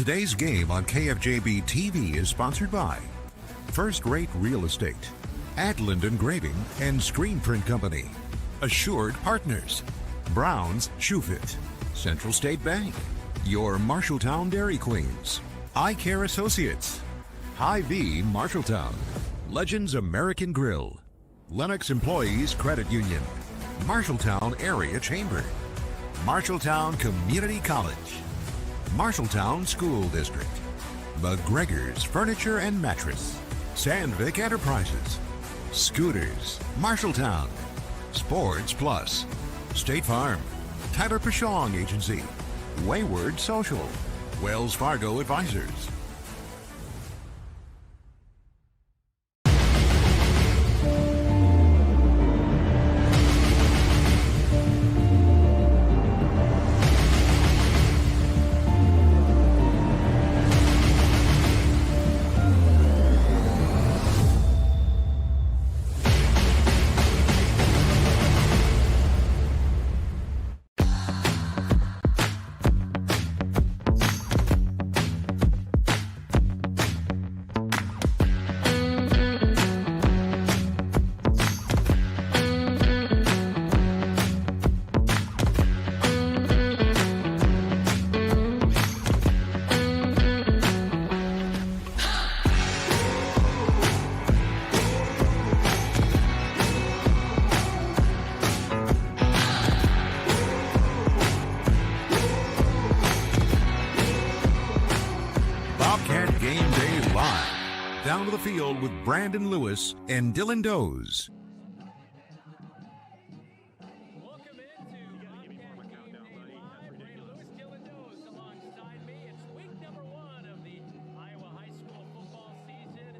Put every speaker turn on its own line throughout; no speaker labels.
Today's game on KFJB-TV is sponsored by First Rate Real Estate, Adland Engraving and Screen Print Company, Assured Partners, Brown's Shoe Fit, Central State Bank, your Marshalltown Dairy Queens, Eye Care Associates, Hy-Vee Marshalltown, Legends American Grill, Lennox Employees Credit Union, Marshalltown Area Chamber, Marshalltown Community College, Marshalltown School District, McGregor's Furniture and Mattress, Sandvik Enterprises, Scooters, Marshalltown, Sports Plus, State Farm, Tyler Pashong Agency, Wayward Social, Wells Fargo Advisors. Bobcat Game Day Live. Down to the field with Brandon Lewis and Dylan Doze.
Welcome into Bobcat Game Day Live. Brandon Lewis, Dylan Doze alongside me. It's week number 1 of the Iowa high school football season.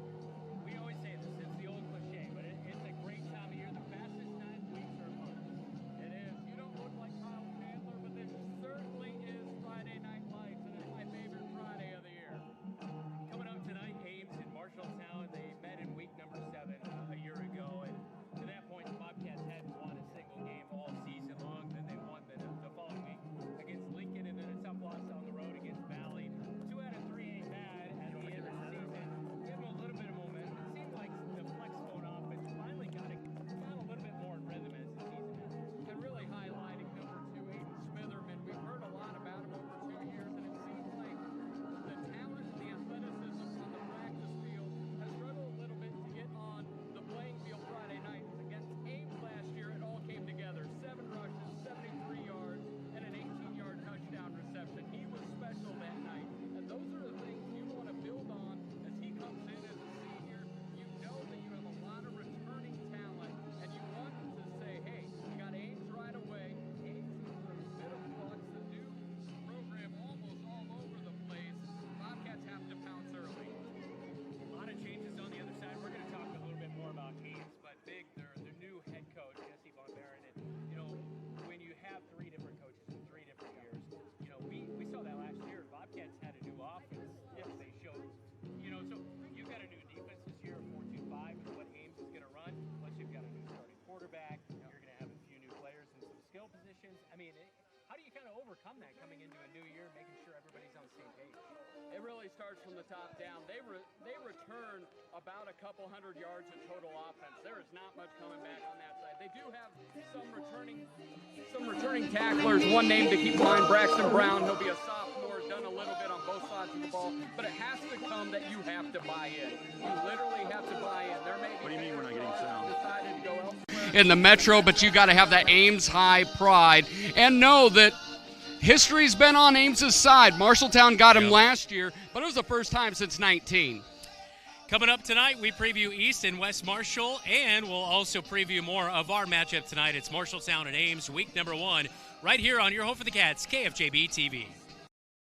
We always say this, it's the old cliche, but it's a great time of year. The fastest 9 weeks are fun. It is. You don't look like Kyle Chandler, but there certainly is Friday Night Lights, and it's my favorite Friday of the year. Coming up tonight, Ames and Marshalltown. They met in week number 7 a year ago, and to that point, the Bobcats hadn't won a single game all season long. Then they won the following week against Lincoln, and then a tough loss on the road against Valley. 2 out of 3 ain't bad at the end of the season. Give them a little bit of momentum. It seemed like the flex phone offense finally got a little bit more in rhythm as the season went. And really highlighting number 2, Aiden Smitherman. We've heard a lot about him over 2 years, and it seems like the talent, the athleticism on the practice field has struggled a little bit to get on the playing field Friday night. Against Ames last year, it all came together. 7 rushes, 73 yards, and an 18-yard touchdown reception. He was special that night. And those are the things you want to build on as he comes in as a senior. You know that you have a lot of returning talent, and you want to say, hey, we got Ames right away. Ames is a bit of flux. The new program almost all over the place. Bobcats have to pounce early. A lot of changes on the other side. We're going to talk a little bit more about Ames, but big, their new head coach, Jesse Von Barron. And, you know, when you have 3 different coaches in 3 different years, you know, we saw that last year. Bobcats had a new offense. Yes, they showed, you know, so you've got a new defense this year, 4-2-5, is what Ames is going to run. Plus, you've got a new starting quarterback. You're going to have a few new players in some skill positions. I mean, how do you kind of overcome that coming into a new year, making sure everybody's on the same page?
It really starts from the top down. They return about a couple hundred yards of total offense. There is not much coming back on that side. They do have some returning tacklers. One name to keep in mind, Braxton Brown. He'll be a sophomore, done a little bit on both sides of the ball, but it has to come that you have to buy in. You literally have to buy in. There may be.
What do you mean we're not getting sound?
Decided to go elsewhere in the Metro, but you got to have that Ames high pride and know that history's been on Ames's side. Marshalltown got him last year, but it was the first time since 19.
Coming up tonight, we preview East and West Marshall, and we'll also preview more of our matchup tonight. It's Marshalltown and Ames, week number 1, right here on your home for the Cats, KFJB-TV.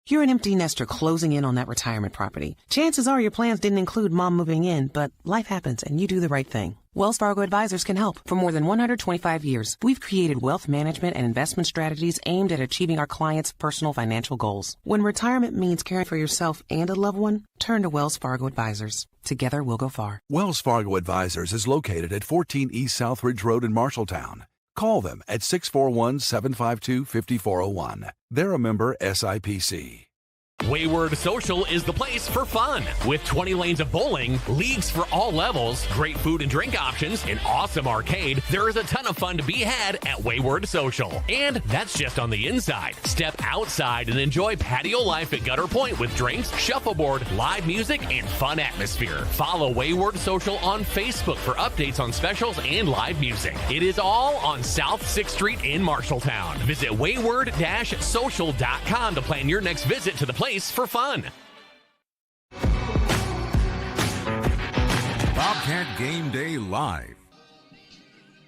You're an empty nester closing in on that retirement property. Chances are your plans didn't include mom moving in, but life happens and you do the right thing. Wells Fargo Advisors can help. For more than 125 years, we've created wealth management and investment strategies aimed at achieving our clients' personal financial goals. When retirement means caring for yourself and a loved one, turn to Wells Fargo Advisors. Together, we'll go far.
Wells Fargo Advisors is located at 14 East Southridge Road in Marshalltown. Call them at 641-752-5401. They're a member SIPC.
Wayward Social is the place for fun. With 20 lanes of bowling, leagues for all levels, great food and drink options, an awesome arcade, there is a ton of fun to be had at Wayward Social. And that's just on the inside. Step outside and enjoy patio life at Gutter Point with drinks, shuffleboard, live music, and fun atmosphere. Follow Wayward Social on Facebook for updates on specials and live music. It is all on South 6th Street in Marshalltown. Visit wayward-social.com to plan your next visit to the place for fun.
Bobcat Game Day Live.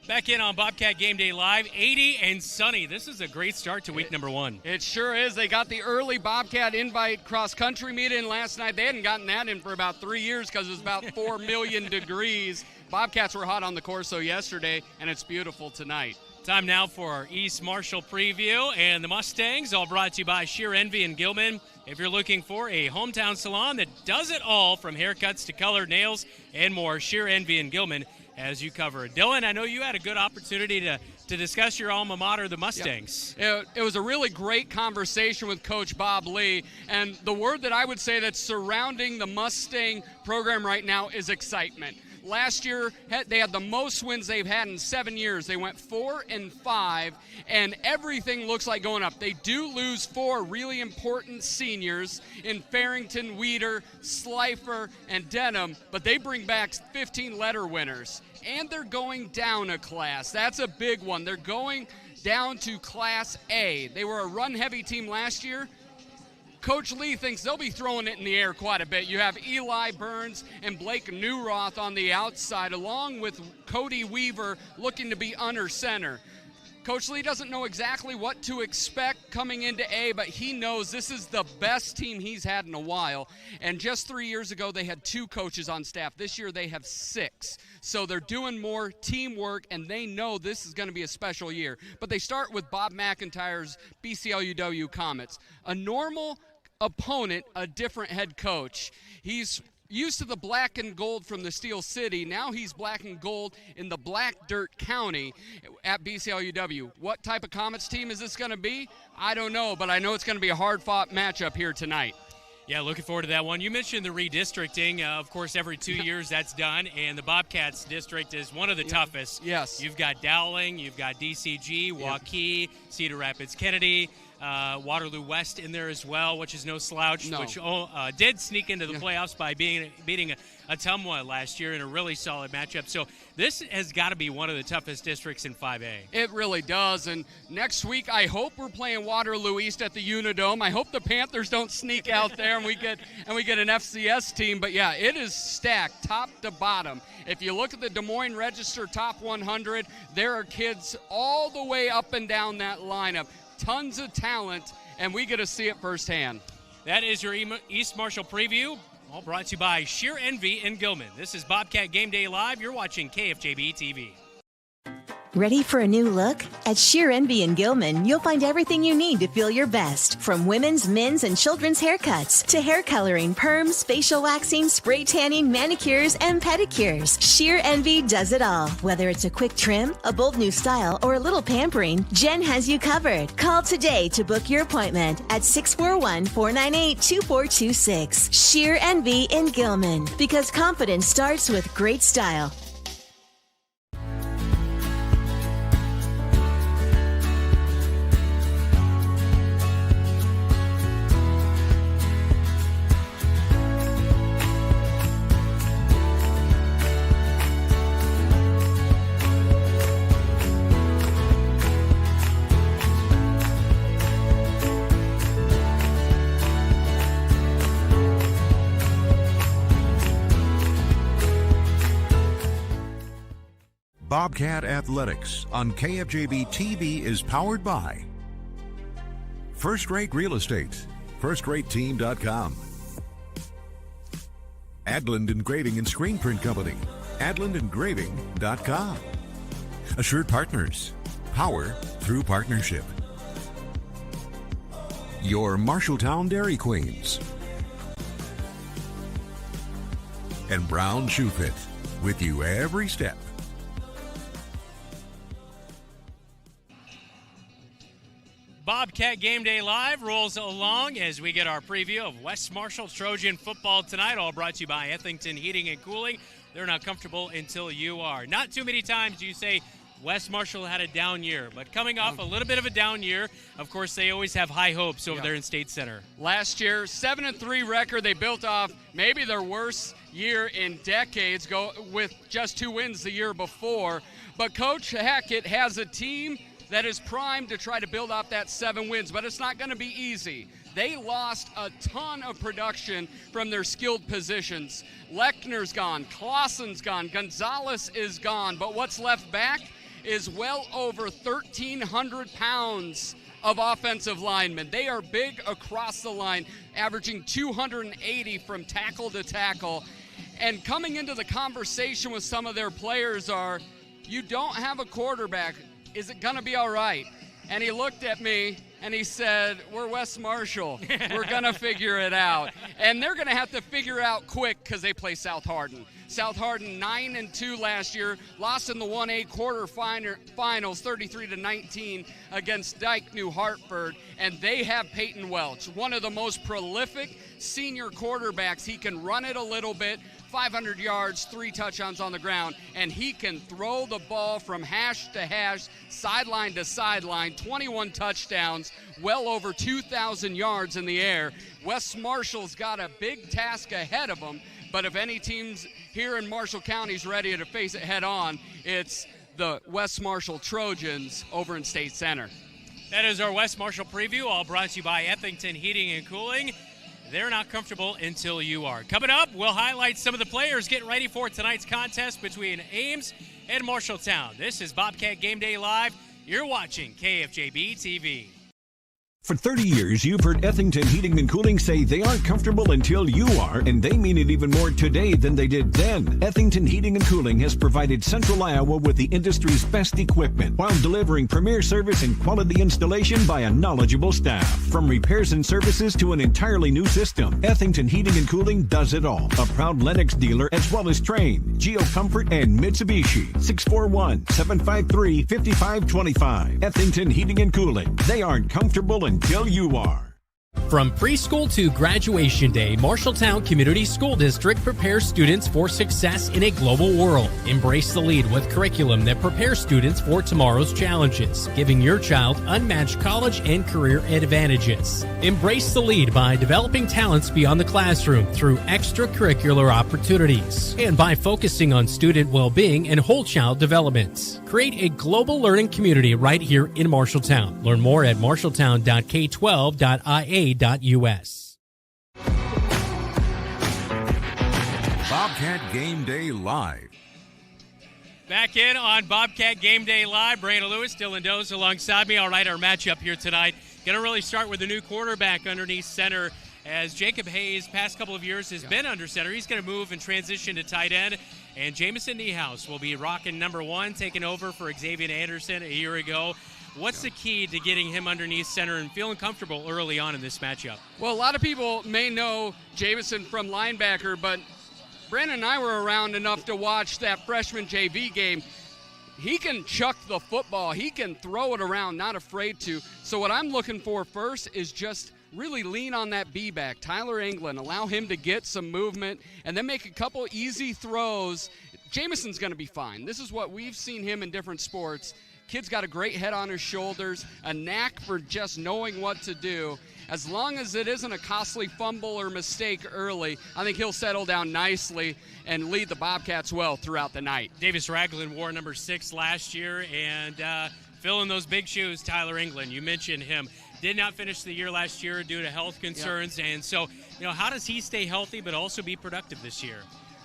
Back in on Bobcat Game Day Live, 80 and sunny. This is a great start to week number 1.
It sure is. They got the early Bobcat invite cross-country meet in last night. They hadn't gotten that in for about 3 years because it was about 4 million degrees. Bobcats were hot on the Corso yesterday, and it's beautiful tonight.
Time now for our East Marshall preview, and the Mustangs, all brought to you by Sheer Envy and Gilman. If you're looking for a hometown salon that does it all, from haircuts to colored nails and more, Sheer Envy and Gilman as you cover. Dylan, I know you had a good opportunity to discuss your alma mater, the Mustangs.
Yeah. It was a really great conversation with Coach Bob Lee, and the word that I would say that's surrounding the Mustang program right now is excitement. Last year, they had the most wins they've had in 7 years. They went 4-5, and everything looks like going up. They do lose 4 really important seniors in Farrington, Weeder, Slifer, and Denham, but they bring back 15 letter winners. And they're going down a class. That's a big one. They're going down to Class A. They were a run-heavy team last year. Coach Lee thinks they'll be throwing it in the air quite a bit. You have Eli Burns and Blake Newroth on the outside, along with Cody Weaver looking to be under center. Coach Lee doesn't know exactly what to expect coming into A, but he knows this is the best team he's had in a while. And just 3 years ago, they had 2 coaches on staff. This year, they have 6. So they're doing more teamwork, and they know this is going to be a special year. But they start with Bob McIntyre's BCLUW Comets. A normal opponent, a different head coach. He's used to the black and gold from the Steel City. Now he's black and gold in the Black Dirt County at BCLUW. What type of Comets team is this going to be? I don't know, but I know it's going to be a hard-fought matchup here tonight.
Yeah, looking forward to that one. You mentioned the redistricting. Of course, every 2 years that's done, and the Bobcats district is one of the toughest.
Yes.
You've got Dowling, you've got DCG, Waukee, Cedar Rapids, Kennedy, Waterloo West in there as well, which is no slouch, which did sneak into the playoffs by beating Ottumwa last year in a really solid matchup. So this has got to be one of the toughest districts in 5A.
It really does. And next week, I hope we're playing Waterloo East at the Unidome. I hope the Panthers don't sneak out there and we get an FCS team. But yeah, it is stacked top to bottom. If you look at the Des Moines Register Top 100, there are kids all the way up and down that lineup. Tons of talent, and we get to see it firsthand.
That is your East Marshall preview, all brought to you by Sheer Envy and Gilman. This is Bobcat Game Day Live. You're watching KFJB-TV.
Ready for a new look? At Sheer Envy and Gilman, you'll find everything you need to feel your best. From women's, men's, and children's haircuts to hair coloring, perms, facial waxing, spray tanning, manicures, and pedicures. Sheer Envy does it all. Whether it's a quick trim, a bold new style, or a little pampering, Jen has you covered. Call today to book your appointment at 641-498-2426. Sheer Envy and Gilman, because confidence starts with great style.
Bobcat Athletics on KFJB-TV is powered by First Rate Real Estate, FirstRateTeam.com, Adland Engraving and Screen Print Company, AdlandEngraving.com, Assured Partners, power through partnership, your Marshalltown Dairy Queens, and Brown Shoe Fit, with you every step.
Bobcat Game Day Live rolls along as we get our preview of West Marshall Trojan football tonight, all brought to you by Ethington Heating and Cooling. They're not comfortable until you are. Not too many times do you say West Marshall had a down year, but coming off a little bit of a down year, of course, they always have high hopes over there in State Center.
Last year, 7-3 record. They built off maybe their worst year in decades, go with just 2 wins the year before. But Coach Hackett has a team that is primed to try to build off that 7 wins, but it's not going to be easy. They lost a ton of production from their skilled positions. Lechner's gone, Clausen's gone, Gonzalez is gone, but what's left back is well over 1,300 pounds of offensive linemen. They are big across the line, averaging 280 from tackle to tackle. And coming into the conversation with some of their players are, you don't have a quarterback. Is it going to be all right? And he looked at me and he said, we're West Marshall. We're going to figure it out. And they're going to have to figure it out quick because they play South Hardin. South Hardin 9-2 last year, lost in the 1A quarterfinals 33-19 against Dyke New Hartford. And they have Peyton Welch, one of the most prolific senior quarterbacks. He can run it a little bit, 500 yards, 3 touchdowns on the ground, and he can throw the ball from hash to hash, sideline to sideline, 21 touchdowns, well over 2,000 yards in the air. West Marshall's got a big task ahead of them, but if any teams here in Marshall County is ready to face it head on, it's the West Marshall Trojans over in State Center.
That is our West Marshall preview, all brought to you by Ethington Heating and Cooling. They're not comfortable until you are. Coming up, we'll highlight some of the players getting ready for tonight's contest between Ames and Marshalltown. This is Bobcat Game Day Live. You're watching KFJB-TV.
For 30 years, you've heard Ethington Heating and Cooling say they aren't comfortable until you are, and they mean it even more today than they did then. Ethington Heating and Cooling has provided Central Iowa with the industry's best equipment while delivering premier service and quality installation by a knowledgeable staff. From repairs and services to an entirely new system, Ethington Heating and Cooling does it all. A proud Lennox dealer as well as Trane, GeoComfort, and Mitsubishi. 641-753-5525. Ethington Heating and Cooling. They aren't comfortable until you are.
From preschool to graduation day, Marshalltown Community School District prepares students for success in a global world. Embrace the lead with curriculum that prepares students for tomorrow's challenges, giving your child unmatched college and career advantages. Embrace the lead by developing talents beyond the classroom through extracurricular opportunities and by focusing on student well-being and whole child development. Create a global learning community right here in Marshalltown. Learn more at marshalltown.k12.ia.us.
Bobcat Game Day Live.
Back in on Bobcat Game Day Live. Brandon Lewis, Dylan Doze alongside me. All right, our matchup here tonight. Going to really start with a new quarterback underneath center, as Jacob Hayes, past couple of years, has been under center. He's going to move and transition to tight end. And Jamison Niehaus will be rocking number 1, taking over for Xavier Anderson a year ago. What's the key to getting him underneath center and feeling comfortable early on in this matchup?
Well, a lot of people may know Jamison from linebacker, but Brandon and I were around enough to watch that freshman JV game. He can chuck the football. He can throw it around, not afraid to. So what I'm looking for first is just really lean on that B-back, Tyler England, allow him to get some movement, and then make a couple easy throws. Jamison's going to be fine. This is what we've seen him in different sports. Kid's got a great head on his shoulders, a knack for just knowing what to do. As long as it isn't a costly fumble or mistake early, I think he'll settle down nicely and lead the Bobcats well throughout the night.
Davis Ragland wore number 6 last year, and filling those big shoes, Tyler England. You mentioned him. Did not finish the year last year due to health concerns, and so, how does he stay healthy but also be productive this year?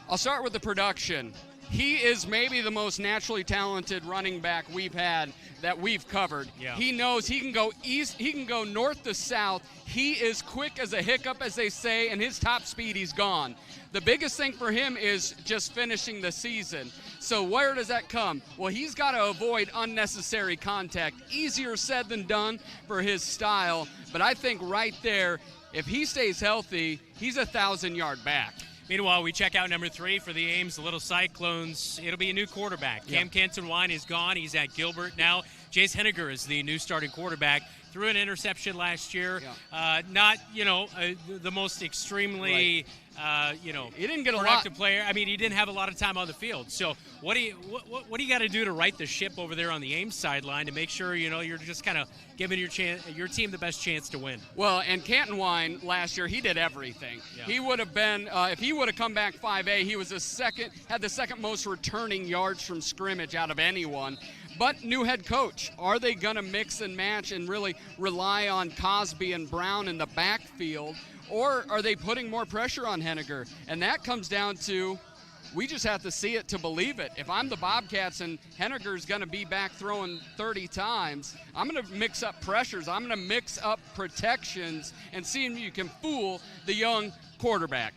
I'll start with the production. He is maybe the most naturally talented running back we've had that we've covered.
Yeah.
He knows he can go east, he can go north to south. He is quick as a hiccup, as they say, and his top speed, he's gone. The biggest thing for him is just finishing the season. So where does that come? Well, he's got to avoid unnecessary contact. Easier said than done for his style, but I think right there, if he stays healthy, he's a 1,000-yard back.
Meanwhile, we check out number 3 for the Ames, the Little Cyclones. It'll be a new quarterback. Cam Canton-Wine is gone. He's at Gilbert now.
Jace Henniger is the new starting quarterback. Threw an interception last year. Not, the most extremely,
he didn't get a
productive
lot.
player. I mean, he didn't have a lot of time on the field. So what do you got to do to right the ship over there on the Ames sideline to make sure, you're just kind of giving your team the best chance to win?
Well, and Canton Wine last year, he did everything.
Yeah.
He would have been, if he would have come back 5A, he was had the second most returning yards from scrimmage out of anyone. But new head coach, are they going to mix and match and really rely on Cosby and Brown in the backfield, or are they putting more pressure on Henniger? And that comes down to, we just have to see it to believe it. If I'm the Bobcats and Henniger's going to be back throwing 30 times, I'm going to mix up pressures. I'm going to mix up protections and see if you can fool the young quarterback.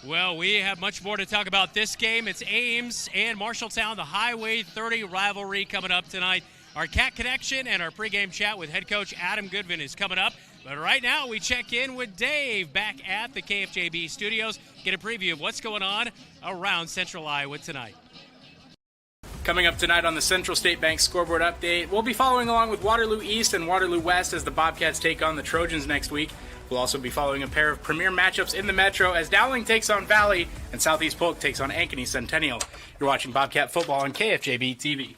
Well, we have much more to talk about this game. It's Ames and Marshalltown, the Highway 30 rivalry coming up tonight. Our Cat Connection and our pregame chat with head coach Adam Goodvin is coming up. But right now, we check in with Dave back at the KFJB studios. Get a preview of what's going on around Central Iowa tonight.
Coming up tonight on the Central State Bank scoreboard update, we'll be following along with Waterloo East and Waterloo West as the Bobcats take on the Trojans next week. We'll also be following a pair of premier matchups in the Metro as Dowling takes on Valley and Southeast Polk takes on Ankeny Centennial. You're watching Bobcat football on KFJB-TV.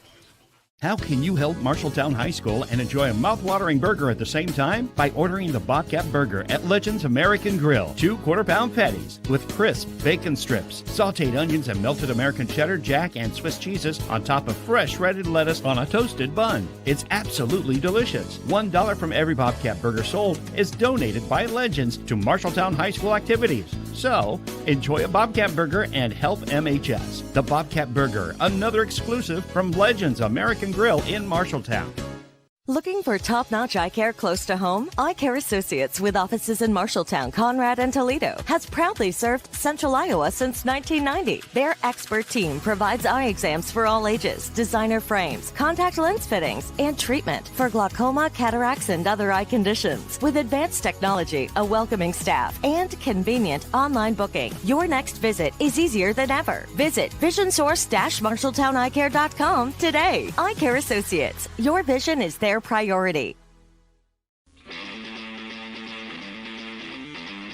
How can you help Marshalltown High School and enjoy a mouth-watering burger at the same time? By ordering the Bobcat Burger at Legends American Grill. 2 quarter-pound patties with crisp bacon strips, sautéed onions, and melted American cheddar, jack, and Swiss cheeses on top of fresh shredded lettuce on a toasted bun. It's absolutely delicious. $1 from every Bobcat Burger sold is donated by Legends to Marshalltown High School activities. So, enjoy a Bobcat Burger and help MHS. The Bobcat Burger, another exclusive from Legends American Grill in Marshalltown.
Looking for top-notch eye care close to home? Eye Care Associates, with offices in Marshalltown, Conrad, and Toledo, has proudly served Central Iowa since 1990. Their expert team provides eye exams for all ages, designer frames, contact lens fittings, and treatment for glaucoma, cataracts, and other eye conditions. With advanced technology, a welcoming staff, and convenient online booking, your next visit is easier than ever. Visit visionsource-marshalltowneyecare.com today. Eye Care Associates, your vision is their priority.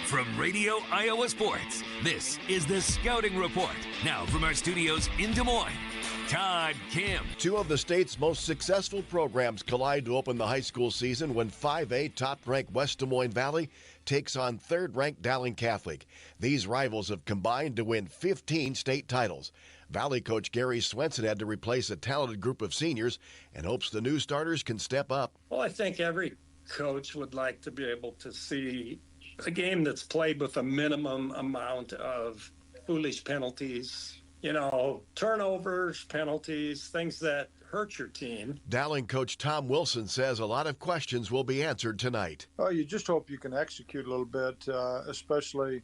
From Radio Iowa Sports, this is the Scouting Report. Now from our studios in Des Moines, Todd Kim.
2 of the state's most successful programs collide to open the high school season when 5A top-ranked West Des Moines Valley takes on 3rd-ranked Dowling Catholic. These rivals have combined to win 15 state titles. Valley coach Gary Swenson had to replace a talented group of seniors and hopes the new starters can step up.
Well, I think every coach would like to be able to see a game that's played with a minimum amount of foolish penalties, turnovers, penalties, things that hurt your team.
Dowling coach Tom Wilson says a lot of questions will be answered tonight.
Oh, you just hope you can execute a little bit, especially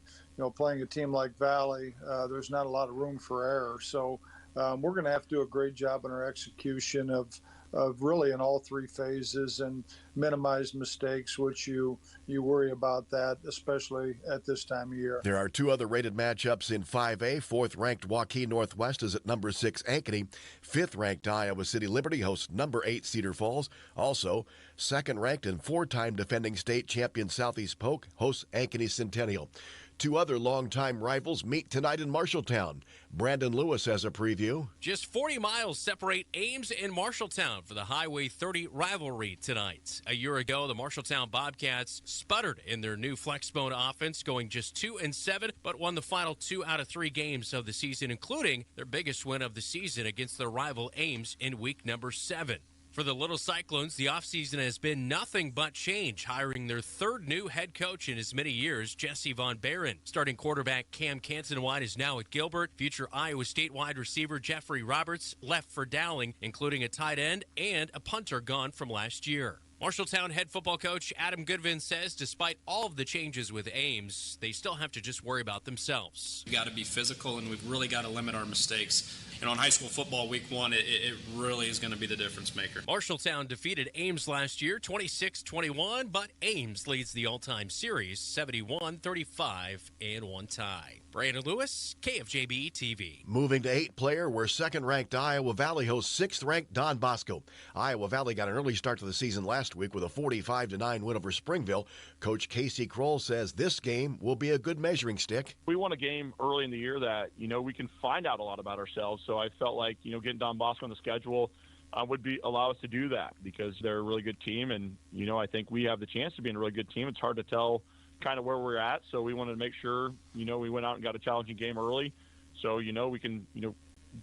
playing a team like Valley. There's not a lot of room for error. So we're going to have to do a great job in our execution of really in all 3 phases and minimize mistakes, which you worry about that, especially at this time of year.
There are 2 other rated matchups in 5A. 4th-ranked Waukee Northwest is at number 6 Ankeny. 5th-ranked Iowa City Liberty hosts number 8 Cedar Falls. Also, 2nd-ranked and 4-time defending state champion Southeast Polk hosts Ankeny Centennial. 2 other longtime rivals meet tonight in Marshalltown. Brandon Lewis has a preview.
Just 40 miles separate Ames and Marshalltown for the Highway 30 rivalry tonight. A year ago, the Marshalltown Bobcats sputtered in their new flex mode offense, going just 2-7, but won the final 2 out of 3 games of the season, including their biggest win of the season against their rival Ames in week number 7. For the Little Cyclones, the offseason has been nothing but change, hiring their 3rd new head coach in as many years, Jesse Von Barron. Starting quarterback Cam Cantonwide is now at Gilbert. Future Iowa State wide receiver Jeffrey Roberts left for Dowling, including a tight end and a punter gone from last year. Marshalltown head football coach Adam Goodvin says despite all of the changes with Ames, they still have to just worry about themselves.
We got to be physical, and we've really got to limit our mistakes. on high school football week 1, it really is going to be the difference maker.
Marshalltown defeated Ames last year 26-21, but Ames leads the all-time series 71-35 and one tie. Brandon Lewis, KFJB-TV.
Moving to 8-player, where second-ranked Iowa Valley hosts 6th-ranked Don Bosco. Iowa Valley got an early start to the season last week with a 45-9 win over Springville. Coach Casey Kroll says this game will be a good measuring stick.
We won a game early in the year that, we can find out a lot about ourselves. So I felt like, getting Don Bosco on the schedule would allow us to do that because they're a really good team. And, I think we have the chance to be in a really good team. It's hard to tell kind of where we're at. So we wanted to make sure, we went out and got a challenging game early. So, we can,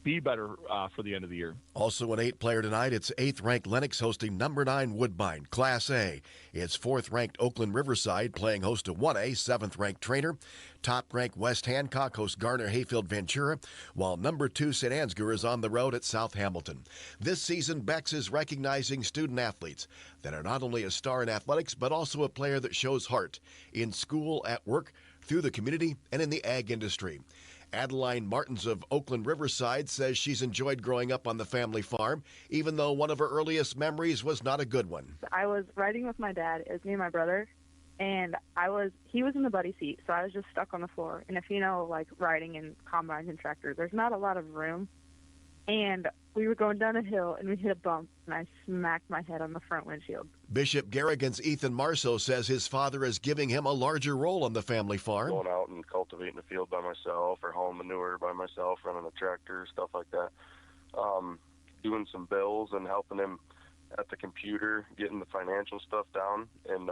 be better for the end of the year.
Also an 8-player tonight, it's 8th-ranked Lennox hosting number 9 Woodbine, Class A. It's 4th-ranked Oakland Riverside playing host to 1A, 7th-ranked Trainer. Top-ranked West Hancock hosts Garner Hayfield Ventura, while number 2 St. Ansgar is on the road at South Hamilton. This season, Bex is recognizing student athletes that are not only a star in athletics, but also a player that shows heart in school, at work, through the community, and in the ag industry. Adeline Martins of Oakland Riverside says she's enjoyed growing up on the family farm, even though one of her earliest memories was not a good one.
I was riding with my dad. It was me and my brother, and he was in the buddy seat, so I was just stuck on the floor. And if like riding in combines and tractors, there's not a lot of room. And we were going down a hill, and we hit a bump, and I smacked my head on the front windshield.
Bishop Garrigan's Ethan Marceau says his father is giving him a larger role on the family farm.
Going out and cultivating the field by myself or hauling manure by myself, running a tractor, stuff like that. Doing some bills and helping him at the computer, getting the financial stuff down. And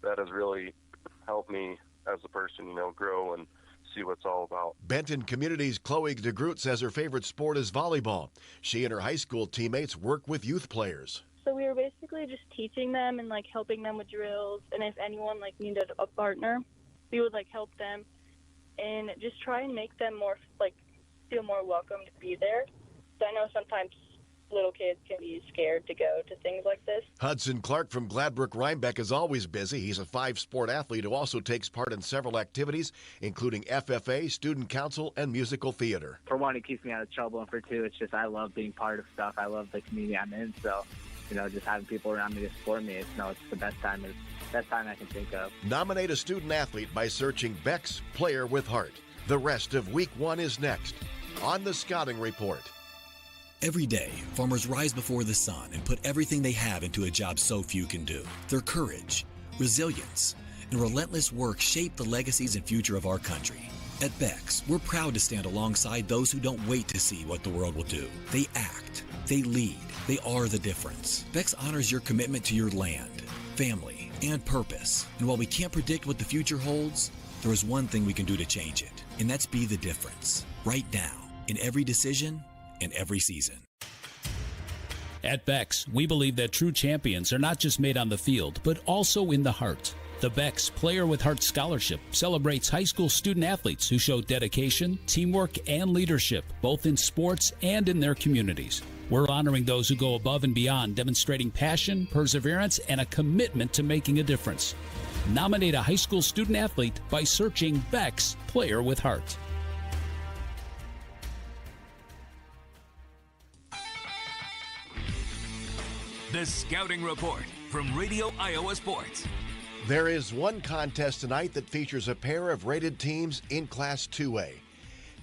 that has really helped me as a person, grow and see what it's all about.
Benton Community's Chloe DeGroot says her favorite sport is volleyball. She and her high school teammates work with youth players.
So we were basically just teaching them and helping them with drills, and if anyone needed a partner, we would help them and just try and make them more feel more welcome to be there. So I know sometimes little kids can be scared to go to things like this.
Hudson Clark from Gladbrook Rhinebeck is always busy. He's a 5-sport athlete who also takes part in several activities, including FFA, student council, and musical theater.
For one, it keeps me out of trouble, and for two, it's just I love being part of stuff. I love the community I'm in, so just having people around me to support me, it's the best time I can think of.
Nominate a student athlete by searching Beck's Player with Heart. The rest of Week 1 is next on the Scouting Report.
Every day, farmers rise before the sun and put everything they have into a job so few can do. Their courage, resilience, and relentless work shape the legacies and future of our country. At Beck's, we're proud to stand alongside those who don't wait to see what the world will do. They act, they lead, they are the difference. Beck's honors your commitment to your land, family, and purpose. And while we can't predict what the future holds, there is one thing we can do to change it, and that's be the difference. Right now, in every decision, in every season.
At Beck's, we believe that true champions are not just made on the field, but also in the heart. The Beck's Player with Heart Scholarship celebrates high school student athletes who show dedication, teamwork, and leadership, both in sports and in their communities. We're honoring those who go above and beyond, demonstrating passion, perseverance, and a commitment to making a difference. Nominate a high school student athlete by searching Beck's Player with Heart.
The Scouting Report from Radio Iowa Sports.
There is one contest tonight that features a pair of rated teams in Class 2A.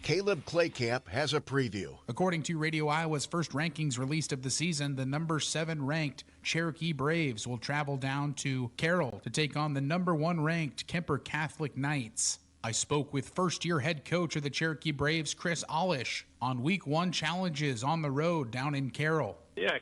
Caleb Claycamp has a preview.
According to Radio Iowa's first rankings released of the season, the number 7 ranked Cherokee Braves will travel down to Carroll to take on the number 1 ranked Kemper Catholic Knights. I spoke with first-year head coach of the Cherokee Braves, Chris Olish, on Week 1 challenges on the road down in Carroll.
Yeah,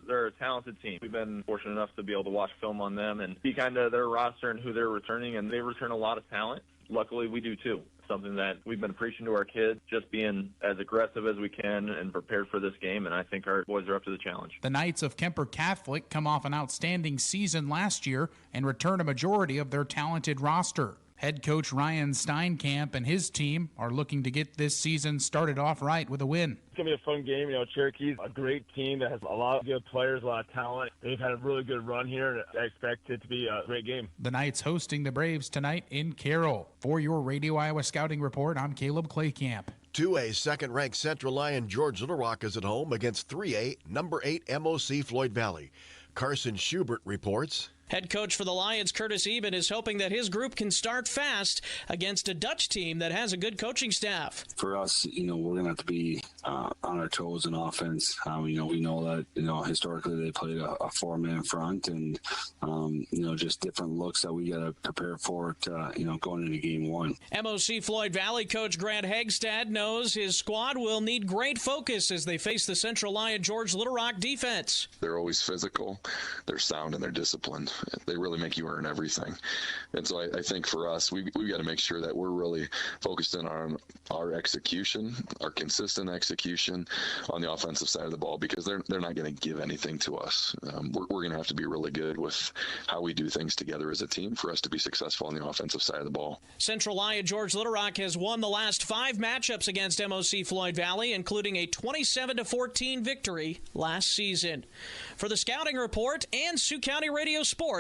they're a talented team. We've been fortunate enough to be able to watch film on them and see kind of their roster and who they're returning, and they return a lot of talent. Luckily, we do too. Something that we've been preaching to our kids, just being as aggressive as we can and prepared for this game, and I think our boys are up to the challenge.
The Knights of Kemper Catholic come off an outstanding season last year and return a majority of their talented roster. Head coach Ryan Steinkamp and his team are looking to get this season started off right with a win.
It's going to be a fun game. Cherokee's a great team that has a lot of good players, a lot of talent. They've had a really good run here, and I expect it to be a great game.
The Knights hosting the Braves tonight in Carroll. For your Radio Iowa Scouting Report, I'm Caleb Claycamp.
2A second-ranked Central Lyon George Little Rock is at home against 3A number 8 MOC Floyd Valley. Carson Schubert reports.
Head coach for the Lions, Curtis Eben, is hoping that his group can start fast against a Dutch team that has a good coaching staff.
For us, we're going to have to be on our toes in offense. We know that, historically they played a four-man front and, just different looks that we got to prepare for to, going into game one.
MOC Floyd Valley coach Grant Hagstad knows his squad will need great focus as they face the Central Lyon George Little Rock defense.
They're always physical, they're sound, and they're disciplined. They really make you earn everything. And so I think for us, we've got to make sure that we're really focused in on our execution, our consistent execution on the offensive side of the ball, because they're not going to give anything to us. We're going to have to be really good with how we do things together as a team for us to be successful on the offensive side of the ball.
Central Lyon George Little Rock has won the last 5 matchups against MOC Floyd Valley, including a 27-14 victory last season. For the Scouting Report and Sioux County Radio Sports,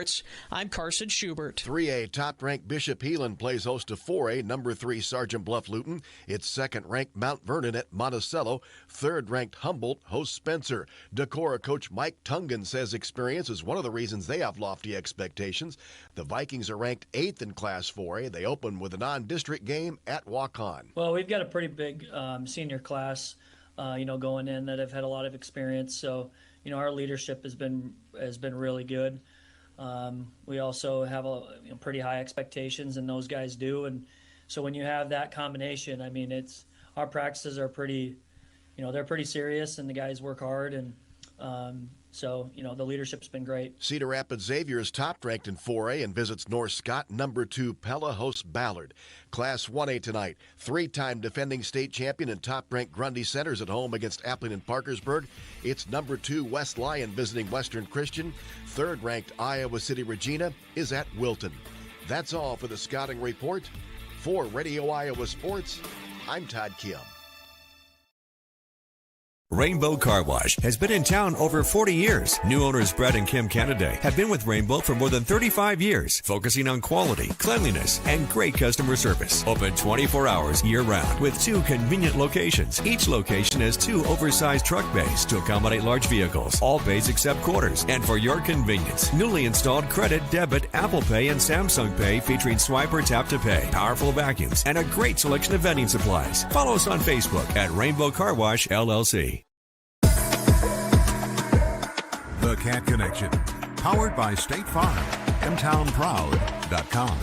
I'm Carson Schubert.
3A top-ranked Bishop Heelan plays host to 4A number 3 Sergeant Bluff Luton. It's second-ranked Mount Vernon at Monticello. Third-ranked Humboldt hosts Spencer. Decorah coach Mike Tungan says experience is one of the reasons they have lofty expectations. The Vikings are ranked 8th in Class 4A. They open with a non-district game at Waukon.
Well, we've got a pretty big senior class, going in that have had a lot of experience. So, our leadership has been really good. We also have pretty high expectations, and those guys do. And so when you have that combination, our practices are pretty, they're pretty serious, and the guys work hard. And so, the leadership's been great.
Cedar Rapids Xavier is top-ranked in 4A and visits North Scott. Number 2 Pella hosts Ballard. Class 1A tonight, 3-time defending state champion and top-ranked Grundy Centers at home against Appling and Parkersburg. It's number 2 West Lyon visiting Western Christian. Third-ranked Iowa City Regina is at Wilton. That's all for the Scouting Report. For Radio Iowa Sports, I'm Todd Kim.
Rainbow Car Wash has been in town over 40 years. New owners Brett and Kim Kennedy have been with Rainbow for more than 35 years, focusing on quality, cleanliness, and great customer service. Open 24 hours year-round with 2 convenient locations. Each location has 2 oversized truck bays to accommodate large vehicles. All bays except quarters. And for your convenience, newly installed credit, debit, Apple Pay, and Samsung Pay featuring Swipe or Tap to Pay, powerful vacuums, and a great selection of vending supplies. Follow us on Facebook at Rainbow Car Wash, LLC.
The Cat Connection, powered by State Farm, mtownproud.com.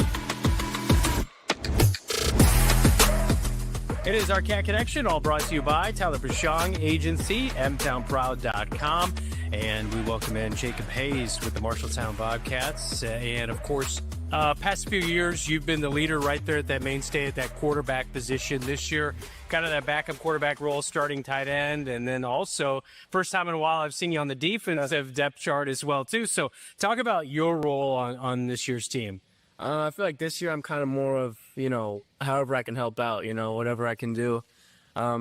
It is our Cat Connection, all brought to you by Tyler Pashong Agency, mtownproud.com. And we welcome in Jacob Hayes with the Marshalltown Bobcats. And, of course, past few years, you've been the leader right there at that mainstay at that quarterback position. This year, kind of that backup quarterback role, starting tight end. And then also, first time in a while, I've seen you on the defensive depth chart as well, too. So talk about your role on this year's team.
I feel like this year I'm kind of more of, however I can help out, whatever I can do.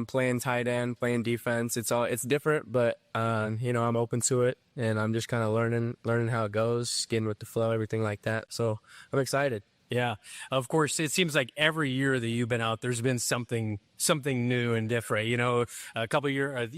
Playing tight end, playing defense, it's different, but, I'm open to it. And I'm just kind of learning how it goes, getting with the flow, everything like that. So I'm excited.
Yeah, of course, it seems like every year that you've been out, there's been something new and different. A couple of years,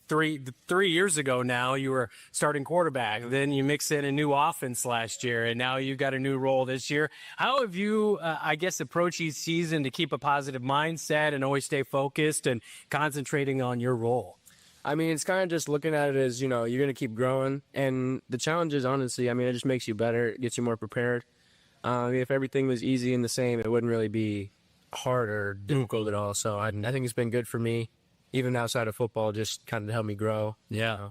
3 years ago now, you were starting quarterback. Then you mixed in a new offense last year, and now you've got a new role this year. How have you, approached each season to keep a positive mindset and always stay focused and concentrating on your role?
It's kind of just looking at it as, you're going to keep growing. And the challenge is, honestly, it just makes you better, it gets you more prepared. If everything was easy and the same, it wouldn't really be hard or difficult at all. So I think it's been good for me, even outside of football, just kind of help me grow.
Yeah.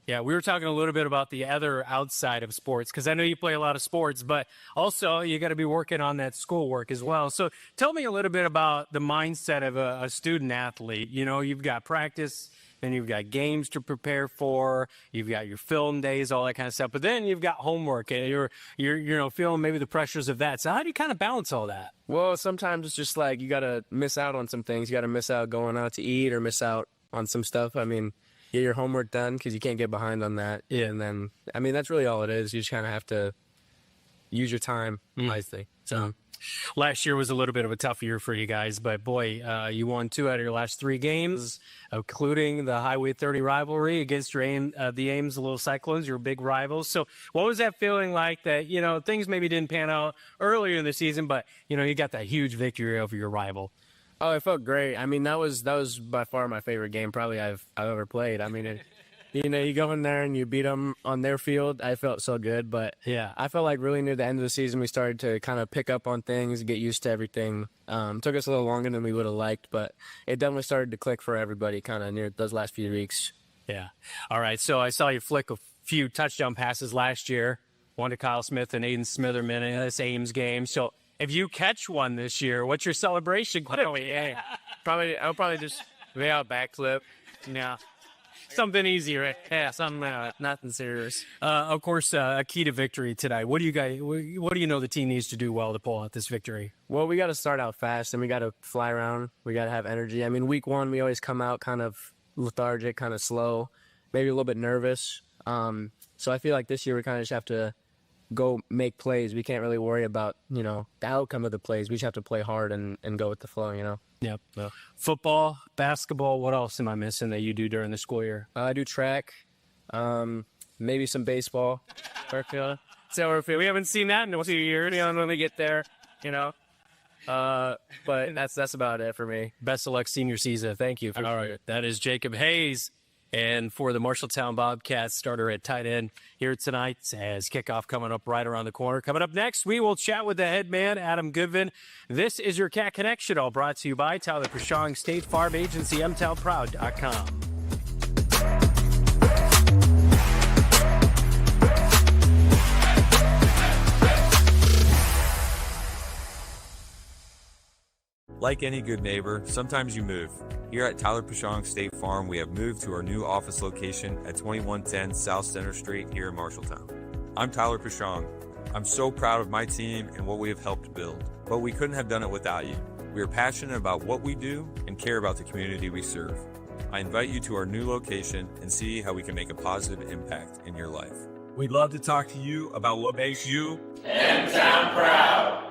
Yeah, we were talking a little bit about the other outside of sports, because I know you play a lot of sports, but also you got to be working on that schoolwork as well. So tell me a little bit about the mindset of a student athlete. You've got practice, then you've got games to prepare for, you've got your film days, all that kind of stuff, but then you've got homework, and you're feeling maybe the pressures of that. So how do you kind of balance all that?
Well, sometimes it's just like you got to miss out on some things. You got to miss out going out to eat or miss out on some stuff. Get your homework done because you can't get behind on that. Yeah. And then, that's really all it is. You just kind of have to use your time wisely. So
Last year was a little bit of a tough year for you guys, but boy, you won 2 out of your last 3 games, including the Highway 30 rivalry against the Ames, the little Cyclones, your big rivals. So what was that feeling like that, things maybe didn't pan out earlier in the season, but, you got that huge victory over your rival?
Oh, it felt great. I mean, that was by far my favorite game probably I've ever played. I mean, you go in there and you beat them on their field. I felt so good, but
yeah,
I felt like really near the end of the season we started to kind of pick up on things, get used to everything. Took us a little longer than we would have liked, but it definitely started to click for everybody kind of near those last few weeks.
Yeah. All right. So I saw you flick a few touchdown passes last year, one to Kyle Smith and Aiden Smitherman in this Ames game. So if you catch one this year, what's your celebration going to be?
I'll probably just lay out backflip.
Yeah. Something easy, right?
Yeah, something nothing serious.
Of course, a key to victory today. What do you know the team needs to do well to pull out this victory?
Well, we got to start out fast, and we got to fly around. We got to have energy. I mean, week 1, we always come out kind of lethargic, kind of slow, maybe a little bit nervous. So I feel like this year we kind of just have to go make plays. We can't really worry about, the outcome of the plays. We just have to play hard and go with the flow,
Yep. Football, basketball, what else am I missing that you do during the school year?
I do track, maybe some baseball.
We haven't seen that in a few years.
When we get there, but that's about it for me.
Best of luck senior season. Thank you. All right. That is Jacob Hayes. And for the Marshalltown Bobcats, starter at tight end here tonight as kickoff coming up right around the corner. Coming up next, we will chat with the head man, Adam Goodvin. This is your Cat Connection, all brought to you by Tyler Prashong, State Farm Agency, mtownproud.com.
Like any good neighbor, sometimes you move. Here at Tyler Prashong State Farm, we have moved to our new office location at 2110 South Center Street here in Marshalltown. I'm Tyler Prashong. I'm so proud of my team and what we have helped build, but we couldn't have done it without you. We are passionate about what we do and care about the community we serve. I invite you to our new location and see how we can make a positive impact in your life.
We'd love to talk to you about what makes you
M-Town proud.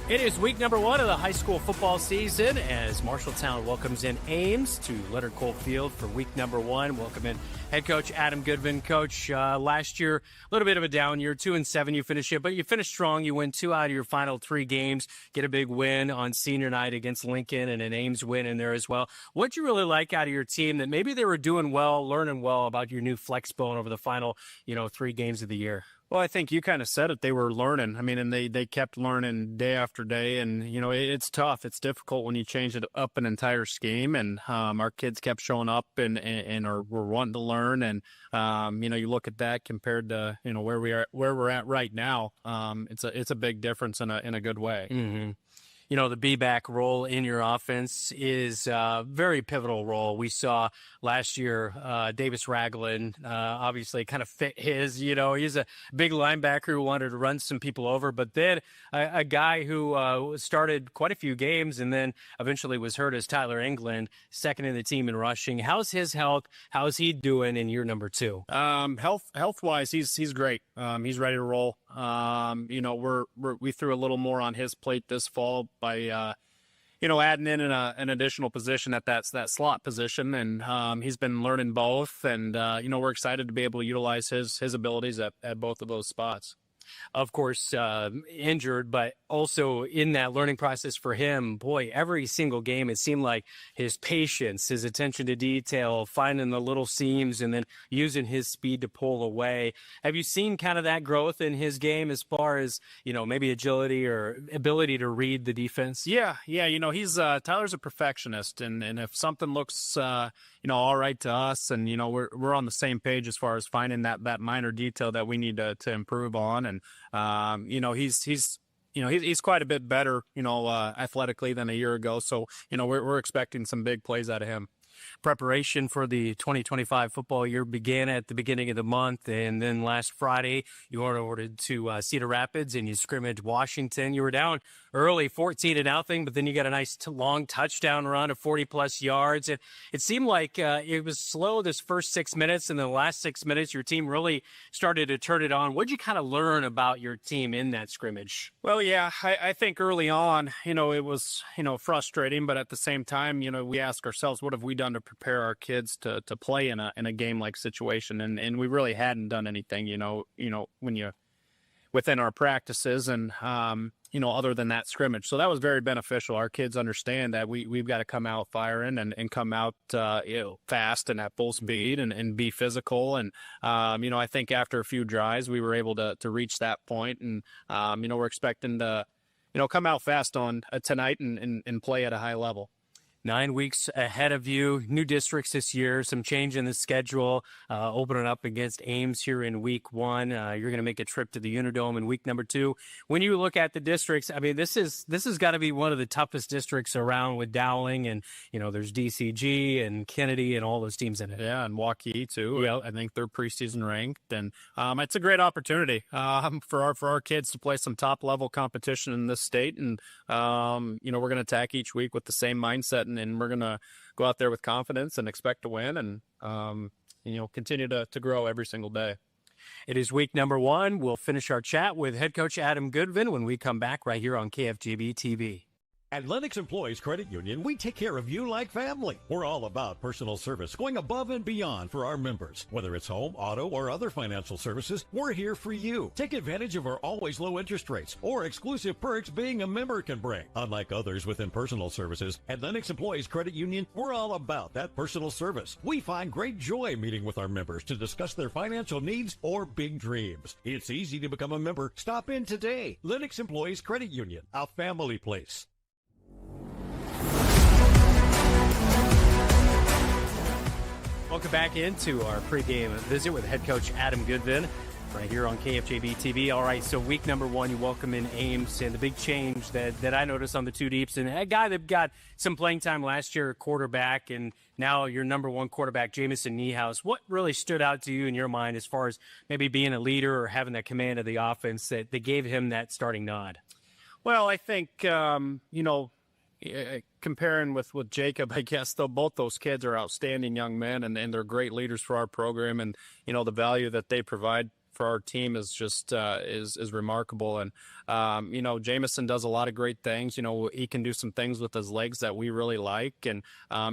It is week number 1 of the high school football season as Marshalltown welcomes in Ames to Leonard Cole Field for week number 1. Welcome in head coach Adam Goodvin. Coach, last year, a little bit of a down year, 2-7 you finished it, but you finished strong. You win 2 out of your final 3 games, get a big win on senior night against Lincoln and an Ames win in there as well. What'd you really like out of your team that maybe they were doing well, learning well about your new flex bone over the final, 3 games of the year?
Well, I think you kind of said it. They were learning. I mean, and they kept learning day after day. And, it's tough. It's difficult when you change it up an entire scheme. And our kids kept showing up and were wanting to learn. And, you look at that compared to, where we're at right now. It's a big difference in a good way.
Mm-hmm. The be-back role in your offense is a very pivotal role. We saw last year Davis Ragland obviously kind of fit his, he's a big linebacker who wanted to run some people over, but then a guy who started quite a few games and then eventually was hurt as Tyler England, second in the team in rushing. How's his health? How's he doing in year number 2?
Health-wise, he's great. He's ready to roll. We threw a little more on his plate this fall by, adding in an additional position at that slot position. And he's been learning both. And, we're excited to be able to utilize his abilities at both of those spots.
Of course, injured, but also in that learning process for him, boy, every single game, it seemed like his patience, his attention to detail, finding the little seams and then using his speed to pull away. Have you seen kind of that growth in his game as far as, maybe agility or ability to read the defense?
Yeah. He's Tyler's a perfectionist. And if something looks, all right to us and, we're on the same page as far as finding that minor detail that we need to improve on. And, he's quite a bit better, athletically than a year ago. So, we're expecting some big plays out of him.
Preparation for the 2025 football year began at the beginning of the month, and then last Friday you were ordered to Cedar Rapids and you scrimmaged Washington. You were down early, 14-0, but then you got a nice long touchdown run of 40-plus yards. It seemed like it was slow this first 6 minutes, and the last 6 minutes, your team really started to turn it on. What did you kind of learn about your team in that scrimmage?
Well, yeah, I think early on, it was, frustrating, but at the same time, we ask ourselves, what have we done to prepare our kids to play in a game-like situation? And we really hadn't done anything, when you within our practices and, other than that scrimmage. So that was very beneficial. Our kids understand that we've got to come out firing and come out, fast and at full speed and be physical. And, I think after a few drives, we were able to reach that point. And, we're expecting to, come out fast on tonight and play at a high level.
9 weeks ahead of you, new districts this year, some change in the schedule, opening up against Ames here in week 1. You're going to make a trip to the Unidome in week number 2. When you look at the districts, I mean, this has got to be one of the toughest districts around with Dowling, and, there's DCG and Kennedy and all those teams in it.
Yeah, and Waukee too. Yeah. I think they're preseason ranked, and it's a great opportunity for our kids to play some top level competition in this state. And, we're going to attack each week with the same mindset, and we're going to go out there with confidence and expect to win and, continue to grow every single day.
It is week number 1. We'll finish our chat with head coach Adam Goodvin when we come back right here on KFJB-TV.
At Lennox Employees Credit Union, we take care of you like family. We're all about personal service, going above and beyond for our members. Whether it's home, auto, or other financial services, we're here for you. Take advantage of our always low interest rates or exclusive perks being a member can bring. Unlike others within personal services, at Lennox Employees Credit Union, we're all about that personal service. We find great joy meeting with our members to discuss their financial needs or big dreams. It's easy to become a member. Stop in today. Lennox Employees Credit Union, a family place.
Welcome back into our pregame visit with head coach Adam Goodvin right here on KFJB-TV. All right, so week number 1, you welcome in Ames, and the big change that I noticed on the two deeps, and a guy that got some playing time last year, quarterback, and now your number 1 quarterback, Jamison Niehaus. What really stood out to you in your mind as far as maybe being a leader or having that command of the offense that gave him that starting nod?
Well, I think, comparing with Jacob, I guess, though, both those kids are outstanding young men, and they're great leaders for our program. And, the value that they provide for our team is just is remarkable. And Jamison does a lot of great things. He can do some things with his legs that we really like, and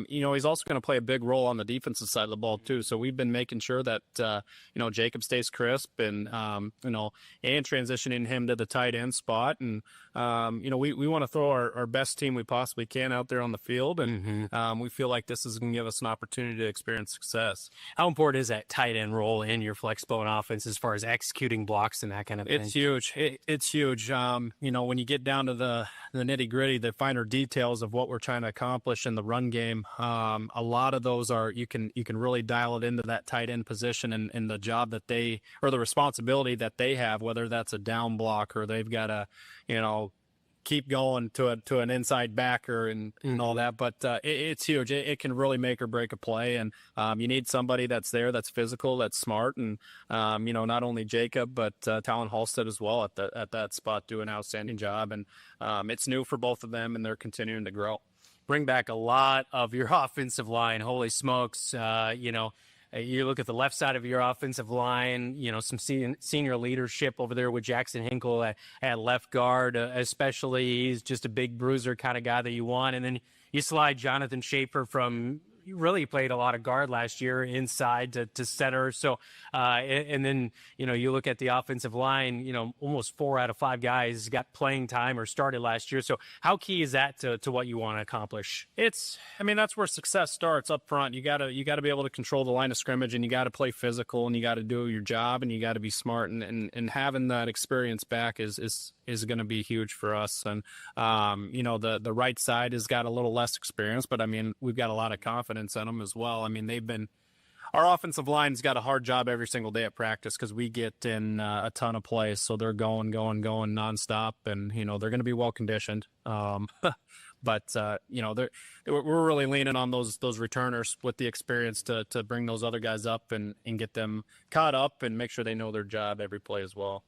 he's also going to play a big role on the defensive side of the ball too. So we've been making sure that Jacob stays crisp, and and transitioning him to the tight end spot. And we want to throw our best team we possibly can out there on the field, and we feel like this is going to give us an opportunity to experience success.
How important is that tight end role in your flex bone offense as far as executing blocks and that kind of thing?
It's huge. It's huge. When you get down to the nitty gritty, the finer details of what we're trying to accomplish in the run game, a lot of those are you can really dial it into that tight end position and the job that the responsibility that they have, whether that's a down block or they've got to, keep going to an inside backer and all that. But it's huge. It can really make or break a play. And you need somebody that's there, that's physical, that's smart. And, not only Jacob, but Talon Halstead as well at that spot do an outstanding job. And it's new for both of them, and they're continuing to grow.
Bring back a lot of your offensive line. Holy smokes. You look at the left side of your offensive line, some senior leadership over there with Jackson Hinkle at left guard, especially. He's just a big bruiser kind of guy that you want. And then you slide Jonathan Schaefer you really played a lot of guard last year inside to center. So, and then, you look at the offensive line, almost 4 out of 5 guys got playing time or started last year. So how key is that to what you want to accomplish?
That's where success starts up front. You gotta be able to control the line of scrimmage, and you got to play physical, and you got to do your job, and you got to be smart, and having that experience back is going to be huge for us. And, the right side has got a little less experience, but we've got a lot of confidence in them as well. Our offensive line's got a hard job every single day at practice because we get in a ton of plays. So they're going nonstop, and, they're going to be well conditioned. But, we're really leaning on those returners with the experience to bring those other guys up and get them caught up and make sure they know their job every play as well.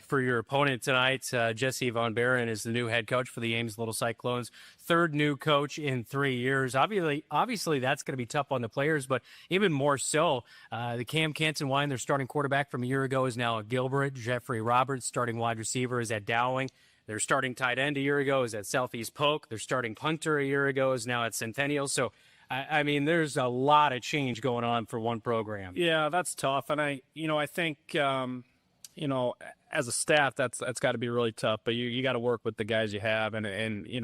for your opponent tonight. Jesse Von Barron is the new head coach for the Ames Little Cyclones. Third new coach in 3 years. Obviously, that's going to be tough on the players, but even more so, the Cam Canton-Wine, their starting quarterback from a year ago, is now at Gilbert. Jeffrey Roberts, starting wide receiver, is at Dowling. Their starting tight end a year ago is at Southeast Polk. Their starting punter a year ago is now at Centennial. So, I mean, there's a lot of change going on for one program.
Yeah, that's tough. And I think, as a staff, that's got to be really tough. But you got to work with the guys you have. And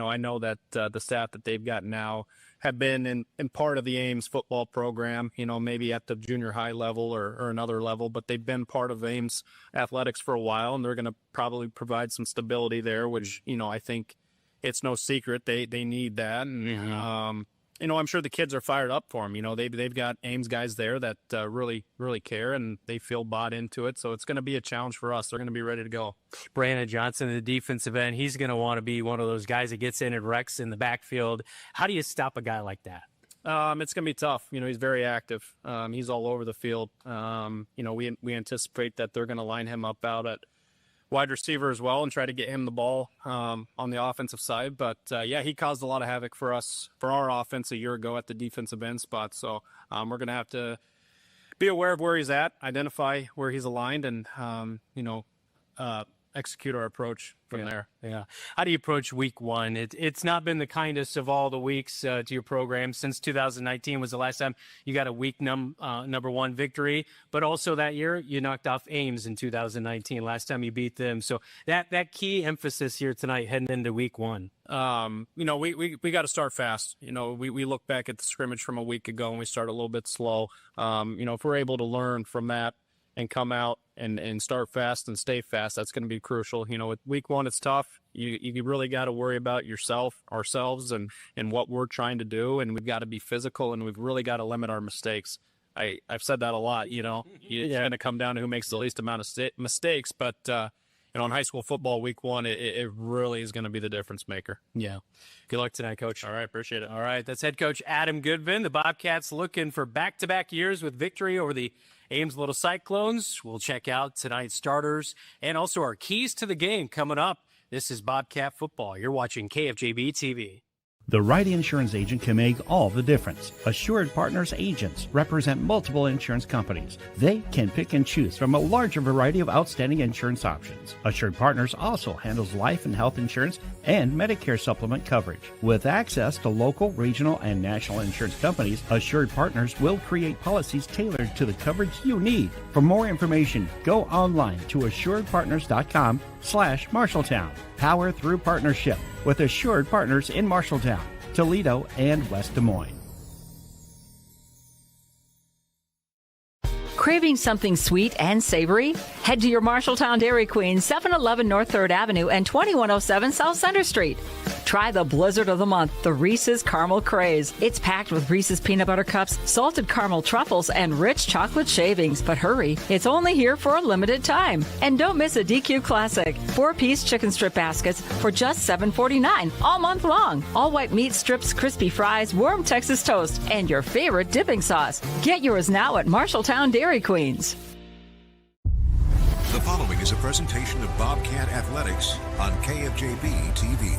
I know that the staff that they've got now have been in part of the Ames football program, maybe at the junior high level or another level, but they've been part of Ames athletics for a while, and they're going to probably provide some stability there, which, I think it's no secret they need that. And, I'm sure the kids are fired up for them. They've got Ames guys there that really, really care, and they feel bought into it. So it's going to be a challenge for us. They're going to be ready to go.
Brandon Johnson, the defensive end, he's going to want to be one of those guys that gets in and wrecks in the backfield. How do you stop a guy like that?
It's going to be tough. He's very active. He's all over the field. We anticipate that they're going to line him up out at wide receiver as well and try to get him the ball on the offensive side. But, he caused a lot of havoc for our offense a year ago at the defensive end spot. So we're going to have to be aware of where he's at, identify where he's aligned, and, execute our approach from there.
Yeah. How do you approach week one? It's not been the kindest of all the weeks to your program. Since 2019 was the last time you got a week number one victory, but also that year you knocked off Ames in 2019, last time you beat them. So that key emphasis here tonight heading into week one.
We got to start fast. We look back at the scrimmage from a week ago and we start a little bit slow. If we're able to learn from that and come out and start fast and stay fast, that's going to be crucial. With week one, it's tough. You really got to worry about ourselves, and what we're trying to do, and we've got to be physical, and we've really got to limit our mistakes. I've said that a lot. It's going to come down to who makes the least amount of mistakes, but in high school football, week one, it really is going to be the difference maker.
Yeah. Good luck tonight, Coach.
All right, appreciate it.
All right, that's head coach Adam Goodvin. The Bobcats looking for back-to-back years with victory over the Ames Little Cyclones. We'll check out tonight's starters and also our keys to the game coming up. This is Bobcat Football. You're watching KFJB-TV.
The right insurance agent can make all the difference. Assured Partners agents represent multiple insurance companies. They can pick and choose from a larger variety of outstanding insurance options. Assured Partners also handles life and health insurance and Medicare supplement coverage. With access to local, regional, and national insurance companies, Assured Partners will create policies tailored to the coverage you need. For more information, go online to assuredpartners.com/Marshalltown. Power through partnership with Assured Partners in Marshalltown, Toledo, and West Des Moines.
Craving something sweet and savory? Head to your Marshalltown Dairy Queen, 711 North 3rd Avenue and 2107 South Center Street. Try the blizzard of the month, the Reese's Caramel Craze. It's packed with Reese's Peanut Butter Cups, salted caramel truffles, and rich chocolate shavings. But hurry, it's only here for a limited time. And don't miss a DQ Classic. 4-piece chicken strip baskets for just $7.49 all month long. All white meat strips, crispy fries, warm Texas toast, and your favorite dipping sauce. Get yours now at Marshalltown Dairy Queens.
The following is a presentation of Bobcat Athletics on KFJB-TV.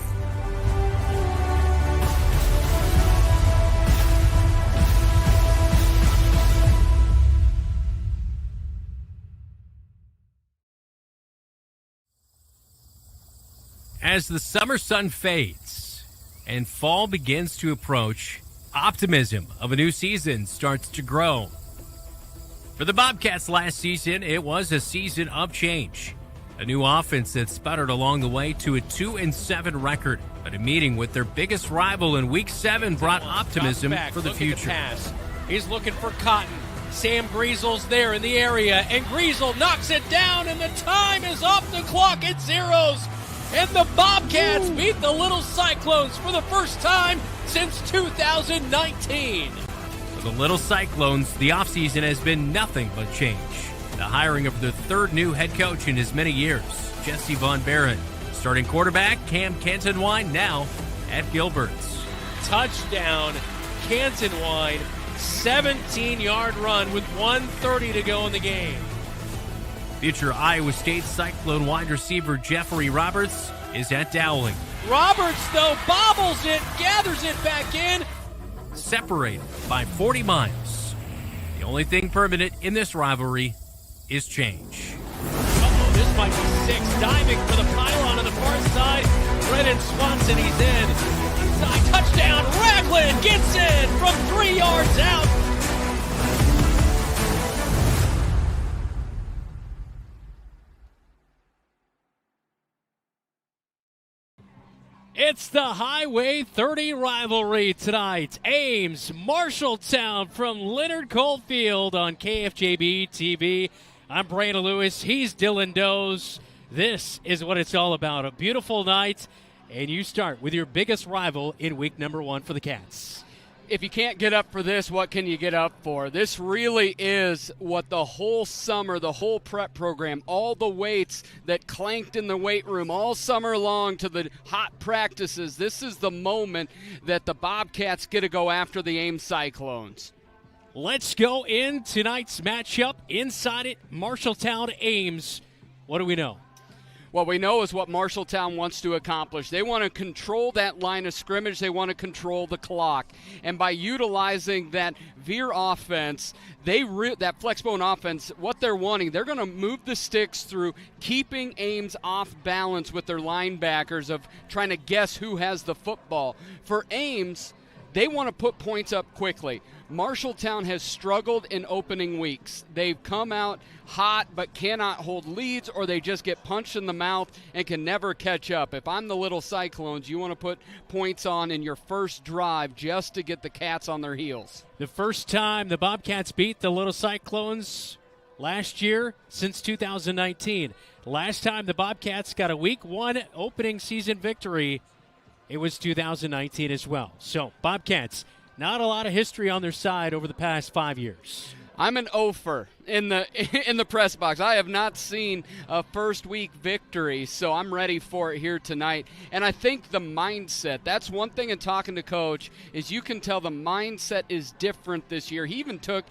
As the summer sun fades and fall begins to approach, optimism of a new season starts to grow. For the Bobcats last season, it was a season of change. A new offense that sputtered along the way to a 2-7 record. But a meeting with their biggest rival in Week 7 brought optimism for the future.
He's looking for Cotton. Sam Griesel's there in the area, and Griesel knocks it down, and the time is off the clock at zeros. And the Bobcats beat the Little Cyclones for the first time since 2019.
For the Little Cyclones, the offseason has been nothing but change. The hiring of the third new head coach in as many years, Jesse Von Barron. Starting quarterback, Cam Canton-Wine, now at Gilbert's.
Touchdown, Canton-Wine, 17-yard run with 1:30 to go in the game.
Future Iowa State Cyclone wide receiver Jeffrey Roberts is at Dowling.
Roberts, though, bobbles it, gathers it back in.
Separated by 40 miles. The only thing permanent in this rivalry is change.
Uh-oh, this might be 6. Diving for the pylon on the far side. Brennan Swanson, he's in. Inside, touchdown. Ragland gets in from 3 yards out. It's the Highway 30 rivalry tonight. Ames, Marshalltown from Leonard Coalfield on KFJB-TV. I'm Brandon Lewis. He's Dylan Doze. This is what it's all about. A beautiful night, and you start with your biggest rival in week number 1 for the Cats.
If you can't get up for this, what can you get up for? This really is what the whole summer, the whole prep program, all the weights that clanked in the weight room all summer long to the hot practices, this is the moment that the Bobcats get to go after the Ames Cyclones.
Let's go in tonight's matchup. Inside it, Marshalltown, Ames. What do we know?
What we know is what Marshalltown wants to accomplish. They want to control that line of scrimmage. They want to control the clock. And by utilizing that veer offense, that flexbone offense, what they're wanting, they're going to move the sticks through keeping Ames off balance with their linebackers of trying to guess who has the football. For Ames, they want to put points up quickly. Marshalltown has struggled in opening weeks. They've come out hot but cannot hold leads, or they just get punched in the mouth and can never catch up. If I'm the Little Cyclones, you want to put points on in your first drive just to get the Cats on their heels.
The first time the Bobcats beat the Little Cyclones last year since 2019. Last time the Bobcats got a Week 1 opening season victory, it was 2019 as well. So, Bobcats, not a lot of history on their side over the past 5 years.
I'm an ofer in the press box. I have not seen a first week victory, so I'm ready for it here tonight. And I think the mindset, that's one thing in talking to Coach, is you can tell the mindset is different this year. He even took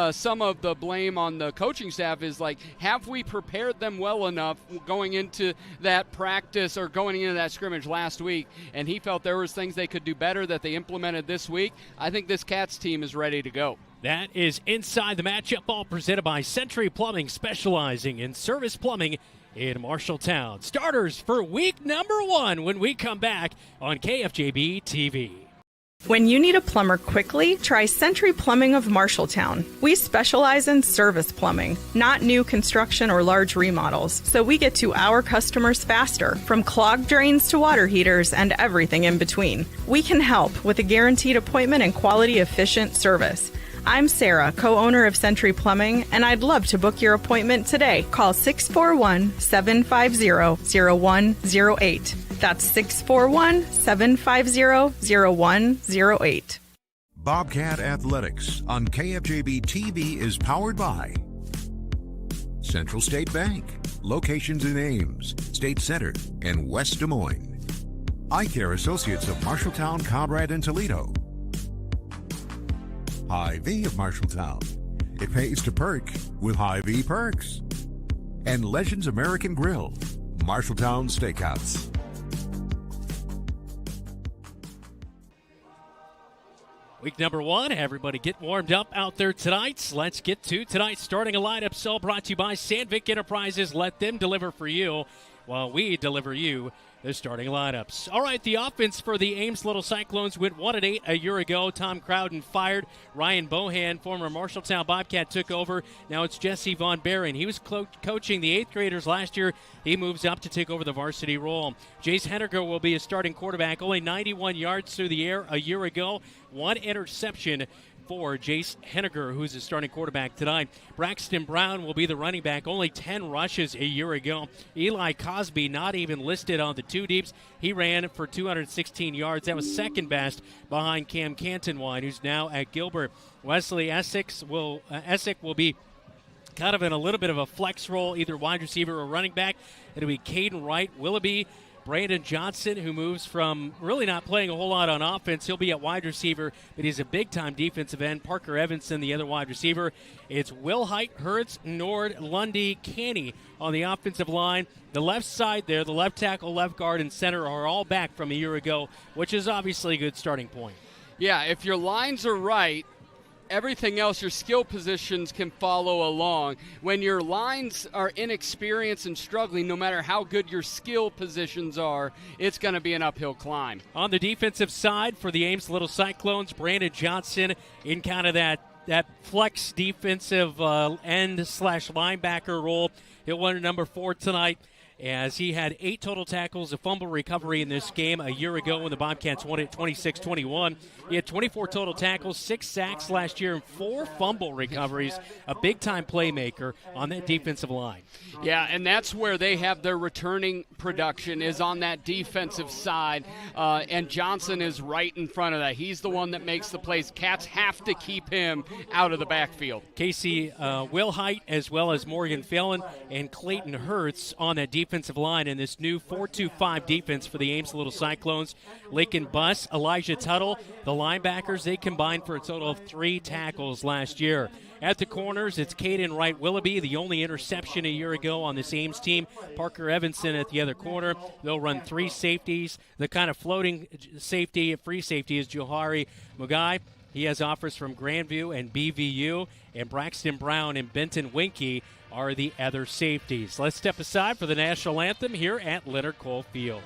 some of the blame on the coaching staff, is like, have we prepared them well enough going into that practice or going into that scrimmage last week? And he felt there was things they could do better that they implemented this week. I think this Cats team is ready to go.
That is Inside the Matchup, all presented by Century Plumbing, specializing in service plumbing in Marshalltown. Starters for week number 1 when we come back on KFJB-TV.
When you need a plumber quickly, try Century Plumbing of Marshalltown. We specialize in service plumbing, not new construction or large remodels, so we get to our customers faster, from clogged drains to water heaters and everything in between. We can help with a guaranteed appointment and quality, efficient service. I'm Sarah, co-owner of Century Plumbing, and I'd love to book your appointment today. Call 641-750-0108. That's 641-750-0108.
Bobcat Athletics on KFJB-TV is powered by Central State Bank, locations in Ames, State Center, and West Des Moines. Eye Care Associates of Marshalltown, Conrad, and Toledo. Hy-Vee of Marshalltown. It pays to perk with Hy-Vee perks. And Legends American Grill, Marshalltown Steakhouse.
Week number 1, everybody get warmed up out there tonight. Let's get to tonight's starting a lineup, all brought to you by Sandvik Enterprises. Let them deliver for you while we deliver you the starting lineups. All right, the offense for the Ames Little Cyclones went 1-8 a year ago. Tom Crowden fired. Ryan Bohan, former Marshalltown Bobcat, took over. Now it's Jesse Von Barron. He was coaching the 8th graders last year. He moves up to take over the varsity role. Jace Henniger will be a starting quarterback. Only 91 yards through the air a year ago. 1 interception for Jace Henniger, who's the starting quarterback tonight. Braxton Brown will be the running back. Only 10 rushes a year ago. Eli Cosby not even listed on the 2 deeps. He ran for 216 yards. That was second best behind Cam Cantonwine, who's now at Gilbert. Wesley Essick will be kind of in a little bit of a flex role, either wide receiver or running back. It'll be Caden Wright, Willoughby, Brandon Johnson, who moves from really not playing a whole lot on offense. He'll be at wide receiver, but he's a big-time defensive end. Parker Evanson, the other wide receiver. It's Wilhite, Hertz, Nord, Lundy, Canny on the offensive line. The left side there, the left tackle, left guard, and center are all back from a year ago, which is obviously a good starting point.
Yeah, if your lines are right, everything else, your skill positions can follow along. When your lines are inexperienced and struggling, no matter how good your skill positions are, it's going to be an uphill climb.
On the defensive side for the Ames Little Cyclones, Brandon Johnson in kind of that flex defensive end/linebacker role. He'll wear number 4 tonight, as he had 8 total tackles, a fumble recovery in this game a year ago when the Bobcats won it 26-21. He had 24 total tackles, 6 sacks last year, and 4 fumble recoveries. A big-time playmaker on that defensive line.
Yeah, and that's where they have their returning production, is on that defensive side, and Johnson is right in front of that. He's the one that makes the plays. Cats have to keep him out of the backfield.
Casey Wilhite, as well as Morgan Phelan and Clayton Hertz on that defensive line in this new 4-2-5 defense for the Ames Little Cyclones. Lincoln Buss, Elijah Tuttle, the linebackers, they combined for a total of 3 tackles last year. At the corners, it's Caden Wright-Willoughby, the only interception a year ago on this Ames team. Parker Evanson at the other corner. They'll run 3 safeties. The kind of floating safety, free safety, is Johari Mugai. He has offers from Grandview and BVU, and Braxton Brown and Benton Winkie are the other safeties. Let's step aside for the national anthem here at Leonard Cole Field.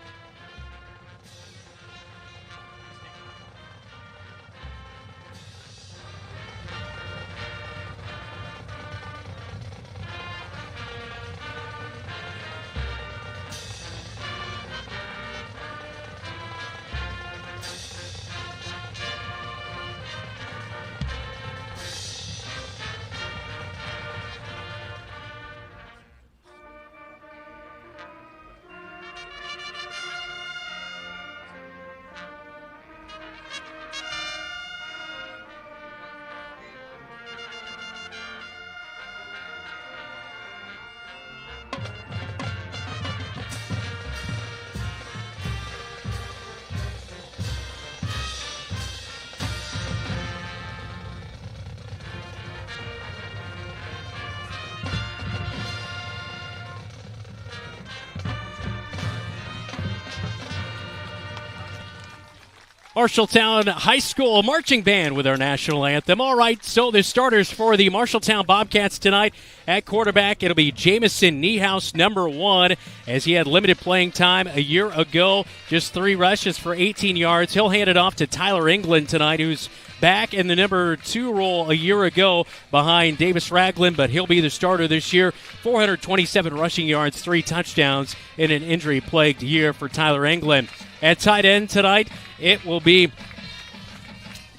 Marshalltown High School marching band with our national anthem. All right, so the starters for the Marshalltown Bobcats tonight. At quarterback, it'll be Jamison Niehaus, number 1, as he had limited playing time a year ago. Just 3 rushes for 18 yards. He'll hand it off to Tyler England tonight, who's back in the number 2 role a year ago behind Davis Ragland, but he'll be the starter this year. 427 rushing yards, 3 touchdowns in an injury-plagued year for Tyler England. At tight end tonight, it will be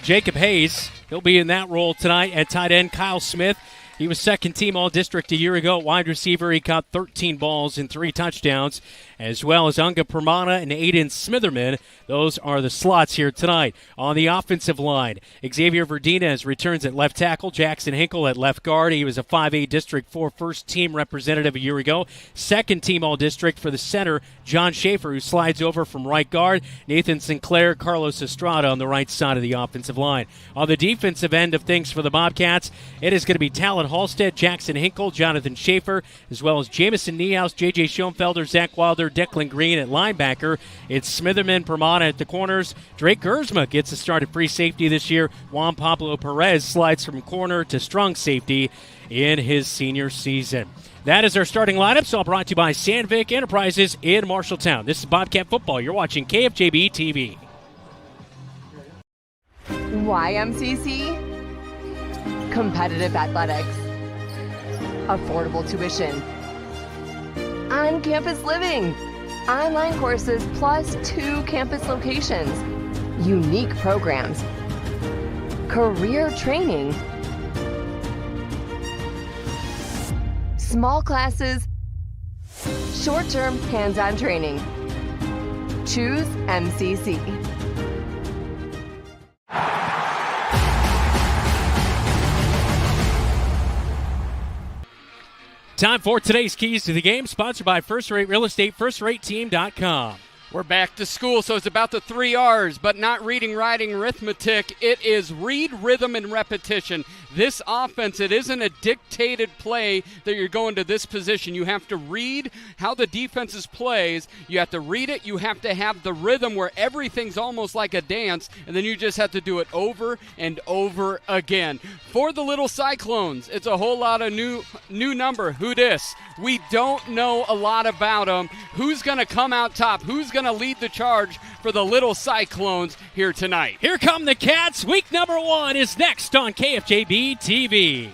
Jacob Hayes. He'll be in that role tonight. At tight end, Kyle Smith. He was second-team All-District a year ago. Wide receiver, he caught 13 balls and 3 touchdowns, as well as Unga Permana and Aiden Smitherman. Those are the slots here tonight. On the offensive line, Xavier Verdinez returns at left tackle. Jackson Hinkle at left guard. He was a 5A District 4 first-team representative a year ago. Second-team All-District for the center, John Schaefer, who slides over from right guard. Nathan Sinclair, Carlos Estrada on the right side of the offensive line. On the defensive end of things for the Bobcats, it is going to be Talon Halstead, Jackson Hinkle, Jonathan Schaefer, as well as Jamison Niehaus, J.J. Schoenfelder, Zach Wilder, Declan Green at linebacker. It's Smitherman, Permana at the corners. Drake Gersma gets a start at free safety this year. Juan Pablo Perez slides from corner to strong safety in his senior season. That is our starting lineup, so all brought to you by Sandvik Enterprises in Marshalltown. This is Bobcat Football. You're watching KFJB-TV.
YMCC? Competitive athletics. Affordable tuition. On-campus living. Online courses plus 2 campus locations. Unique programs. Career training. Small classes. Short-term hands-on training. Choose MCC.
Time for today's Keys to the Game, sponsored by First Rate Real Estate, FirstRateTeam.com.
We're back to school, so it's about the 3 R's, but not reading, writing, arithmetic. It is read, rhythm, and repetition. This offense, it isn't a dictated play that you're going to this position. You have to read how the defense plays. You have to read it. You have to have the rhythm where everything's almost like a dance, and then you just have to do it over and over again. For the little Cyclones, it's a whole lot of new number. Who dis? We don't know a lot about them. Who's going to come out top? Who's going to lead the charge for the little Cyclones here tonight?
Here come the Cats. Week number 1 is next on KFJB-TV.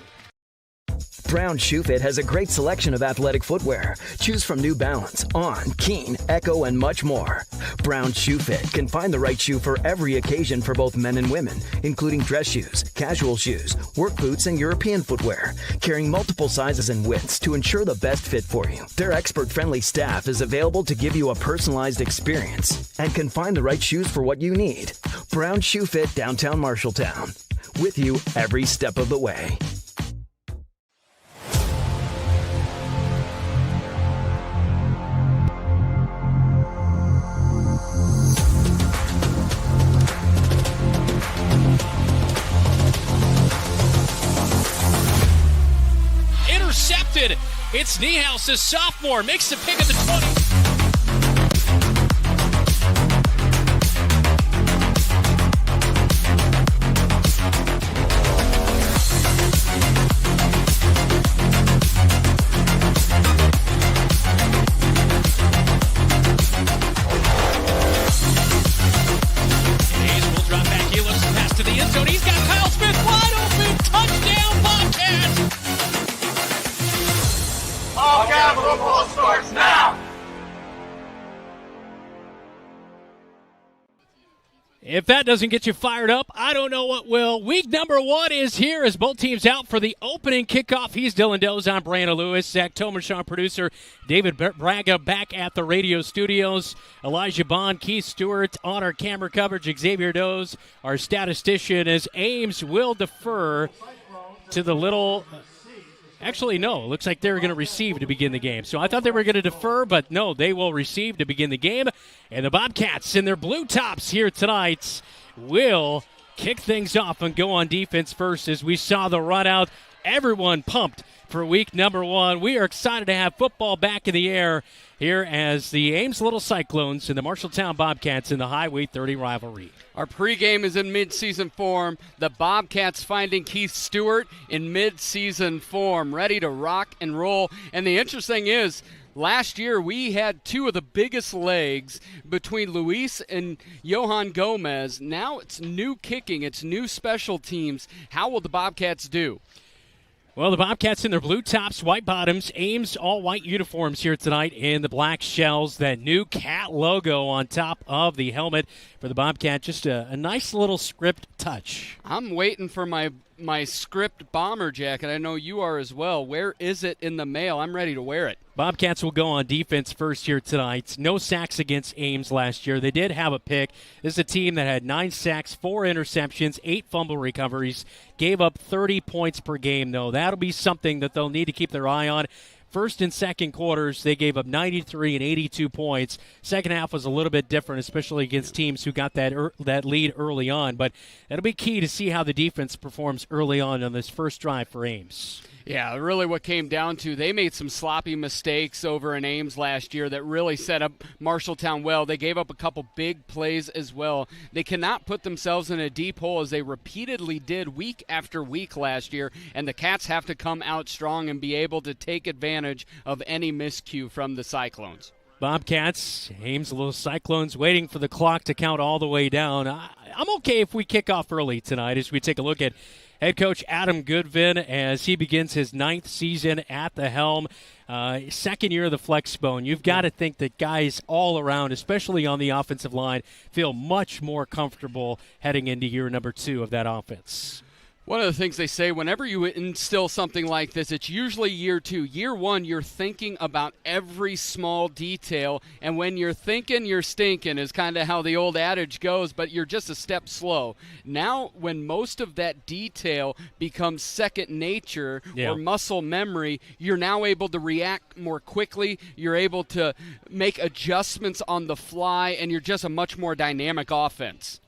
Brown Shoe Fit has a great selection of athletic footwear. Choose from New Balance, On, Keen, Echo, and much more. Brown Shoe Fit can find the right shoe for every occasion for both men and women, including dress shoes, casual shoes, work boots, and European footwear, carrying multiple sizes and widths to ensure the best fit for you. Their expert-friendly staff is available to give you a personalized experience and can find the right shoes for what you need. Brown Shoe Fit, downtown Marshalltown. With you every step of the way.
Intercepted. It's Niehouse's sophomore. Makes the pick at the 20. Hayes will drop back. He looks pass to the end zone. He's got Kyle Smith wide open. Touchdown, Bobcats.
All capital football starts now.
If that doesn't get you fired up, I don't know what will. Week number 1 is here as both teams out for the opening kickoff. He's Dylan Doze. I'm Brandon Lewis. Zach Tomashaw, producer. David Braga back at the radio studios. Elijah Bond, Keith Stewart on our camera coverage. Xavier Doze, our statistician, as Ames will defer to the little... Actually, no. It looks like they're going to receive to begin the game. So I thought they were going to defer, but no, they will receive to begin the game. And the Bobcats in their blue tops here tonight will kick things off and go on defense first as we saw the run out. Everyone pumped for week number 1. We are excited to have football back in the air here as the Ames Little Cyclones and the Marshalltown Bobcats in the Highway 30 rivalry.
Our pregame is in mid-season form. The Bobcats finding Keith Stewart in mid-season form, ready to rock and roll. And the interesting is, last year we had 2 of the biggest legs between Luis and Johan Gomez. Now it's new kicking, it's new special teams. How will the Bobcats do?
Well, the Bobcats in their blue tops, white bottoms, Ames all-white uniforms here tonight in the black shells. That new cat logo on top of the helmet for the Bobcat. Just a nice little script touch.
I'm waiting for my script bomber jacket. I know you are as well. Where is it in the mail? I'm ready to wear it.
Bobcats will go on defense first here tonight. No sacks against Ames last year. They did have a pick. This is a team that had 9 sacks, 4 interceptions, 8 fumble recoveries, gave up 30 points per game, though. That'll be something that they'll need to keep their eye on. First and second quarters, they gave up 93 and 82 points. Second half was a little bit different, especially against teams who got that lead early on. But that'll be key to see how the defense performs early on this first drive for Ames.
Yeah, really what came down to, they made some sloppy mistakes over in Ames last year that really set up Marshalltown well. They gave up a couple big plays as well. They cannot put themselves in a deep hole as they repeatedly did week after week last year, and the Cats have to come out strong and be able to take advantage of any miscue from the Cyclones.
Bobcats, Ames Little Cyclones waiting for the clock to count all the way down. I'm okay if we kick off early tonight as we take a look at head coach Adam Goodvin as he begins his 9th season at the helm. Second year of the flex bone. You've got to think that guys all around, especially on the offensive line, feel much more comfortable heading into year number 2 of that offense.
One of the things they say, whenever you instill something like this, it's usually year 2. Year 1, you're thinking about every small detail, and when you're thinking, you're stinking is kind of how the old adage goes, but you're just a step slow. Now, when most of that detail becomes second nature or muscle memory, you're now able to react more quickly, you're able to make adjustments on the fly, and you're just a much more dynamic offense.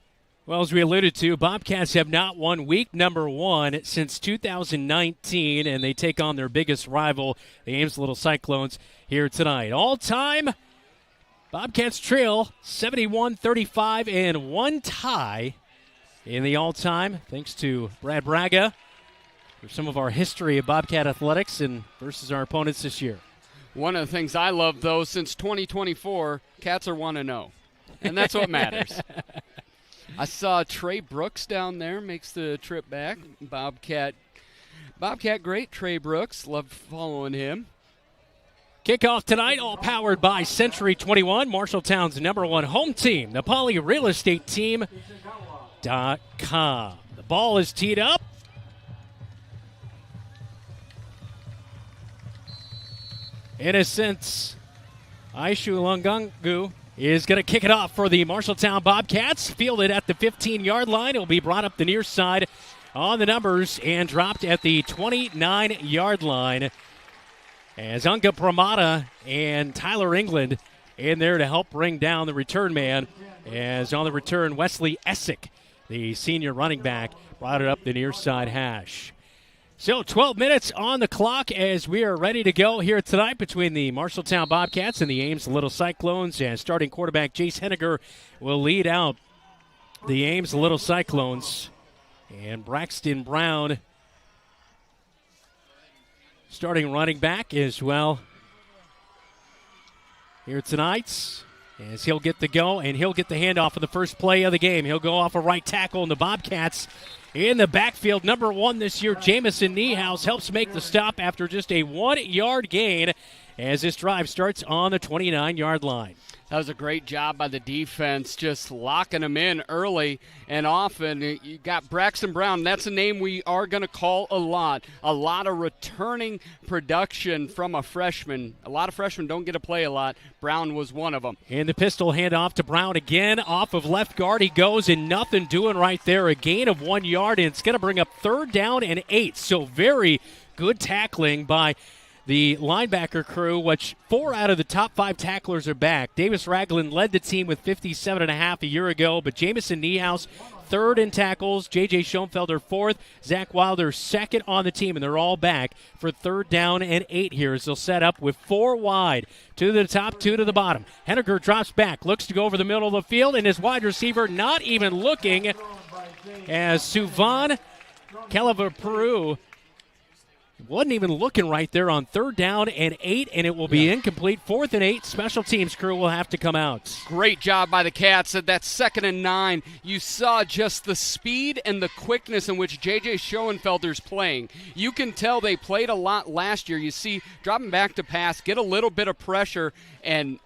Well, as we alluded to, Bobcats have not won week number 1 since 2019, and they take on their biggest rival, the Ames Little Cyclones, here tonight. All-time, Bobcats trail 71-35 and 1 tie in the all-time, thanks to Brad Braga for some of our history of Bobcat athletics and versus our opponents this year.
One of the things I love, though, since 2024, Cats are 1-0, and that's what matters. I saw Trey Brooks down there, makes the trip back. Bobcat great, Trey Brooks. Love following him.
Kickoff tonight, all powered by Century 21, Marshalltown's #1 home team, the PolyRealEstateTeam.com. The ball is teed up. Innocence Aishu Lungungu is going to kick it off for the Marshalltown Bobcats. Fielded at the 15-yard line. It will be brought up the near side on the numbers and dropped at the 29-yard line as Unga Pramada and Tyler England in there to help bring down the return man. As on the return, Wesley Essick, the senior running back, brought it up the near side hash. So 12 minutes on the clock as we are ready to go here tonight between the Marshalltown Bobcats and the Ames Little Cyclones. And starting quarterback Jace Henniger will lead out the Ames Little Cyclones. And Braxton Brown starting running back as well here tonight. As he'll get the go and he'll get the handoff for the first play of the game. He'll go off a right tackle, and the Bobcats in the backfield. #1 this year, Jamison Niehaus, helps make the stop after just a 1-yard gain as this drive starts on the 29-yard line.
That was a great job by the defense, just locking them in early and often. You got Braxton Brown. That's a name we are going to call a lot. A lot of returning production from a freshman. A lot of freshmen don't get to play a lot. Brown was one of them.
And the pistol handoff to Brown again. Off of left guard he goes, and nothing doing right there. A gain of 1 yard, and it's going to bring up 3rd down and 8. So very good tackling by the linebacker crew, which 4 out of the top 5 tacklers are back. Davis Ragland led the team with 57.5 a year ago, but Jamison Niehaus 3rd in tackles, J.J. Schoenfelder 4th, Zach Wilder 2nd on the team, and they're all back for 3rd down and 8 here as they'll set up with 4 wide. 2 to the top, 2 to the bottom. Henniger drops back, looks to go over the middle of the field, and his wide receiver not even looking as Suvan Calavaperu wasn't even looking right there on 3rd down and 8, and it will be incomplete. 4th and 8. Special teams crew will have to come out.
Great job by the Cats at that 2nd and 9. You saw just the speed and the quickness in which J.J. Schoenfelder's playing. You can tell they played a lot last year. You see, dropping back to pass, get a little bit of pressure, and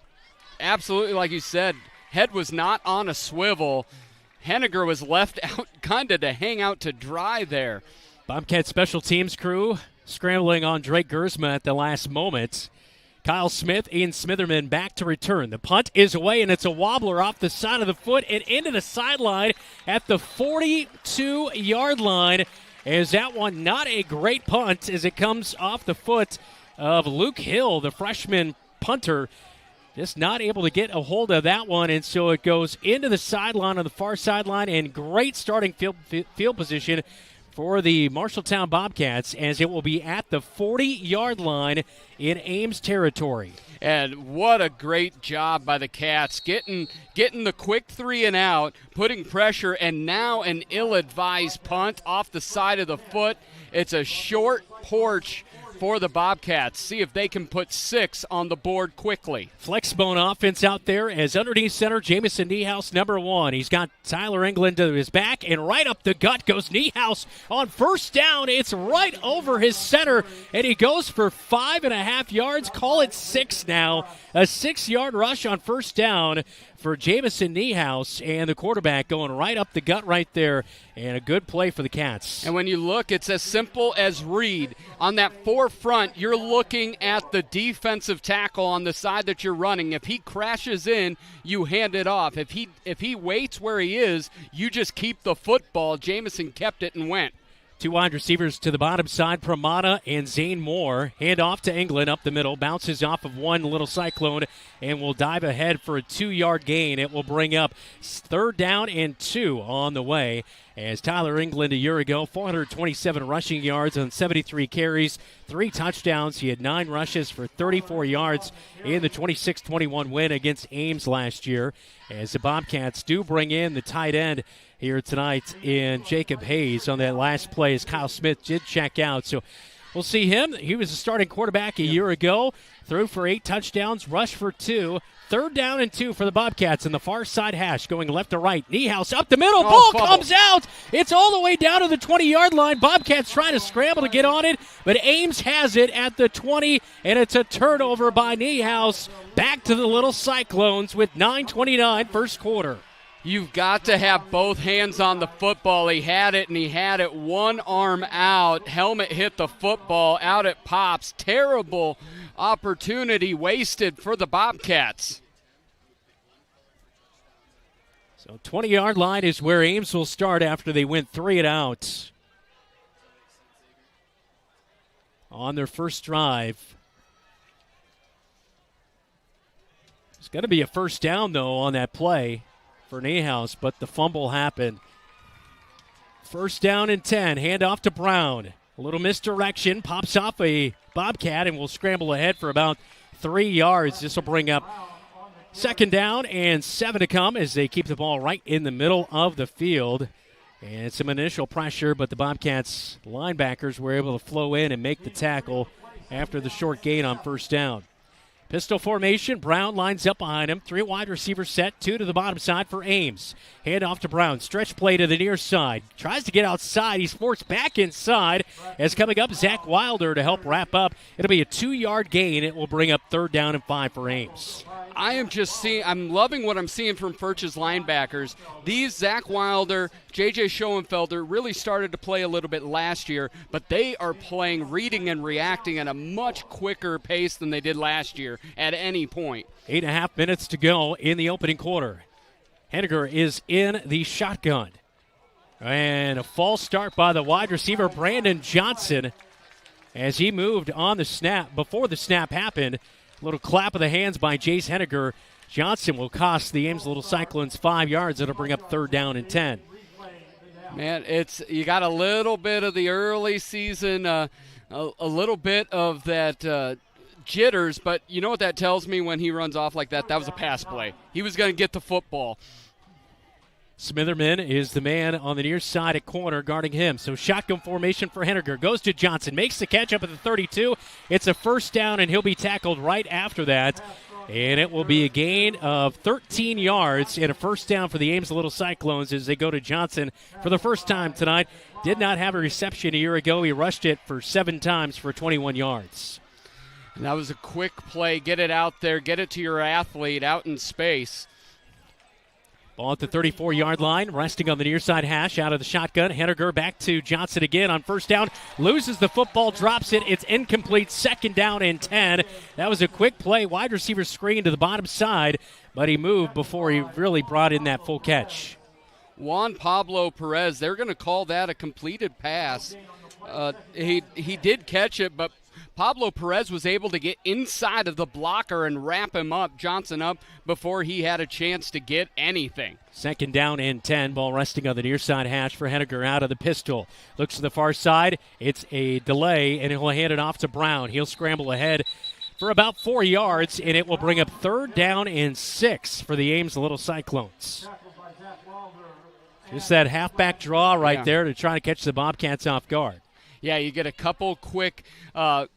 absolutely, like you said, head was not on a swivel. Henniger was left out kind of to hang out to dry there.
Bobcat special teams crew scrambling on Drake Gersma at the last moment. Kyle Smith, Ian Smitherman back to return. The punt is away, and it's a wobbler off the side of the foot and into the sideline at the 42-yard line. Is that one not a great punt as it comes off the foot of Luke Hill, the freshman punter. Just not able to get a hold of that one, and so it goes into the sideline on the far sideline, and great starting field position for the Marshalltown Bobcats as it will be at the 40-yard line in Ames territory.
And what a great job by the Cats, getting the quick 3 and out, putting pressure, and now an ill-advised punt off the side of the foot. It's a short porch for the Bobcats. See if they can put 6 on the board quickly.
Flexbone offense out there as underneath center, Jamison Niehaus, #1. He's got Tyler England to his back, and right up the gut goes Niehaus on 1st down. It's right over his center, and he goes for 5.5 yards. Call it 6 now. A 6-yard rush on 1st down for Jamison Niehaus, and the quarterback going right up the gut right there
and a good play for the Cats.
And when you look, it's as simple as read. On that forefront, you're looking at the defensive tackle on the side that you're running. If he crashes in, you hand it off. If he waits where he is, you just keep the football. Jamison kept it and went.
2 wide receivers to the bottom side, Pramada and Zane Moore. Hand off to England up the middle. Bounces off of one little Cyclone and will dive ahead for a 2-yard gain. It will bring up 3rd down and 2 on the way. As Tyler England a year ago, 427 rushing yards on 73 carries, 3 touchdowns. He had 9 rushes for 34 yards in the 26-21 win against Ames last year. As the Bobcats do bring in the tight end here tonight in Jacob Hayes on that last play as Kyle Smith did check out. So we'll see him. He was a starting quarterback a year ago. Threw for 8 touchdowns, rushed for 2. 3rd down and 2 for the Bobcats in the far side hash, going left to right. Niehaus up the middle. Ball comes out. It's all the way down to the 20-yard line. Bobcats trying to scramble to get on it, but Ames has it at the 20, and it's a turnover by Niehaus. Back to the little Cyclones with 9:29 first quarter.
You've got to have both hands on the football. He had it, and he had it one arm out. Helmet hit the football. Out it pops. Terrible opportunity wasted for the Bobcats.
So 20-yard line is where Ames will start after they went 3 and out on their first drive. It's going to be a first down, though, on that play for Niehaus, but the fumble happened. 1st down and 10. Hand off to Brown. A little misdirection. Pops off a Bobcat and will scramble ahead for about 3 yards. This will bring up 2nd down and 7 to come as they keep the ball right in the middle of the field. And some initial pressure, but the Bobcats linebackers were able to flow in and make the tackle after the short gain on 1st down. Pistol formation. Brown lines up behind him. 3 wide receivers set. 2 to the bottom side for Ames. Hand off to Brown. Stretch play to the near side. Tries to get outside. He's forced back inside. As coming up, Zach Wilder to help wrap up. It'll be a 2-yard gain. It will bring up 3rd down and 5 for Ames.
I'm loving what I'm seeing from Furch's linebackers. These Zach Wilder, J.J. Schoenfelder really started to play a little bit last year, but they are playing, reading, and reacting at a much quicker pace than they did last year at any point.
8.5 minutes to go in the opening quarter. Henniger is in the shotgun. And a false start by the wide receiver, Brandon Johnson, as he moved on the snap. Before the snap happened, a little clap of the hands by Jace Henniger. Johnson will cost the Ames Little Cyclones 5 yards. It'll bring up 3rd down and 10.
Man, you got a little bit of the early season, a little bit of that jitters, but you know what that tells me when he runs off like that? That was a pass play. He was going to get the football.
Smitherman is the man on the near side at corner guarding him. So shotgun formation for Henniger. Goes to Johnson. Makes the catch up at the 32. It's a 1st down, and he'll be tackled right after that. And it will be a gain of 13 yards and a 1st down for the Ames Little Cyclones as they go to Johnson for the first time tonight. Did not have a reception a year ago. He rushed it for 7 times for 21 yards.
And that was a quick play. Get it out there. Get it to your athlete out in space.
Ball at the 34-yard line, resting on the near side hash out of the shotgun. Henniger back to Johnson again on 1st down. Loses the football, drops it. It's incomplete. 2nd down and 10. That was a quick play. Wide receiver screen to the bottom side, but he moved before he really brought in that full catch.
Juan Pablo Perez, they're going to call that a completed pass. He did catch it, but Pablo Perez was able to get inside of the blocker and wrap him up, Johnson up, before he had a chance to get anything.
2nd down and 10. Ball resting on the near side hash for Henniger out of the pistol. Looks to the far side. It's a delay, and he'll hand it off to Brown. He'll scramble ahead for about 4 yards, and it will bring up 3rd down and 6 for the Ames Little Cyclones. Just that halfback draw right there to try to catch the Bobcats off guard.
Yeah, you get a couple quick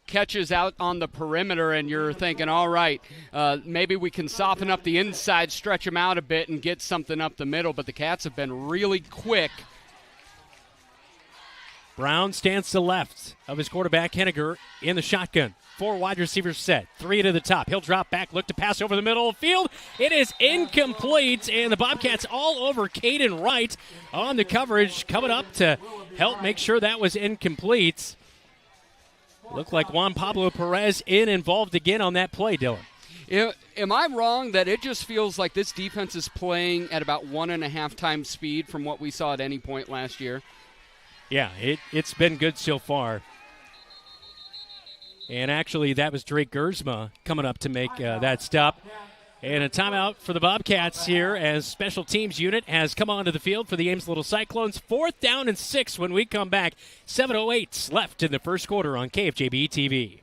catches out on the perimeter, and you're thinking, all right, maybe we can soften up the inside, stretch them out a bit, and get something up the middle. But the Cats have been really quick.
Brown stands to the left of his quarterback, Henniger, in the shotgun. 4 wide receivers set. 3 to the top. He'll drop back, look to pass over the middle of the field. It is incomplete, and the Bobcats all over Caden Wright on the coverage, coming up to help make sure that was incomplete. Looked like Juan Pablo Perez involved again on that play, Dylan.
Am I wrong that it just feels like this defense is playing at about 1.5 times speed from what we saw at any point last year?
Yeah, it's been good so far. And actually, that was Drake Gersma coming up to make that stop. And a timeout for the Bobcats here as special teams unit has come onto the field for the Ames Little Cyclones. 4th down and 6 when we come back. 7:08 left in the first quarter on KFJB-TV.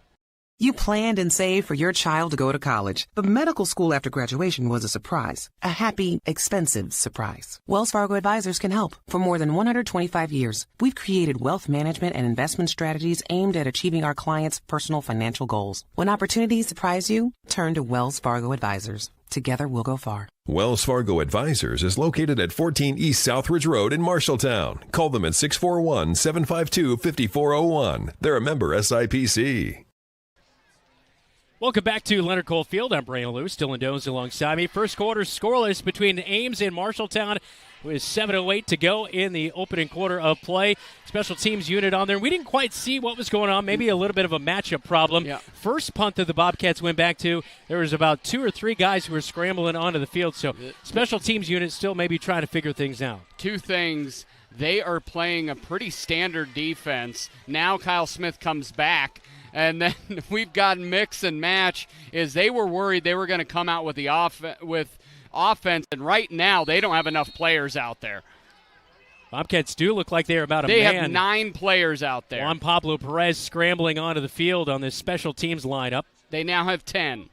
You planned and saved for your child to go to college, but medical school after graduation was a surprise. A happy, expensive surprise. Wells Fargo Advisors can help. For more than 125 years, we've created wealth management and investment strategies aimed at achieving our clients' personal financial goals. When opportunities surprise you, turn to Wells Fargo Advisors. Together, we'll go far.
Wells Fargo Advisors is located at 14 East Southridge Road in Marshalltown. Call them at 641-752-5401. They're a member SIPC.
Welcome back to Leonard Cole Field. I'm Brandon Lewis. Dylan Dones alongside me. First quarter scoreless between Ames and Marshalltown with 7:08 to go in the opening quarter of play. Special teams unit on there. We didn't quite see what was going on. Maybe a little bit of a matchup problem. Yeah. First punt that the Bobcats went back to, there was about 2 or 3 guys who were scrambling onto the field. So special teams unit still maybe trying to figure things out.
2 things. They are playing a pretty standard defense. Now Kyle Smith comes back. And then we've got mix and match. Is they were worried they were going to come out with the offense, and right now they don't have enough players out there.
Bobcats do look like they're about a man.
They have 9 players out there.
Juan Pablo Perez scrambling onto the field on this special teams lineup.
They now have 10.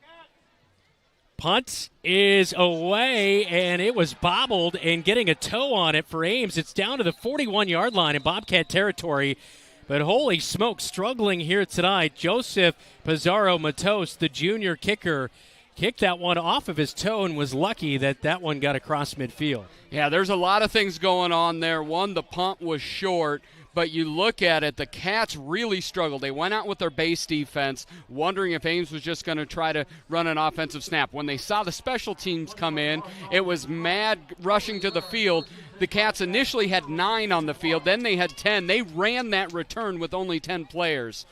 Punt is away, and it was bobbled and getting a toe on it for Ames. It's down to the 41-yard line in Bobcat territory. But holy smoke, struggling here tonight. Joseph Pizarro-Matos, the junior kicker, kicked that one off of his toe and was lucky that that one got across midfield.
Yeah, there's a lot of things going on there. One, the punt was short, but you look at it, the Cats really struggled. They went out with their base defense, wondering if Ames was just going to try to run an offensive snap. When they saw the special teams come in, it was mad rushing to the field. The Cats initially had 9 on the field, then they had 10. They ran that return with only 10 players.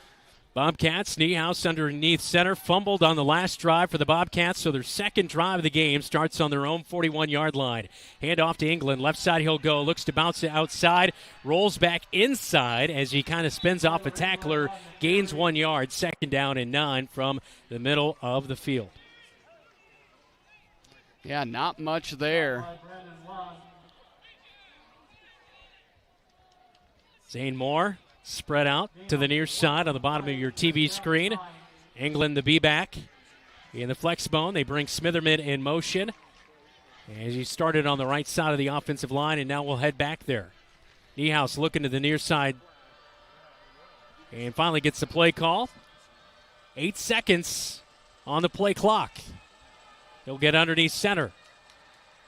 Bobcats, Niehaus underneath center, fumbled on the last drive for the Bobcats, so their second drive of the game starts on their own 41-yard line. Hand off to England. Left side he'll go. Looks to bounce it outside. Rolls back inside as he kind of spins off a tackler. Gains 1 yard. 2nd down and 9 from the middle of the field.
Yeah, not much there.
Zane Moore spread out to the near side on the bottom of your TV screen. England the B-back in the flex bone. They bring Smitherman in motion as he started on the right side of the offensive line, and now we'll head back there. Niehaus looking to the near side and finally gets the play call. 8 seconds on the play clock. He'll get underneath center.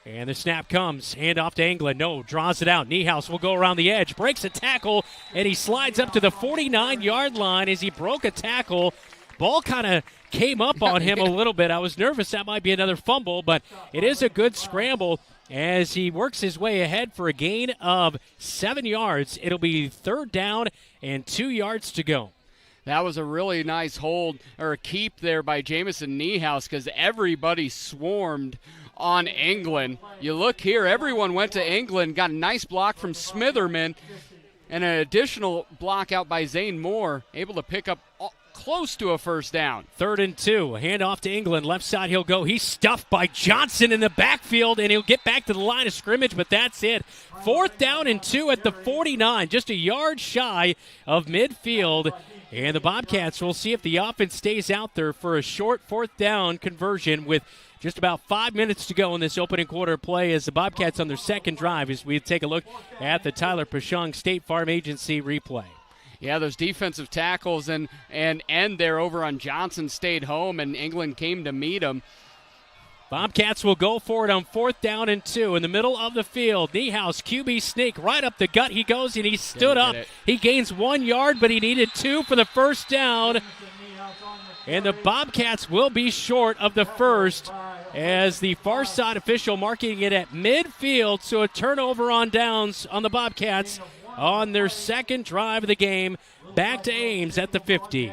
And the snap comes. Hand off to England. No, draws it out. Niehaus will go around the edge. Breaks a tackle, and he slides up to the 49-yard line as he broke a tackle. Ball kind of came up on him a little bit. I was nervous that might be another fumble, but it is a good scramble as he works his way ahead for a gain of 7 yards. It'll be 3rd down and 2 yards to go.
That was a really nice hold or a keep there by Jamison Niehaus because everybody swarmed on England. You look here, everyone went to England, got a nice block from Smitherman, and an additional block out by Zane Moore, able to pick up close to a 1st down.
3rd and 2. Hand off to England. Left side he'll go. He's stuffed by Johnson in the backfield, and he'll get back to the line of scrimmage, but that's it. 4th down and 2 at the 49, just a yard shy of midfield. And the Bobcats will see if the offense stays out there for a short 4th down conversion with just about 5 minutes to go in this opening quarter play as the Bobcats on their second drive as we take a look at the Tyler Pashong State Farm Agency replay.
Yeah, those defensive tackles and there over on Johnson stayed home, and England came to meet them.
Bobcats will go for it on 4th down and 2 in the middle of the field. Niehaus, QB sneak, right up the gut he goes, and he stood up. He gains 1 yard, but he needed 2 for the first down. And the Bobcats will be short of the first as the far side official marking it at midfield. So a turnover on downs on the Bobcats on their second drive of the game. Back to Ames at the 50.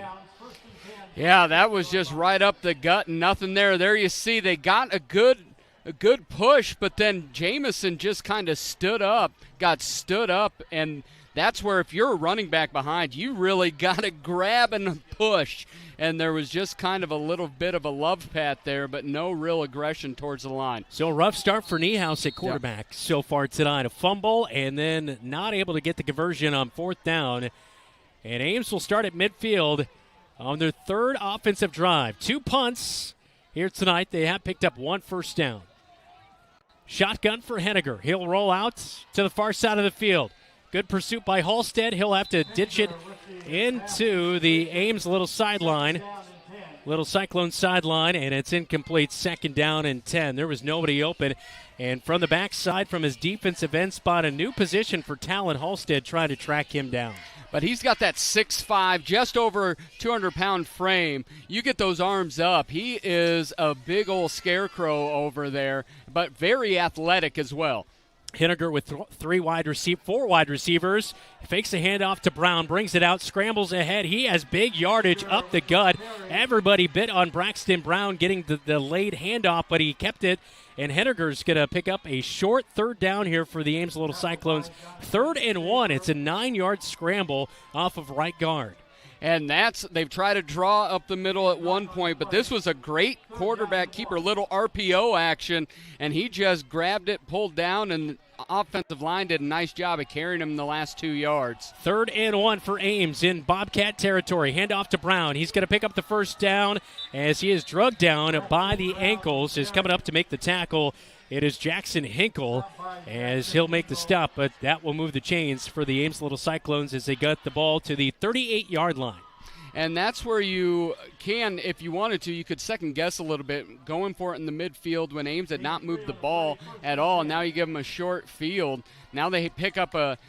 Yeah, that was just right up the gut and nothing there. There you see they got a good push, but then Jamison just kind of got stood up, and that's where if you're a running back behind, you really got to grab and push. And there was just kind of a little bit of a love pat there, but no real aggression towards the line.
So a rough start for Niehaus at quarterback so far tonight. A fumble and then not able to get the conversion on 4th down. And Ames will start at midfield on their third offensive drive. 2 punts here tonight. They have picked up 1 first down. Shotgun for Henniger. He'll roll out to the far side of the field. Good pursuit by Halstead. He'll have to ditch it into the Ames little Cyclone sideline, and it's incomplete. 2nd down and 10. There was nobody open. And from the backside, from his defensive end spot, a new position for Talon Halstead trying to track him down.
But he's got that 6'5", just over 200-pound frame. You get those arms up. He is a big old scarecrow over there, but very athletic as well.
Henniger with 4 wide receivers. Fakes the handoff to Brown, brings it out, scrambles ahead. He has big yardage up the gut. Everybody bit on Braxton Brown getting the late handoff, but he kept it. And Henniger's going to pick up a short 3rd down here for the Ames Little Cyclones. 3rd and 1. It's a 9-yard scramble off of right guard.
And they've tried to draw up the middle at one point, but this was a great quarterback keeper, little RPO action, and he just grabbed it, pulled down, and offensive line did a nice job of carrying him the last 2 yards.
3rd and 1 for Ames in Bobcat territory. Handoff to Brown. He's going to pick up the first down as he is drugged down by the ankles. Is coming up to make the tackle. It is Jackson Hinkle as he'll make the stop, but that will move the chains for the Ames Little Cyclones as they get the ball to the 38-yard line.
And that's where you can, if you wanted to, you could second guess a little bit, going for it in the midfield when Ames had not moved the ball at all. Now you give them a short field. Now they pick up a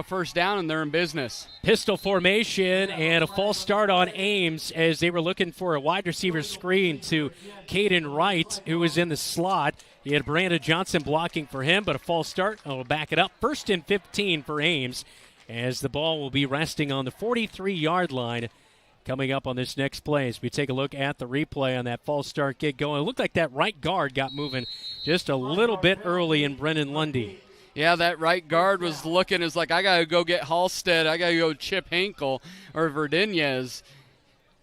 first down and they're in business.
Pistol formation and a false start on Ames as they were looking for a wide receiver screen to Caden Wright, who was in the slot. He had Brandon Johnson blocking for him, but a false start. I'll back it up. 1st and 15 for Ames as the ball will be resting on the 43-yard line. Coming up on this next play as we take a look at the replay on that false start get going. It looked like that right guard got moving just a little bit early in Brennan Lundy.
Yeah, that right guard was looking as like, I got to go get Halstead. I got to go Chip Hinkle or Verdinez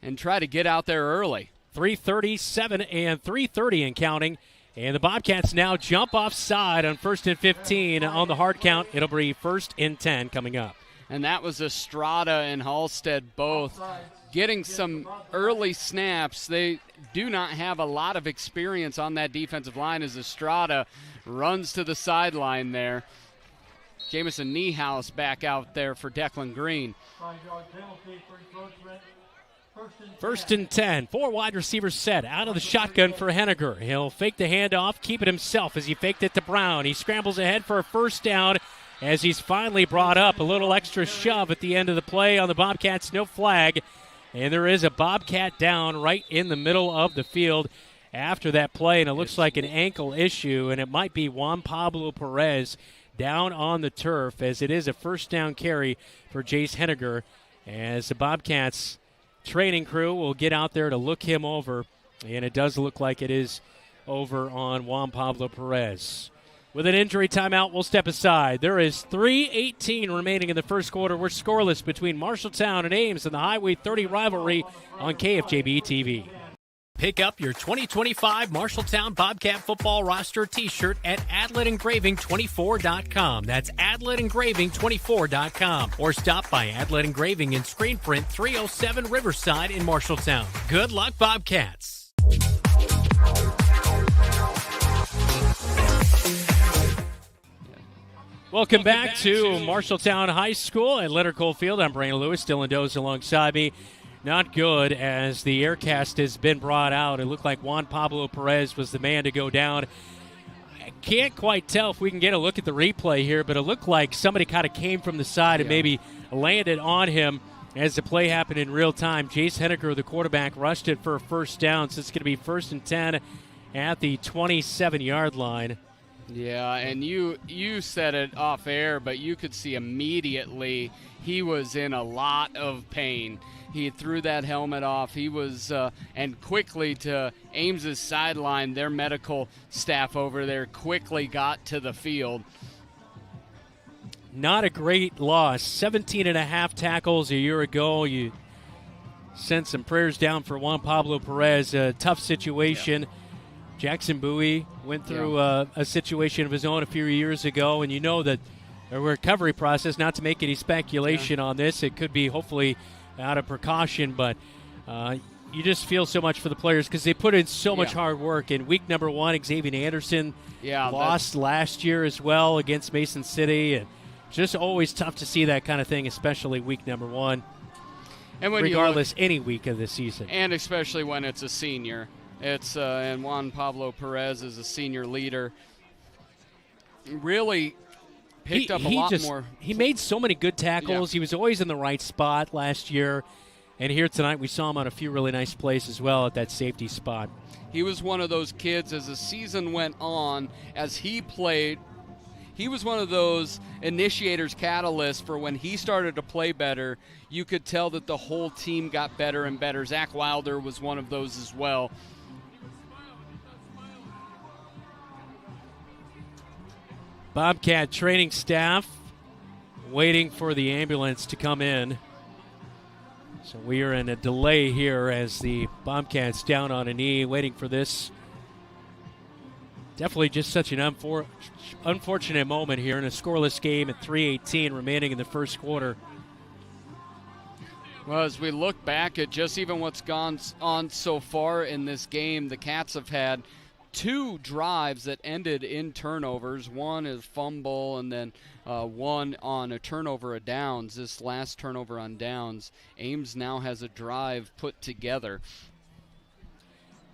and try to get out there early.
3:37 and 3:30 and counting. And the Bobcats now jump offside on 1st and 15 on the hard count. It'll be 1st and 10 coming up.
And that was Estrada and Halstead both getting some early snaps. They do not have a lot of experience on that defensive line as Estrada runs to the sideline there. Jamison Niehaus back out there for Declan Green.
1st and 10. 4 wide receivers set out of the shotgun for Henniger. He'll fake the handoff, keep it himself as he faked it to Brown. He scrambles ahead for a first down as he's finally brought up. A little extra shove at the end of the play on the Bobcats. No flag. And there is a Bobcat down right in the middle of the field after that play. And it looks like an ankle issue, and it might be Juan Pablo Perez down on the turf as it is a first down carry for Jace Henniger as the Bobcats training crew will get out there to look him over. And it does look like it is over on Juan Pablo Perez. With an injury timeout, we'll step aside. There is 3:18 remaining in the first quarter. We're scoreless between Marshalltown and Ames in the Highway 30 rivalry on KFJB-TV.
Pick up your 2025 Marshalltown Bobcat football roster t-shirt at AdletEngraving24.com. That's AdletEngraving24.com. Or stop by Adlet Engraving in Screen Print 307 Riverside in Marshalltown. Good luck, Bobcats.
Welcome back to Marshalltown High School at Leonard Cole Field. I'm Brandon Lewis. Dylan Doze alongside me. not good as the aircast has been brought out. It looked like Juan Pablo Perez was the man to go down. I can't quite tell if we can get a look at the replay here, but it looked like somebody kind of came from the side and maybe landed on him as the play happened in real time. Jace Henniger, the quarterback, rushed it for a first down, so it's going to be 1st and 10 at the 27-yard line.
Yeah, and you said it off air, but you could see immediately he was in a lot of pain. He threw that helmet off. He was, and quickly to Ames's sideline, their medical staff over there quickly got to the field.
Not a great loss. 17.5 tackles a year ago. You sent some prayers down for Juan Pablo Perez. A tough situation. Yeah. Jackson Bowie went through a situation of his own a few years ago, and you know that a recovery process, not to make any speculation on this, it could be hopefully out of precaution, but you just feel so much for the players because they put in so much hard work. In week number 1, Xavier Anderson lost last year as well against Mason City, and just always tough to see that kind of thing, especially week number 1,
and when
regardless any week of the season.
And especially when it's a senior. It's and Juan Pablo Perez is a senior leader. Really picked up a lot more.
He made so many good tackles. He was always in the right spot last year. And here tonight we saw him on a few really nice plays as well at that safety spot.
He was one of those kids as the season went on, as he played. He was one of those initiators, catalysts for when he started to play better. You could tell that the whole team got better and better. Zach Wilder was one of those as well.
Bobcat training staff waiting for the ambulance to come in. So we are in a delay here as the Bobcats down on a knee waiting for this. Definitely just such an unfortunate moment here in a scoreless game at 3:18 remaining in the first quarter.
Well, as we look back at just even what's gone on so far in this game, the Cats have had 2 drives that ended in turnovers. One is fumble, and then one on a turnover of downs. This last turnover on downs, Ames now has a drive put together.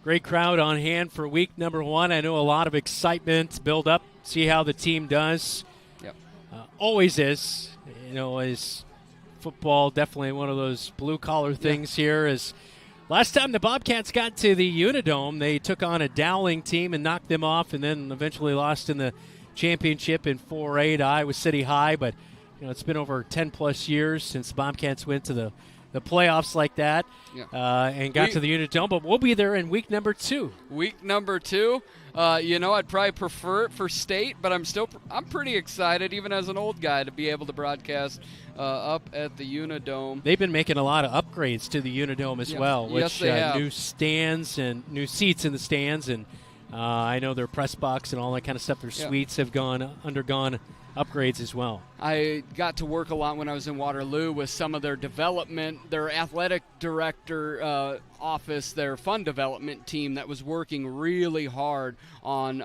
Great crowd on hand for week number 1. I know a lot of excitement build up, see how the team does.
Yep.
Always is. You know, is football definitely one of those blue-collar things here. Is last time the Bobcats got to the Unidome, they took on a Dowling team and knocked them off, and then eventually lost in the championship in 4A to Iowa City High. But you know, it's been over 10-plus years since the Bobcats went to the playoffs like that and got to the Unidome. But we'll be there in week number 2.
Week number 2. You know, I'd probably prefer it for state, but I'm pretty excited, even as an old guy, to be able to broadcast up at the Unidome.
They've been making a lot of upgrades to the Unidome as well, which
yes, they have.
New stands and new seats in the stands, and I know their press box and all that kind of stuff. Their suites have undergone upgrades as well.
I got to work a lot when I was in Waterloo with some of their development, their athletic director office, their fund development team that was working really hard on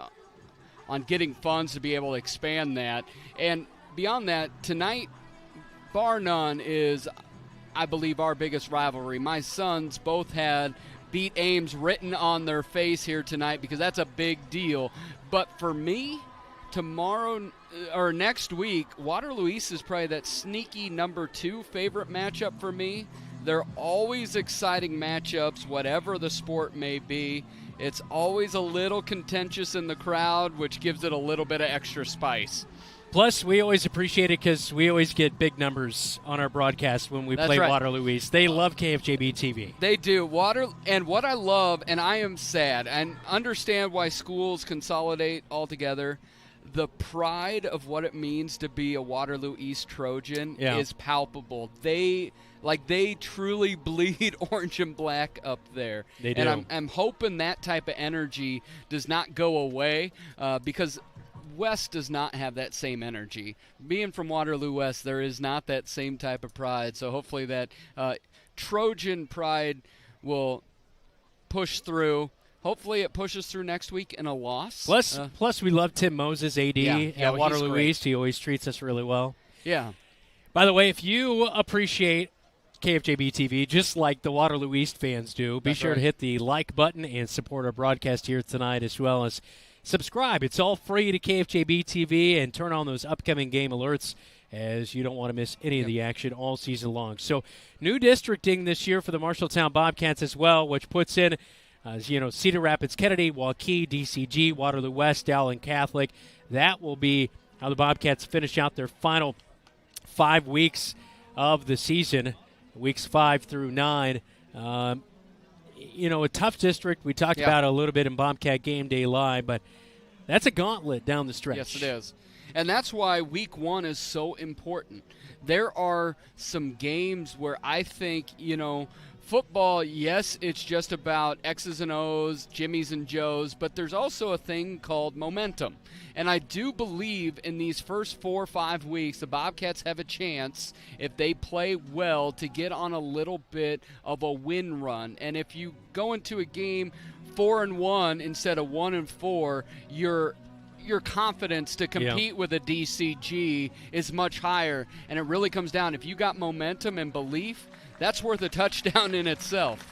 getting funds to be able to expand that. And beyond that, tonight, bar none, is, I believe, our biggest rivalry. My sons both had Beat Ames written on their face here tonight because that's a big deal. But for me, tomorrow or next week, Waterloo East is probably that sneaky number 2 favorite matchup for me. They're always exciting matchups, whatever the sport may be. It's always a little contentious in the crowd, which gives it a little bit of extra spice.
Plus, we always appreciate it because we always get big numbers on our broadcast when we play Waterloo East. They love KFJB-TV.
They do. And what I love, and I am sad, and understand why schools consolidate altogether, the pride of what it means to be a Waterloo East Trojan is palpable. They truly bleed orange and black up there.
They do.
And I'm hoping that type of energy does not go away because West does not have that same energy. Being from Waterloo West, there is not that same type of pride. So hopefully that Trojan pride will push through. Hopefully it pushes through next week in a loss.
Plus we love Tim Moses, AD, at Waterloo East. He always treats us really well.
Yeah.
By the way, if you appreciate KFJB-TV, just like the Waterloo East fans do. Be sure to hit the like button and support our broadcast here tonight, as well as subscribe. It's all free to KFJB-TV, and turn on those upcoming game alerts, as you don't want to miss any of the action all season long. So new districting this year for the Marshalltown Bobcats as well, which puts in, Cedar Rapids, Kennedy, Waukee, DCG, Waterloo West, Allen Catholic. That will be how the Bobcats finish out their final 5 weeks of the season, weeks 5 through 9. A tough district. We talked about it a little bit in Bobcat Game Day Live, but that's a gauntlet down the stretch.
Yes, it is. And that's why week 1 is so important. There are some games where I think, football, yes, it's just about X's and O's, Jimmys and Joes, but there's also a thing called momentum. And I do believe in these first 4 or 5 weeks, the Bobcats have a chance, if they play well, to get on a little bit of a win run. And if you go into a game 4-1 instead of 1-4, your confidence to compete with a DCG is much higher. And it really comes down, if you got momentum and belief, that's worth a touchdown in itself.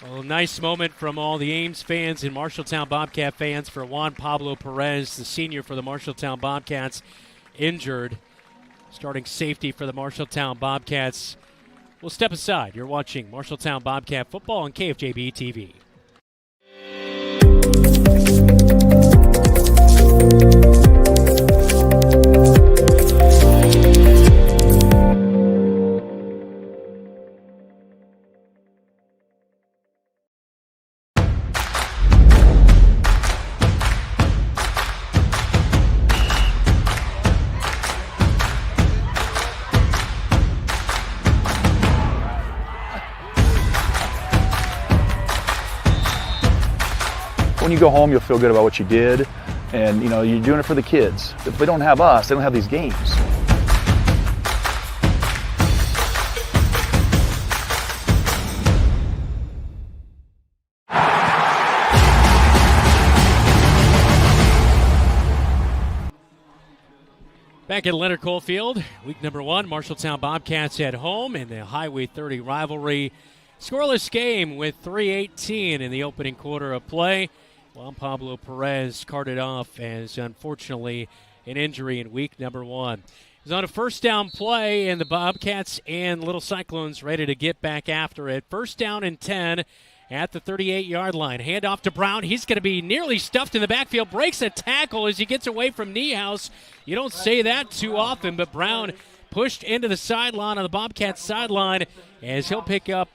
Well, nice moment from all the Ames fans and Marshalltown Bobcat fans for Juan Pablo Perez, the senior for the Marshalltown Bobcats, injured. Starting safety for the Marshalltown Bobcats. We'll step aside. You're watching Marshalltown Bobcat football on KFJB-TV.
When you go home, you'll feel good about what you did, and you're doing it for the kids. If they don't have us, they don't have these games.
Back at Leonard Cole Field, week number 1, Marshalltown Bobcats at home in the Highway 30 rivalry. Scoreless game with 3:18 in the opening quarter of play. Juan Pablo Perez carted off as, unfortunately, an injury in week number 1. It was on a first down play, and the Bobcats and Little Cyclones ready to get back after it. First down and 10 at the 38-yard line. Hand off to Brown. He's going to be nearly stuffed in the backfield. Breaks a tackle as he gets away from Niehaus. You don't say that too often, but Brown pushed into the sideline on the Bobcats sideline as he'll pick up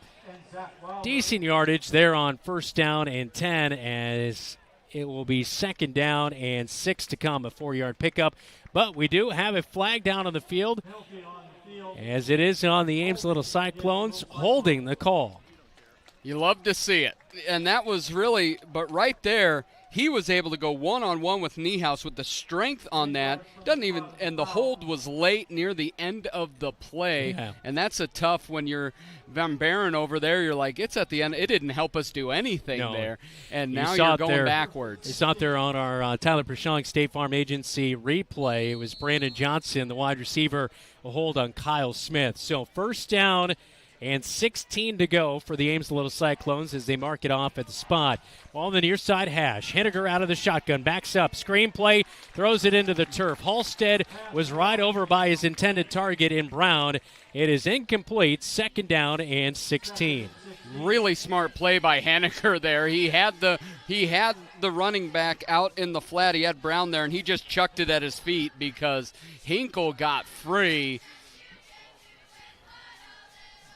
decent yardage there on first down and 10, as it will be second down and 6 to come, a 4-yard pickup. But we do have a flag down on the field, as it is on the Ames Little Cyclones, holding the call.
You love to see it. And that was really, but right there, he was able to go one-on-one with Niehaus with the strength on that. And the hold was late near the end of the play. Yeah. And that's a tough, when you're Van Buren over there, you're like, it's at the end. It didn't help us do anything there. And now you're going backwards.
You saw it there on our Tyler Prashong State Farm Agency replay. It was Brandon Johnson, the wide receiver, a hold on Kyle Smith. So first down and 16 to go for the Ames Little Cyclones as they mark it off at the spot. Ball on the near side hash. Henniger out of the shotgun. Backs up. Screen play. Throws it into the turf. Halstead was right over by his intended target in Brown. It is incomplete. Second down and 16.
Really smart play by Henniger there. He had the running back out in the flat. He had Brown there, and he just chucked it at his feet because Hinkle got free.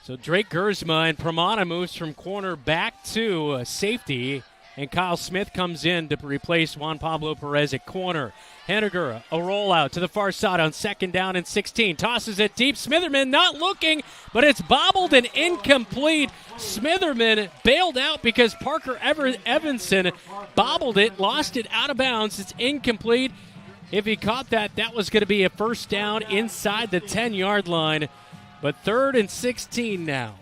So Drake Gersma and Pramana moves from corner back to safety, and Kyle Smith comes in to replace Juan Pablo Perez at corner. Henniger, a rollout to the far side on second down and 16. Tosses it deep. Smitherman not looking, but it's bobbled and incomplete. Smitherman bailed out because Parker Evanson bobbled it, lost it out of bounds. It's incomplete. If he caught that, that was going to be a first down inside the 10-yard line. But 3rd and 16 now.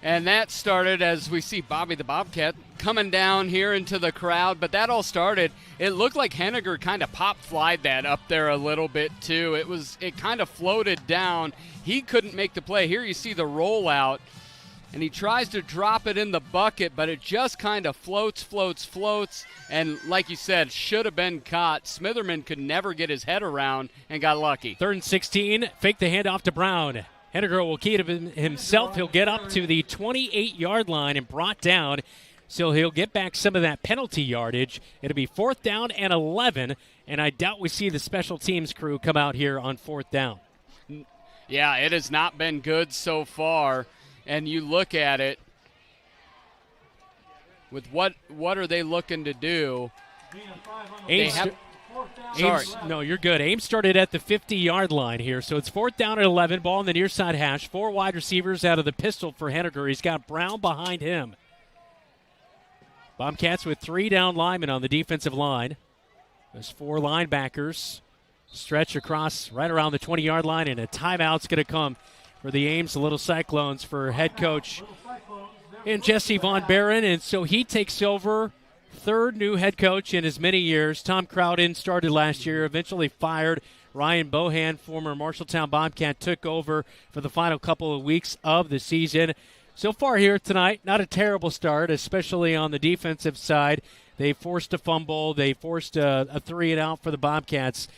And that started, as we see Bobby the Bobcat coming down here into the crowd, but that all started. It looked like Henniger kind of pop-flied that up there a little bit too. It kind of floated down. He couldn't make the play. Here you see the rollout, and he tries to drop it in the bucket, but it just kind of floats, and like you said, should have been caught. Smitherman could never get his head around and got lucky.
3rd and 16, fake the handoff to Brown. Henniger will key it himself. He'll get up to the 28-yard line and brought down, so he'll get back some of that penalty yardage. It'll be 4th down and 11, and I doubt we see the special teams crew come out here on 4th down.
Yeah, it has not been good so far, and you look at it with what are they looking to do?
Ames, no, you're good. Ames started at the 50-yard line here, so it's 4th down and 11, ball on the near side hash. 4 wide receivers out of the pistol for Henniger. He's got Brown behind him. Bobcats with 3 down linemen on the defensive line. There's 4 linebackers. Stretch across right around the 20-yard line, and a timeout's going to come for the Ames Little Cyclones for head coach and Jesse Von Barron, and so he takes over. 3rd new head coach in as many years. Tom Crowden started last year, eventually fired. Ryan Bohan, former Marshalltown Bobcat, took over for the final couple of weeks of the season. So far here tonight, not a terrible start, especially on the defensive side. They forced a fumble. They forced a 3-and-out for the Bobcats.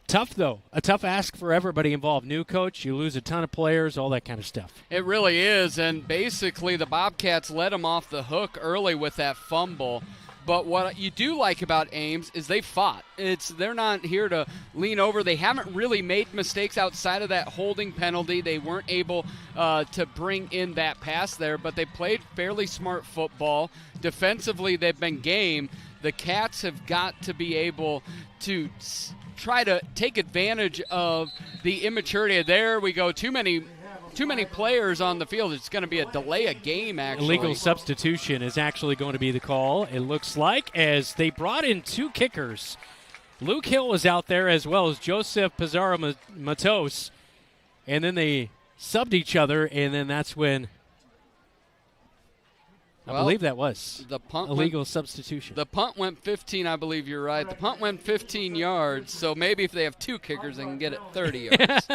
Tough, though. A tough ask for everybody involved. New coach, you lose a ton of players, all that kind of stuff.
It really is, and basically the Bobcats let them off the hook early with that fumble. But what you do like about Ames is they fought. They're not here to lean over. They haven't really made mistakes outside of that holding penalty. They weren't able to bring in that pass there, but they played fairly smart football. Defensively, they've been game. The Cats have got to be able to try to take advantage of the immaturity. There we go. Too many players on the field. It's going to be a delay of game, actually.
Illegal substitution is actually going to be the call, it looks like, as they brought in 2 kickers. Luke Hill was out there as well as Joseph Pizarro-Matos, and then they subbed each other, and then that's when I believe that was
the punt
illegal substitution.
The punt went 15, I believe you're right. The punt went 15 yards, so maybe if they have 2 kickers, they can get it 30 yards.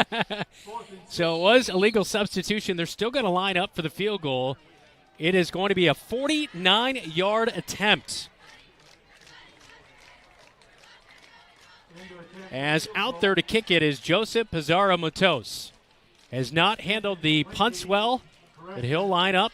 So it was illegal substitution. They're still going to line up for the field goal. It is going to be a 49-yard attempt. As out there to kick it is Joseph Pizarro-Matos. Has not handled the punts well, but he'll line up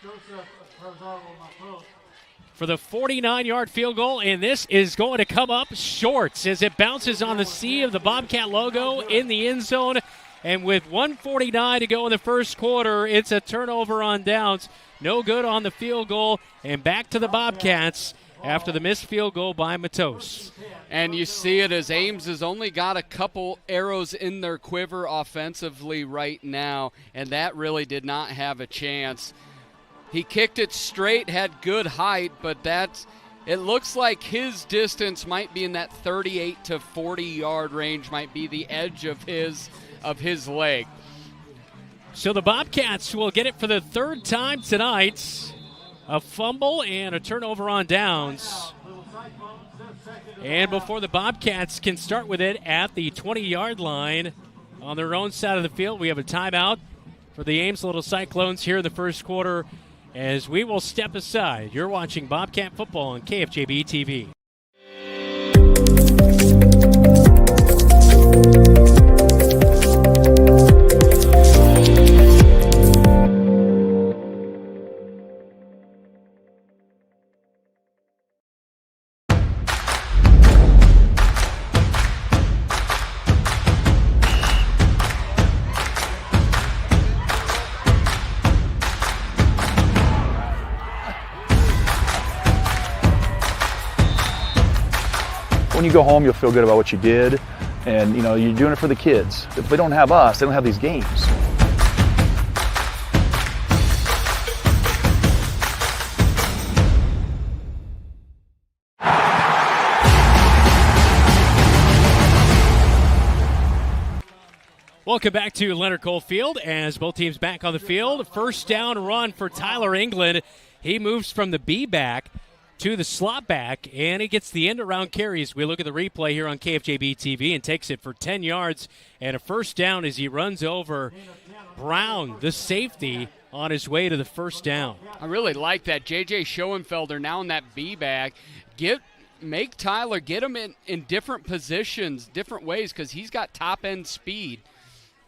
for the 49-yard field goal, and this is going to come up short as it bounces on the C of the Bobcat logo in the end zone. And with 1:49 to go in the first quarter, it's a turnover on downs. No good on the field goal, and back to the Bobcats after the missed field goal by Matos.
And you see it as Ames has only got a couple arrows in their quiver offensively right now, and that really did not have a chance. He kicked it straight, had good height, but it looks like his distance might be in that 38 to 40-yard range, might be the edge of his leg.
So the Bobcats will get it for the 3rd time tonight. A fumble and a turnover on downs. And before the Bobcats can start with it at the 20-yard line on their own side of the field, we have a timeout for the Ames Little Cyclones here in the first quarter. As we will step aside, you're watching Bobcat football on KFJB-TV.
When you go home, you'll feel good about what you did, and you're doing it for the kids. If they don't have us, they don't have these games.
Welcome back to Leonard Cole Field as both teams back on the field. First down run for Tyler England. He moves from the B-back to the slot back, and he gets the end-around carries. We look at the replay here on KFJB-TV and takes it for 10 yards and a first down as he runs over Brown, the safety, on his way to the first down.
I really like that. J.J. Schoenfelder now in that B-back. Make Tyler, get him in different positions, different ways, because he's got top-end speed.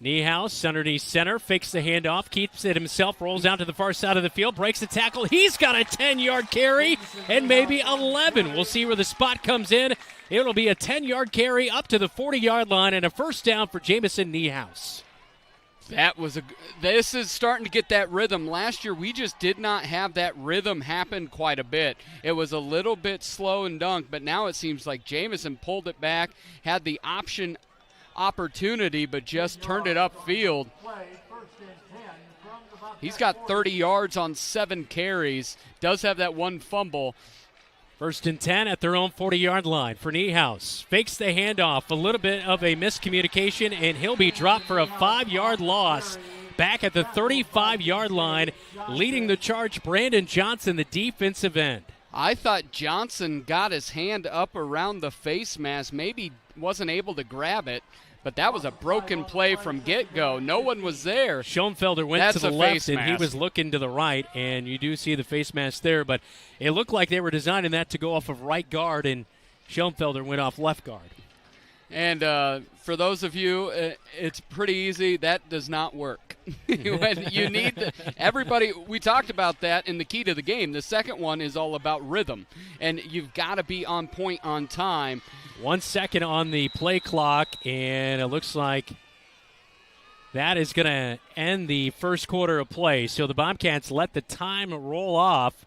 Niehaus underneath center, fakes the handoff, keeps it himself, rolls out to the far side of the field, breaks the tackle. He's got a 10-yard carry and maybe 11. We'll see where the spot comes in. It'll be a 10-yard carry up to the 40-yard line and a first down for Jamison Niehaus.
This is starting to get that rhythm. Last year, we just did not have that rhythm happen quite a bit. It was a little bit slow and dunk, but now it seems like Jamison pulled it back, had the opportunity, but just turned it upfield. He's got 30 yards on 7 carries, does have that one fumble.
First and 10 at their own 40-yard line for Niehaus. Fakes the handoff, a little bit of a miscommunication, and he'll be dropped for a 5-yard loss. Back at the 35-yard line, leading the charge, Brandon Johnson, the defensive end.
I thought Johnson got his hand up around the face mask, maybe wasn't able to grab it, but that was a broken play from get-go. No one was there.
Schoenfelder went to the left, and he was looking to the right, and you do see the face mask there, but it looked like they were designing that to go off of right guard, and Schoenfelder went off left guard.
And for those of you, it's pretty easy. That does not work. You need everybody. We talked about that in the key to the game. The second one is all about rhythm, and you've got to be on point on time.
1 second on the play clock, and it looks like that is going to end the first quarter of play. So the Bobcats let the time roll off.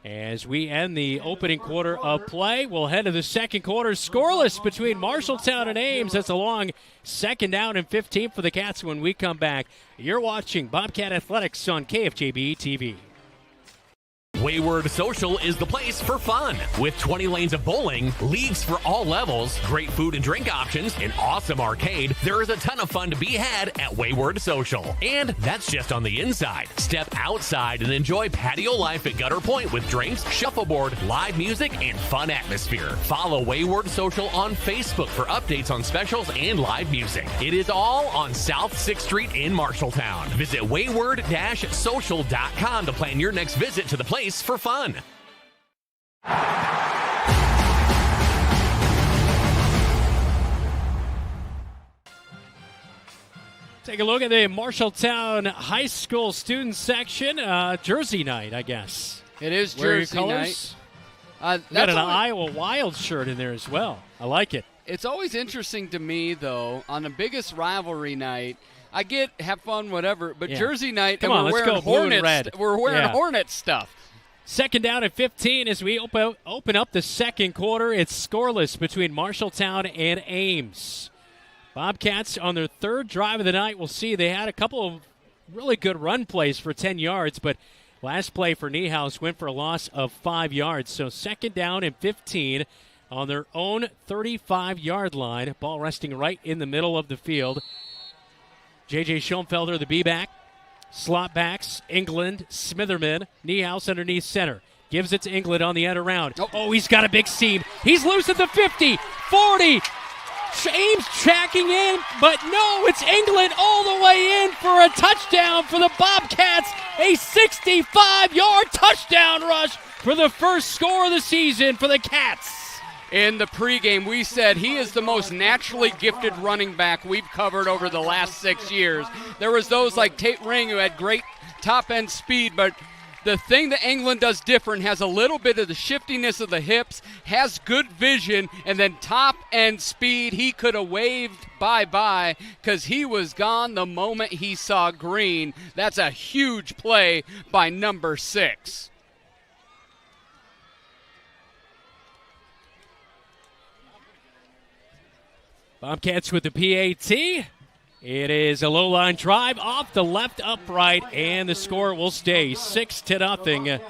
As we end the opening quarter of play, we'll head to the second quarter. Scoreless between Marshalltown and Ames. That's a long second down and 15 for the Cats when we come back. You're watching Bobcat Athletics on KFJB-TV.
Wayward Social is the place for fun. With 20 lanes of bowling, leagues for all levels, great food and drink options, an awesome arcade, there is a ton of fun to be had at Wayward Social. And that's just on the inside. Step outside and enjoy patio life at Gutter Point with drinks, shuffleboard, live music, and fun atmosphere. Follow Wayward Social on Facebook for updates on specials and live music. It is all on South 6th Street in Marshalltown. Visit wayward-social.com to plan your next visit to the place for fun.
Take a look at the Marshalltown High School student section. Jersey night, I guess.
It is Jersey night.
Got an Iowa Wild shirt in there as well. I like it.
It's always interesting to me, though, on the biggest rivalry night, I get have fun, whatever, but Jersey night,
Come
and
on,
we're wearing Hornets. We're wearing Hornets stuff.
Second down and 15 as we open up the second quarter. It's scoreless between Marshalltown and Ames. Bobcats on their third drive of the night. We'll see they had a couple of really good run plays for 10 yards, but last play for Niehaus went for a loss of 5 yards. So second down and 15 on their own 35-yard line. Ball resting right in the middle of the field. J.J. Schoenfelder, the B-back. Slot backs, England, Smitherman, Niehaus underneath center. Gives it to England on the end around. Oh, he's got a big seam. He's loose at the 50, 40. Ames tracking in, but no, it's England all the way in for a touchdown for the Bobcats. A 65-yard touchdown rush for the first score of the season for the Cats.
In the pregame, we said he is the most naturally gifted running back we've covered over the last 6 years. There was those like Tate Ring who had great top-end speed, but the thing that England does different, has a little bit of the shiftiness of the hips, has good vision, and then top-end speed. He could have waved bye-bye because he was gone the moment he saw green. That's a huge play by number 6.
Bobcats with the PAT. It is a low-line drive off the left upright, and the score will stay 6-0.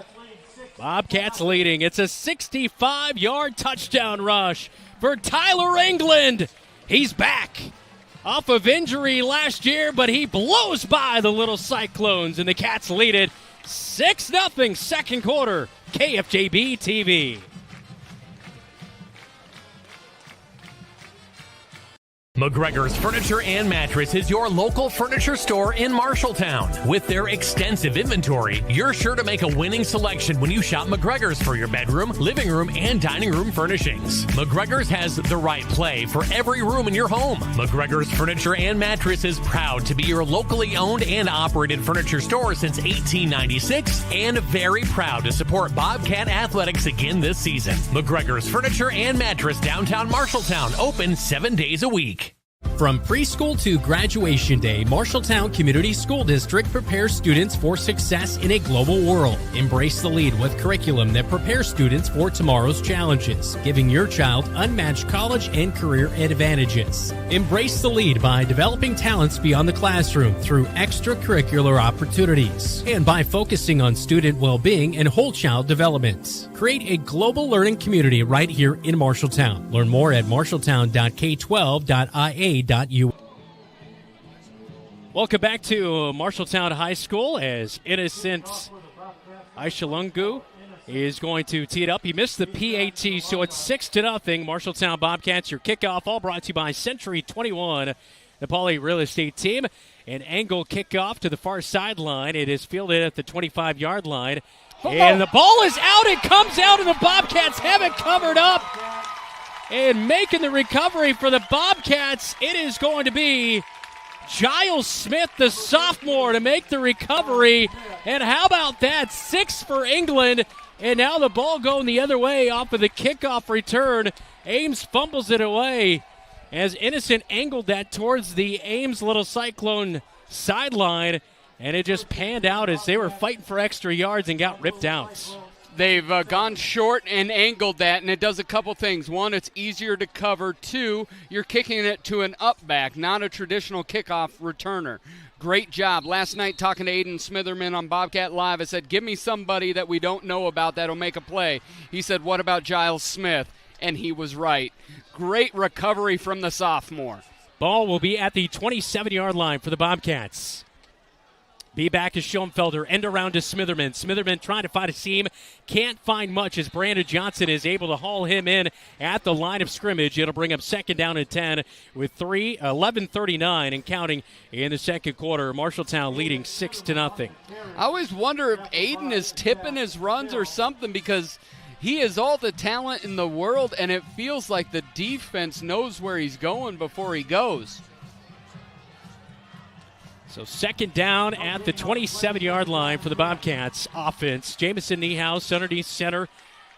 Bobcats leading. It's a 65-yard touchdown rush for Tyler England. He's back off of injury last year, but he blows by the little Cyclones, and the Cats lead it 6-0 second quarter, KFJB-TV.
McGregor's Furniture and Mattress is your local furniture store in Marshalltown. With their extensive inventory, you're sure to make a winning selection when you shop McGregor's for your bedroom, living room, and dining room furnishings. McGregor's has the right play for every room in your home. McGregor's Furniture and Mattress is proud to be your locally owned and operated furniture store since 1896 and very proud to support Bobcat Athletics again this season. McGregor's Furniture and Mattress, downtown Marshalltown, open 7 days a week.
From preschool to graduation day, Marshalltown Community School District prepares students for success in a global world. Embrace the lead with curriculum that prepares students for tomorrow's challenges, giving your child unmatched college and career advantages. Embrace the lead by developing talents beyond the classroom through extracurricular opportunities and by focusing on student well-being and whole child development. Create a global learning community right here in Marshalltown. Learn more at marshalltown.k12.ia.
Welcome back to Marshalltown High School as innocent Aishalungu is going to tee it up. He missed the PAT, so it's 6-0. Marshalltown Bobcats, your kickoff, all brought to you by Century 21, the Pauley Real Estate team. An angle kickoff to the far sideline. It is fielded at the 25-yard line. And the ball is out. It comes out, and the Bobcats have it covered up. And making the recovery for the Bobcats, it is going to be Giles Smith, the sophomore, to make the recovery. And how about that? 6 for England. And now the ball going the other way off of the kickoff return. Ames fumbles it away as Innocent angled that towards the Ames Little Cyclone sideline. And it just panned out as they were fighting for extra yards and got ripped out.
They've gone short and angled that, and it does a couple things. One, it's easier to cover. Two, you're kicking it to an up back, not a traditional kickoff returner. Great job. Last night talking to Aiden Smitherman on Bobcat Live, I said, give me somebody that we don't know about that'll make a play. He said, what about Giles Smith? And he was right. Great recovery from the sophomore.
Ball will be at the 27-yard line for the Bobcats. Be back is Schoenfelder. End around to Smitherman. Smitherman trying to find a seam. Can't find much as Brandon Johnson is able to haul him in at the line of scrimmage. It'll bring up 2nd down and 10 with 11:39 and counting in the second quarter. Marshalltown leading 6-0.
I always wonder if Aiden is tipping his runs or something because he has all the talent in the world, and it feels like the defense knows where he's going before he goes.
So 2nd down at the 27-yard line for the Bobcats offense. Jamison Niehaus underneath center.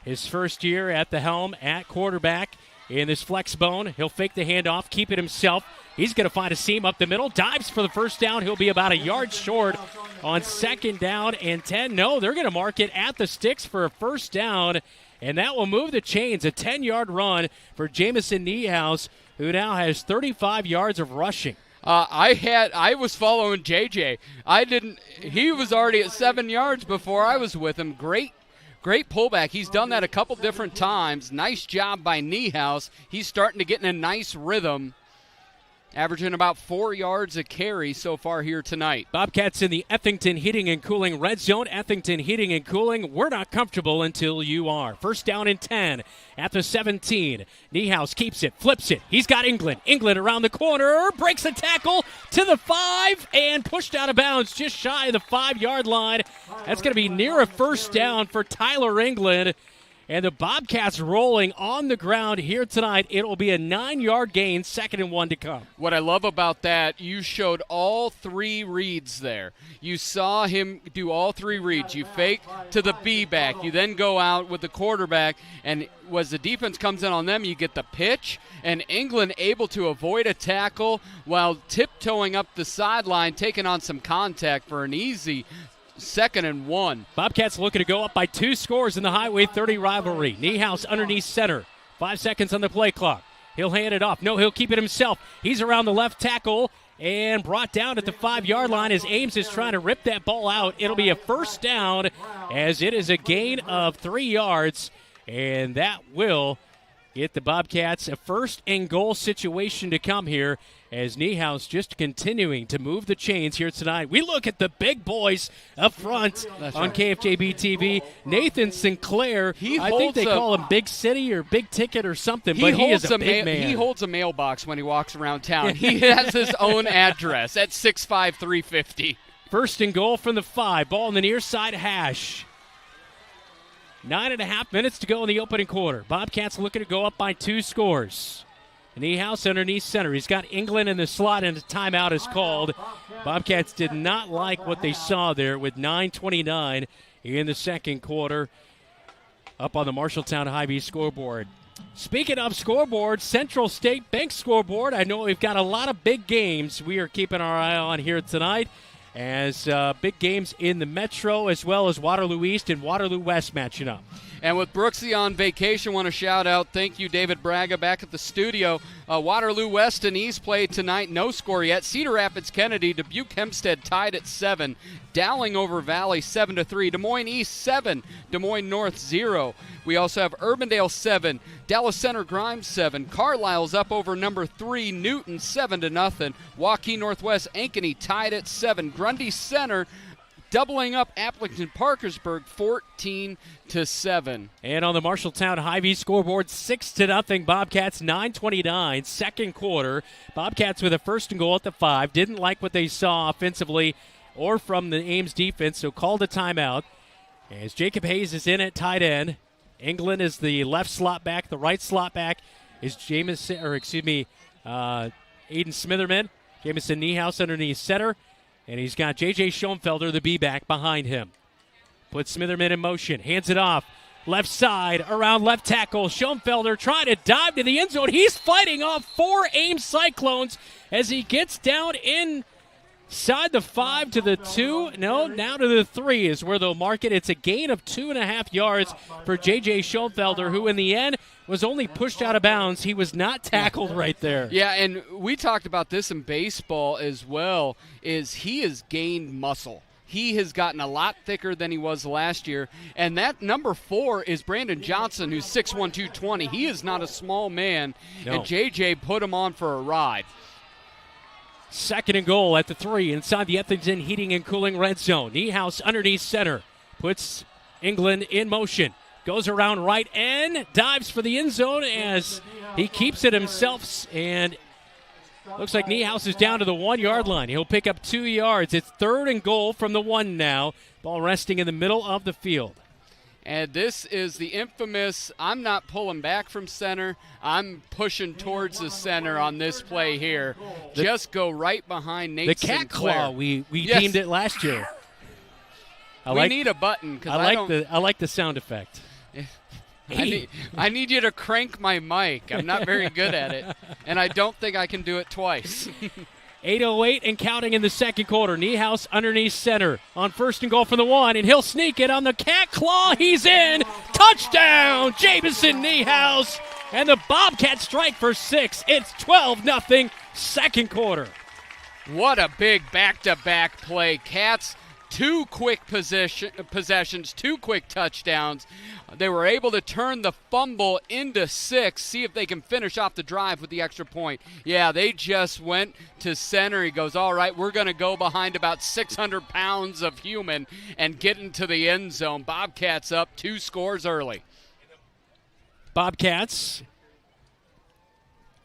His first year at the helm at quarterback in this flex bone. He'll fake the handoff, keep it himself. He's going to find a seam up the middle. Dives for the first down. He'll be about a yard short on 2nd down and 10. No, they're going to mark it at the sticks for a first down, and that will move the chains. A 10-yard run for Jamison Niehaus, who now has 35 yards of rushing.
I was following JJ. He was already at 7 yards before I was with him. Great pullback. He's done that a couple different times. Nice job by Niehaus. He's starting to get in a nice rhythm. Averaging about 4 yards a carry so far here tonight.
Bobcats in the Ethington Heating and Cooling red zone. Ethington Heating and Cooling, we're not comfortable until you are. 1st down and 10 at the 17. Niehaus keeps it, flips it. He's got England. England around the corner, breaks a tackle to the 5 and pushed out of bounds just shy of the 5-yard line. That's going to be near a first down for Tyler England. And the Bobcats rolling on the ground here tonight. It will be a 9-yard gain, 2nd and 1 to come.
What I love about that, you showed all 3 reads there. You saw him do all 3 reads. You fake to the B-back. You then go out with the quarterback, and as the defense comes in on them, you get the pitch, and England able to avoid a tackle while tiptoeing up the sideline, taking on some contact for an easy 2nd and 1.
Bobcats looking to go up by 2 scores in the Highway 30 rivalry. Niehaus underneath center. 5 seconds on the play clock. He'll hand it off. No, he'll keep it himself. He's around the left tackle and brought down at the 5-yard line as Ames is trying to rip that ball out. It'll be a first down as it is a gain of 3 yards, and that will get the Bobcats a 1st and goal situation to come here as Niehaus just continuing to move the chains here tonight. We look at the big boys up front on KFJB-TV. Nathan Sinclair, I think they call him Big City or Big Ticket or something, but he is a big man.
He holds a mailbox when he walks around town. He has his own address at 6'5", 350.
1st and goal from the 5. Ball in the near side hash. 9.5 minutes to go in the opening quarter. Bobcats looking to go up by 2 scores. Niehaus underneath center. He's got England in the slot, and a timeout is called. Bobcats did not like what they saw there with 9:29 in the second quarter up on the Marshalltown Hy-Vee scoreboard. Speaking of scoreboard, Central State Bank scoreboard, I know we've got a lot of big games we are keeping our eye on here tonight, as big games in the Metro as well as Waterloo East and Waterloo West matching up.
And with Brooksy on vacation, want to shout out, thank you, David Braga, back at the studio. Waterloo West and East play tonight, no score yet. Cedar Rapids Kennedy, Dubuque Hempstead tied at 7. Dowling over Valley 7-3. Des Moines East 7, Des Moines North 0. We also have Urbandale 7, Dallas Center Grimes 7. Carlisle's up over number 3, Newton 7-0. Waukee Northwest Ankeny tied at 7. Grundy Center doubling up Appleton Parkersburg 14-7.
And on the Marshalltown Hy-Vee scoreboard, 6-0 Bobcats, 9:29 second quarter. Bobcats with a 1st and goal at the 5. Didn't like what they saw offensively or from the Ames defense, so called a timeout. As Jacob Hayes is in at tight end. England is the left slot back. The right slot back is Aiden Smitherman. Jamison Niehaus underneath center. And he's got J.J. Schoenfelder, the B-back, behind him. Puts Smitherman in motion. Hands it off. Left side, around left tackle. Schoenfelder trying to dive to the end zone. He's fighting off 4 Ames Cyclones as he gets down inside the 5 to the 2. No, now to the 3 is where they'll mark it. It's a gain of 2.5 yards for J.J. Schoenfelder, who in the end was only pushed out of bounds. He was not tackled right there.
Yeah, and we talked about this in baseball as well, is he has gained muscle. He has gotten a lot thicker than he was last year. And that number 4 is Brandon Johnson, who's 6'1", 220. He is not a small man, and J.J. put him on for a ride.
2nd and goal at the 3 inside the Etherington Heating and Cooling red zone. Niehaus underneath center. Puts England in motion. Goes around right end. Dives for the end zone as he keeps it himself. And looks like Niehaus is down to the 1-yard line. He'll pick up 2 yards. It's 3rd and goal from the 1 now. Ball resting in the middle of the field.
And this is the infamous, I'm not pulling back from center. I'm pushing towards the center on this play here. Just go right behind Nate Sinclair.
The cat claw, we deemed it last year.
We need a button.
I like the sound effect.
I need you to crank my mic. I'm not very good at it, and I don't think I can do it twice.
8:08 and counting in the second quarter. Niehaus underneath center on 1st and goal from the 1, and he'll sneak it on the cat claw. He's in. Touchdown, Jamison Niehaus, and the Bobcats strike for 6. It's 12-0 second quarter.
What a big back-to-back play. Cats, 2 quick possessions, 2 quick touchdowns. They were able to turn the fumble into 6, see if they can finish off the drive with the extra point. Yeah, they just went to center. He goes, all right, we're going to go behind about 600 pounds of human and get into the end zone. Bobcats up 2 scores early.
Bobcats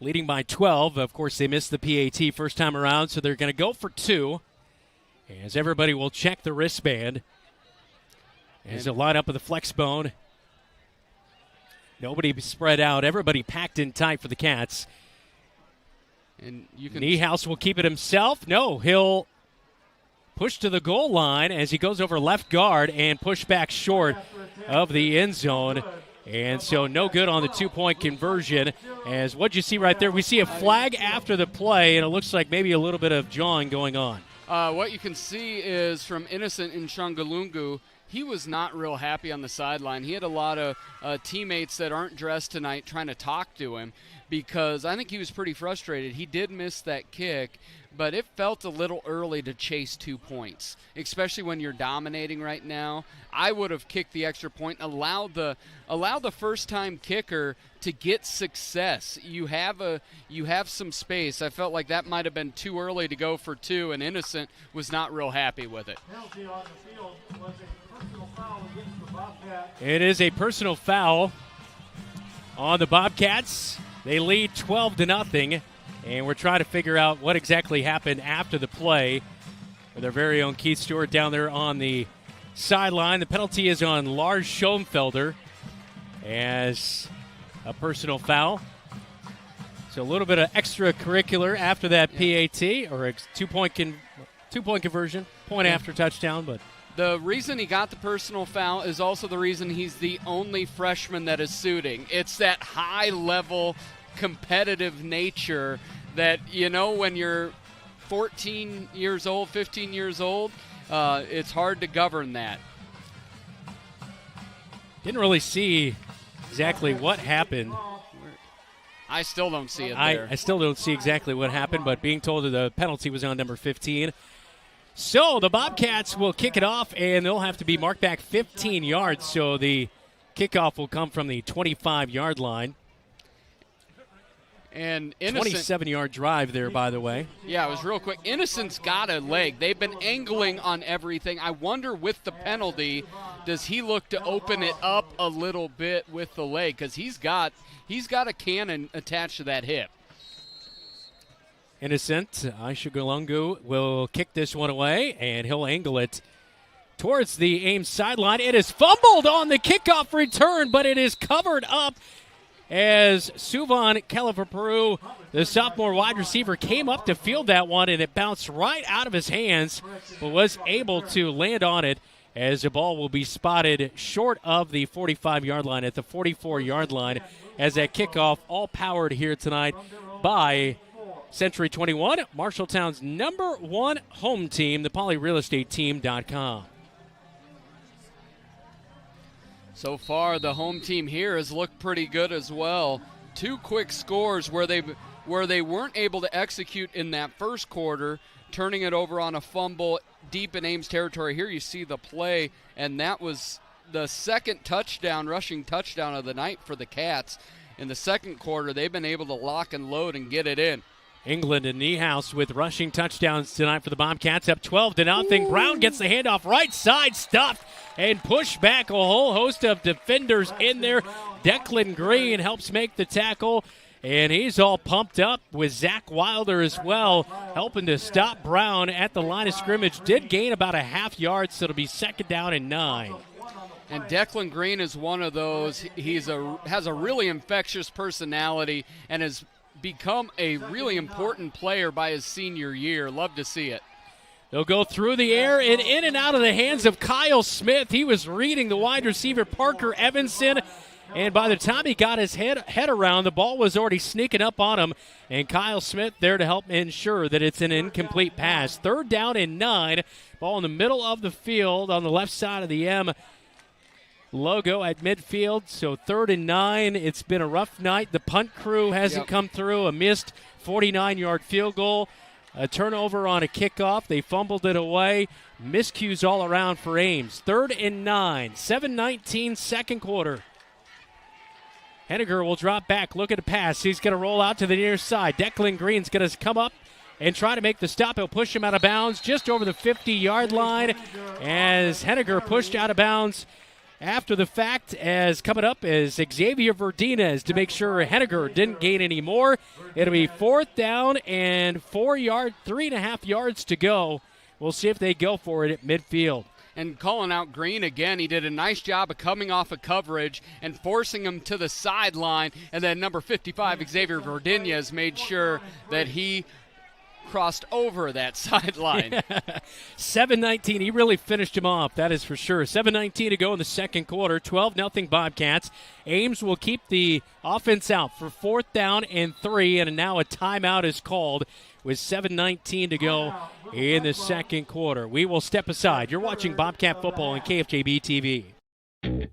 leading by 12. Of course, they missed the PAT first time around, so they're going to go for 2. As everybody will check the wristband. As they line up with the flex bone. Nobody spread out. Everybody packed in tight for the Cats.
And you can
Niehaus will keep it himself. No, he'll push to the goal line as he goes over left guard and push back short of the end zone. And so no good on the 2-point conversion. As what you see right there, we see a flag after the play, and it looks like maybe a little bit of jawing going on.
What you can see is from Innocent Nshangalungu, he was not real happy on the sideline. He had a lot of teammates that aren't dressed tonight trying to talk to him. because I think he was pretty frustrated. He did miss that kick, but it felt a little early to chase 2 points, especially when you're dominating right now. I would have kicked the extra point, allow the first-time kicker to get success. You have some space. I felt like that might have been too early to go for 2, and Innocent was not real happy with it.
It is a personal foul on the Bobcats. They lead 12-0, and we're trying to figure out what exactly happened after the play. With our very own Keith Stewart down there on the sideline. The penalty is on Lars Schoenfelder as a personal foul. So a little bit of extracurricular after that PAT, or a two-point conversion, point after touchdown, but
the reason he got the personal foul is also the reason he's the only freshman that is suiting. It's that high-level competitive nature that, when you're 14 years old, 15 years old, it's hard to govern that.
Didn't really see exactly what happened.
I still don't see it there.
I still don't see exactly what happened, but being told that the penalty was on number 15. So the Bobcats will kick it off, and they'll have to be marked back 15 yards. So the kickoff will come from the 25-yard line.
And Innocent,
27-yard drive there, by the way.
Yeah, it was real quick. Innocent's got a leg. They've been angling on everything. I wonder with the penalty, does he look to open it up a little bit with the leg? Because he's got a cannon attached to that hip.
Innocent, Aisha will kick this one away, and he'll angle it towards the Ames sideline. It is fumbled on the kickoff return, but it is covered up as Suvan Califaperu, the sophomore wide receiver, came up to field that one, and it bounced right out of his hands, but was able to land on it as the ball will be spotted short of the 45-yard line at the 44-yard line as that kickoff all powered here tonight by Century 21, Marshalltown's #1 home team, the PolyRealEstateTeam.com.
So far, the home team here has looked pretty good as well. 2 quick scores where they weren't able to execute in that first quarter, turning it over on a fumble deep in Ames territory. Here you see the play, and that was the second rushing touchdown of the night for the Cats. In the second quarter, they've been able to lock and load and get it in.
England and Niehaus with rushing touchdowns tonight for the Bobcats, up 12-0. Brown gets the handoff right side, stuffed, and pushed back. A whole host of defenders in there. Declan Green helps make the tackle, and he's all pumped up with Zach Wilder as well, helping to stop Brown at the line of scrimmage. Did gain about a half yard, so it'll be 2nd down and 9.
And Declan Green is one of those. Has a really infectious personality and has become a really important player by his senior year. Love to see it.
They'll go through the air and in and out of the hands of Kyle Smith. He was reading the wide receiver Parker Evanson, and by the time he got his head around, the ball was already sneaking up on him, and Kyle Smith there to help ensure that it's an incomplete pass. 3rd down and 9. Ball in the middle of the field on the left side of the M logo at midfield, so 3rd and 9. It's been a rough night. The punt crew hasn't come through. A missed 49-yard field goal, a turnover on a kickoff. They fumbled it away. Miscues all around for Ames. 3rd and 9, 7:19 second quarter. Henniger will drop back, look at the pass. He's going to roll out to the near side. Declan Green's going to come up and try to make the stop. He'll push him out of bounds just over the 50-yard line as Henniger pushed out of bounds after the fact. As coming up is Xavier Verdinez to make sure Henniger didn't gain any more. It'll be 4th down and 3.5 yards to go. We'll see if they go for it at midfield.
And calling out Green again, he did a nice job of coming off of coverage and forcing him to the sideline. And then number 55, Xavier Verdinez, made sure that he crossed over that sideline.
7:19. He really finished him off, that is for sure. 7:19 to go in the second quarter. 12-0 Bobcats. Ames will keep the offense out for 4th down and 3, and now a timeout is called with 7:19 to go in the second quarter. We will step aside. You're watching Bobcat football on KFJB-TV.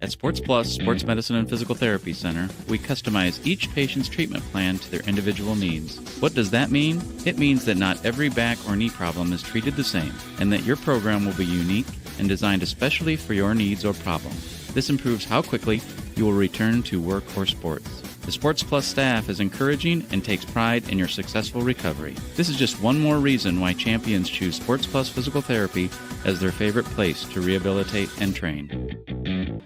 At Sports Plus Sports Medicine and Physical Therapy Center, we customize each patient's treatment plan to their individual needs. What does that mean? It means that not every back or knee problem is treated the same, and that your program will be unique and designed especially for your needs or problem. This improves how quickly you will return to work or sports. The Sports Plus staff is encouraging and takes pride in your successful recovery. This is just one more reason why champions choose Sports Plus Physical Therapy as their favorite place to rehabilitate and train.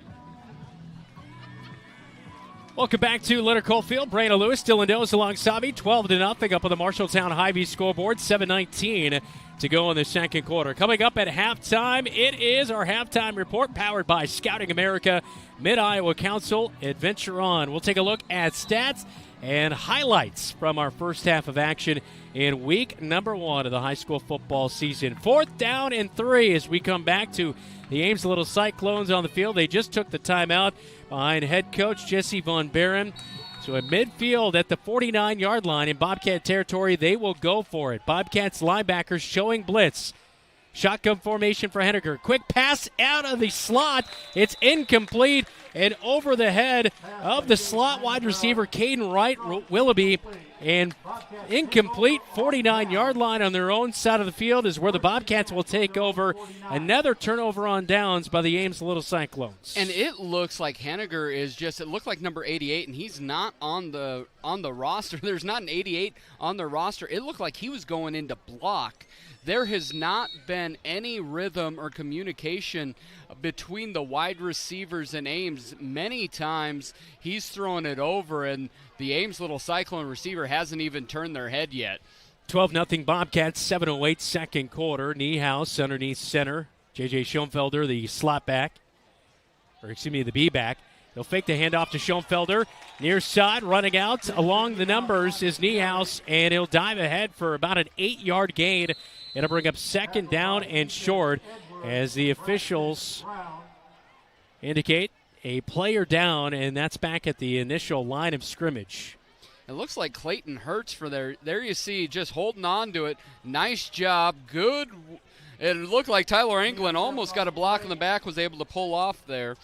Welcome back to Leonard Coalfield. Brandon Lewis, Dylan Does alongside me. 12-0 up on the Marshalltown Hy-Vee scoreboard. 7:19 to go in the second quarter. Coming up at halftime, it is our halftime report powered by Scouting America, Mid-Iowa Council, Adventure On. We'll take a look at stats and highlights from our first half of action in week number 1 of the high school football season. 4th down and 3 as we come back to the Ames Little Cyclones on the field. They just took the timeout behind head coach Jesse Von Barron. So at midfield at the 49-yard line in Bobcat territory, they will go for it. Bobcats linebackers showing blitz. Shotgun formation for Henniger. Quick pass out of the slot. It's incomplete and over the head of the slot wide receiver, Caden Wright Willoughby. And incomplete 49-yard line on their own side of the field is where the Bobcats will take over. Another turnover on downs by the Ames Little Cyclones.
And it looks like Henniger is just, it looked like number 88, and he's not on the roster. There's not an 88 on the roster. It looked like he was going in to block. There has not been any rhythm or communication between the wide receivers and Ames. Many times he's throwing it over, and the Ames Little Cyclone receiver hasn't even turned their head yet.
12-0 Bobcats, 7:08 second quarter. Niehaus underneath center. J.J. Schoenfelder, the slot back, the B-back. He'll fake the handoff to Schoenfelder. Near side, running out along the numbers is Niehaus, and he'll dive ahead for about an 8-yard gain. It'll bring up second down and short as the officials indicate a player down, and that's back at the initial line of scrimmage.
It looks like Clayton Hurts for there you see, just holding on to it. Nice job. Good. It looked like Tyler Anglin almost got a block in the back, was able to pull off there.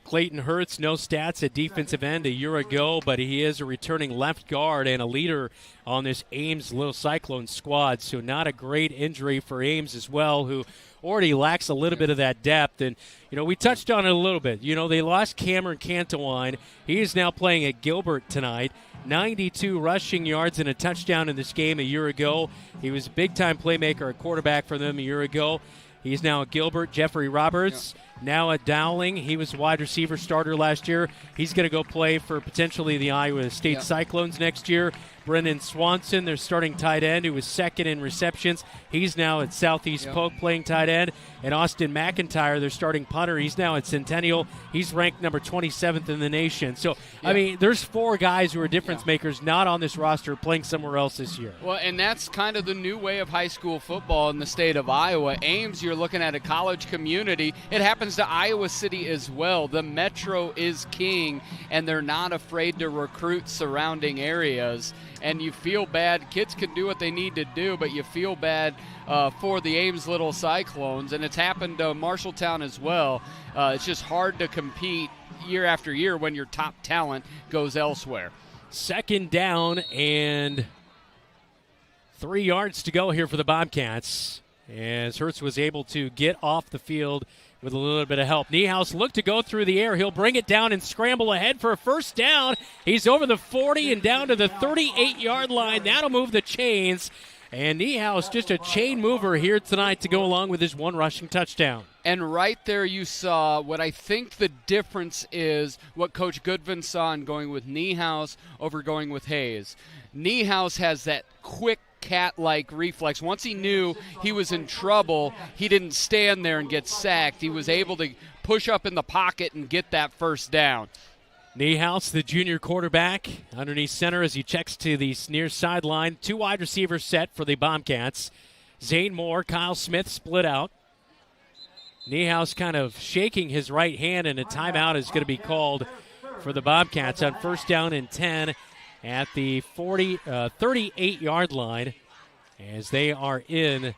Clayton Hurts, no stats at defensive end a year ago, but he is a returning left guard and a leader on this Ames Little Cyclone squad. So not a great injury for Ames as well, who already lacks a little bit of that depth. And, we touched on it a little bit. They lost Cameron Cantawine. He is now playing at Gilbert tonight. 92 rushing yards and a touchdown in this game a year ago. He was a big-time playmaker at quarterback for them a year ago. He's now at Gilbert. Jeffrey Roberts now at Dowling. He was wide receiver starter last year. He's going to go play for potentially the Iowa State Cyclones next year. Brendan Swanson, their starting tight end, who was second in receptions. He's now at Southeast Polk playing tight end. And Austin McIntyre, their starting punter, he's now at Centennial. He's ranked number 27th in the nation. So, I mean, there's 4 guys who are difference makers not on this roster playing somewhere else this year.
Well, and that's kind of the new way of high school football in the state of Iowa. Ames, you're looking at a college community. It happens to Iowa City as well. The Metro is king, and they're not afraid to recruit surrounding areas. And you feel bad. Kids can do what they need to do, but you feel bad for the Ames Little Cyclones, and it's happened to Marshalltown as well. It's just hard to compete year after year when your top talent goes elsewhere.
Second down and 3 yards to go here for the Bobcats, as Hurts was able to get off the field with a little bit of help. Niehaus looked to go through the air. He'll bring it down and scramble ahead for a first down. He's over the 40 and down to the 38-yard line. That'll move the chains. And Niehaus, just a chain mover here tonight to go along with his 1 rushing touchdown.
And right there you saw what I think the difference is, what Coach Goodvin saw in going with Niehaus over going with Hayes. Niehaus has that quick cat-like reflex. Once he knew he was in trouble, he didn't stand there and get sacked. He was able to push up in the pocket and get that first down.
Niehaus, the junior quarterback, underneath center as he checks to the near sideline. 2 wide receivers set for the Bobcats. Zane Moore, Kyle Smith split out. Niehaus kind of shaking his right hand, and a timeout is going to be called for the Bobcats on first down and 10 at the 38-yard line, as they are in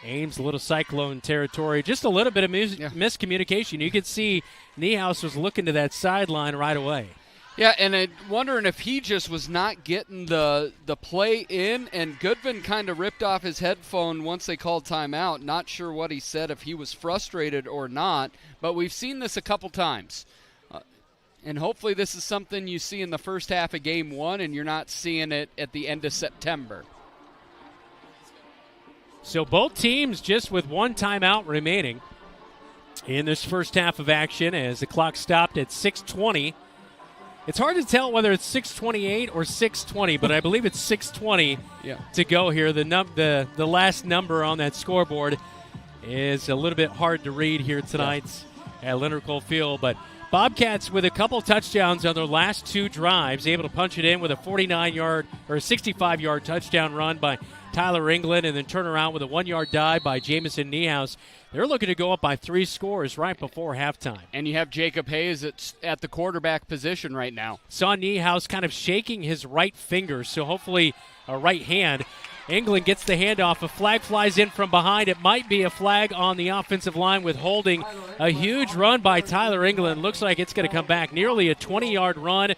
Ames, a little Cyclone territory. Just a little bit of miscommunication. You could see Niehaus was looking to that sideline right away.
Yeah, and I'm wondering if he just was not getting the play in, and Goodvin kind of ripped off his headphone once they called timeout. Not sure what he said, if he was frustrated or not, but we've seen this a couple times. And hopefully this is something you see in the first half of Game 1, and you're not seeing it at the end of September.
So both teams just with one timeout remaining in this first half of action as the clock stopped at 6:20. It's hard to tell whether it's 6:28 or 6:20, but I believe it's 6:20 to go here. The last number on that scoreboard is a little bit hard to read here tonight at Leonard Cole Field. But Bobcats with a couple touchdowns on their last two drives, able to punch it in with a 49-yard or a 65-yard touchdown run by Tyler England, and then turn around with a 1-yard dive by Jamison Niehaus. They're looking to go up by 3 scores right before halftime.
And you have Jacob Hayes at the quarterback position right now.
Saw Niehaus kind of shaking his right finger, so hopefully a right hand. England gets the handoff. A flag flies in from behind. It might be a flag on the offensive line with holding. A huge run by Tyler England. Looks like it's going to come back. Nearly a 20-yard run,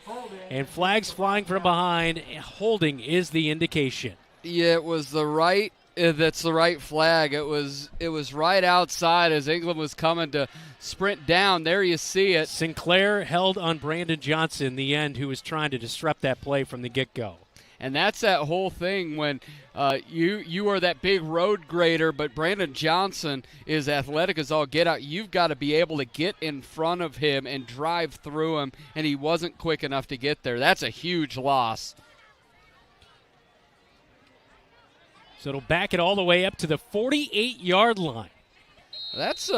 and flags flying from behind. Holding is the indication.
Yeah, it was the right. That's the right flag. It was right outside as England was coming to sprint down. There you see it.
Sinclair held on Brandon Johnson, the end, who was trying to disrupt that play from the get-go.
And that's that whole thing when you are that big road grader, but Brandon Johnson is athletic as all get out. You've got to be able to get in front of him and drive through him, and he wasn't quick enough to get there. That's a huge loss.
So it'll back it all the way up to the 48-yard line.
That's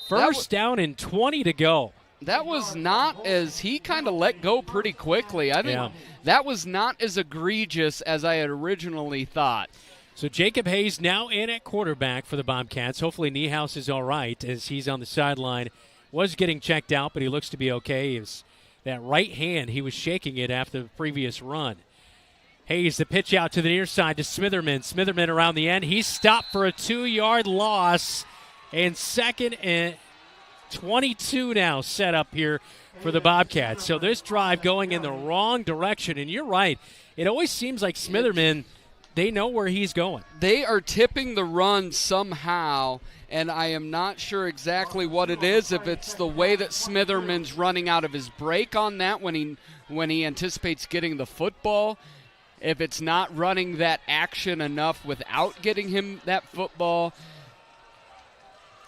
first down and 20 to go.
That was not as he kind of let go pretty quickly. I think that was not as egregious as I had originally thought.
So Jacob Hayes now in at quarterback for the Bobcats. Hopefully Niehaus is all right as he's on the sideline. Was getting checked out, but he looks to be okay. That right hand, he was shaking it after the previous run. Hayes, the pitch out to the near side to Smitherman. Smitherman around the end. He's stopped for a 2-yard loss. And second and 22 now set up here for the Bobcats. So this drive going in the wrong direction. And you're right. It always seems like Smitherman, they know where he's going.
They are tipping the run somehow, and I am not sure exactly what it is. If it's the way that Smitherman's running out of his break on that when he anticipates getting the football. If it's not running that action enough without getting him that football.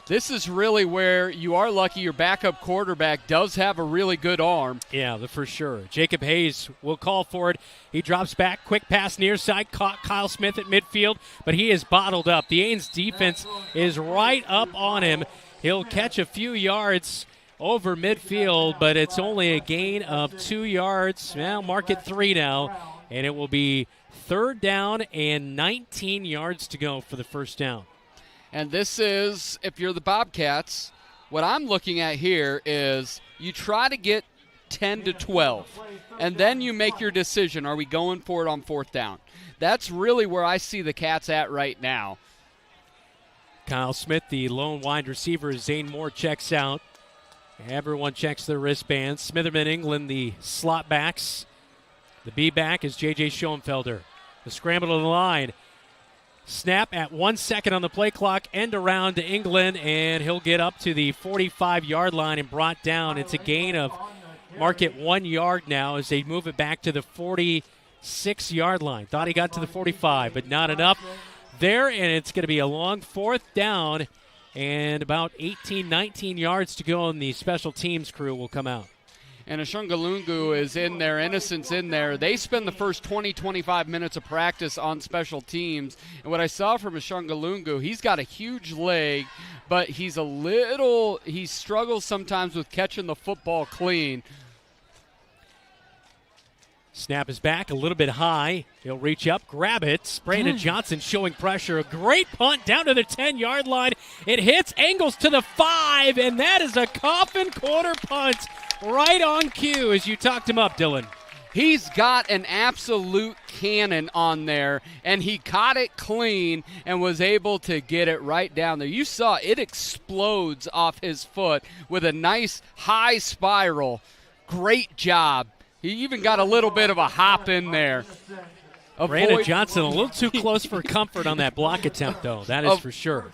This is really where you are lucky your backup quarterback does have a really good arm.
Yeah, for sure. Jacob Hayes will call for it. He drops back, quick pass near side, caught Kyle Smith at midfield, but he is bottled up. The Ames defense is right up on him. He'll catch a few yards over midfield, but it's only a gain of 2 yards. Well, mark it 3 now. And it will be 3rd down and 19 yards to go for the first down.
And this is, if you're the Bobcats, what I'm looking at here is you try to get 10 to 12, and then you make your decision. Are we going for it on 4th down? That's really where I see the Cats at right now.
Kyle Smith, the lone wide receiver. Zane Moore checks out. Everyone checks their wristbands. Smitherman, England, the slot backs. The B-back is J.J. Schoenfelder. The scramble to the line. Snap at 1 second on the play clock. End around to England, and he'll get up to the 45-yard line and brought down. It's a gain of, mark it 1 yard now as they move it back to the 46-yard line. Thought he got to the 45, but not enough there, and it's going to be a long 4th down and about 18, 19 yards to go, and the special teams crew will come out.
And Ashungalungu is in there, Innocent's in there. They spend the first 20, 25 minutes of practice on special teams. And what I saw from Ashungalungu, he's got a huge leg, but he struggles sometimes with catching the football clean.
Snap is back a little bit high. He'll reach up, grab it. Brandon Johnson showing pressure. A great punt down to the 10-yard line. It hits, angles to the 5, and that is a coffin quarter punt. Right on cue as you talked him up, Dylan.
He's got an absolute cannon on there, and he caught it clean and was able to get it right down there. You saw it explodes off his foot with a nice high spiral. Great job. He even got a little bit of a hop in there.
Brandon Johnson a little too close for comfort on that block attempt, though. That is for sure.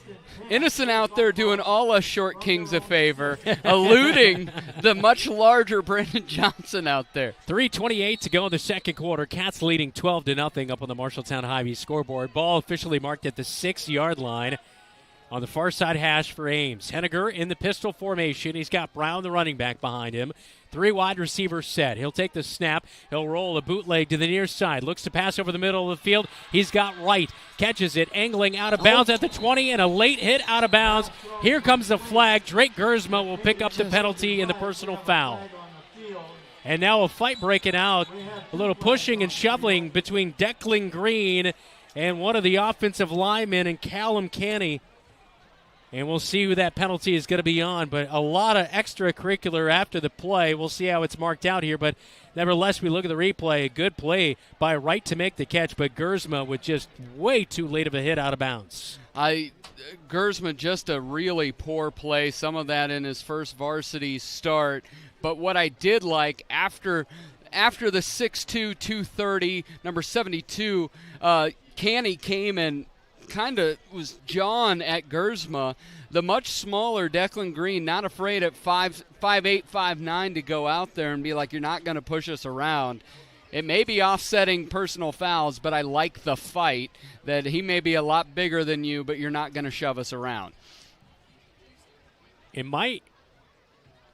Innocent out there doing all us short kings a favor, eluding the much larger Brandon Johnson out there.
3:28 to go in the second quarter. Cats leading 12-0 up on the Marshalltown Hy-Vee scoreboard. Ball officially marked at the 6-yard line on the far side hash for Ames. Henniger in the pistol formation. He's got Brown, the running back, behind him. 3 wide receivers set. He'll take the snap. He'll roll a bootleg to the near side. Looks to pass over the middle of the field. He's got Wright. Catches it, angling out of bounds at the 20, and a late hit out of bounds. Here comes the flag. Drake Gersma will pick up the penalty and the personal foul. And now a fight breaking out. A little pushing and shoveling between Declan Green and one of the offensive linemen and Callum Canny. And we'll see who that penalty is going to be on. But a lot of extracurricular after the play. We'll see how it's marked out here. But nevertheless, we look at the replay. A good play by Wright to make the catch. But Gersma with just way too late of a hit out of bounds.
Gersma, just a really poor play. Some of that in his first varsity start. But what I did like after the 6'2", 230, number 72, Canny came and kind of was jawing at Gersma. The much smaller Declan Green, not afraid at 5'8", 5'9" to go out there and be like, you're not going to push us around. It may be offsetting personal fouls, but I like the fight that he may be a lot bigger than you, but you're not going to shove us around.
It might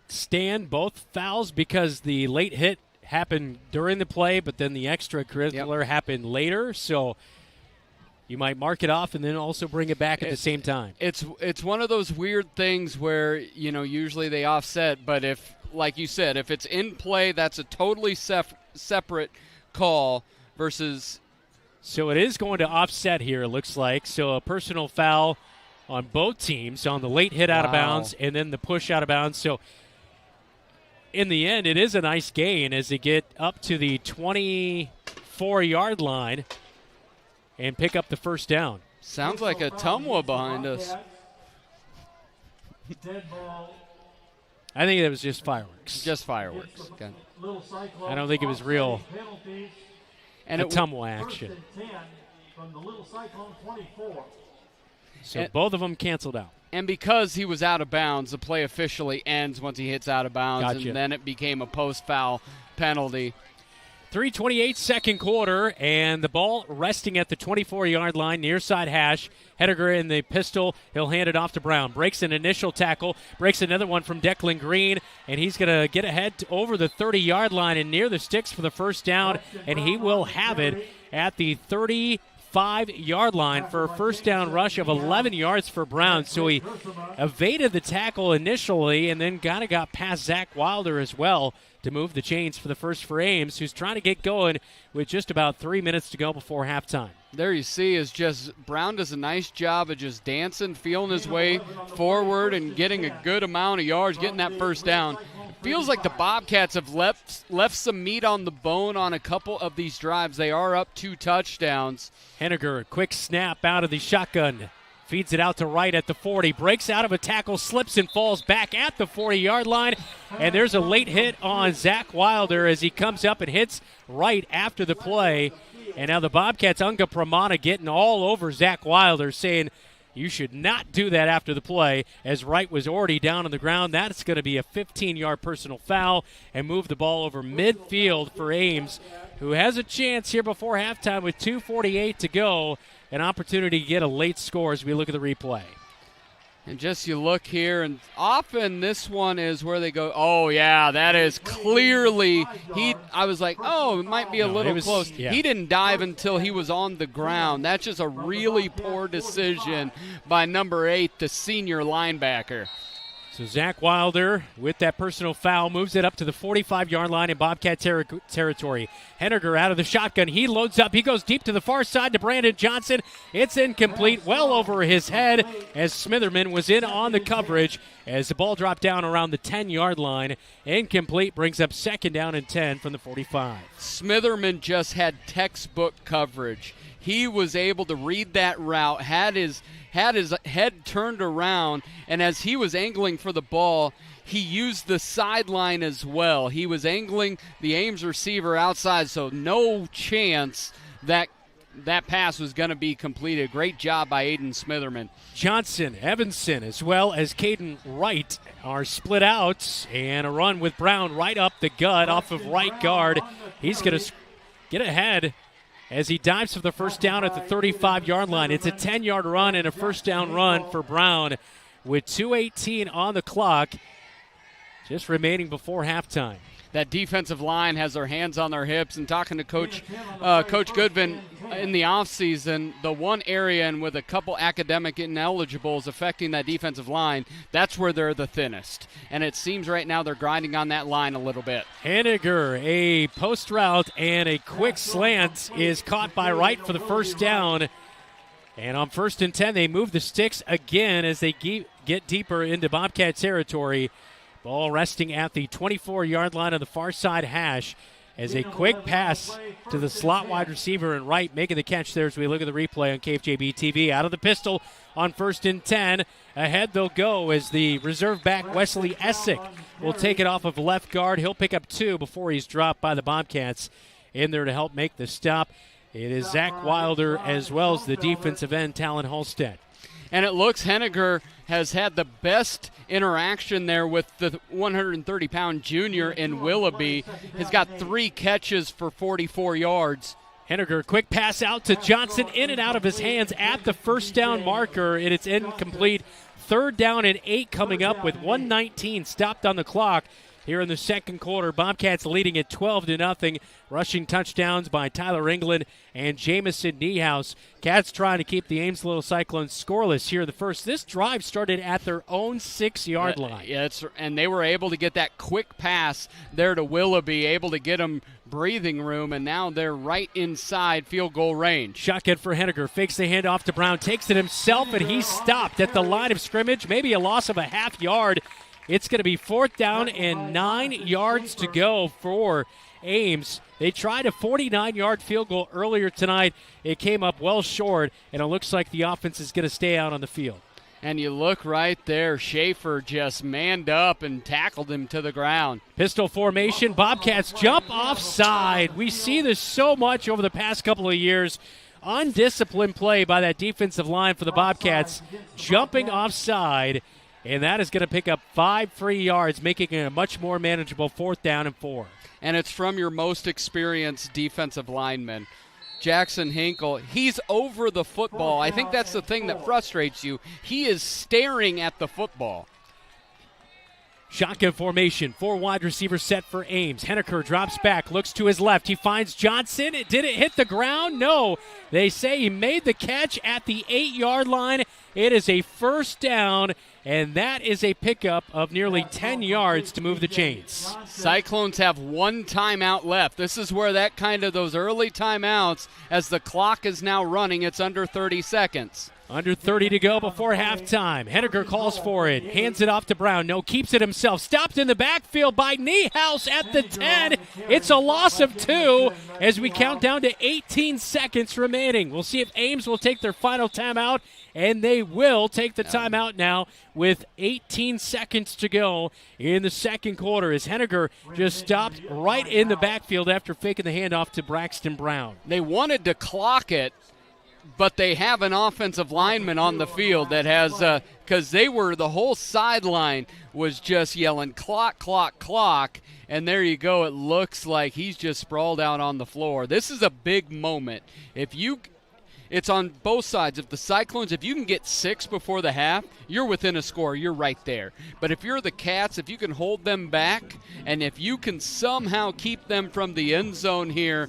stand both fouls because the late hit happened during the play, but then the extracurricular happened later. So you might mark it off and then also bring it back at the same time.
It's one of those weird things where, usually they offset, but if, like you said, if it's in play, that's a totally separate call versus.
So it is going to offset here, it looks like. So a personal foul on both teams on the late hit out of bounds and then the push out of bounds. So in the end, it is a nice gain as they get up to the 24-yard line and pick up the first down.
Sounds like a Tumwa behind us.
I think it was just fireworks.
Just fireworks. Okay.
I don't think it was real
and
Tumwa action. So both of them canceled out.
And because he was out of bounds, the play officially ends once he hits out of bounds, and then it became a post-foul penalty.
3:28 second quarter, and the ball resting at the 24-yard line, near side hash. Henniger in the pistol. He'll hand it off to Brown. Breaks an initial tackle. Breaks another one from Declan Green, and he's going to get ahead over the 30-yard line and near the sticks for the first down, and he will have it at the 35-yard line for a first down rush of 11 yards for Brown. So he evaded the tackle initially and then kind of got past Zach Wilder as well to move the chains for the first for Ames, who's trying to get going with just about 3 minutes to go before halftime.
There you see is just Brown does a nice job of just dancing, feeling his way forward and getting a good amount of yards, getting that first down. It feels like the Bobcats have left some meat on the bone on a couple of these drives. They are up 2 touchdowns.
Henniger, quick snap out of the shotgun. Feeds it out to Wright at the 40. Breaks out of a tackle, slips and falls back at the 40-yard line. And there's a late hit on Zach Wilder as he comes up and hits Wright after the play. And now the Bobcats, Unga Pramana getting all over Zach Wilder, saying you should not do that after the play, as Wright was already down on the ground. That's going to be a 15-yard personal foul and move the ball over midfield for Ames, who has a chance here before halftime with 2:48 to go. An opportunity to get a late score as we look at the replay.
And just you look here, and often this one is where they go, oh, yeah, that is clearly I was like, oh, it might be a little close. Yeah. He didn't dive until he was on the ground. That's just a really poor decision by number 8, the senior linebacker.
So Zach Wilder, with that personal foul, moves it up to the 45-yard line in Bobcat territory. Henniger out of the shotgun. He loads up. He goes deep to the far side to Brandon Johnson. It's incomplete, well over his head, as Smitherman was in on the coverage as the ball dropped down around the 10-yard line. Incomplete, brings up 2nd down and 10 from the 45.
Smitherman just had textbook coverage. He was able to read that route, had his head turned around, and as he was angling for the ball, he used the sideline as well. He was angling the Ames receiver outside, so no chance that pass was going to be completed. Great job by Aiden Smitherman.
Johnson, Evanson, as well as Caden Wright are split out, and a run with Brown right up the gut off of right guard. He's going to get ahead as he dives for the first down at the 35-yard line. It's a 10-yard run and a first down run for Brown with 2:18 on the clock, just remaining before halftime.
That defensive line has their hands on their hips, and talking to Coach Goodvin in the offseason, the one area and with a couple academic ineligibles affecting that defensive line, that's where they're the thinnest. And it seems right now they're grinding on that line a little bit.
Henniger, a post route and a quick slant is caught by Wright for the first down. And on 1st and 10, they move the sticks again as they get deeper into Bobcat territory. Ball resting at the 24-yard line on the far side hash as a quick pass to the slot wide receiver and Wright making the catch there as we look at the replay on KFJB-TV. Out of the pistol on 1st and 10. Ahead they'll go as the reserve back Wesley Essick will take it off of left guard. He'll pick up 2 before he's dropped by the Bobcats. In there to help make the stop, it is Zach Wilder as well as the defensive end, Talon Halstead.
And it looks Henniger has had the best interaction there with the 130-pound junior in Willoughby. Has got 3 catches for 44 yards.
Henniger, quick pass out to Johnson, in and out of his hands at the first down marker, and it's incomplete. 3rd down and 8 coming up with 1:19 stopped on the clock. Here in the second quarter, Bobcats leading at 12-0. Rushing touchdowns by Tyler England and Jamison Niehaus. Cats trying to keep the Ames Little Cyclones scoreless here in the first. This drive started at their own 6-yard line.
Yeah, and they were able to get that quick pass there to Willoughby, able to get them breathing room, and now they're right inside field goal range.
Shotgun for Henniger, fakes the handoff to Brown, takes it himself, and he's stopped at the line of scrimmage. Maybe a loss of a half yard. It's going to be 4th down and 9 yards to go for Ames. They tried a 49-yard field goal earlier tonight. It came up well short, and it looks like the offense is going to stay out on the field.
And you look right there, Schaefer just manned up and tackled him to the ground.
Pistol formation, Bobcats jump offside. We see this so much over the past couple of years. Undisciplined play by that defensive line for the Bobcats, jumping offside. And that is going to pick up 5 free yards, making it a much more manageable 4th down and 4.
And it's from your most experienced defensive lineman, Jackson Hinkle. He's over the football. I think that's the thing that frustrates you. He is staring at the football.
Shotgun formation, 4 wide receivers set for Ames. Henniger drops back, looks to his left. He finds Johnson. Did it hit the ground? No. They say he made the catch at the 8-yard line. It is a first down, and that is a pickup of nearly 10 yards to move the chains.
Cyclones have 1 timeout left. This is where those early timeouts, as the clock is now running, it's under 30 seconds.
Under 30 to go before halftime. Henniger calls for it, hands it off to Brown. No, keeps it himself. Stopped in the backfield by Niehaus at the 10. It's a loss of 2 as we count down to 18 seconds remaining. We'll see if Ames will take their final timeout, and they will take the timeout now with 18 seconds to go in the second quarter as Henniger just stopped right in the backfield after faking the handoff to Braxton Brown.
They wanted to clock it, but they have an offensive lineman on the field that has, because the whole sideline was just yelling clock, clock, clock, and there you go. It looks like he's just sprawled out on the floor. This is a big moment. It's on both sides. If the Cyclones, if you can get 6 before the half, you're within a score. You're right there. But if you're the Cats, if you can hold them back, and if you can somehow keep them from the end zone here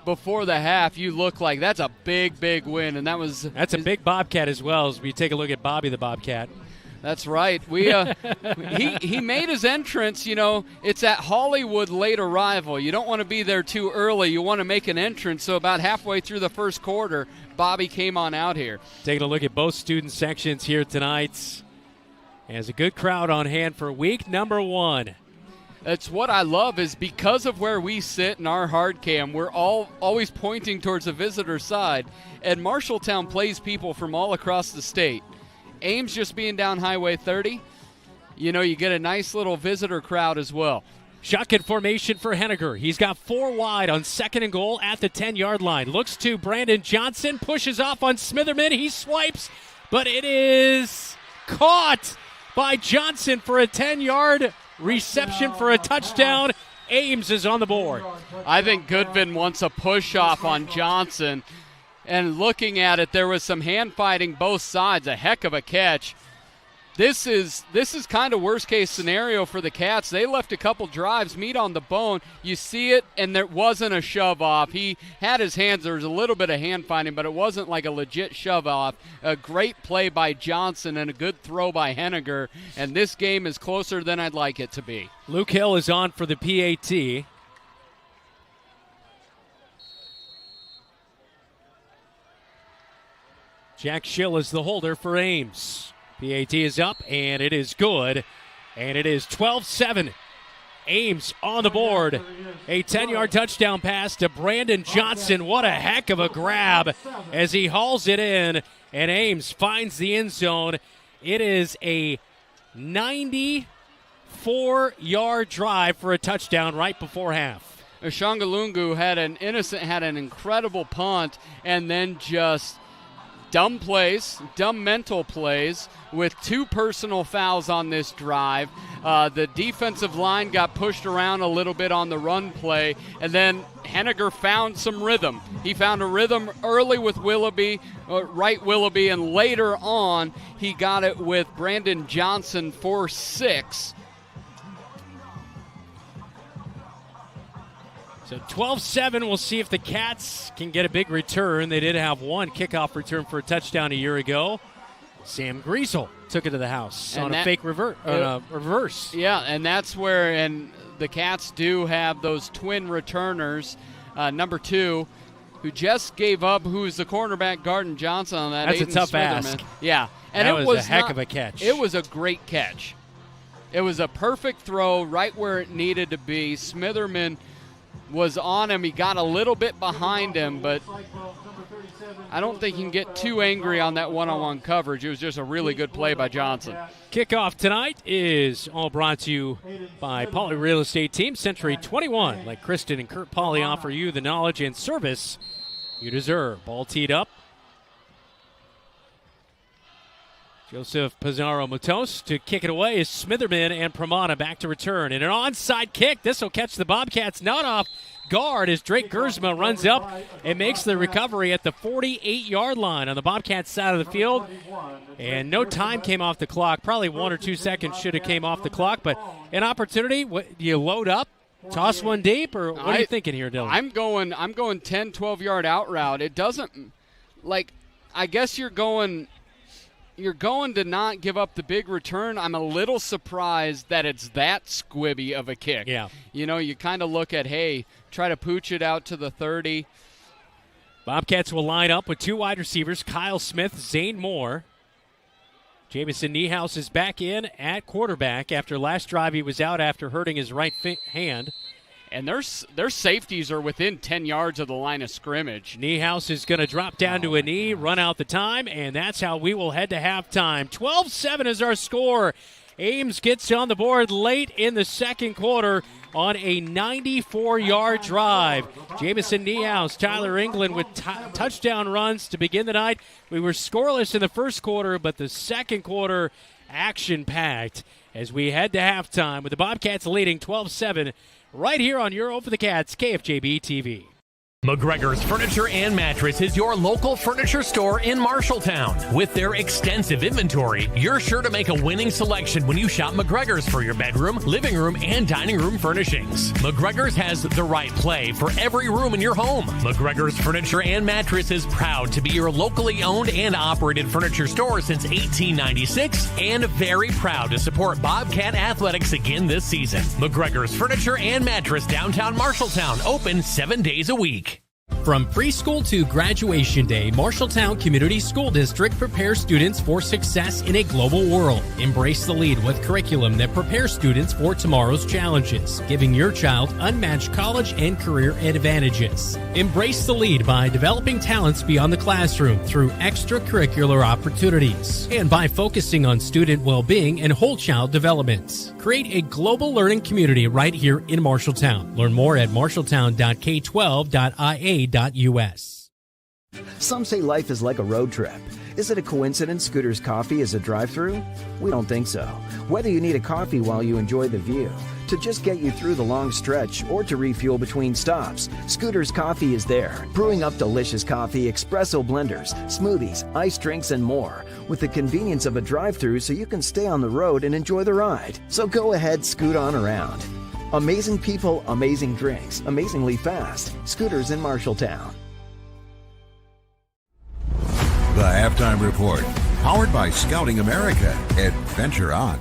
before the half, you look like that's a big, big win. And that's
a big Bobcat as well as we take a look at Bobby the Bobcat.
That's right. He made his entrance. It's at Hollywood late arrival. You don't want to be there too early. You want to make an entrance. So about halfway through the first quarter, Bobby came on out here.
Taking a look at both student sections here tonight. There's a good crowd on hand for week number 1.
That's what I love is because of where we sit in our hard cam, we're always pointing towards the visitor side. And Marshalltown plays people from all across the state. Ames just being down Highway 30, you get a nice little visitor crowd as well.
Shotgun formation for Henniger. He's got 4 wide on 2nd and goal at the 10-yard line. Looks to Brandon Johnson, pushes off on Smitherman. He swipes, but it is caught by Johnson for a 10-yard reception for a touchdown. Ames is on the board.
I think Goodvin wants a push off on Johnson. And looking at it, there was some hand fighting both sides. A heck of a catch. This is kind of worst case scenario for the Cats. They left a couple drives, meat on the bone. You see it, and there wasn't a shove off. He had his hands. There was a little bit of hand fighting, but it wasn't like a legit shove off. A great play by Johnson and a good throw by Henniger. And this game is closer than I'd like it to be.
Luke Hill is on for the PAT. Jack Schill is the holder for Ames. PAT is up, and it is good. And it is 12-7. Ames on the board. A 10-yard touchdown pass to Brandon Johnson. What a heck of a grab as he hauls it in, and Ames finds the end zone. It is a 94-yard drive for a touchdown right before half.
Oshangalungu had an incredible punt, and then just dumb mental plays with 2 personal fouls on this drive. The defensive line got pushed around a little bit on the run play, and then Henniger found some rhythm. He found a rhythm early with Willoughby, and later on he got it with Brandon Johnson for 6.
So 12-7, we'll see if the Cats can get a big return. They did have one kickoff return for a touchdown a year ago. Sam Griesel took it to the house on a fake reverse.
Yeah, and that's where, and the Cats do have those twin returners. Number 2, who just gave up, who's the cornerback, Garden Johnson on that.
That's
Aiden
a tough
Smitherman.
ask.
Yeah, and
that was a heck of a catch.
It was a great catch. It was a perfect throw right where it needed to be. Smitherman was on him. He got a little bit behind him, but I don't think you can get too angry on that one-on-one coverage. It was just a really good play by Johnson.
Kickoff tonight is all brought to you by Pauley Real Estate Team. Century 21, like Kristen and Kurt Pauley, offer you the knowledge and service you deserve. Ball teed up. Joseph Pizarro-Matos to kick it away is Smitherman, and Pramana back to return. And an onside kick. This will catch the Bobcats not off guard as Drake Gersma runs up and makes the recovery at the 48-yard line on the Bobcats side of the field. And no time came off the clock. Probably 1 or 2 seconds should have came off the clock. But an opportunity, you load up, toss one deep, or what are you thinking here, Dylan?
I'm going 10, 12-yard out route. It doesn't, I guess you're going to not give up the big return. I'm a little surprised that it's that squibby of a kick.
Yeah.
You kind of look at, hey, try to pooch it out to the 30.
Bobcats will line up with 2 wide receivers, Kyle Smith, Zane Moore. Jamison Niehaus is back in at quarterback. After last drive, he was out after hurting his right hand.
And their safeties are within 10 yards of the line of scrimmage.
Niehaus is going to drop down to a knee, run out the time, and that's how we will head to halftime. 12-7 is our score. Ames gets on the board late in the second quarter on a 94-yard drive. Jamison Niehaus, Tyler England with touchdown runs to begin the night. We were scoreless in the first quarter, but the second quarter action-packed as we head to halftime with the Bobcats leading 12-7 right here on Euro for the Cats, KFJB-TV.
McGregor's Furniture and Mattress is your local furniture store in Marshalltown. With their extensive inventory, you're sure to make a winning selection when you shop McGregor's for your bedroom, living room, and dining room furnishings. McGregor's has the right play for every room in your home. McGregor's Furniture and Mattress is proud to be your locally owned and operated furniture store since 1896 and very proud to support Bobcat Athletics again this season. McGregor's Furniture and Mattress, downtown Marshalltown, open 7 days a week.
From preschool to graduation day, Marshalltown Community School District prepares students for success in a global world. Embrace the lead with curriculum that prepares students for tomorrow's challenges, giving your child unmatched college and career advantages. Embrace the lead by developing talents beyond the classroom through extracurricular opportunities and by focusing on student well-being and whole child development. Create a global learning community right here in Marshalltown. Learn more at marshalltown.k12.ia.us.
Some say life is like a road trip. Is it a coincidence Scooter's Coffee is a drive-thru? We don't think so. Whether you need a coffee while you enjoy the view, to just get you through the long stretch, or to refuel between stops, Scooter's Coffee is there, brewing up delicious coffee, espresso blenders, smoothies, iced drinks, and more, with the convenience of a drive-thru so you can stay on the road and enjoy the ride. So go ahead, scoot on around. Amazing people, amazing drinks, amazingly fast. Scooters in Marshalltown.
The Halftime Report, powered by Scouting America. Adventure on.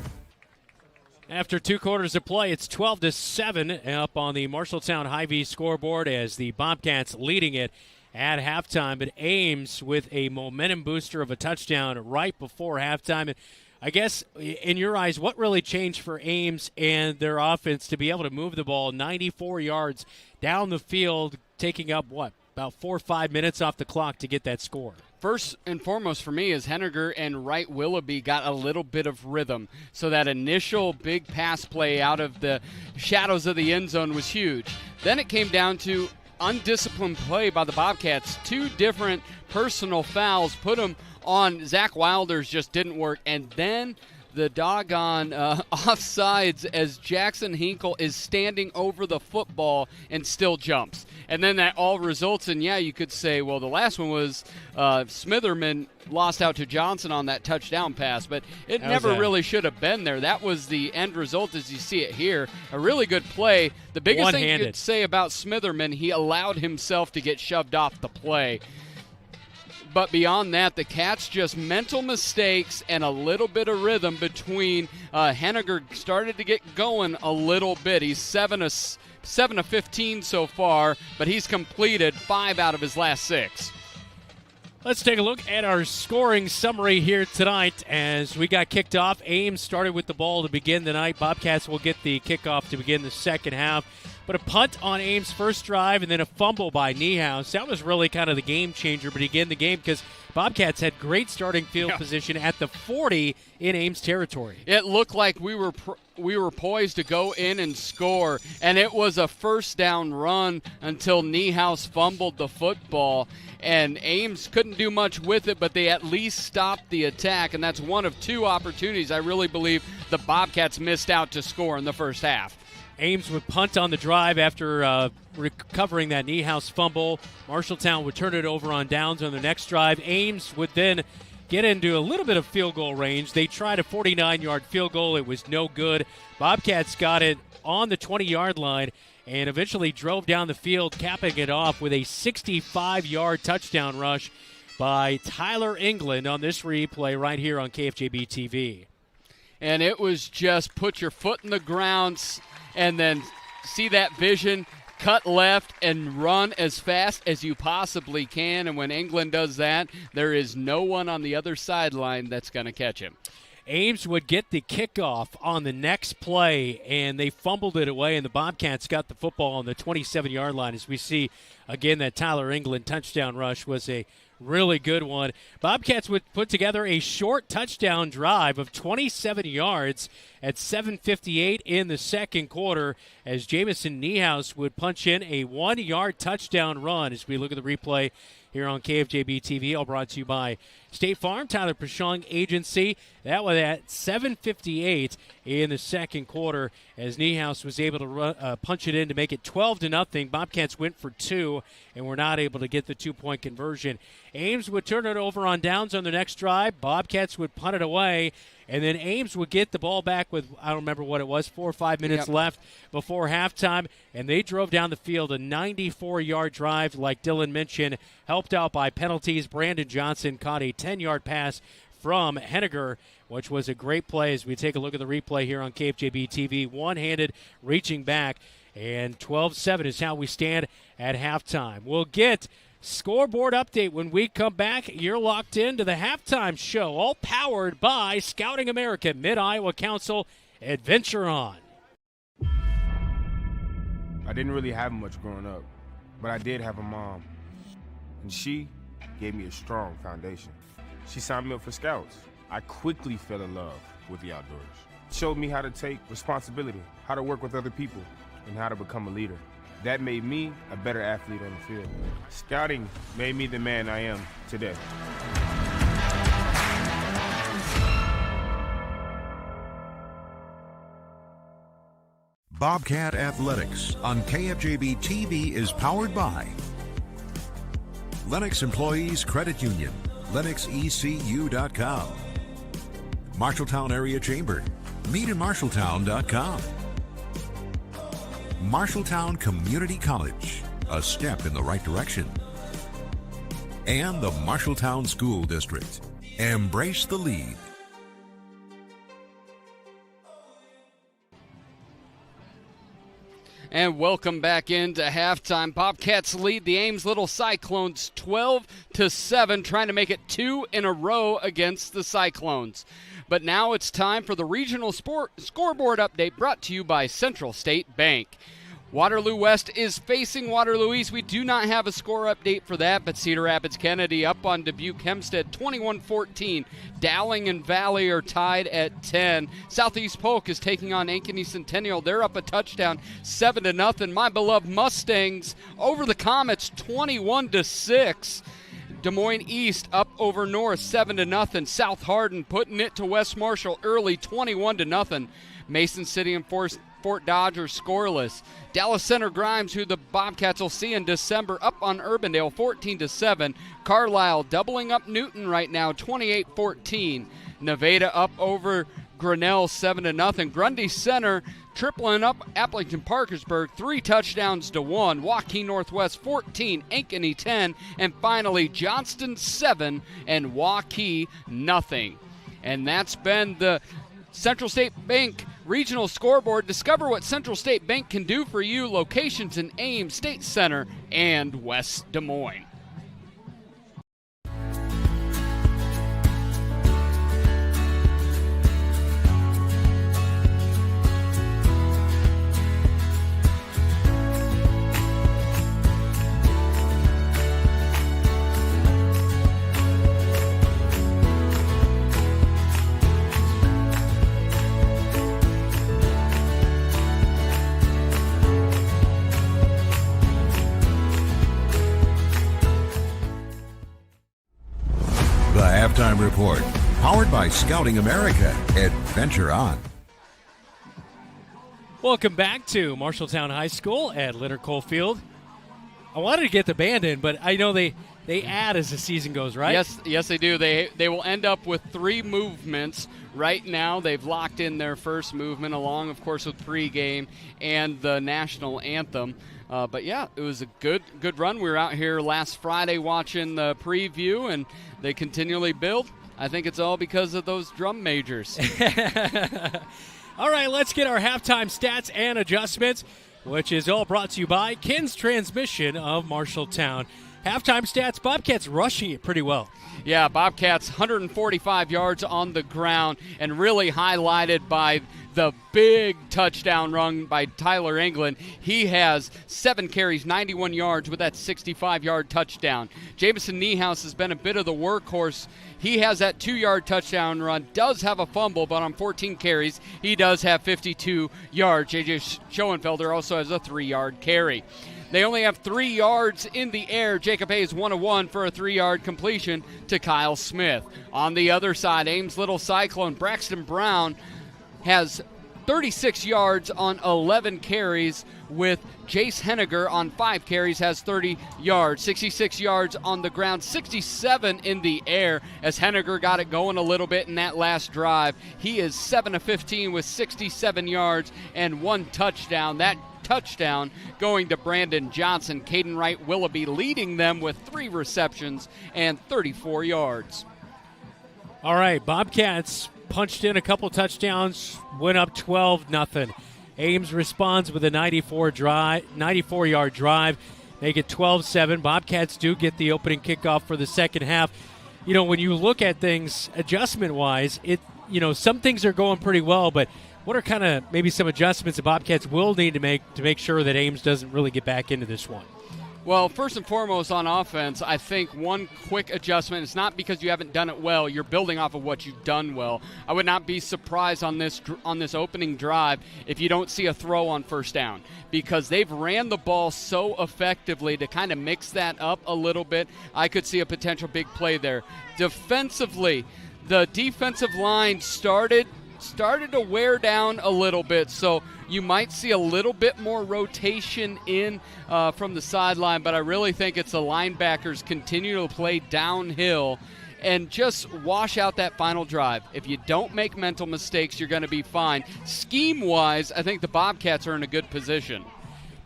After 2 quarters of play, it's 12-7 up on the Marshalltown Hy-Vee scoreboard as the Bobcats leading it at halftime. But Ames with a momentum booster of a touchdown right before halftime. And I guess, in your eyes, what really changed for Ames and their offense to be able to move the ball 94 yards down the field, taking up, about 4 or 5 minutes off the clock to get that score?
First and foremost for me is Henniger and Wright Willoughby got a little bit of rhythm. So that initial big pass play out of the shadows of the end zone was huge. Then it came down to undisciplined play by the Bobcats. 2 different personal fouls put them on Zach Wilder's, just didn't work. And then the doggone offsides as Jackson Hinkle is standing over the football and still jumps. And then that all results in, you could say, well, the last one was Smitherman lost out to Johnson on that touchdown pass, but it never really should have been there. That was the end result as you see it here. A really good play. The biggest thing you could say about Smitherman, he allowed himself to get shoved off the play. But beyond that, the Cats just mental mistakes and a little bit of rhythm between Henniger started to get going a little bit. He's 7 of 15 so far, but he's completed 5 out of his last 6.
Let's take a look at our scoring summary here tonight as we got kicked off. Ames started with the ball to begin the night. Bobcats will get the kickoff to begin the second half. But a punt on Ames' first drive and then a fumble by Niehaus. That was really kind of the game changer, but again, the game because Bobcats had great starting field position at the 40 in Ames territory. It looked like we were poised to go in and score, and it was a first down run until Niehaus fumbled the football, and Ames couldn't do much with it, but they at least stopped the attack, and that's one of 2 opportunities I really believe the Bobcats missed out to score in the first half. Ames would punt on the drive after recovering that Niehaus fumble. Marshalltown would turn it over on downs on the next drive. Ames would then get into a little bit of field goal range. They tried a 49-yard field goal. It was no good. Bobcats got it on the 20-yard line and eventually drove down the field, capping it off with a 65-yard touchdown rush by Tyler England on this replay right here on KFJB-TV. And it was just put your foot in the ground and then see that vision, cut left, and run as fast as you possibly can. And when England does that, there is no one on the other sideline that's going to catch him. Ames would get the kickoff on the next play, and they fumbled it away, and the Bobcats got the football on the 27-yard line. As we see, again, that Tyler England touchdown rush was a really good one. Bobcats would put together a short touchdown drive of 27 yards at 7:58 in the second quarter as Jamison Niehaus would punch in a 1-yard touchdown run. As we look at the replay here on KFJB-TV, all brought to you by State Farm, Tyler Pashong Agency. That was at 7:58 in the second quarter as Niehaus was able to punch it in to make it 12-0. Bobcats went for two and were not able to get the two-point conversion. Ames would turn it over on downs on the next drive. Bobcats would punt it away, and then Ames would get the ball back with, I don't remember what it was, 4 or 5 minutes left before halftime, and they drove down the field a 94-yard drive, like Dylan mentioned, helped out by penalties. Brandon Johnson caught a 10-yard pass from Henniger, which was a great play as we take a look at the replay here on KFJB-TV. One-handed reaching back, and 12-7 is how we stand at halftime. We'll get scoreboard update when we come back. You're locked into the halftime show, all powered by Scouting America, Mid-Iowa Council. Adventure on.
I didn't really have much growing up, but I did have a mom, and she gave me a strong foundation. She signed me up for Scouts. I quickly fell in love with the outdoors. Showed me how to take responsibility, how to work with other people, and how to become a leader. That made me a better athlete on the field. Scouting made me the man I am today.
Bobcat Athletics on KFJB-TV is powered by Lennox Employees Credit Union, LennoxECU.com, Marshalltown Area Chamber, meetinmarshalltown.com, Marshalltown Community College, a step in the right direction, and the Marshalltown School District. Embrace the lead.
And welcome back into halftime. Bobcats lead the Ames Little Cyclones 12-7, trying to make it 2 in a row against the Cyclones. But now it's time for the regional scoreboard update brought to you by Central State Bank. Waterloo West is facing Waterloo East. We do not have a score update for that, but Cedar Rapids Kennedy up on Dubuque Hempstead 21-14. Dowling and Valley are tied at 10. Southeast Polk is taking on Ankeny Centennial. They're up a touchdown 7-0. My beloved Mustangs over the Comets 21-6. Des Moines East up over North 7-0. South Hardin putting it to West Marshall early 21-0. Mason City and Fort Dodge are scoreless. Dallas Center Grimes, who the Bobcats will see in December, up on Urbandale 14-7. Carlisle doubling up Newton right now 28-14. Nevada up over Grinnell 7-0. Grundy Center tripling up Appleton Parkersburg 3 touchdowns to 1. Joaquin Northwest 14, Ankeny 10, and finally Johnston 7 and Waukee nothing. And that's been the Central State Bank Regional Scoreboard. Discover what Central State Bank can do for you. Locations in Ames, State Center, and West Des Moines.
Halftime Report, powered by Scouting America. Adventure on.
Welcome back to Marshalltown High School at Leonard Cole Field. I wanted to get the band in, but I know they add as the season goes, right?
Yes, they do. They will end up with 3 movements. Right now, they've locked in their first movement, along, of course, with pregame and the national anthem. But yeah, it was a good run. We were out here last Friday watching the preview, and they continually build. I think it's all because of those drum majors.
All right, let's get our halftime stats and adjustments, which is all brought to you by Ken's Transmission of Marshalltown. Halftime stats, Bobcats rushing it pretty well.
Yeah, Bobcats 145 yards on the ground, and really highlighted by the big touchdown run by Tyler England. He has 7 carries, 91 yards with that 65-yard touchdown. Jamison Niehaus has been a bit of the workhorse. He has that 2-yard touchdown run, does have a fumble, but on 14 carries, he does have 52 yards. J.J. Schoenfelder also has a 3-yard carry. They only have 3 yards in the air. Jacob Hayes 1-of-1 for a 3-yard completion to Kyle Smith. On the other side, Ames Little Cyclone, Braxton Brown has 36 yards on 11 carries, with Jace Henniger on 5 carries has 30 yards, 66 yards on the ground, 67 in the air as Henniger got it going a little bit in that last drive. He is 7 of 15 with 67 yards and 1 touchdown. That touchdown going to Brandon Johnson. Caden Wright Willoughby leading them with 3 receptions and 34 yards.
All right, Bobcats punched in a couple touchdowns, went up 12-0. Ames responds with a 94-yard drive, make it 12-7. Bobcats do get the opening kickoff for the second half. You know, when you look at things adjustment-wise, some things are going pretty well, but what are kind of maybe some adjustments the Bobcats will need to make sure that Ames doesn't really get back into this one?
Well, first and foremost on offense, I think one quick adjustment, it's not because you haven't done it well, you're building off of what you've done well. I would not be surprised on this opening drive if you don't see a throw on first down, because they've ran the ball so effectively to kind of mix that up a little bit. I could see a potential big play there. Defensively, the defensive line started to wear down a little bit, so you might see a little bit more rotation in from the sideline, but I really think it's the linebackers continue to play downhill and just wash out that final drive. If you don't make mental mistakes, you're going to be fine. Scheme-wise, I think the Bobcats are in a good position.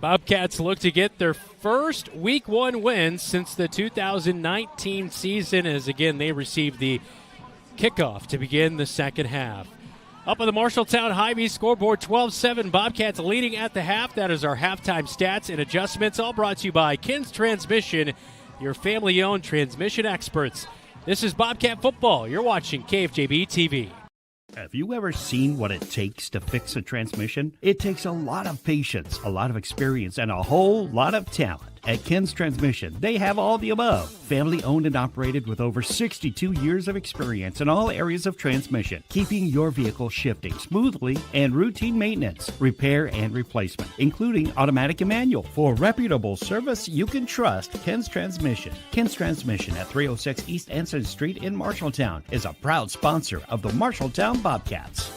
Bobcats look to get their first Week 1 win since the 2019 season, as again they receive the kickoff to begin the second half. Up on the Marshalltown Hy-Vee scoreboard, 12-7, Bobcats leading at the half. That is our halftime stats and adjustments, all brought to you by Kins Transmission, your family-owned transmission experts. This is Bobcat Football. You're watching KFJB-TV.
Have you ever seen what it takes to fix a transmission? It takes a lot of patience, a lot of experience, and a whole lot of talent. At Ken's Transmission, they have all the above. Family owned and operated with over 62 years of experience in all areas of transmission, keeping your vehicle shifting smoothly, and routine maintenance, repair, and replacement, including automatic and manual. For reputable service you can trust, Ken's Transmission. Ken's Transmission at 306 East Anson Street in Marshalltown is a proud sponsor of the Marshalltown Bobcats.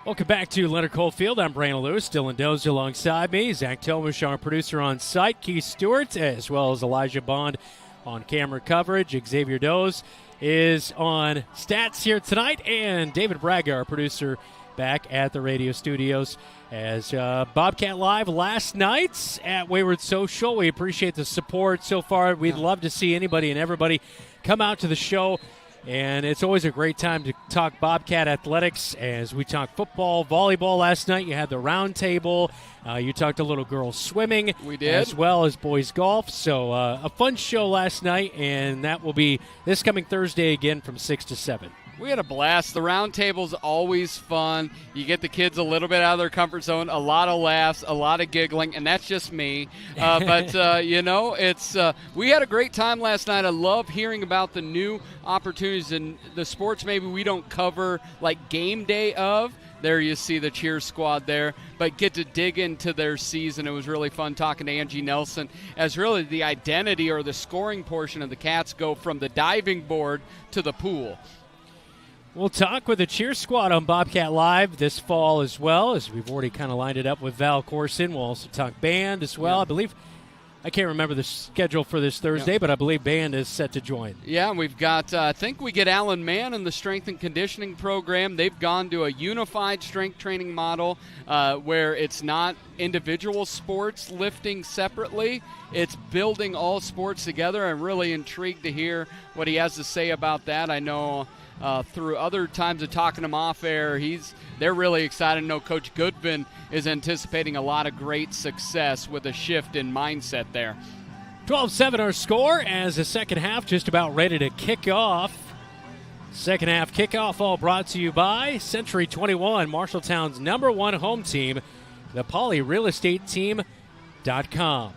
Welcome back to Leonard Coldfield. I'm Brandon Lewis. Dylan Dozier alongside me. Zach Tomish, our producer on site. Keith Stewart, as well as Elijah Bond on camera coverage. Xavier Doze is on stats here tonight. And David Braga, our producer, back at the radio studios. As Bobcat Live last night at Wayward Social. We appreciate the support so far. We'd love to see anybody and everybody come out to the show. And it's always a great time to talk Bobcat athletics as we talk football, volleyball last night. You had the round table. You talked a little girls swimming.
We did.
As well as boys golf. So a fun show last night, and that will be this coming Thursday again from 6 to 7.
We had a blast. The round table's always fun. You get the kids a little bit out of their comfort zone, a lot of laughs, a lot of giggling, and that's just me. It's we had a great time last night. I love hearing about the new opportunities in the sports maybe we don't cover like game day of. There you see the cheer squad there, but get to dig into their season. It was really fun talking to Angie Nelson as really the identity or the scoring portion of the Cats go from the diving board to the pool.
We'll talk with the cheer squad on Bobcat Live this fall as well, as we've already kind of lined it up with Val Corson. We'll also talk band as well.
Yeah.
I can't remember the schedule for this Thursday, but I believe band is set to join.
Yeah, we've got, I think we get Alan Mann in the strength and conditioning program. They've gone to a unified strength training model where it's not individual sports lifting separately. It's building all sports together. I'm really intrigued to hear what he has to say about that. I know through other times of talking to him off air, they're really excited. I know Coach Goodvin is anticipating a lot of great success with a shift in mindset there.
12-7 our score as the second half just about ready to kick off. Second half kickoff all brought to you by Century 21, Marshalltown's #1 home team, the PolyRealEstateTeam.com.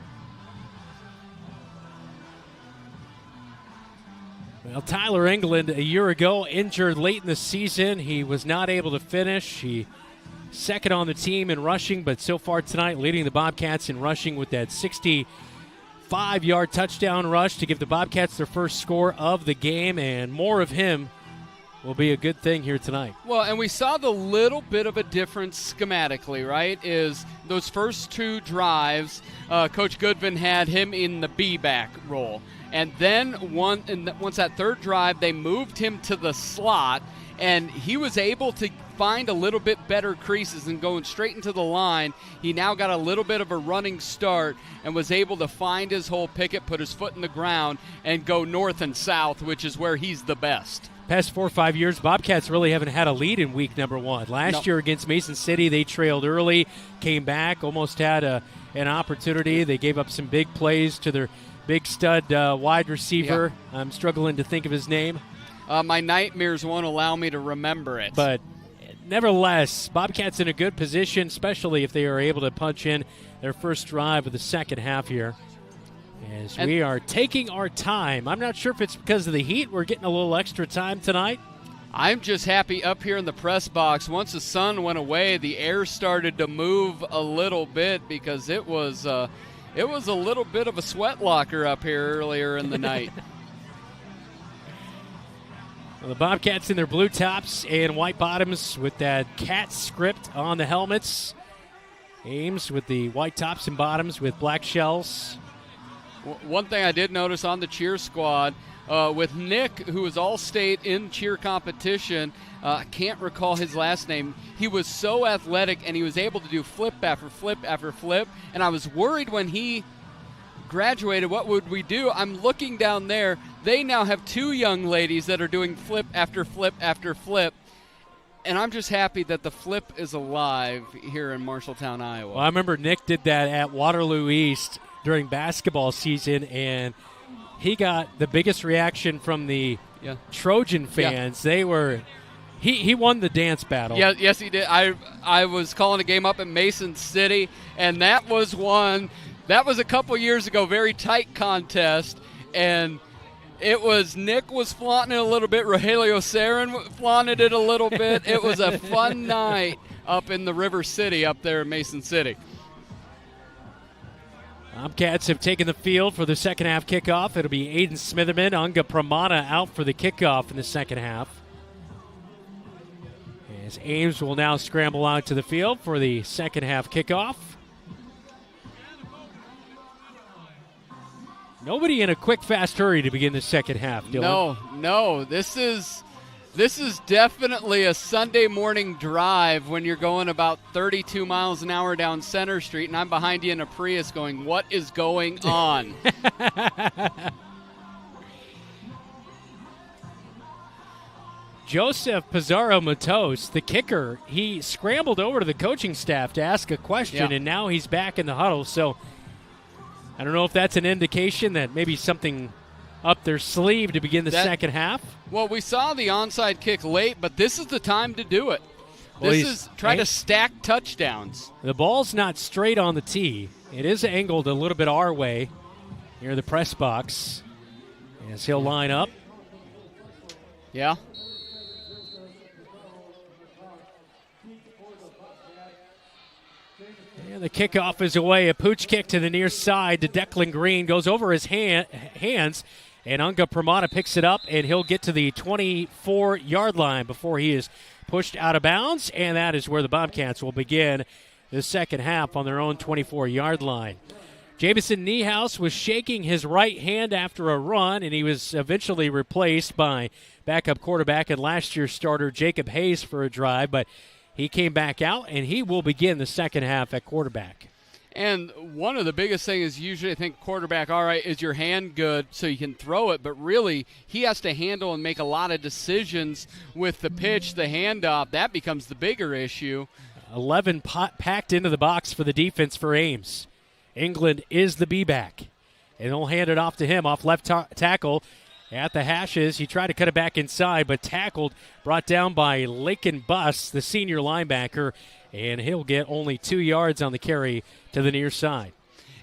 Well, Tyler England a year ago injured late in the season. He was not able to finish. He second on the team in rushing, but so far tonight leading the Bobcats in rushing with that 65-yard touchdown rush to give the Bobcats their first score of the game, and more of him will be a good thing here tonight.
Well, and we saw the little bit of a difference schematically, right, is those first 2 drives, Coach Goodvin had him in the B-back role. And then once that third drive, they moved him to the slot, and he was able to find a little bit better creases and going straight into the line. He now got a little bit of a running start and was able to find his hole, pick it, put his foot in the ground, and go north and south, which is where he's the best.
Past 4 or 5 years, Bobcats really haven't had a lead in week number 1. Last year against Mason City, they trailed early, came back, almost had an opportunity. They gave up some big plays to their big stud wide receiver. Yeah. I'm struggling to think of his name.
My nightmares won't allow me to remember it.
But nevertheless, Bobcats in a good position, especially if they are able to punch in their first drive of the second half here. As we are taking our time. I'm not sure if it's because of the heat. We're getting a little extra time tonight.
I'm just happy up here in the press box. Once the sun went away, the air started to move a little bit because it was a little bit of a sweat locker up here earlier in the night.
Well, the Bobcats in their blue tops and white bottoms with that cat script on the helmets. Ames with the white tops and bottoms with black shells.
One thing I did notice on the cheer squad, with Nick, who was all-state in cheer competition, I can't recall his last name. He was so athletic, and he was able to do flip after flip after flip, and I was worried when he graduated, what would we do? I'm looking down there. They now have 2 young ladies that are doing flip after flip after flip, and I'm just happy that the flip is alive here in Marshalltown, Iowa.
Well, I remember Nick did that at Waterloo East during basketball season, and he got the biggest reaction from the Trojan fans. They were he won the dance battle.
Yeah, yes, he did. I was calling a game up in Mason City, and that was one. That was a couple years ago, very tight contest, and it was Nick was flaunting it a little bit. Rogelio Sarin flaunted it a little bit. It was a fun night up in the River City up there in Mason City.
Bobcats have taken the field for the second half kickoff. It'll be Aiden Smitherman, Unga Pramana out for the kickoff in the second half. As Ames will now scramble out to the field for the second half kickoff. Nobody in a quick, fast hurry to begin the second half, Dylan.
No. This is definitely a Sunday morning drive when you're going about 32 miles an hour down Center Street, and I'm behind you in a Prius going, what is going on?
Joseph Pizarro-Matos, the kicker, he scrambled over to the coaching staff to ask a question, and now he's back in the huddle. So I don't know if that's an indication that maybe something up their sleeve to begin the second half.
Well, we saw the onside kick late, but this is the time to do it. This is try to stack touchdowns.
The ball's not straight on the tee. It is angled a little bit our way near the press box as he'll line up.
Yeah.
And the kickoff is away. A pooch kick to the near side to Declan Green. Goes over his hands, and Unga Pramana picks it up, and he'll get to the 24-yard line before he is pushed out of bounds, and that is where the Bobcats will begin the second half on their own 24-yard line. Jamison Niehaus was shaking his right hand after a run, and he was eventually replaced by backup quarterback and last year's starter Jacob Hayes for a drive, but he came back out, and he will begin the second half at quarterback.
And one of the biggest things is usually I think quarterback, all right, is your hand good so you can throw it, but really he has to handle and make a lot of decisions with the pitch, the handoff. That becomes the bigger issue.
11 packed into the box for the defense for Ames. England is the B-back, and they'll hand it off to him off left tackle. At the hashes, he tried to cut it back inside, but tackled, brought down by Laken Buss, the senior linebacker, and he'll get only 2 yards on the carry to the near side.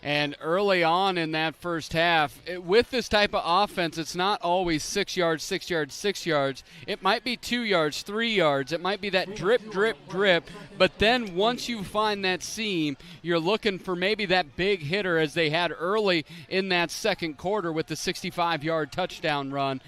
And early on in that first half, with this type of offense, it's not always 6 yards, 6 yards, 6 yards. It might be 2 yards, 3 yards. It might be that drip, drip, drip. But then once you find that seam, you're looking for maybe that big hitter as they had early in that second quarter with the 65-yard touchdown run.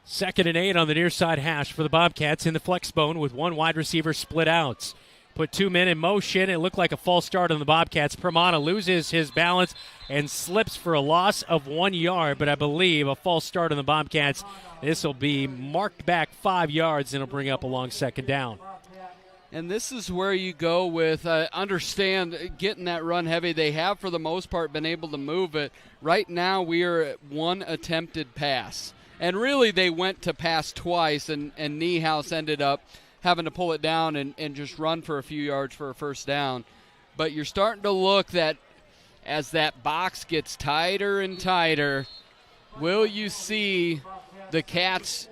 2nd and 8 on the near side hash for the Bobcats in the flex bone with one wide receiver split outs. Put 2 men in motion. It looked like a false start on the Bobcats. Permana loses his balance and slips for a loss of 1 yard, but I believe a false start on the Bobcats. This will be marked back 5 yards, and it'll bring up a long 2nd down.
And this is where you go with understand getting that run heavy. They have, for the most part, been able to move it. Right now we are at 1 attempted pass. And really they went to pass twice, and Niehaus ended up having to pull it down and just run for a few yards for a first down. But you're starting to look that as that box gets tighter and tighter, will you see the Cats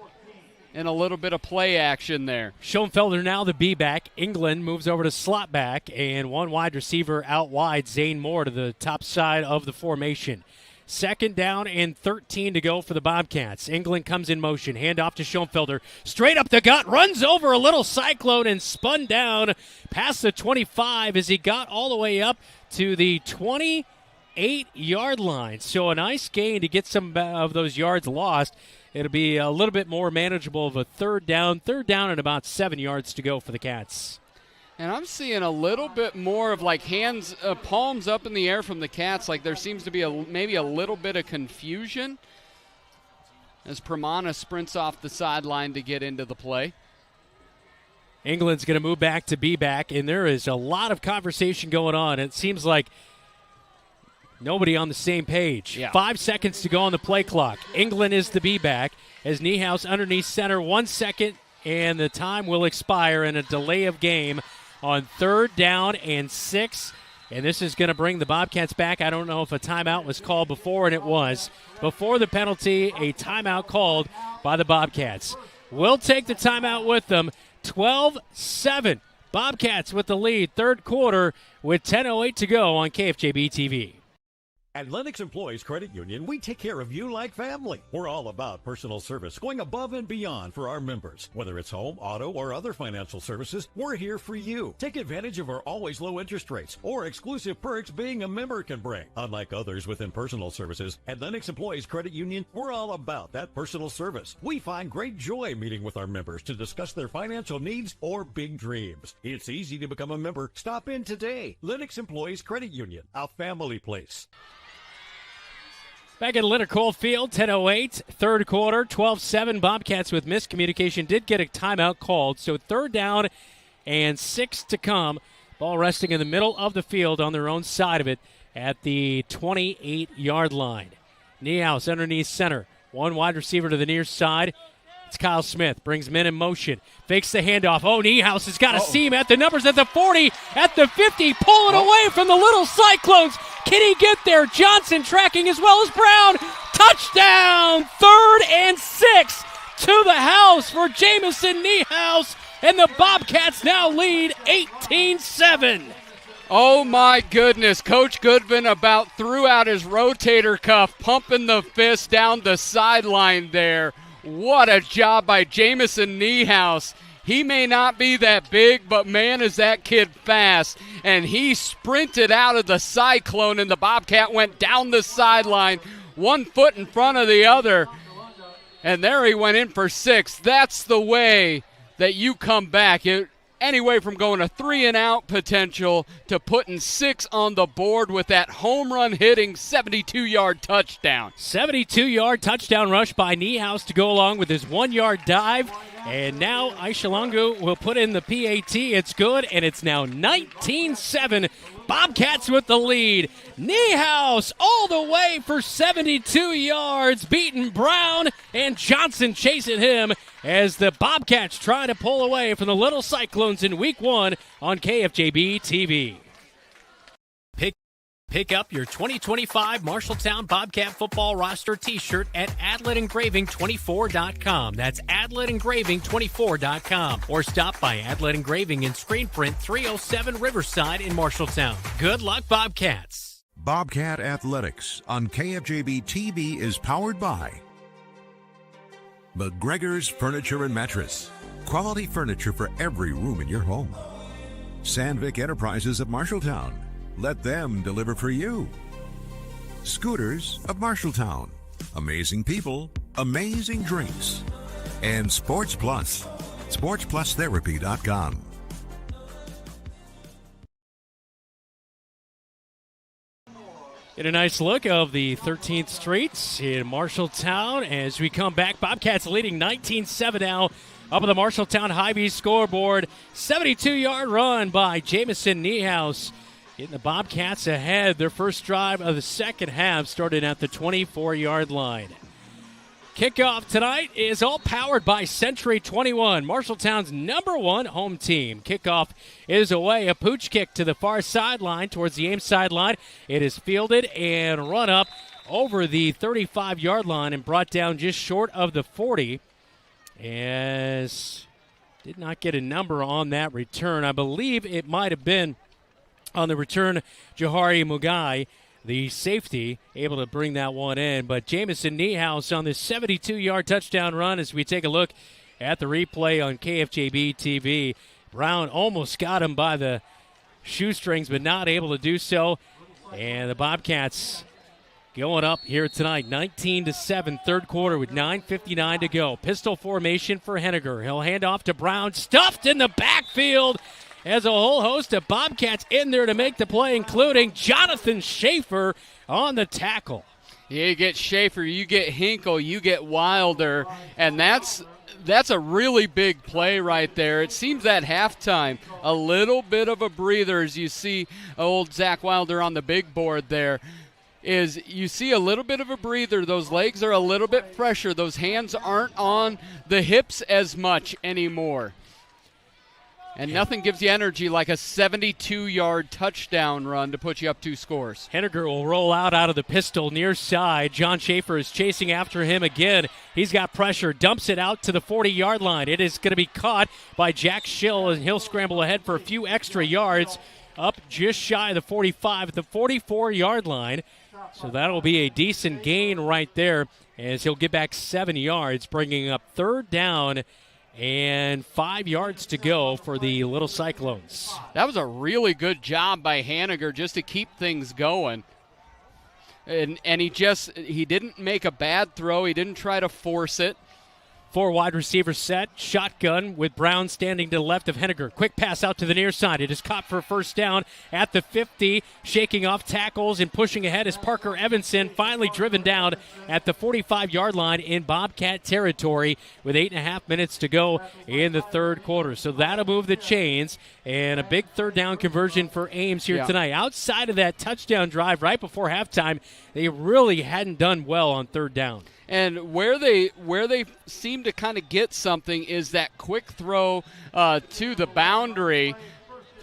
in a little bit of play action there?
Schoenfelder now the B-back. England moves over to slot back, and one wide receiver out wide, Zane Moore, to the top side of the formation. 2nd down and 13 to go for the Bobcats. England comes in motion. Hand off to Schoenfelder. Straight up the gut. Runs over a little Cyclone and spun down past the 25 as he got all the way up to the 28-yard line. So a nice gain to get some of those yards lost. It'll be a little bit more manageable of a 3rd down. 3rd down and about 7 yards to go for the Cats.
And I'm seeing a little bit more of like hands, palms up in the air from the Cats. Like there seems to be maybe a little bit of confusion as Permana sprints off the sideline to get into the play.
England's going to move back to B-back, and there is a lot of conversation going on. It seems like nobody on the same page.
Yeah.
5 seconds to go on the play clock. England is the B-back as Niehaus underneath center. 1 second, and the time will expire in a delay of game on 3rd down and 6. And this is going to bring the Bobcats back. I don't know if a timeout was called before, and it was. Before the penalty, a timeout called by the Bobcats. We'll take the timeout with them. 12-7. Bobcats with the lead, 3rd quarter, with 10:08 to go on KFJB-TV.
At Lennox Employees Credit Union, we take care of you like family. We're all about personal service, going above and beyond for our members. Whether it's home, auto, or other financial services, we're here for you. Take advantage of our always low interest rates or exclusive perks being a member can bring. Unlike others within personal services, at Lennox Employees Credit Union, we're all about that personal service. We find great joy meeting with our members to discuss their financial needs or big dreams. It's easy to become a member. Stop in today. Lennox Employees Credit Union, a family place.
Back at Leonard Cole Field, 10:08, 3rd quarter, 12-7. Bobcats with miscommunication did get a timeout called, so 3rd down and 6 to come. Ball resting in the middle of the field on their own side of it at the 28-yard line. Niehaus underneath center. One wide receiver to the near side. It's Kyle Smith. Brings men in motion. Fakes the handoff. Oh, Niehaus has got a seam at the numbers at the 40, at the 50. Pulling away from the little Cyclones. Can he get there? Johnson tracking as well as Brown. Touchdown! 3rd and 6 to the house for Jamison Niehaus. And the Bobcats now lead 18-7.
Oh, my goodness. Coach Goodvin about threw out his rotator cuff, pumping the fist down the sideline there. What a job by Jamison Niehaus. He may not be that big, but man, is that kid fast. And he sprinted out of the Cyclone, and the Bobcat went down the sideline, 1 foot in front of the other. And there he went in for 6. That's the way that you come back. Anyway, from going a 3-and-out potential to putting 6 on the board with that home run hitting 72-yard touchdown.
72-yard touchdown rush by Niehaus to go along with his 1-yard dive. And now Aishalangu will put in the PAT. It's good, and it's now 19-7. Bobcats with the lead. Niehaus all the way for 72 yards, beating Brown, and Johnson chasing him as the Bobcats try to pull away from the Little Cyclones in Week 1 on KFJB-TV. Pick up your 2025 Marshalltown Bobcat football roster t-shirt at AdletEngraving24.com. That's AdletEngraving24.com. Or stop by Adlet Engraving in Screen Print 307 Riverside in Marshalltown. Good luck, Bobcats.
Bobcat Athletics on KFJB-TV is powered by McGregor's Furniture and Mattress. Quality furniture for every room in your home. Sandvik Enterprises of Marshalltown. Let them deliver for you. Scooters of Marshalltown. Amazing people, amazing drinks. And Sports Plus. SportsPlusTherapy.com.
Get a nice look of the 13th Street in Marshalltown as we come back. Bobcats leading 19-7 now up on the Marshalltown Hy-Vee scoreboard. 72-yard run by Jamison Niehaus. Getting the Bobcats ahead. Their first drive of the second half started at the 24-yard line. Kickoff tonight is all powered by Century 21, Marshalltown's #1 home team. Kickoff is away, a pooch kick to the far sideline towards the Ames sideline. It is fielded and run up over the 35-yard line and brought down just short of the 40. As did not get a number on that return. I believe it might have been on the return, Jahari Mugai, the safety, able to bring that one in. But Jamison Niehaus on this 72-yard touchdown run as we take a look at the replay on KFJB-TV. Brown almost got him by the shoestrings, but not able to do so. And the Bobcats going up here tonight, 19-7, third quarter with 9:59 to go. Pistol formation for Henniger. He'll hand off to Brown, stuffed in the backfield. As a whole host of Bobcats in there to make the play, including Jonathan Schaefer on the tackle.
Yeah, you get Schaefer, you get Hinkle, you get Wilder, and that's a really big play right there. It seems at halftime, a little bit of a breather as you see old Zach Wilder on the big board there. Is you see a little bit of a breather. Those legs are a little bit fresher. Those hands aren't on the hips as much anymore. And nothing gives you energy like a 72-yard touchdown run to put you up 2 scores.
Henniger will roll out of the pistol near side. John Schaefer is chasing after him again. He's got pressure, dumps it out to the 40-yard line. It is going to be caught by Jack Schill, and he'll scramble ahead for a few extra yards up just shy of the 45 at the 44-yard line. So that'll be a decent gain right there as he'll get back 7 yards, bringing up third down and 5 yards to go for the Little Cyclones.
That was a really good job by Henniger just to keep things going. And he didn't make a bad throw. He didn't try to force it.
4 wide receiver set, shotgun with Brown standing to the left of Henniger. Quick pass out to the near side. It is caught for a first down at the 50. Shaking off tackles and pushing ahead is Parker Evanson, finally driven down at the 45-yard line in Bobcat territory with 8.5 minutes to go in the third quarter. So that'll move the chains, and a big third down conversion for Ames here tonight. Outside of that touchdown drive right before halftime, they really hadn't done well on third down.
And where they seem to kind of get something is that quick throw to the boundary.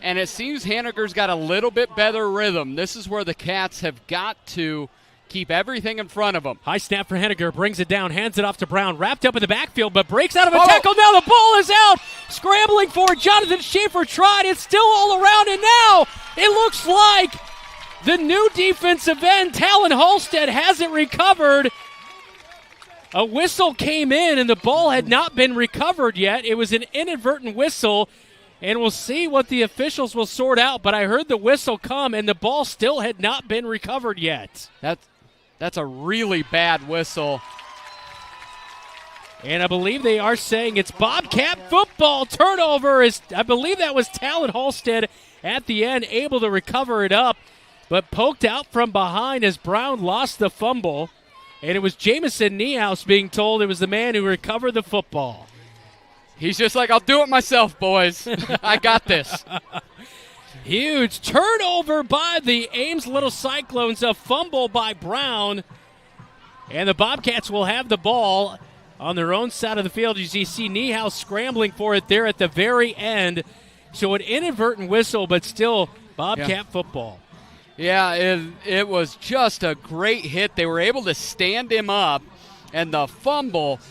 And it seems Henniger's got a little bit better rhythm. This is where the Cats have got to keep everything in front of them.
High snap for Henniger, brings it down, hands it off to Brown, wrapped up in the backfield, but breaks out of a tackle. Now the ball is out. Scrambling for it. Jonathan Schaefer tried. It's still all around, and now it looks like the new defensive end, Talon Halstead, hasn't recovered. A whistle came in, and the ball had not been recovered yet. It was an inadvertent whistle, and we'll see what the officials will sort out. But I heard the whistle come, and the ball still had not been recovered yet.
That's a really bad whistle.
And I believe they are saying it's Bobcat football. Turnover I believe that was Talon Halstead at the end, able to recover it up, but poked out from behind as Brown lost the fumble. And it was Jamison Niehaus being told it was the man who recovered the football.
He's just like, I'll do it myself, boys. I got this.
Huge turnover by the Ames Little Cyclones, a fumble by Brown. And the Bobcats will have the ball on their own side of the field. As you see Niehaus scrambling for it there at the very end. So an inadvertent whistle, but still Bobcat football.
Yeah, it was just a great hit. They were able to stand him up, and the fumble,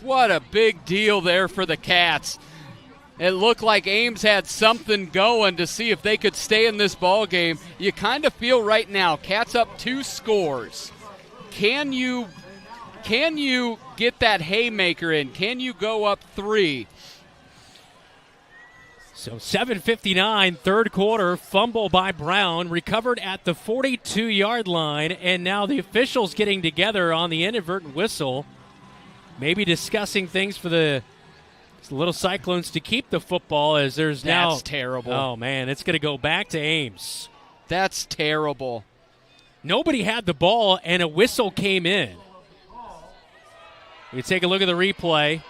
what a big deal there for the Cats. It looked like Ames had something going to see if they could stay in this ball game. You kind of feel right now, Cats up 2 scores. Can you get that haymaker in? Can you go up 3?
So 7:59, third quarter, fumble by Brown, recovered at the 42-yard line, and now the officials getting together on the inadvertent whistle, maybe discussing things for the little Cyclones to keep the football as there's now.
That's terrible.
Oh, man, it's going to go back to Ames.
That's terrible.
Nobody had the ball, and a whistle came in. We take a look at the replay.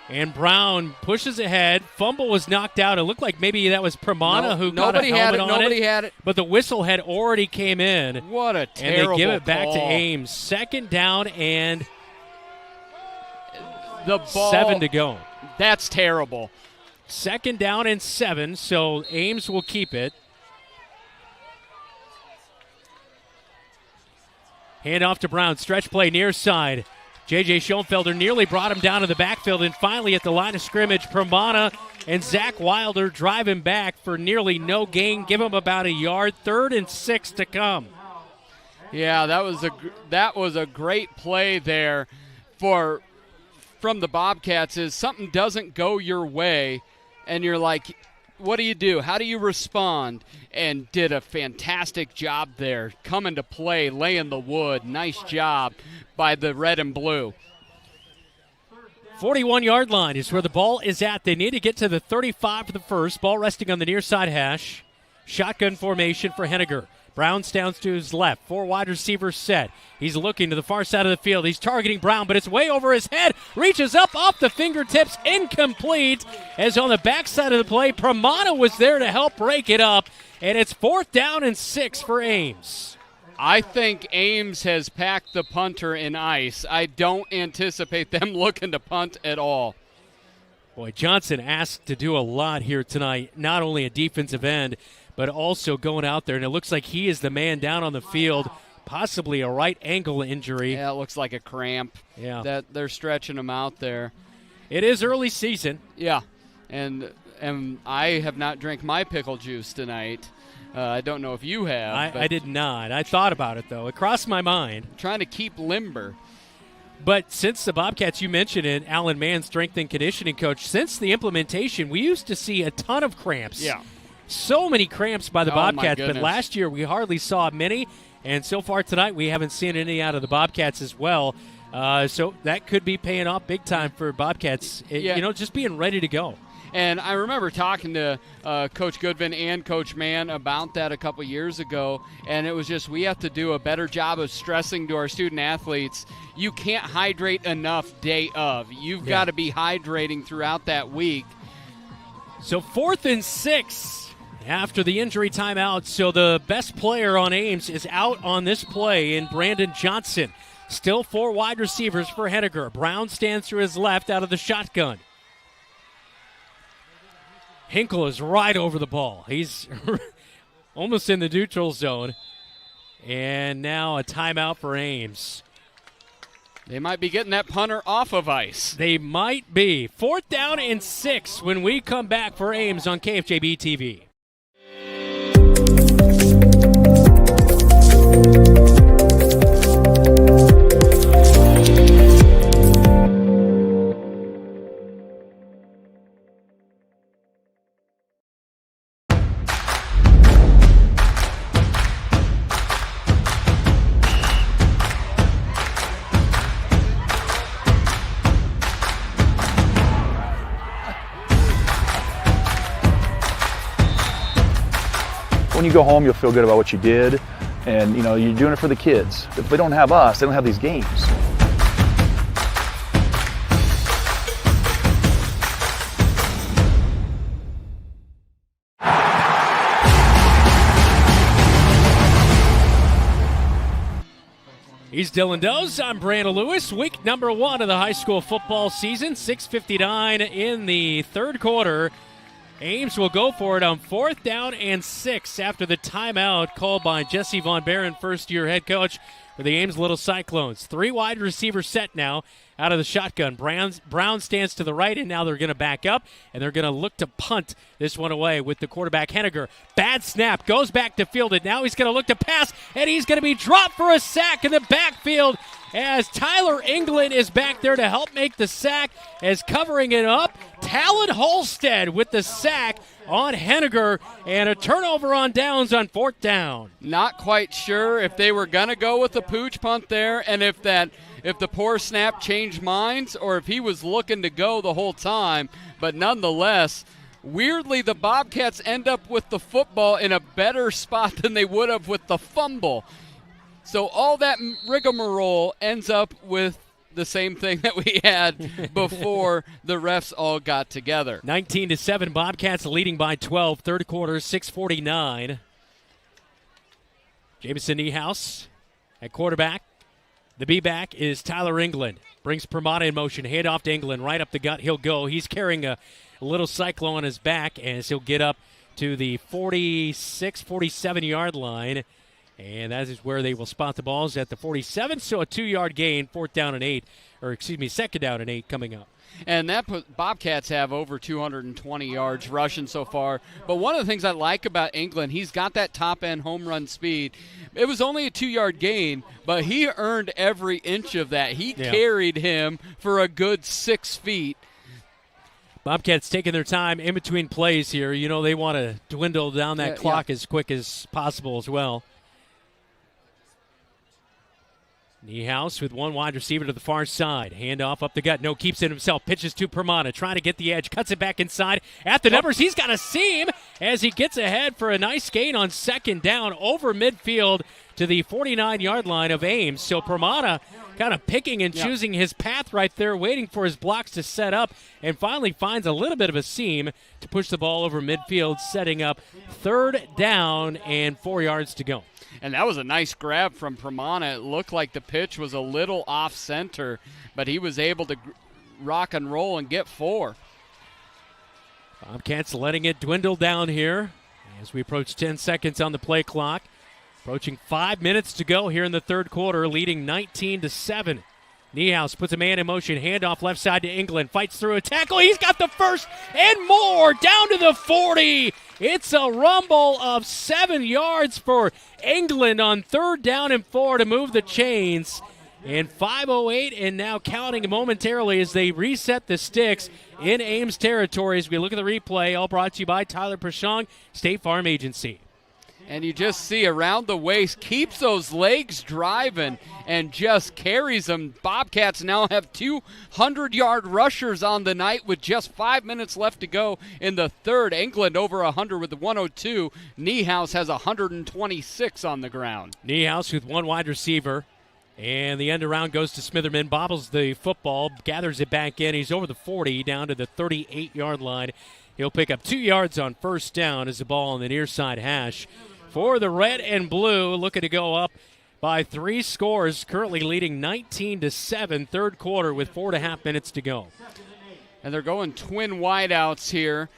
And Brown pushes ahead. Fumble was knocked out. It looked like maybe that was Pramana who got a helmet on it.
Nobody had it.
But the whistle had already came in.
What a terrible
And they give it back
call.
to Ames. Second down and
the ball.
7 to go.
That's terrible.
Second down and 7, so Ames will keep it. Hand off to Brown. Stretch play near side. J.J. Schoenfelder nearly brought him down to the backfield, and finally at the line of scrimmage, Pramana and Zach Wilder drive him back for nearly no gain, give him about a yard. 3rd and 6 to come.
Yeah, that was a great play there from the Bobcats. Is something doesn't go your way, and you're like, what do? How do you respond? And did a fantastic job there, coming to play, laying the wood. Nice job by the red and blue.
41-yard line is where the ball is at. They need to get to the 35 for the first. Ball resting on the near side hash. Shotgun formation for Henniger. Brown stands to his left. 4 wide receivers set. He's looking to the far side of the field. He's targeting Brown, but it's way over his head. Reaches up off the fingertips. Incomplete. As on the backside of the play, Pramana was there to help break it up. And it's 4th down and 6 for Ames.
I think Ames has packed the punter in ice. I don't anticipate them looking to punt at all.
Boy, Johnson asked to do a lot here tonight. Not only a defensive end, but also going out there, and it looks like he is the man down on the field, possibly a right ankle injury.
Yeah, it looks like a cramp.
Yeah.
That they're stretching him out there.
It is early season.
Yeah, and I have not drank my pickle juice tonight. I don't know if you have.
I did not. I thought about it, though. It crossed my mind.
Trying to keep limber.
But since the Bobcats, you mentioned it, Alan Mann, strength and conditioning coach, since the implementation, we used to see a ton of cramps.
Yeah.
So many cramps by the Bobcats,
my
but last year we hardly saw many, and so far tonight we haven't seen any out of the Bobcats as well. So that could be paying off big time for Bobcats, just being ready to go.
And I remember talking to Coach Goodvin and Coach Mann about that a couple years ago, and it was just we have to do a better job of stressing to our student athletes, you can't hydrate enough day of. You've got to be hydrating throughout that week.
So 4th and 6. After the injury timeout, so the best player on Ames is out on this play in Brandon Johnson. Still 4 wide receivers for Henniger. Brown stands to his left out of the shotgun. Hinkle is right over the ball. He's almost in the neutral zone. And now a timeout for Ames.
They might be getting that punter off of ice.
They might be. 4th down and 6 when we come back for Ames on KFJB-TV.
When you go home, you'll feel good about what you did, and you're doing it for the kids. If they don't have us, they don't have these games.
He's Dylan Doze. I'm Brandon Lewis. Week number 1 of the high school football season. 6:59 in the third quarter.
Ames will go for it on 4th down and 6 after the timeout called by Jesse Von Barron, first-year head coach for the Ames Little Cyclones. 3 wide receiver set now out of the shotgun. Brown stands to the right, and now they're going to back up, and they're going to look to punt this one away with the quarterback, Henniger. Bad snap, goes back to field it. Now he's going to look to pass, and he's going to be dropped for a sack in the backfield as Tyler England is back there to help make the sack, as covering it up. Talon Holstead with the sack on Henniger, and a turnover on downs on 4th down.
Not quite sure if they were going to go with the pooch punt there, and if the poor snap changed minds, or if he was looking to go the whole time. But nonetheless, weirdly, the Bobcats end up with the football in a better spot than they would have with the fumble. So all that rigmarole ends up with the same thing that we had before the refs all got together.
19-7, Bobcats leading by 12, third quarter, 6:49. Jamison Niehaus at quarterback. The B-back is Tyler England. Brings Permata in motion, hand off to England, right up the gut. He'll go. He's carrying a little Cyclone on his back as he'll get up to the 46, 47-yard line. And that is where they will spot the balls at the 47. So a 2-yard gain, 4th down and 8, or excuse me, 2nd down and 8 coming up.
And that Bobcats have over 220 yards rushing so far. But one of the things I like about England, he's got that top-end home run speed. It was only a 2-yard gain, but he earned every inch of that. He carried him for a good 6 feet.
Bobcats taking their time in between plays here. You know, they want to dwindle down that clock as quick as possible as well. Niehaus with one wide receiver to the far side. Handoff up the gut. No, keeps it himself. Pitches to Permata. Trying to get the edge. Cuts it back inside. At the numbers, he's got a seam as he gets ahead for a nice gain on 2nd down over midfield to the 49-yard line of Ames. So Permata kind of picking and choosing his path right there, waiting for his blocks to set up, and finally finds a little bit of a seam to push the ball over midfield, setting up 3rd down and 4 yards to go.
And that was a nice grab from Permata. It looked like the pitch was a little off-center, but he was able to rock and roll and get 4.
Bobcats letting it dwindle down here as we approach 10 seconds on the play clock. Approaching 5 minutes to go here in the third quarter, leading 19-7. Niehaus puts a man in motion, handoff left side to England, fights through a tackle. He's got the first and more down to the 40. It's a rumble of 7 yards for England on 3rd down and 4 to move the chains. And 5:08 and now counting momentarily as they reset the sticks in Ames territory. As we look at the replay, all brought to you by Tyler Prashong, State Farm Agency.
And you just see around the waist, keeps those legs driving and just carries them. Bobcats now have 200-yard rushers on the night with just 5 minutes left to go in the third. England over 100 with the 102. Niehaus has 126 on the ground.
Niehaus with one wide receiver. And the end around goes to Smitherman, bobbles the football, gathers it back in. He's over the 40, down to the 38-yard line. He'll pick up 2 yards on 1st down as the ball on the near side hash. For the red and blue, looking to go up by 3 scores, currently leading 19-7, third quarter with 4.5 minutes to go.
And they're going twin wideouts here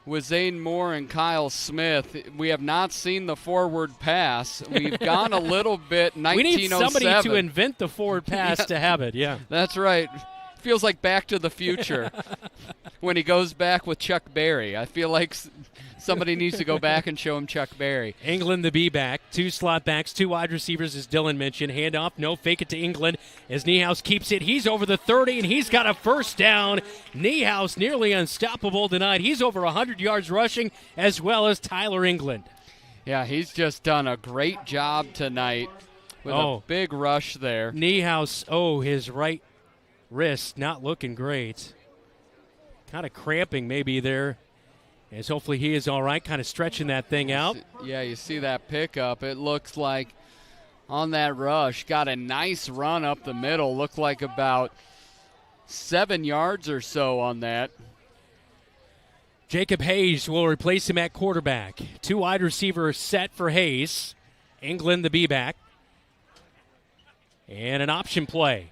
with Zane Moore and Kyle Smith. We have not seen the forward pass. We've gone a little bit 1907.
We need somebody to invent the forward pass to have it, yeah.
That's right. Feels like Back to the Future when he goes back with Chuck Berry. I feel like somebody needs to go back and show him Chuck Berry.
England the B-back, 2 slot backs, 2 wide receivers as Dylan mentioned. Handoff, no, fake it to England as Niehaus keeps it. He's over the 30 and he's got a 1st down. Niehaus nearly unstoppable tonight. He's over 100 yards rushing as well as Tyler England.
Yeah, he's just done a great job tonight with a big rush there.
Niehaus, his right wrist not looking great. Kind of cramping maybe there. As hopefully he is all right, kind of stretching that thing out.
Yeah, you see that pickup. It looks like on that rush, got a nice run up the middle. Looked like about 7 yards or so on that.
Jacob Hayes will replace him at quarterback. 2 wide receivers set for Hayes. England the B-back. And an option play.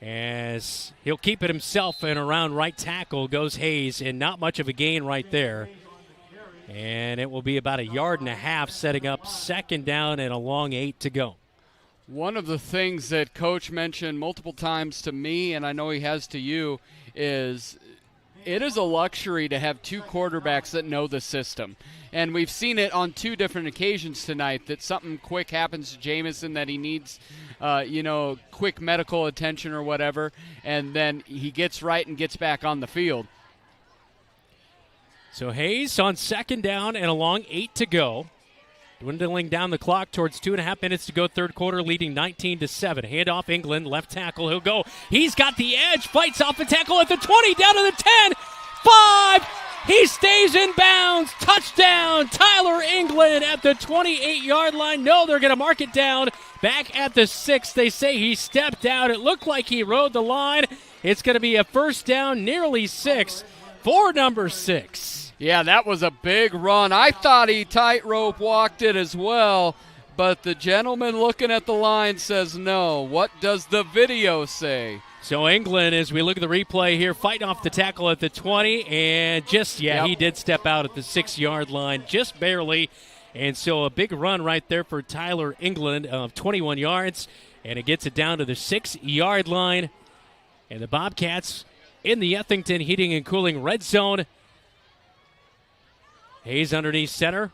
as he'll keep it himself and around right tackle goes Hayes, and not much of a gain right there. And it will be about 1.5 yards, setting up second down and a long 8 to go.
One of the things that Coach mentioned multiple times to me, and I know he has to you, is it is a luxury to have two quarterbacks that know the system. And we've seen it on 2 different occasions tonight, that something quick happens to Jamison that he needs, quick medical attention or whatever, and then he gets right and gets back on the field.
So Hayes on second down and a long 8 to go. Dwindling down the clock towards 2.5 minutes to go, third quarter, leading 19-7. Handoff England, left tackle, he'll go. He's got the edge, fights off a tackle at the 20, down to the 10, 5. He stays in bounds. Touchdown, Tyler England at the 28-yard line. No, they're going to mark it down. Back at the 6, they say he stepped out. It looked like he rode the line. It's going to be a first down, nearly 6 for number 6.
Yeah, that was a big run. I thought he tightrope walked it as well, but the gentleman looking at the line says no. What does the video say?
So England, as we look at the replay here, fighting off the tackle at the 20, and he did step out at the 6-yard line, just barely. And so a big run right there for Tyler England of 21 yards, and it gets it down to the 6-yard line. And the Bobcats in the Ethington Heating and Cooling red zone. Hayes underneath center.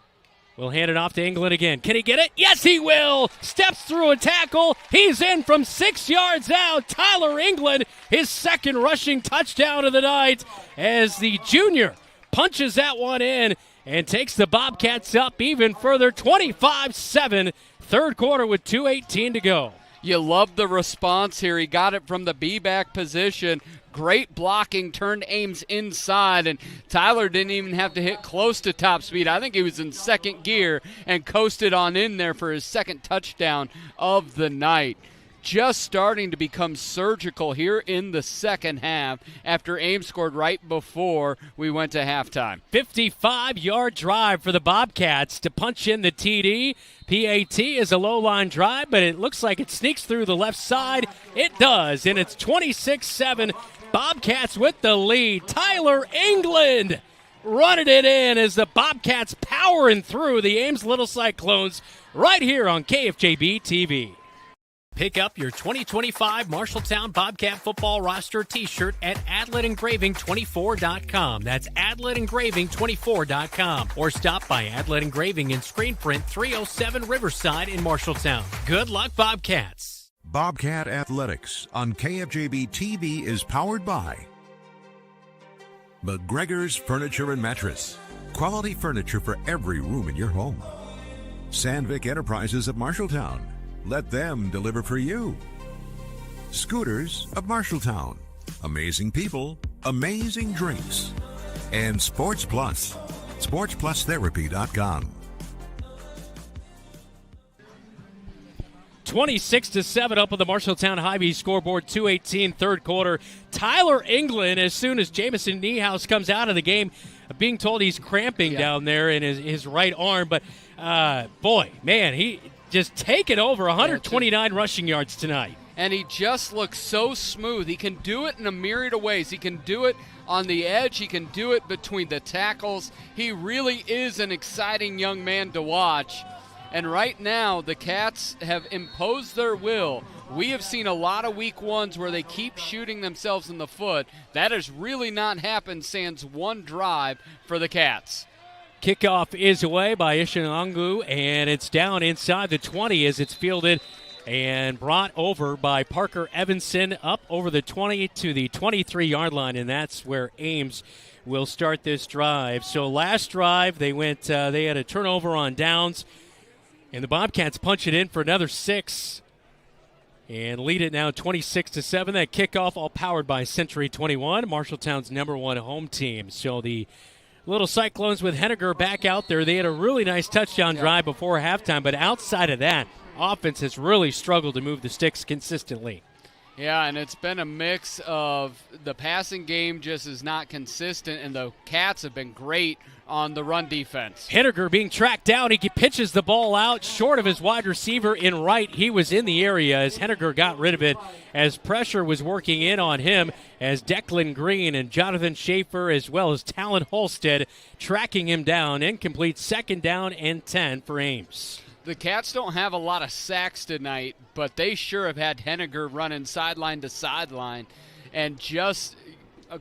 We'll hand it off to England again. Can he get it? Yes, he will. Steps through a tackle. He's in from 6 yards out. Tyler England, his second rushing touchdown of the night, as the junior punches that one in and takes the Bobcats up even further, 25-7, third quarter with 2:18 to go.
You love the response here. He got it from the B-back position. Great blocking, turned Ames inside, and Tyler didn't even have to hit close to top speed. I think he was in second gear and coasted on in there for his second touchdown of the night. Just starting to become surgical here in the second half after Ames scored right before we went to halftime.
55-yard drive for the Bobcats to punch in the TD. PAT is a low-line drive, but it looks like it sneaks through the left side. It does, and it's 26-7. Bobcats with the lead. Tyler England running it in as the Bobcats powering through the Ames Little Cyclones right here on KFJB-TV. Pick up your 2025 Marshalltown Bobcat football roster t-shirt at adletengraving24.com. That's adletengraving24.com. Or stop by Adlet Engraving in Screen Print 307 Riverside in Marshalltown. Good luck, Bobcats.
Bobcat Athletics on KFJB-TV is powered by McGregor's Furniture and Mattress. Quality furniture for every room in your home. Sandvik Enterprises of Marshalltown. Let them deliver for you. Scooters of Marshalltown. Amazing people, amazing drinks. And Sports Plus. SportsPlusTherapy.com.
26-7 up on the Marshalltown Hy-Vee scoreboard, 2:18 third quarter. Tyler England, as soon as Jamison Niehaus comes out of the game, being told he's cramping down there in his right arm. But, he just taken over 129 rushing yards tonight.
And he just looks so smooth. He can do it in a myriad of ways. He can do it on the edge. He can do it between the tackles. He really is an exciting young man to watch. And right now, the Cats have imposed their will. We have seen a lot of week ones where they keep shooting themselves in the foot. That has really not happened sans one drive for the Cats.
Kickoff is away by Ishinangu, and it's down inside the 20 as it's fielded and brought over by Parker Evanson up over the 20 to the 23-yard line, and that's where Ames will start this drive. So last drive, they had a turnover on downs, and the Bobcats punch it in for another 6 and lead it now 26-7. That kickoff all powered by Century 21, Marshalltown's #1 home team. So the Little Cyclones with Henniger back out there. They had a really nice touchdown drive before halftime, but outside of that, offense has really struggled to move the sticks consistently.
Yeah, and it's been a mix of the passing game just is not consistent, and the Cats have been great on the run defense.
Henniger being tracked down. He pitches the ball out short of his wide receiver in right. He was in the area as Henniger got rid of it as pressure was working in on him as Declan Green and Jonathan Schaefer as well as Talon Holstead tracking him down. Incomplete, 2nd down and 10 for Ames.
The Cats don't have a lot of sacks tonight, but they sure have had Henniger running sideline to sideline and just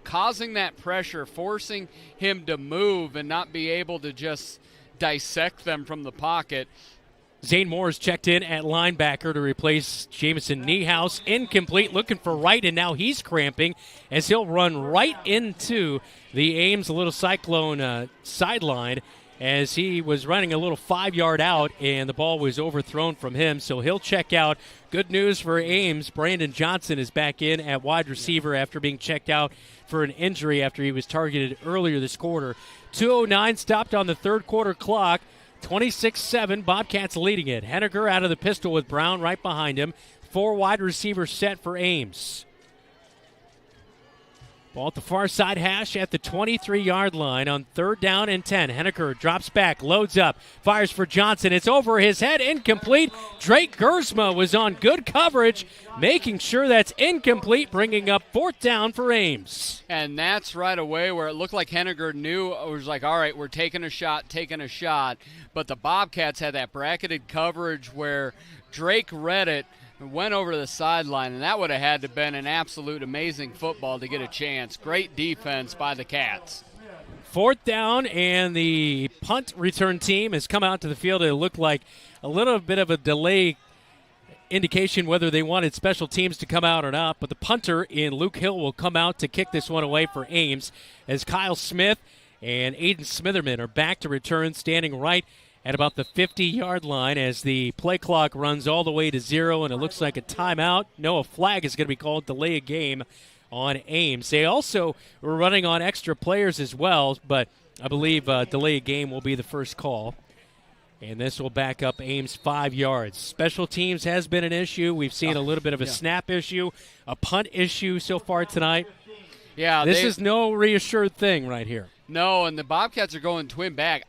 causing that pressure, forcing him to move and not be able to just dissect them from the pocket.
Zane Moore is checked in at linebacker to replace Jamison Niehaus. Incomplete, looking for right, and now he's cramping as he'll run right into the Ames Little Cyclone sideline as he was running a little 5-yard out, and the ball was overthrown from him, so he'll check out. Good news for Ames. Brandon Johnson is back in at wide receiver after being checked out for an injury after he was targeted earlier this quarter. 2:09 stopped on the third quarter clock. 26-7, Bobcats leading it. Henniger out of the pistol with Brown right behind him. 4 wide receivers set for Ames. Ball at the far side hash at the 23-yard line on 3rd down and 10. Henniger drops back, loads up, fires for Johnson. It's over his head, incomplete. Drake Gersma was on good coverage, making sure that's incomplete, bringing up 4th down for Ames.
And that's right away where it looked like Henniger knew, it was like, all right, we're taking a shot. But the Bobcats had that bracketed coverage where Drake read it, went over to the sideline, and that would have had to have been an absolute amazing football to get a chance. Great defense by the Cats.
4th down, and the punt return team has come out to the field. It looked like a little bit of a delay indication whether they wanted special teams to come out or not, but the punter in Luke Hill will come out to kick this one away for Ames as Kyle Smith and Aiden Smitherman are back to return, standing right at about the 50-yard line as the play clock runs all the way to 0, and it looks like a timeout. No, a flag is going to be called, delay a game on Ames. They also were running on extra players as well, but I believe delay a game will be the first call. And this will back up Ames 5 yards. Special teams has been an issue. We've seen a little bit of a snap issue, a punt issue so far tonight.
Yeah,
this is no reassured thing right here.
No, and the Bobcats are going twin back.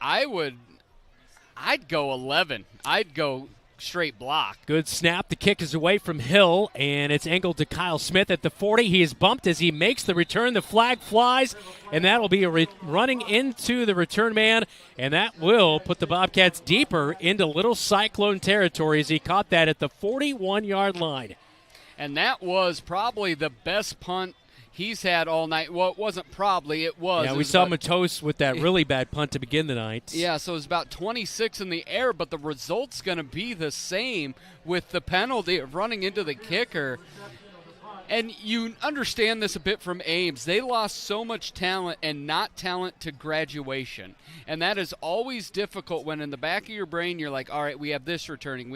I'd go 11. I'd go straight block.
Good snap. The kick is away from Hill, and it's angled to Kyle Smith at the 40. He is bumped as he makes the return. The flag flies, and that will be running into the return man, and that will put the Bobcats deeper into Little Cyclone territory as he caught that at the 41-yard line.
And that was probably the best punt he's had all night. Well, it wasn't probably, it was.
Yeah, we saw Matos with that really bad punt to begin the night.
Yeah, so it was about 26 in the air, but the result's going to be the same with the penalty of running into the kicker. And you understand this a bit from Ames. They lost so much talent and not talent to graduation. And that is always difficult when in the back of your brain you're like, all right, we have this returning.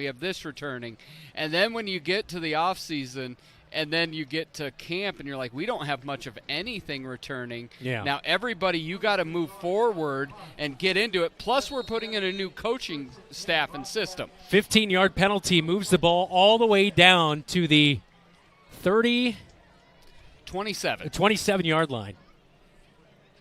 And then when you get to the offseason and then you get to camp and you're like, we don't have much of anything returning.
Yeah.
Now, everybody, you got to move forward and get into it. Plus, we're putting in a new coaching staff and system.
15-yard penalty moves the ball all the way down to the 27-yard line.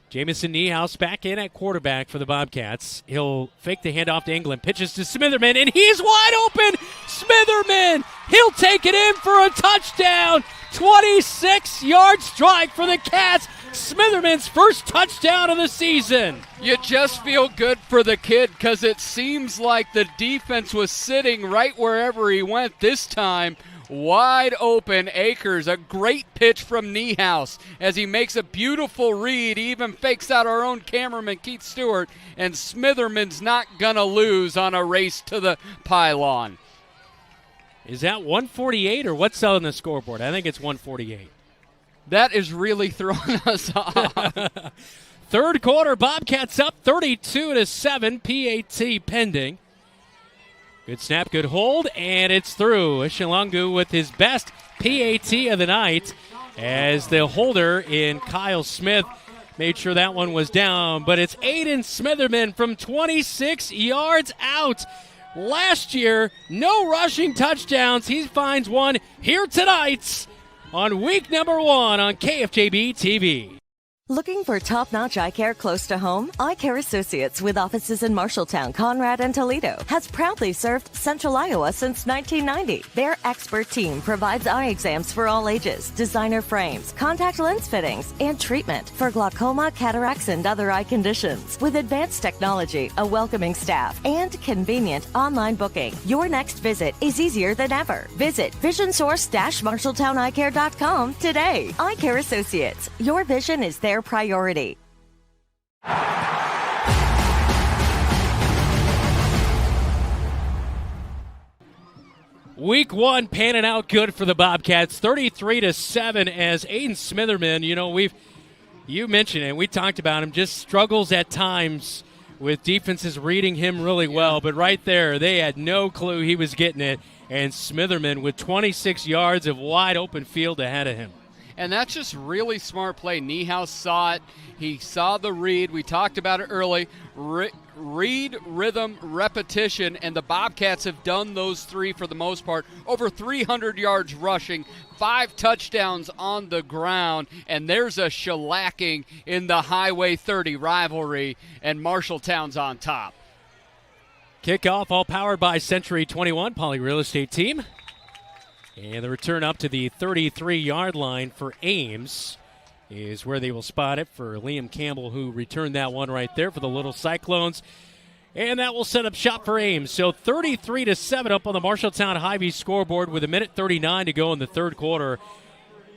Jamison Niehaus back in at quarterback for the Bobcats. He'll fake the handoff to England, pitches to Smitherman, and he's wide open! Smitherman! He'll take it in for a touchdown! 26-yard strike for the Cats. Smitherman's first touchdown of the season.
You just feel good for the kid because it seems like the defense was sitting right wherever he went this time. Wide open, Akers, a great pitch from Niehaus as he makes a beautiful read. He even fakes out our own cameraman, Keith Stewart, and Smitherman's not going to lose on a race to the pylon.
Is that 148 or what's on the scoreboard? I think it's 148.
That is really throwing us off.
Third quarter, Bobcats up 32-7, PAT pending. Good snap, good hold, and it's through. Ishilungu with his best PAT of the night as the holder in Kyle Smith made sure that one was down. But it's Aiden Smitherman from 26 yards out. Last year, no rushing touchdowns. He finds one here tonight on week number 1 on KFJB-TV.
Looking for top-notch eye care close to home? Eye Care Associates, with offices in Marshalltown, Conrad, and Toledo, has proudly served Central Iowa since 1990. Their expert team provides eye exams for all ages, designer frames, contact lens fittings, and treatment for glaucoma, cataracts, and other eye conditions. With advanced technology, a welcoming staff, and convenient online booking, your next visit is easier than ever. Visit visionsource-marshalltowneyecare.com today. Eye Care Associates, your vision is their priority.
Week 1 panning out good for the Bobcats, 33-7 as Aiden Smitherman, you mentioned it, we talked about him, just struggles at times with defenses reading him really well, but right there they had no clue he was getting it, and Smitherman with 26 yards of wide open field ahead of him.
And that's just really smart play. Niehaus saw it. He saw the read. We talked about it early. Read, rhythm, repetition, and the Bobcats have done those 3 for the most part. Over 300 yards rushing, 5 touchdowns on the ground, and there's a shellacking in the Highway 30 rivalry, and Marshalltown's on top.
Kickoff, all powered by Century 21, Poly Real Estate Team. And the return up to the 33-yard line for Ames is where they will spot it for Liam Campbell, who returned that one right there for the Little Cyclones. And that will set up shop for Ames. So 33-7 up on the Marshalltown Hy-Vee scoreboard with 1:39 to go in the third quarter.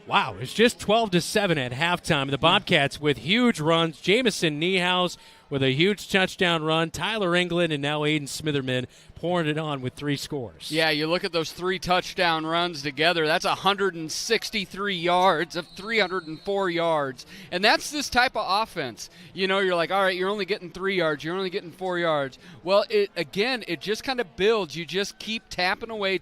Wow, it's just 12-7 at halftime. The Bobcats with huge runs. Jamison Niehaus with a huge touchdown run. Tyler England and now Aiden Smitherman pouring it on with 3 scores.
Yeah, you look at those 3 touchdown runs together. That's 163 yards of 304 yards. And that's this type of offense. You're like, all right, you're only getting 3 yards. You're only getting 4 yards. Well, it just kind of builds. You just keep tapping away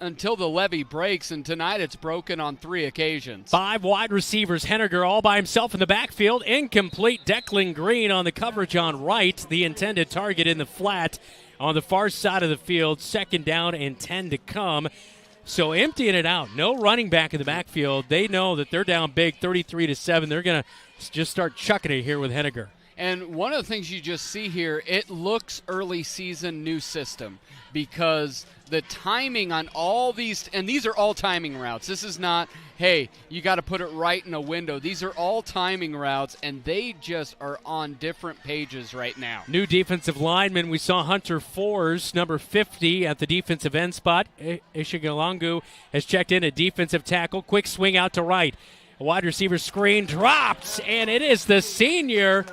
until the levee breaks, and tonight it's broken on 3 occasions.
5 wide receivers. Henniger all by himself in the backfield. Incomplete. Declan Green on the coverage on right. The intended target in the flat on the far side of the field. 2nd down and 10 to come. So emptying it out. No running back in the backfield. They know that they're down big, 33-7. They're going to just start chucking it here with Henniger.
And one of the things you just see here, it looks early season new system because the timing on all these, and these are all timing routes. This is not, hey, you got to put it right in a window. These are all timing routes, and they just are on different pages right now.
New defensive lineman. We saw Hunter Fours, number 50, at the defensive end spot. Ishigalangu has checked in at defensive tackle. Quick swing out to right. A wide receiver screen dropped, and it is the senior.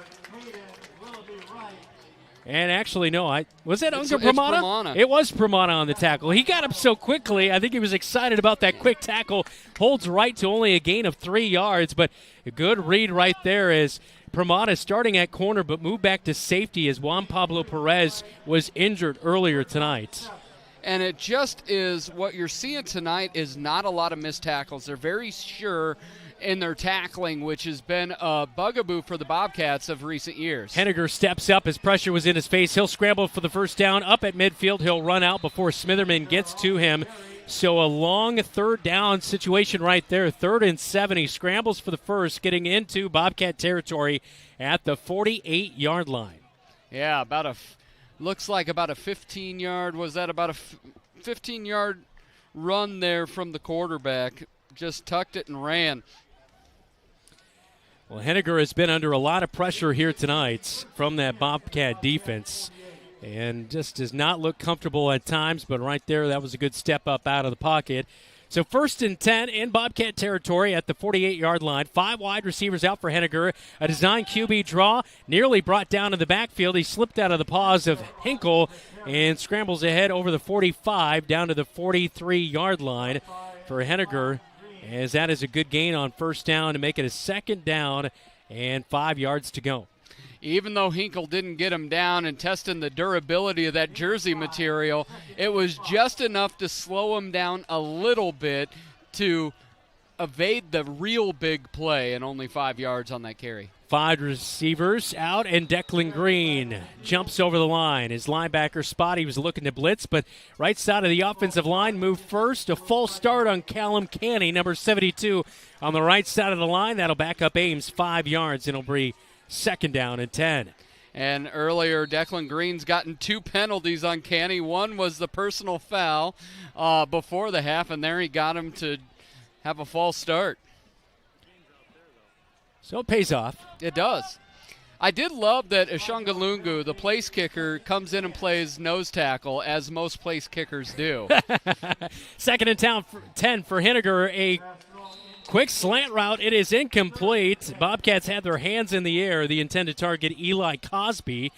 And actually, no, was that Uncle Pramana? It was Pramana on the tackle. He got up so quickly. I think he was excited about that quick tackle. Holds right to only a gain of 3 yards, but a good read right there as Pramana starting at corner but moved back to safety as Juan Pablo Perez was injured earlier tonight.
And it just is what you're seeing tonight is not a lot of missed tackles. They're very sure in their tackling, which has been a bugaboo for the Bobcats of recent years.
Henniger steps up as pressure was in his face. He'll scramble for the first down. Up at midfield, he'll run out before Smitherman gets to him. So a long 3rd down situation right there. 3rd and 7. He scrambles for the first, getting into Bobcat territory at the 48-yard line.
Yeah, looks like about a 15-yard. Was that about a 15-yard run there from the quarterback? Just tucked it and ran.
Well, Henniger has been under a lot of pressure here tonight from that Bobcat defense and just does not look comfortable at times, but right there, that was a good step up out of the pocket. So 1st and 10 in Bobcat territory at the 48-yard line. 5 wide receivers out for Henniger. A design QB draw, nearly brought down in the backfield. He slipped out of the paws of Hinkle and scrambles ahead over the 45 down to the 43-yard line for Henniger, as that is a good gain on 1st down to make it a 2nd down and 5 yards to go.
Even though Hinkle didn't get him down and testing the durability of that jersey material, it was just enough to slow him down a little bit to evade the real big play, and only 5 yards on that carry.
5 receivers out, and Declan Green jumps over the line. His linebacker spot, he was looking to blitz, but right side of the offensive line moved first. A false start on Callum Canny, number 72, on the right side of the line. That'll back up Ames 5 yards, and it'll be 2nd down and 10.
And earlier, Declan Green's gotten 2 penalties on Canny. One was the personal foul before the half, and there he got him to have a false start.
So it pays off.
It does. I did love that Ashungalungu, the place kicker, comes in and plays nose tackle, as most place kickers do.
2nd and 10 for Henniger. A quick slant route. It is incomplete. Bobcats had their hands in the air. The intended target, Eli Cosby.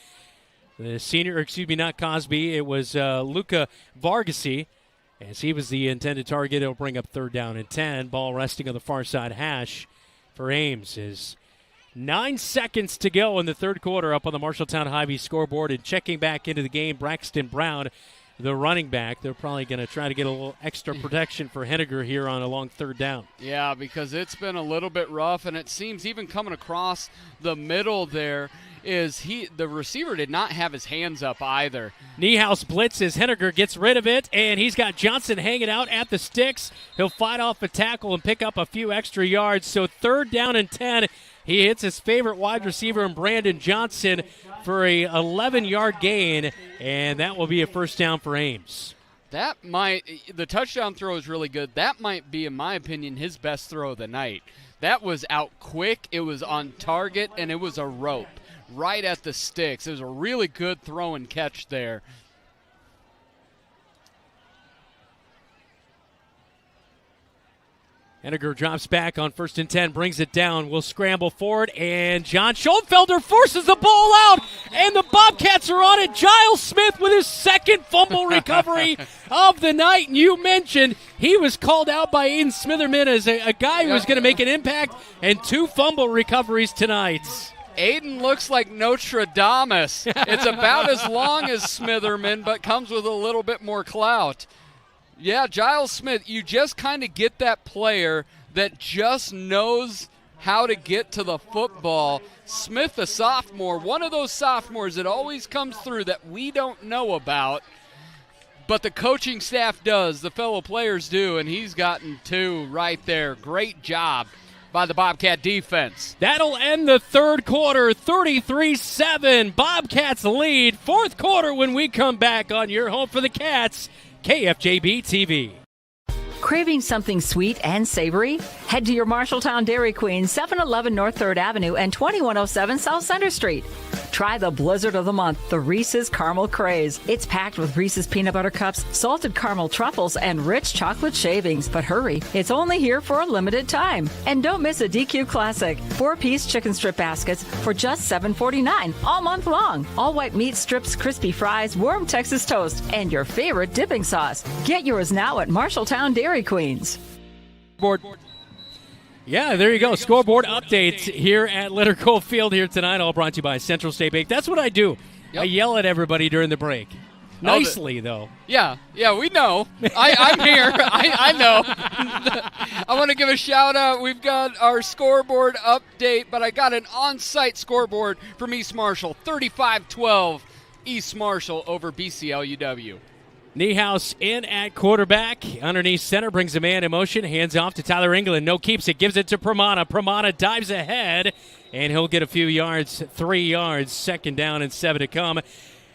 The senior, not Cosby. It was Luca Vargasi. As he was the intended target, it'll bring up 3rd down and 10. Ball resting on the far side hash for Ames. Is 9 seconds to go in the 3rd quarter up on the Marshalltown Hy-Vee scoreboard, and checking back into the game, Braxton Brown, the running back. They're probably going to try to get a little extra protection for Henniger here on a long 3rd down.
Yeah, because it's been a little bit rough, and it seems even coming across the middle there is the receiver did not have his hands up either.
Niehaus blitzes. Henniger gets rid of it, and he's got Johnson hanging out at the sticks. He'll fight off a tackle and pick up a few extra yards. So 3rd down and 10. He hits his favorite wide receiver in Brandon Johnson for a 11-yard gain, and that will be a 1st down for Ames.
The touchdown throw is really good. That might be, in my opinion, his best throw of the night. That was out quick, it was on target, and it was a rope right at the sticks. It was a really good throw and catch there.
Henniger drops back on 1st and 10, brings it down, will scramble forward, and John Schoenfelder forces the ball out, and the Bobcats are on it. Giles Smith with his 2nd fumble recovery of the night. And you mentioned he was called out by Aiden Smitherman as a guy who was going to make an impact, and 2 fumble recoveries tonight.
Aiden looks like Nostradamus. It's about as long as Smitherman, but comes with a little bit more clout. Yeah, Giles Smith, you just kind of get that player that just knows how to get to the football. Smith, a sophomore, one of those sophomores that always comes through that we don't know about, but the coaching staff does, the fellow players do, and he's gotten 2 right there. Great job by the Bobcat defense.
That'll end the 3rd quarter, 33-7. Bobcats lead. 4th quarter when we come back on your home for the Cats, KFJB-TV.
Craving something sweet and savory? Head to your Marshalltown Dairy Queen, 711 North 3rd Avenue and 2107 South Center Street. Try the blizzard of the month, the Reese's Caramel Craze. It's packed with Reese's Peanut Butter Cups, salted caramel truffles, and rich chocolate shavings. But hurry, it's only here for a limited time. And don't miss a DQ Classic, 4-piece chicken strip baskets for just $7.49 all month long. All white meat strips, crispy fries, warm Texas toast, and your favorite dipping sauce. Get yours now at Marshalltown Dairy Queens.
Yeah, there you go. Scoreboard updates here at Littercole Field here tonight, all brought to you by Central State Bank. That's what I do. Yep. I yell at everybody during the break. Nicely, though.
Yeah, we know. I'm here. I know. I want to give a shout-out. We've got our scoreboard update, but I got an on-site scoreboard from East Marshall, 35-12 East Marshall over BCLUW.
Niehaus in at quarterback. Underneath center, brings a man in motion. Hands off to Tyler England. No keeps it. Gives it to Pramana. Pramana dives ahead, and he'll get a few yards, 3 yards. 2nd down and 7 to come.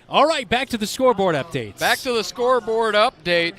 All right, back to the scoreboard updates.
Back to the scoreboard update.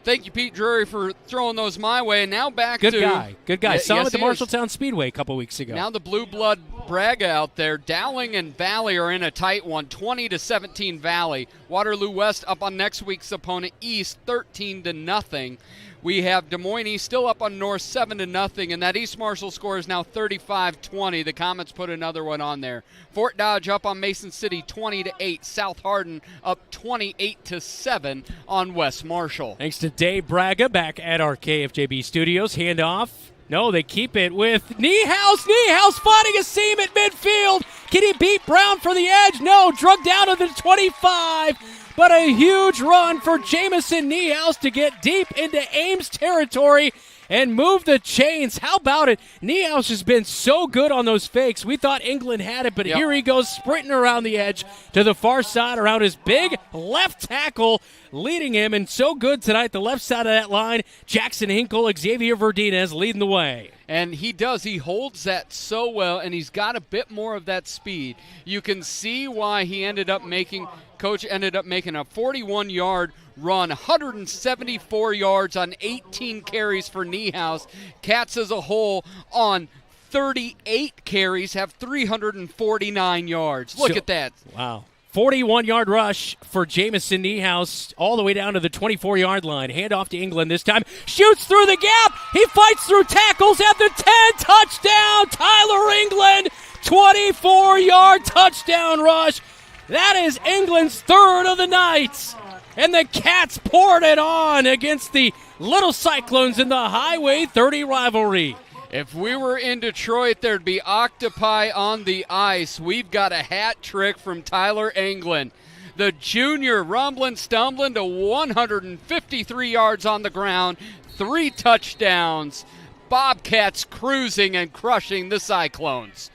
Thank you, Pete Drury, for throwing those my way. And now back
Good
to...
guy. Good guy.
Yeah,
Saw him
yes,
at the Marshalltown Speedway a couple weeks ago.
Now the Blue Blood Braga out there. Dowling and Valley are in a tight one, 20-17 Valley. Waterloo West up on next week's opponent, East, 13-0. We have Des Moines East still up on North, 7-0, and that East Marshall score is now 35-20. The Comets put another one on there. Fort Dodge up on Mason City, 20-8. South Hardin up 28-7 on West Marshall.
Thanks to Dave Braga back at our KFJB studios. Handoff. No, they keep it with Niehaus. Niehaus finding a seam at midfield. Can he beat Brown for the edge? No, drug down to the 25. but a huge run for Jamison Niehaus to get deep into Ames territory and move the chains. How about it? Niehaus has been so good on those fakes. We thought England had it, but here he goes sprinting around the edge to the far side around his big left tackle, leading him, and so good tonight, the left side of that line, Jackson Hinkle, Xavier Verdinez leading the way.
And he does. He holds that so well, and he's got a bit more of that speed. You can see why he Coach ended up making a 41-yard run, 174 yards on 18 carries for Niehaus. Cats as a whole on 38 carries have 349 yards. Look at that.
Wow. 41-yard rush for Jamison Niehaus all the way down to the 24-yard line. Handoff to England this time. Shoots through the gap. He fights through tackles at the 10. Touchdown, Tyler England. 24-yard touchdown rush. That is England's third of the night. And the Cats poured it on against the Little Cyclones in the Highway 30 rivalry.
If we were in Detroit, there'd be octopi on the ice. We've got a hat trick from Tyler England. The junior rumbling, stumbling to 153 yards on the ground, 3 touchdowns. Bobcats cruising and crushing the Cyclones.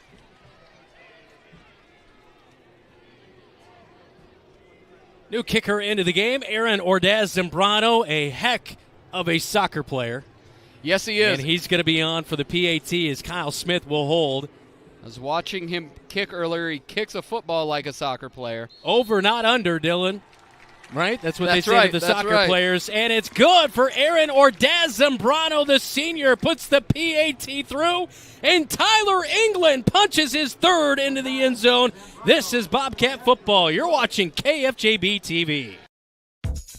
New kicker into the game, Aaron Ordaz-Zambrano, a heck of a soccer player.
Yes, he is.
And he's going to be on for the PAT as Kyle Smith will hold.
I was watching him kick earlier. He kicks a football like a soccer player.
Over, not under, Dylan. Right? That's what they say to the soccer players. And it's good for Aaron Ordaz-Zambrano, the senior, puts the PAT through. And Tyler England punches his third into the end zone. This is Bobcat football. You're watching KFJB-TV.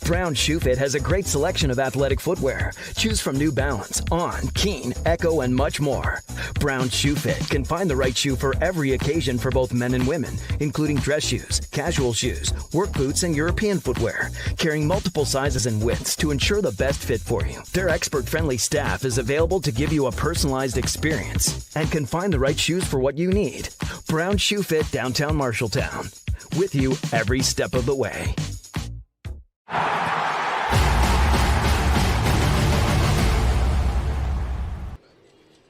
Brown Shoe Fit has a great selection of athletic footwear. Choose from New Balance, On, Keen, Echo, and much more. Brown Shoe Fit can find the right shoe for every occasion for both men and women, including dress shoes, casual shoes, work boots, and European footwear, carrying multiple sizes and widths to ensure the best fit for you. Their expert-friendly staff is available to give you a personalized experience and can find the right shoes for what you need. Brown Shoe Fit, downtown Marshalltown, with you every step of the way.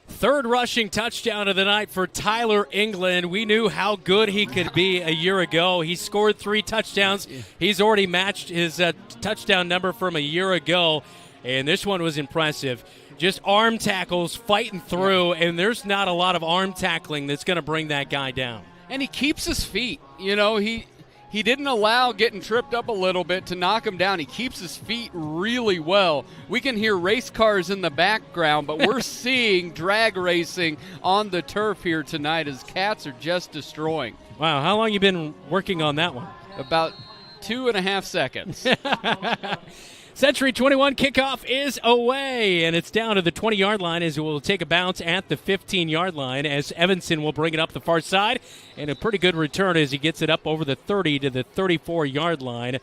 Third rushing touchdown of the night for Tyler England. We knew how good he could be a year ago. He scored 3 touchdowns. He's already matched his touchdown number from a year ago, and this one was impressive. Just arm tackles, fighting through, and there's not a lot of arm tackling that's going to bring that guy down.
And he keeps his feet. You know, he didn't allow getting tripped up a little bit to knock him down. He keeps his feet really well. We can hear race cars in the background, but we're seeing drag racing on the turf here tonight as Cats are just destroying.
Wow, how long you been working on that one?
About 2.5 seconds.
Century 21 kickoff is away, and it's down to the 20-yard line as it will take a bounce at the 15-yard line as Evanson will bring it up the far side, and a pretty good return as he gets it up over the 30 to the 34-yard line,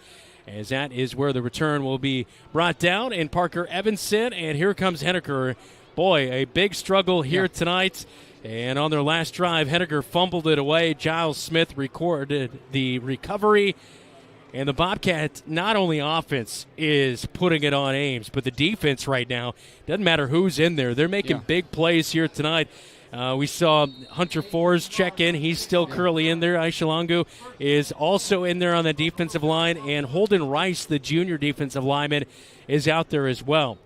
as that is where the return will be brought down. And Parker Evanson, and here comes Henniker. Boy, a big struggle here tonight. And on their last drive, Henniker fumbled it away. Giles Smith recorded the recovery. And the Bobcats, not only offense is putting it on Ames, but the defense right now, doesn't matter who's in there. They're making big plays here tonight. We saw Hunter Forrest check in. He's still currently in there. Aishalangu is also in there on the defensive line. And Holden Rice, the junior defensive lineman, is out there as well.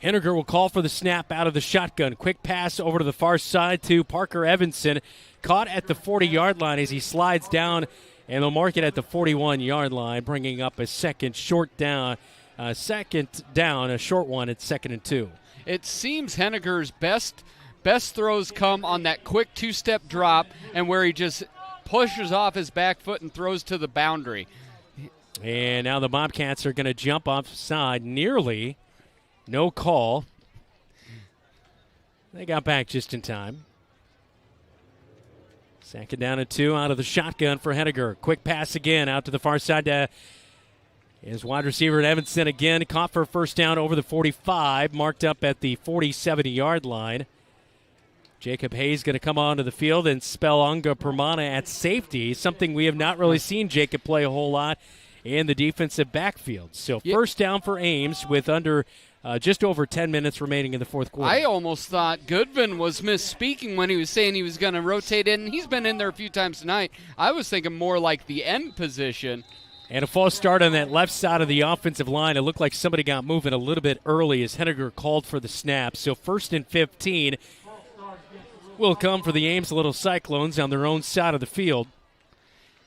Henniger will call for the snap out of the shotgun. Quick pass over to the far side to Parker Evanson. Caught at the 40-yard line as he slides down. And they'll mark it at the 41-yard line, bringing up a second down, a short one at 2nd and 2.
It seems Henniger's best throws come on that quick 2-step drop and where he just pushes off his back foot and throws to the boundary.
And now the Bobcats are going to jump offside nearly. No call. They got back just in time. Second down and 2 out of the shotgun for Henniger. Quick pass again out to the far side to his wide receiver Evanson again. Caught for a first down over the 45. Marked up at the 47-yard line. Jacob Hayes going to come onto the field and spell Anga Pramana at safety, something we have not really seen Jacob play a whole lot in the defensive backfield. So first down for Ames with under just over 10 minutes remaining in the fourth quarter.
I almost thought Goodvin was misspeaking when he was saying he was going to rotate in. He's been in there a few times tonight. I was thinking more like the end position.
And a false start on that left side of the offensive line. It looked like somebody got moving a little bit early as Henniger called for the snap. So 1st and 15 will come for the Ames Little Cyclones on their own side of the field.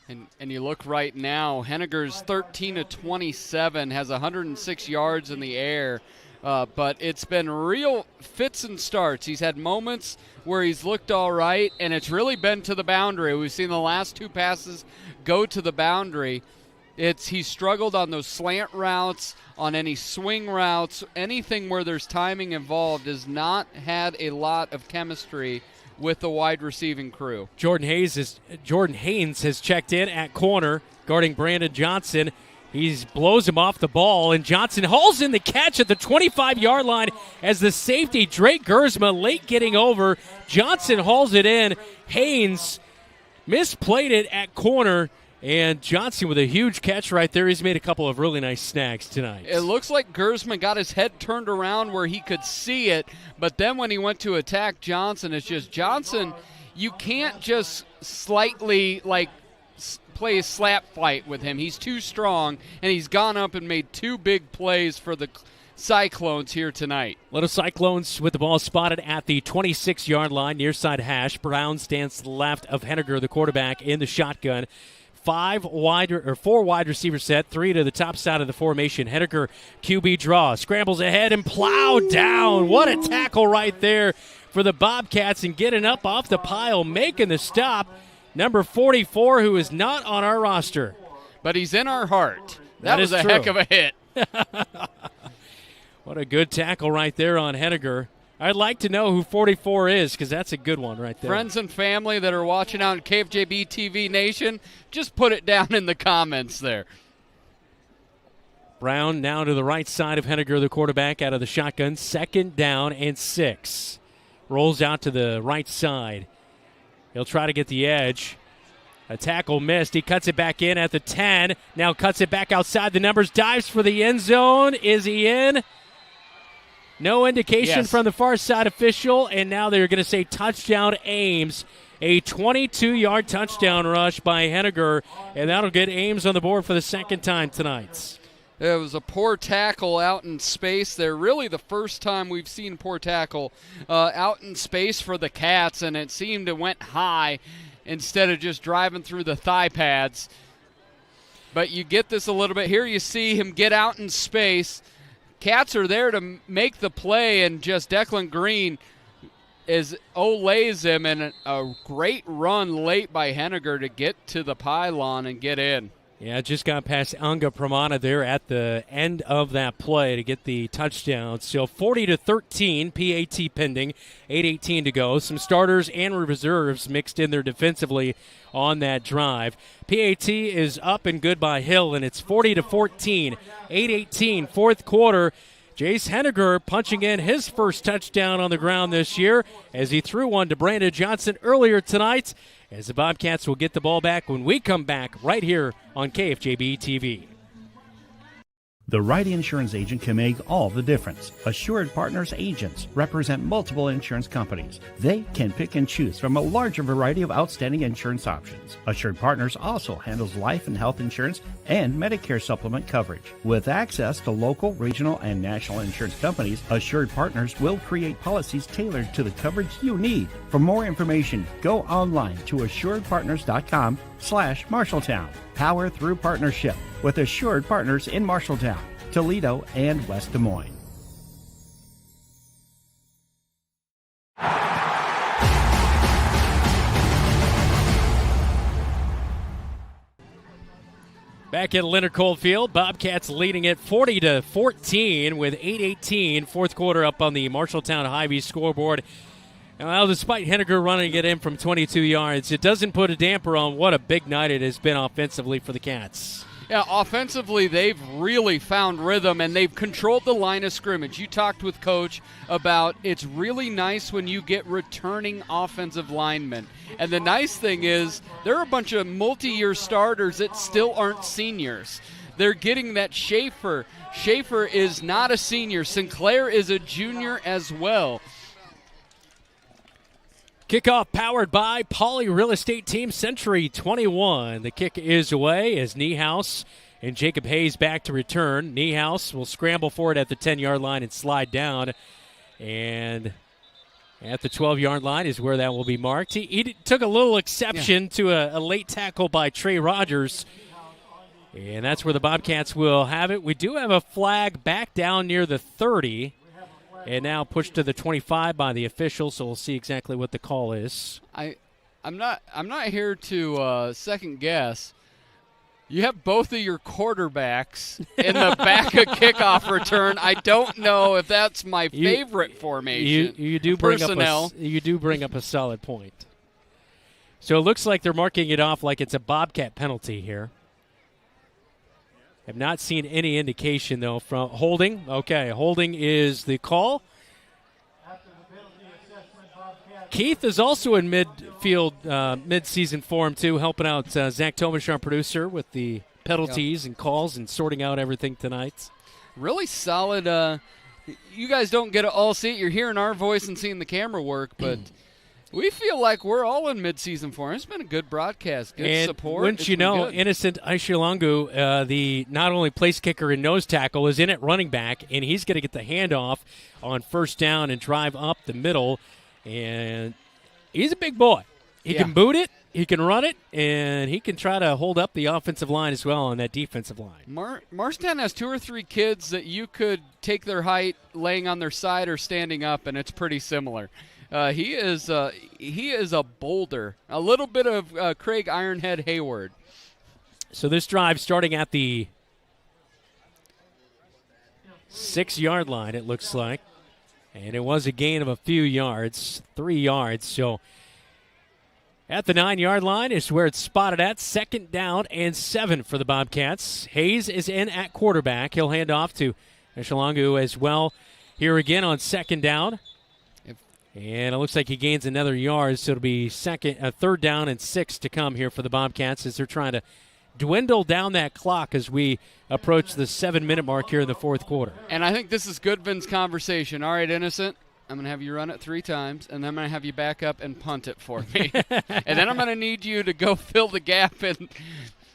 And you look right now, Henniger's 13 of 27, has 106 yards in the air. But it's been real fits and starts. He's had moments where he's looked all right, and it's really been to the boundary. We've seen the last 2 passes go to the boundary. He's struggled on those slant routes, on any swing routes, anything where there's timing involved, has not had a lot of chemistry with the wide receiving crew.
Jordan Haynes has checked in at corner, guarding Brandon Johnson. He blows him off the ball, and Johnson hauls in the catch at the 25-yard line as the safety, Drake Gersma, late getting over. Johnson hauls it in. Haynes misplayed it at corner, and Johnson with a huge catch right there. He's made a couple of really nice snags tonight.
It looks like Gersma got his head turned around where he could see it, but then when he went to attack Johnson, it's just Johnson, you can't just slightly play a slap fight with him. He's too strong, and he's gone up and made 2 big plays for the Cyclones here tonight.
Little Cyclones with the ball spotted at the 26-yard line, near side hash. Brown stands to the left of Henniger, the quarterback, in the shotgun. 4 wide receiver set, 3 to the top side of the formation. Henniger QB draw, scrambles ahead and plowed down. What a tackle right there for the Bobcats, and getting up off the pile, making the stop. Number 44, who is not on our roster.
But he's in our heart. That was
is
a
true.
heck of a hit.
What a good tackle right there on Henniger. I'd like to know who 44 is, because that's a good one right there.
Friends and family that are watching out in KFJB-TV Nation, just put it down in the comments there.
Brown now to the right side of Henniger, the quarterback, out of the shotgun. 2nd down and 6. Rolls out to the right side. He'll try to get the edge. A tackle missed. He cuts it back in at the 10. Now cuts it back outside the numbers. Dives for the end zone. Is he in? No indication from the far side official. And now they're going to say touchdown Ames. A 22-yard touchdown rush by Henniger. And that'll get Ames on the board for the 2nd time tonight.
It was a poor tackle out in space there. Really the first time we've seen poor tackle out in space for the Cats, and it seemed it went high instead of just driving through the thigh pads. But you get this a little bit. Here you see him get out in space. Cats are there to make the play, and just Declan Green lays him, and a great run late by Henniger to get to the pylon and get in.
Yeah, just got past Anga Pramana there at the end of that play to get the touchdown. So 40-13, PAT pending, 8:18 to go. Some starters and reserves mixed in there defensively on that drive. PAT is up and good by Hill, and it's 40-14, 8:18, fourth quarter. Jace Henniger punching in his first touchdown on the ground this year as he threw one to Brandon Johnson earlier tonight, as the Bobcats will get the ball back when we come back right here on KFJB-TV.
The right insurance agent can make all the difference. Assured Partners agents represent multiple insurance companies. They can pick and choose from a larger variety of outstanding insurance options. Assured Partners also handles life and health insurance and Medicare supplement coverage. With access to local, regional, and national insurance companies, Assured Partners will create policies tailored to the coverage you need. For more information, go online to assuredpartners.com/Marshalltown. Power through partnership with Assured Partners in Marshalltown, Toledo, and West Des Moines.
Back at Leonard Coldfield, Bobcats leading it 40-14 with 8:18, fourth quarter up on the Marshalltown Hy-Vee scoreboard. Well, despite Henniger running it in from 22 yards, it doesn't put a damper on what a big night it has been offensively for the Cats.
Yeah, offensively, they've really found rhythm, and they've controlled the line of scrimmage. You talked with Coach about it's really nice when you get returning offensive linemen. And the nice thing is there are a bunch of multi-year starters that still aren't seniors. They're getting that Schaefer. Schaefer is not a senior. Sinclair is a junior as well.
Kickoff powered by Pauley Real Estate Team Century 21. The kick is away as Niehaus and Jacob Hayes back to return. Niehaus will scramble for it at the 10-yard line and slide down. And at the 12-yard line is where that will be marked. He took a little exception to a late tackle by Trey Rogers. And that's where the Bobcats will have it. We do have a flag back down near the 30. And now pushed to the 25 by the official, so we'll see exactly what the call is.
I'm not here to second guess. You have both of your quarterbacks in the back of kickoff return. I don't know if that's my favorite formation.
You do bring up a solid point. So it looks like they're marking it off like it's a Bobcat penalty here. Have not seen any indication, though, from holding. Okay, holding is the call. Keith is also in midfield, mid-season form, too, helping out Zach Tomash, our producer, with the penalties and calls and sorting out everything tonight.
Really solid. You guys don't get to all see it. You're hearing our voice and seeing the camera work, but we feel like we're all in mid-season form. It's been a good broadcast, good support.
Wouldn't you know, Innocent Aishilangu, the not only place kicker and nose tackle, is in at running back, and he's going to get the handoff on first down and drive up the middle. And he's a big boy. He can boot it, he can run it, and he can try to hold up the offensive line as well on that defensive line.
Marshalltown has 2 or 3 kids that you could take their height laying on their side or standing up, and it's pretty similar. He is a boulder, a little bit of Craig Ironhead Hayward.
So this drive starting at the 6-yard line, it looks like. And it was a gain of a few yards, 3 yards. So at the 9-yard line is where it's spotted at. 2nd down and 7 for the Bobcats. Hayes is in at quarterback. He'll hand off to Eshalangu as well. Here again on 2nd down. And it looks like he gains another yard, so it'll be 3rd down and 6 to come here for the Bobcats as they're trying to dwindle down that clock as we approach the 7-minute mark here in the 4th quarter.
And I think this is Goodvin's conversation. All right, Innocent, I'm going to have you run it 3 times, and then I'm going to have you back up and punt it for me. And then I'm going to need you to go fill the gap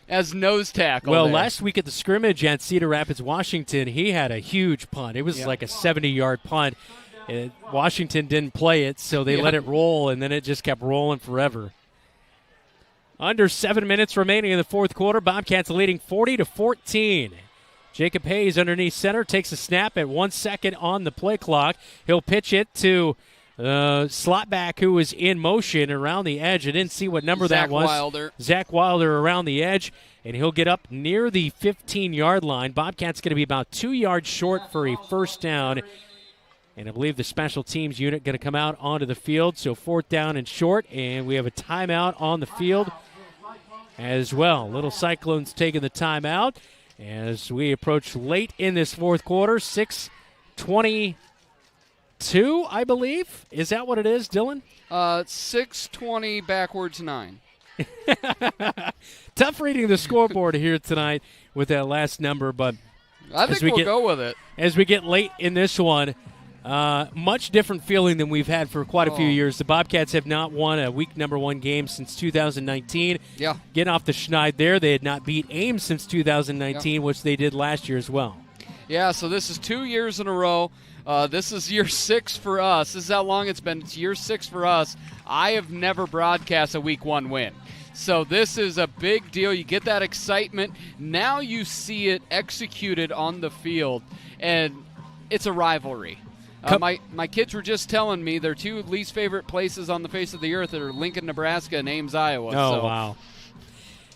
as nose tackle.
Well,
there.
Last week at the scrimmage at Cedar Rapids, Washington, he had a huge punt. It was like a 70-yard punt. Washington didn't play it, so they let it roll, and then it just kept rolling forever. Under 7 minutes remaining in the 4th quarter. Bobcats leading 40-14. Jacob Hayes underneath center takes a snap at 1 second on the play clock. He'll pitch it to slot back who was in motion around the edge. I didn't see what number that was. Zach Wilder around the edge, and he'll get up near the 15-yard line. Bobcats going to be about 2 yards short for a first down. And I believe the special teams unit going to come out onto the field. So 4th down and short, and we have a timeout on the field as well. Little Cyclones taking the timeout as we approach late in this 4th quarter. 6:22, I believe. Is that what it is, Dylan?
6:20 backwards 9.
Tough reading the scoreboard here tonight with that last number, but
I think we'll go with it.
As we get late in this one, much different feeling than we've had for quite a few years. The Bobcats have not won a week number 1 game since 2019.
Yeah.
Getting off the schneid there. They had not beat Ames since 2019, which they did last year as well.
Yeah, so this is 2 years in a row. This is year 6 for us. This is how long it's been. It's year 6 for us. I have never broadcast a week 1 win. So this is a big deal. You get that excitement. Now you see it executed on the field, and it's a rivalry. My kids were just telling me their 2 least favorite places on the face of the earth are Lincoln, Nebraska, and Ames, Iowa.
Oh, wow.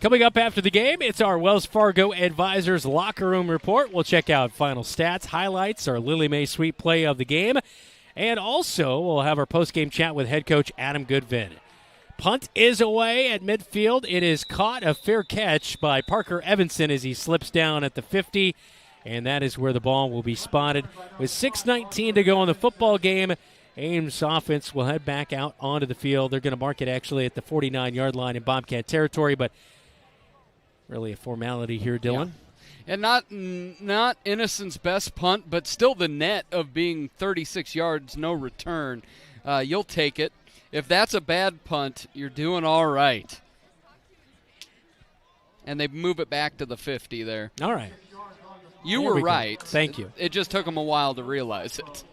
Coming up after the game, it's our Wells Fargo Advisors Locker Room Report. We'll check out final stats, highlights, our Lily Mae Sweet play of the game, and also we'll have our post-game chat with head coach Adam Goodvin. Punt is away at midfield. It is caught, a fair catch by Parker Evanson as he slips down at the 50, and that is where the ball will be spotted. With 6:19 to go in the football game, Ames offense will head back out onto the field. They're going to mark it actually at the 49-yard line in Bobcat territory, but really a formality here, Dylan.
Yeah. And not Innocent's best punt, but still the net of being 36 yards, no return. You'll take it. If that's a bad punt, you're doing all right. And they move it back to the 50 there.
All right.
You were right.
Thank you.
It just took them a while to realize it.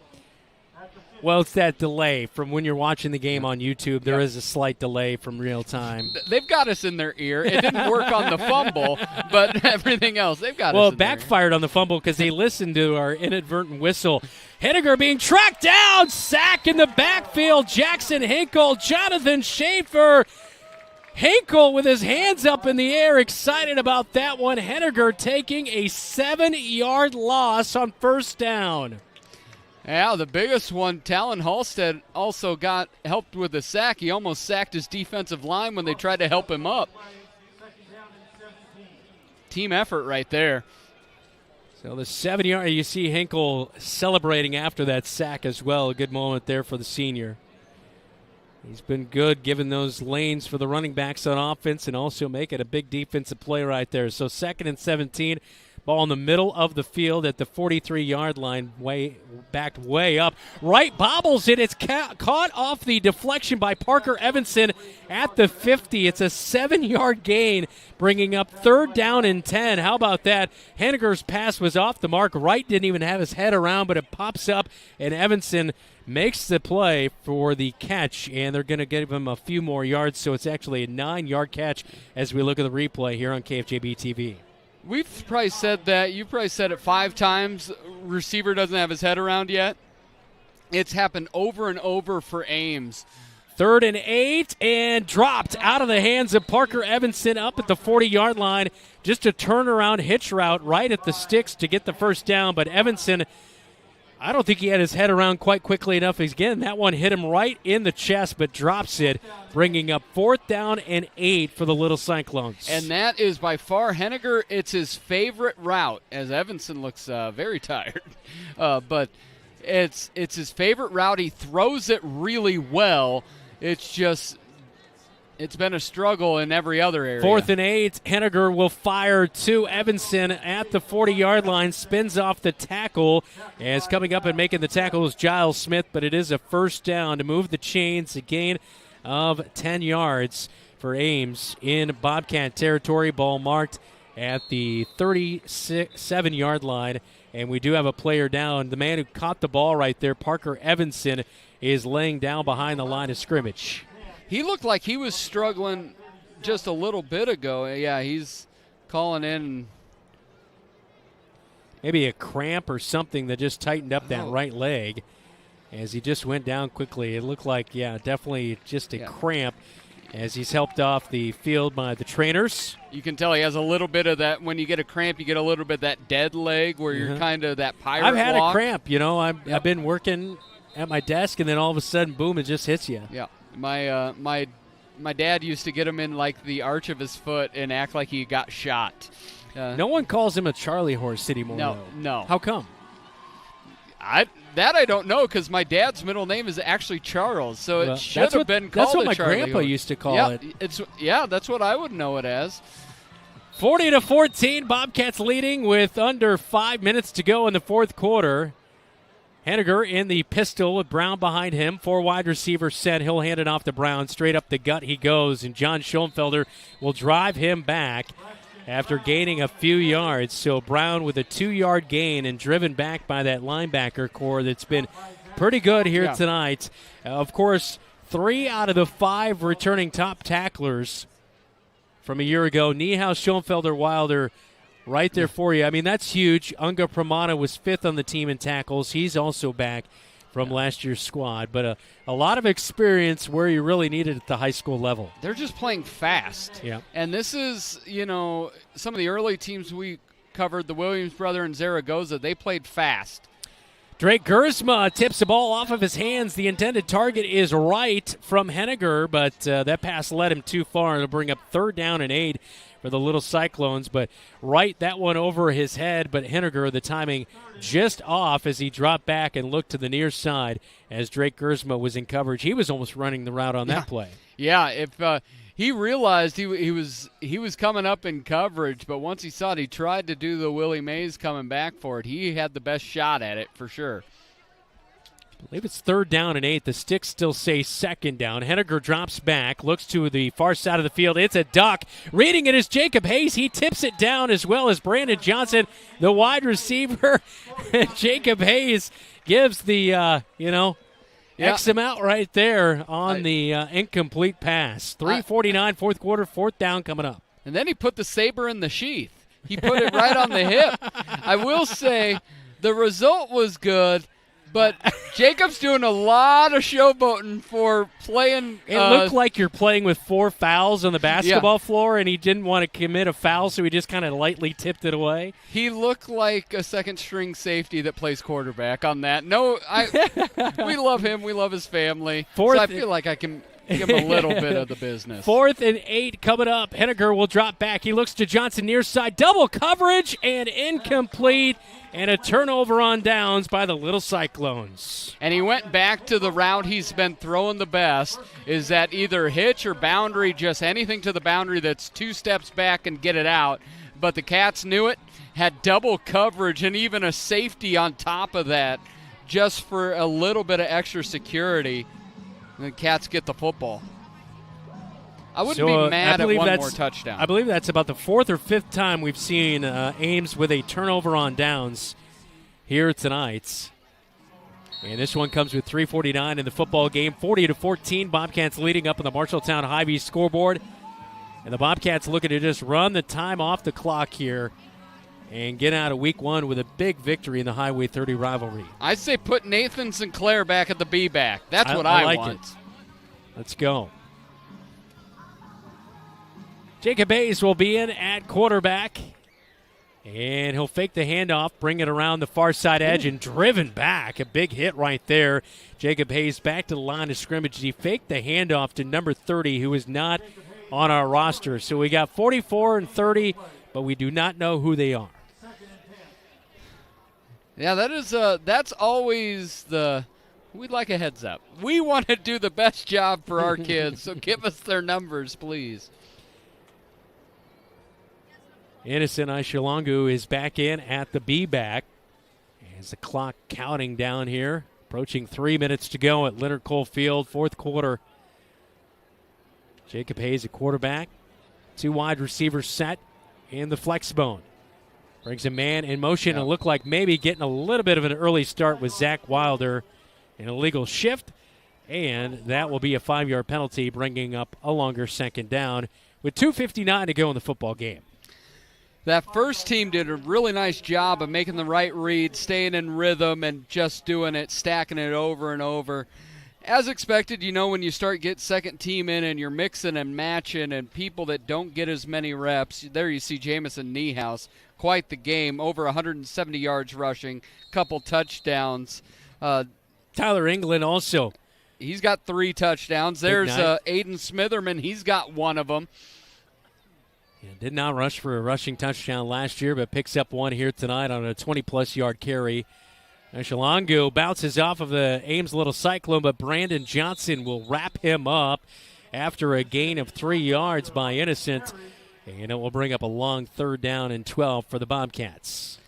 Well, it's that delay from when you're watching the game on YouTube. There is a slight delay from real time.
They've got us in their ear. It didn't work on the fumble, but everything else, they've got us in
Well,
their
it backfired on the fumble because they listened to our inadvertent whistle. Henniger being tracked down, sack in the backfield. Jackson Hinkle, Jonathan Schaefer. Hinkle with his hands up in the air, excited about that one. Henniger taking a 7-yard loss on first down.
Yeah, the biggest one, Talon Halstead also got helped with a sack. He almost sacked his defensive line when they tried to help him up. Team effort right there.
So the 7-yard, you see Hinkle celebrating after that sack as well. A good moment there for the senior. He's been good giving those lanes for the running backs on offense and also making a big defensive play right there. So 2nd and 17. Ball in the middle of the field at the 43-yard line, backed way up. Right bobbles it. It's caught off the deflection by Parker Evanson at the 50. It's a 7-yard gain, bringing up 3rd down and 10. How about that? Henniger's pass was off the mark. Wright didn't even have his head around, but it pops up, and Evanson makes the play for the catch, and they're going to give him a few more yards, so it's actually a 9-yard catch as we look at the replay here on KFJB-TV.
We've probably said that. You probably said it 5 times. Receiver doesn't have his head around yet. It's happened over and over for Ames.
3rd and 8, and dropped out of the hands of Parker Evanson up at the 40-yard line. Just a turnaround hitch route right at the sticks to get the first down, but Evanson, I don't think he had his head around quite quickly enough. Again, that one hit him right in the chest, but drops it, bringing up 4th down and 8 for the Little Cyclones.
And that is by far Henniger. It's his favorite route, as Evanson looks very tired. But it's his favorite route. He throws it really well. It's been a struggle in every other area.
4th and 8. Henniger will fire to Evanson at the 40-yard line. Spins off the tackle. As coming up and making the tackle is Giles Smith, but it is a first down to move the chains. A gain of 10 yards for Ames in Bobcat territory. Ball marked at the 37-yard line. And we do have a player down. The man who caught the ball right there, Parker Evanson, is laying down behind the line of scrimmage.
He looked like he was struggling just a little bit ago. Yeah, he's calling in.
Maybe a cramp or something that just tightened up that right leg as he just went down quickly. It looked like, definitely just a cramp as he's helped off the field by the trainers.
You can tell he has a little bit of that. When you get a cramp, you get a little bit of that dead leg where you're kind of that pirate
I've had
walk.
a cramp. I've been working at my desk, and then all of a sudden, boom, it just hits you.
Yeah. My dad used to get him in like the arch of his foot and act like he got shot.
No one calls him a Charlie horse anymore.
No.
How come?
I don't know, because my dad's middle name is actually Charles, so it should have been called.
That's what my
Charlie
grandpa
horse.
used to call it.
That's what I would know it as.
40-14, Bobcats leading with under 5 minutes to go in the fourth quarter. Henniger in the pistol with Brown behind him. 4 wide receivers set. He'll hand it off to Brown. Straight up the gut he goes, and John Schoenfelder will drive him back after gaining a few yards. So Brown with a 2-yard gain and driven back by that linebacker core that's been pretty good here tonight. Of course, 3 out of the 5 returning top tacklers from a year ago. Niehaus, Schoenfelder, Wilder, right there for you. I mean, that's huge. Unga Pramana was 5th on the team in tackles. He's also back from last year's squad. But a lot of experience where you really need it at the high school level.
They're just playing fast.
Yeah.
And this is, some of the early teams we covered, the Williams brother and Zaragoza, they played fast.
Drake Gersma tips the ball off of his hands. The intended target is right from Henniger, but that pass led him too far. It'll bring up 3rd down and 8 for the Little Cyclones, but right, that one over his head, but Henniger, the timing just off as he dropped back and looked to the near side as Drake Gersma was in coverage. He was almost running the route on that play.
Yeah, if he realized he was coming up in coverage, but once he saw it, he tried to do the Willie Mays coming back for it. He had the best shot at it for sure.
I believe it's 3rd down and 8. The sticks still say 2nd down. Henniger drops back, looks to the far side of the field. It's a duck. Reading it is Jacob Hayes. He tips it down as well as Brandon Johnson, the wide receiver. Jacob Hayes gives the, X him out right there on the incomplete pass. 3:49, fourth quarter, 4th down coming up.
And then he put the saber in the sheath. He put it right on the hip. I will say the result was good, but Jacob's doing a lot of showboating for playing.
It looked like you're playing with 4 fouls on the basketball floor, and he didn't want to commit a foul, so he just kind of lightly tipped it away.
He looked like a second-string safety that plays quarterback on that. No, we love him. We love his family. So I feel like I can give him a little bit of the business.
4th and 8 coming up. Henniger will drop back. He looks to Johnson near side. Double coverage and incomplete. And a turnover on downs by the Little Cyclones.
And he went back to the route he's been throwing the best, is that either hitch or boundary, just anything to the boundary that's 2 steps back and get it out. But the Cats knew it, had double coverage and even a safety on top of that just for a little bit of extra security. And the Cats get the football. I wouldn't be mad at one more touchdown.
I believe that's about the 4th or 5th time we've seen Ames with a turnover on downs here tonight. And this one comes with 3:49 in the football game. 40-14, Bobcats leading up on the Marshalltown Hy-Vee scoreboard. And the Bobcats looking to just run the time off the clock here and get out of week 1 with a big victory in the Highway 30 rivalry.
I say put Nathan Sinclair back at the B-back. That's what I
like
want.
It. Let's go. Jacob Hayes will be in at quarterback, and he'll fake the handoff, bring it around the far side edge, and driven back. A big hit right there. Jacob Hayes back to the line of scrimmage. He faked the handoff to number 30, who is not on our roster. So we got 44 and 30, but we do not know who they are.
Yeah, that's always we'd like a heads up. We want to do the best job for our kids, so give us their numbers, please.
Innocent Aishalongu is back in at the B-back. As the clock counting down here, approaching 3 minutes to go at Leonard Cole Field, 4th quarter. Jacob Hayes at quarterback. 2 wide receivers set in the flex bone. Brings a man in motion and looked like maybe getting a little bit of an early start with Zach Wilder. An illegal shift, and that will be a 5-yard penalty, bringing up a longer 2nd down with 2:59 to go in the football game.
That first team did a really nice job of making the right read, staying in rhythm, and just doing it, stacking it over and over. As expected, when you start get second team in and you're mixing and matching and people that don't get as many reps, there you see Jamison Niehaus, quite the game, over 170 yards rushing, couple touchdowns.
Tyler England also.
He's got 3 touchdowns. There's Aiden Smitherman. He's got 1 of them.
Yeah, did not rush for a rushing touchdown last year, but picks up 1 here tonight on a 20-plus yard carry. Aishalongu bounces off of the Ames Little Cyclone, but Brandon Johnson will wrap him up after a gain of 3 yards by Innocent. And it will bring up a long 3rd down and 12 for the Bobcats.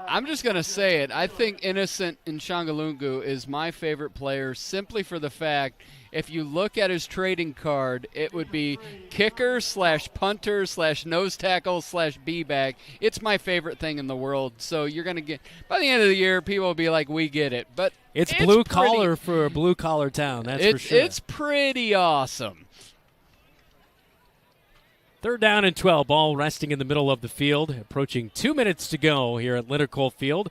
I'm just going to say it. I think Innocent Nshangalungu is my favorite player simply for the fact if you look at his trading card, it would be kicker / punter / nose tackle / B-back. It's my favorite thing in the world. So you're going to get, by the end of the year, people will be like, we get it. But
it's blue collar for a blue collar town, that's for sure.
It's pretty awesome.
3rd down and 12, ball resting in the middle of the field. Approaching 2 minutes to go here at Leonard Cole Field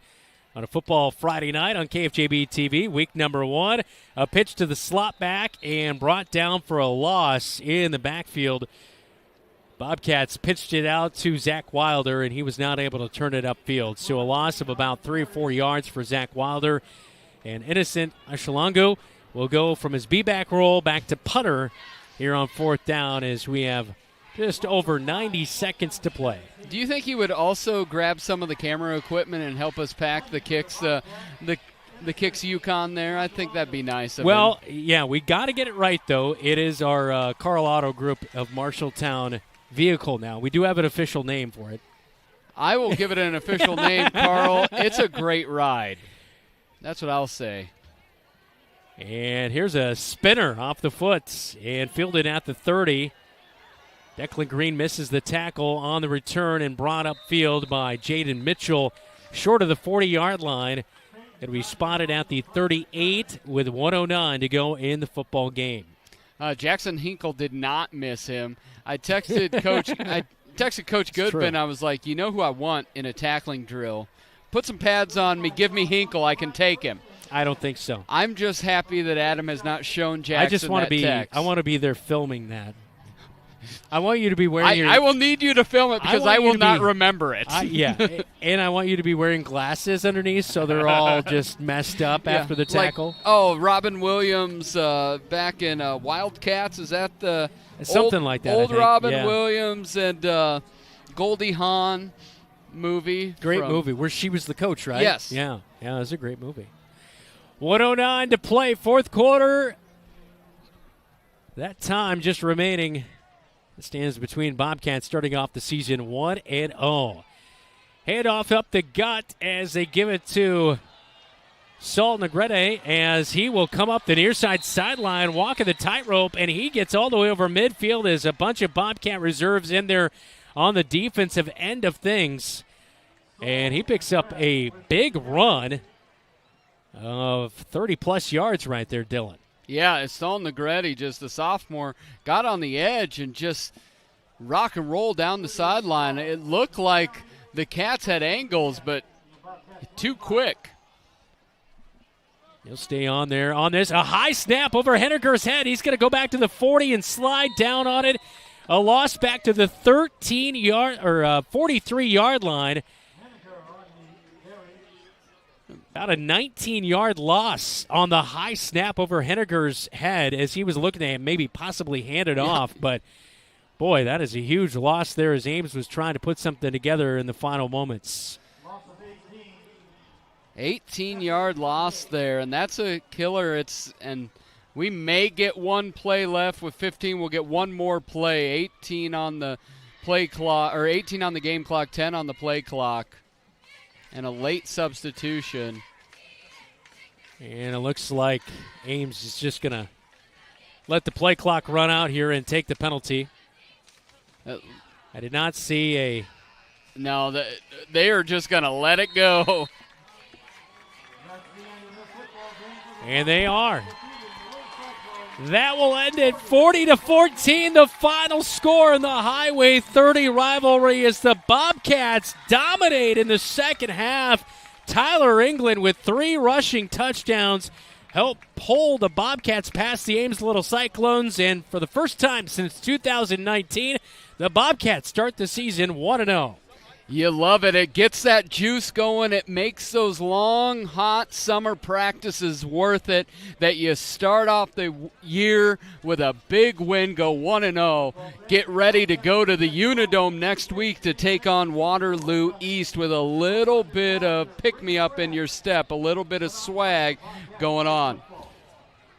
on a football Friday night on KFJB-TV, week number 1. A pitch to the slot back and brought down for a loss in the backfield Bobcats pitched it out to Zach Wilder, and he was not able to turn it upfield. So a loss of about 3 or 4 yards for Zach Wilder. And Innocent Ashalango will go from his B-back roll back to punter here on 4th down as we have just over 90 seconds to play.
Do you think he would also grab some of the camera equipment and help us pack the kicks, the kicks Yukon there? I think that'd be nice of him.
Yeah, we got to get it right, though. It is our Carl Auto Group of Marshalltown vehicle now. We do have an official name for it.
I will give it an official name, Carl. It's a great ride. That's what I'll say.
And here's a spinner off the foot and fielded at the 30. Declan Green misses the tackle on the return and brought upfield by Jaden Mitchell short of the 40-yard line. It'll be spotted at the 38 with 1:09 to go in the football game.
Jackson Hinkle did not miss him. I texted Coach Goodvin. I was like, you know who I want in a tackling drill? Put some pads on me. Give me Hinkle. I can take him.
I don't think so.
I'm just happy that Adam has not shown Jackson
I just want to be.
text.
I want to be there filming that. I want you to be wearing
I will need you to film it because I will not remember it.
Yeah, and I want you to be wearing glasses underneath so they're all just messed up after the tackle.
Like, Robin Williams back in Wildcats. Is that the
something like that?
Old Robin Williams and Goldie Hawn movie.
Great movie where she was the coach, right?
Yes.
Yeah, it was a great movie. 1:09 to play, fourth quarter. That time just remaining. It stands between Bobcats starting off the season 1-0. Handoff up the gut as they give it to Saul Negrete as he will come up the near side sideline, walking the tightrope, and he gets all the way over midfield as a bunch of Bobcat reserves in there on the defensive end of things. And he picks up a big run of 30-plus yards right there, Dylan.
Yeah, Saul Negrete, just a sophomore, got on the edge and just rock and roll down the sideline. It looked like the Cats had angles, but too quick.
He'll stay on there on this. A high snap over Henniger's head. He's going to go back to the 40 and slide down on it. A loss back to the 43-yard line. About a 19-yard loss on the high snap over Henniger's head as he was looking at maybe possibly hand it off. But, boy, that is a huge loss there as Ames was trying to put something together in the final moments.
18-yard loss there, and that's a killer. And we may get one play left with 15. We'll get one more play. 18 on the play clock, or 18 on the game clock, 10 on the play clock. And a late substitution.
And it looks like Ames is just going to let the play clock run out here and take the penalty. I did not see a...
No, they are just going to let it go.
And they are. That will end it 40-14, the final score in the Highway 30 rivalry as the Bobcats dominate in the second half. Tyler England with 3 rushing touchdowns helped pull the Bobcats past the Ames Little Cyclones, and for the first time since 2019, the Bobcats start the season 1-0.
You love it. It gets that juice going. It makes those long, hot summer practices worth it, that you start off the year with a big win, go 1-0. Get ready to go to the Unidome next week to take on Waterloo East with a little bit of pick-me-up in your step, a little bit of swag going on.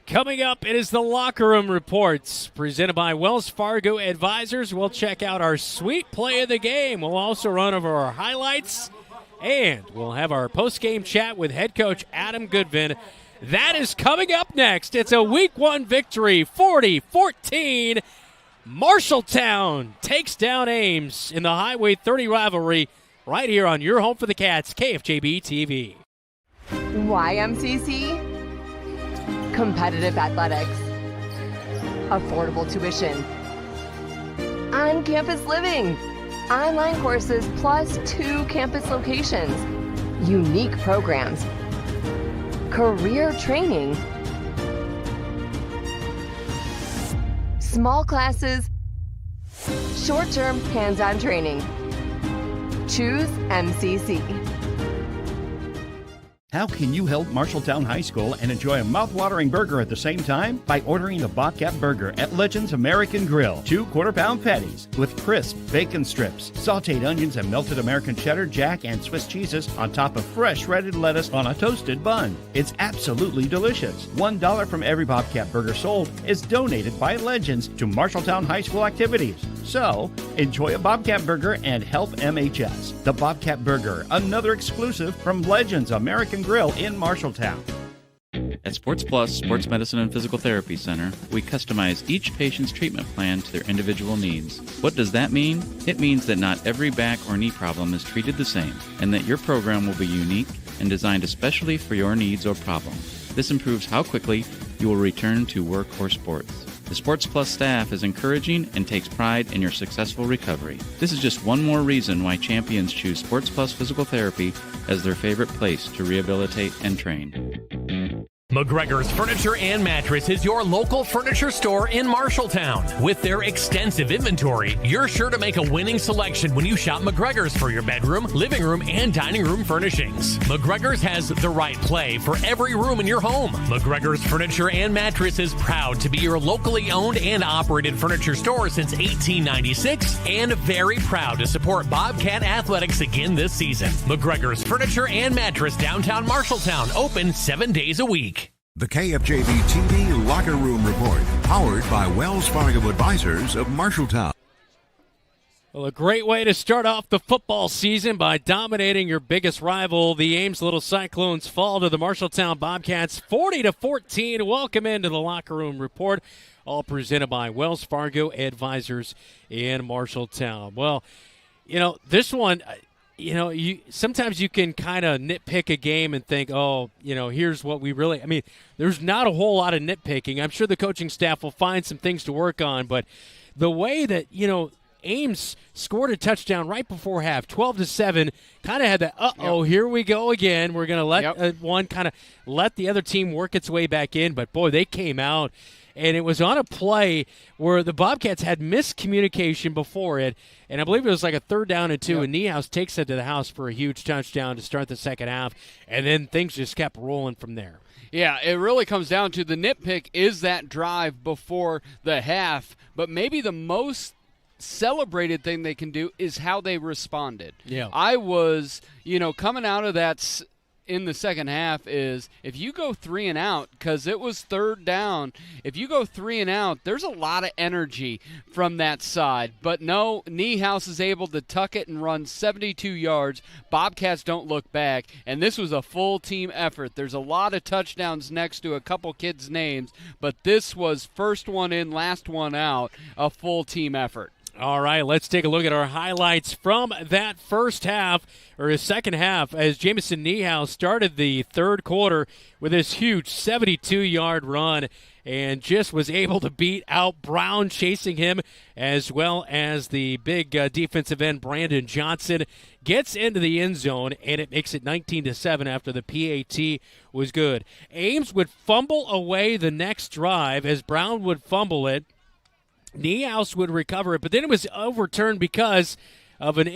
Coming up, it is the Locker Room Reports, presented by Wells Fargo Advisors. We'll check out our sweet play of the game. We'll also run over our highlights, and we'll have our post-game chat with head coach Adam Goodvin. That is coming up next. It's a Week 1 victory, 40-14. Marshalltown takes down Ames in the Highway 30 rivalry right here on your home for the Cats, KFJB-TV.
YMCC. Competitive athletics, affordable tuition, on-campus living, online courses plus 2 campus locations, unique programs, career training, small classes, short-term hands-on training. Choose MCC.
How can you help Marshalltown High School and enjoy a mouth-watering burger at the same time? By ordering the Bobcat Burger at Legends American Grill. 2 quarter-pound patties with crisp bacon strips, sauteed onions, and melted American cheddar, jack, and Swiss cheeses on top of fresh shredded lettuce on a toasted bun. It's absolutely delicious. $1 from every Bobcat Burger sold is donated by Legends to Marshalltown High School activities. So, enjoy a Bobcat Burger and help MHS. The Bobcat Burger, another exclusive from Legends American Grill in Marshalltown.
At Sports Plus Sports Medicine and Physical Therapy Center, we customize each patient's treatment plan to their individual needs. What does that mean? It means that not every back or knee problem is treated the same, and that your program will be unique and designed especially for your needs or problem. This improves how quickly you will return to work or sports. The Sports Plus staff is encouraging and takes pride in your successful recovery. This is just one more reason why champions choose Sports Plus Physical Therapy as their favorite place to rehabilitate and train.
McGregor's Furniture and Mattress is your local furniture store in Marshalltown. With their extensive inventory, you're sure to make a winning selection when you shop McGregor's for your bedroom, living room, and dining room furnishings. McGregor's has the right play for every room in your home. McGregor's Furniture and Mattress is proud to be your locally owned and operated furniture store since 1896 and very proud to support Bobcat Athletics again this season. McGregor's Furniture and Mattress, downtown Marshalltown, open 7 days a week.
The KFJB-TV Locker Room Report, powered by Wells Fargo Advisors of Marshalltown.
Well, a great way to start off the football season by dominating your biggest rival. The Ames Little Cyclones fall to the Marshalltown Bobcats 40-14. Welcome into the Locker Room Report, all presented by Wells Fargo Advisors in Marshalltown. Well, this one, sometimes you can kind of nitpick a game and think, here's what we really – I mean, there's not a whole lot of nitpicking. I'm sure the coaching staff will find some things to work on, but the way that, Ames scored a touchdown right before half, 12-7, kind of had that, here we go again. We're going to let one kind of let the other team work its way back in, but, boy, they came out. And it was on a play where the Bobcats had miscommunication before it, and I believe it was like a 3rd down and 2, and Niehaus takes it to the house for a huge touchdown to start the second half, and then things just kept rolling from there.
Yeah, it really comes down to the nitpick is that drive before the half, but maybe the most celebrated thing they can do is how they responded.
Yeah.
I was, coming out of that in the second half is if you go 3 and out, because it was 3rd down, if you go 3 and out, there's a lot of energy from that side. But no, Niehaus is able to tuck it and run 72 yards. Bobcats don't look back, and this was a full team effort. There's a lot of touchdowns next to a couple kids' names, but this was first one in, last one out, a full team effort.
All right, let's take a look at our highlights from that first half, or his second half, as Jamison Niehaus started the third quarter with this huge 72-yard run and just was able to beat out Brown chasing him, as well as the big defensive end Brandon Johnson. Gets into the end zone, and it makes it 19-7 after the PAT was good. Ames would fumble away the next drive as Brown would fumble it. Niehaus would recover it, but then it was overturned because of an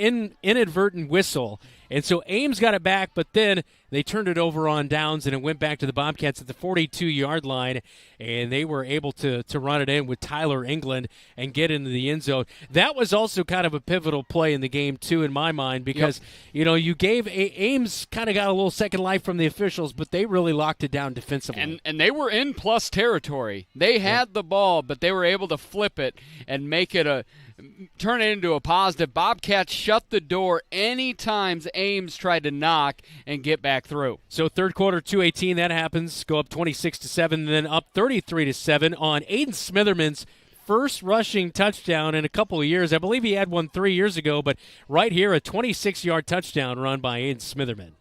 inadvertent whistle. And so Ames got it back, but then they turned it over on downs, and it went back to the Bobcats at the 42-yard line, and they were able to run it in with Tyler England and get into the end zone. That was also kind of a pivotal play in the game, too, in my mind, because, you gave Ames kind of got a little second life from the officials, but they really locked it down defensively.
And they were in plus territory. They had the ball, but they were able to flip it and turn it into a positive. Bobcats shut the door any times Ames tried to knock and get back through.
So third quarter, 2:18, that happens. Go up 26-7, and then up 33-7 on Aiden Smitherman's first rushing touchdown in a couple of years. I believe he had one 3 years ago, but right here, a 26-yard touchdown run by Aiden Smitherman.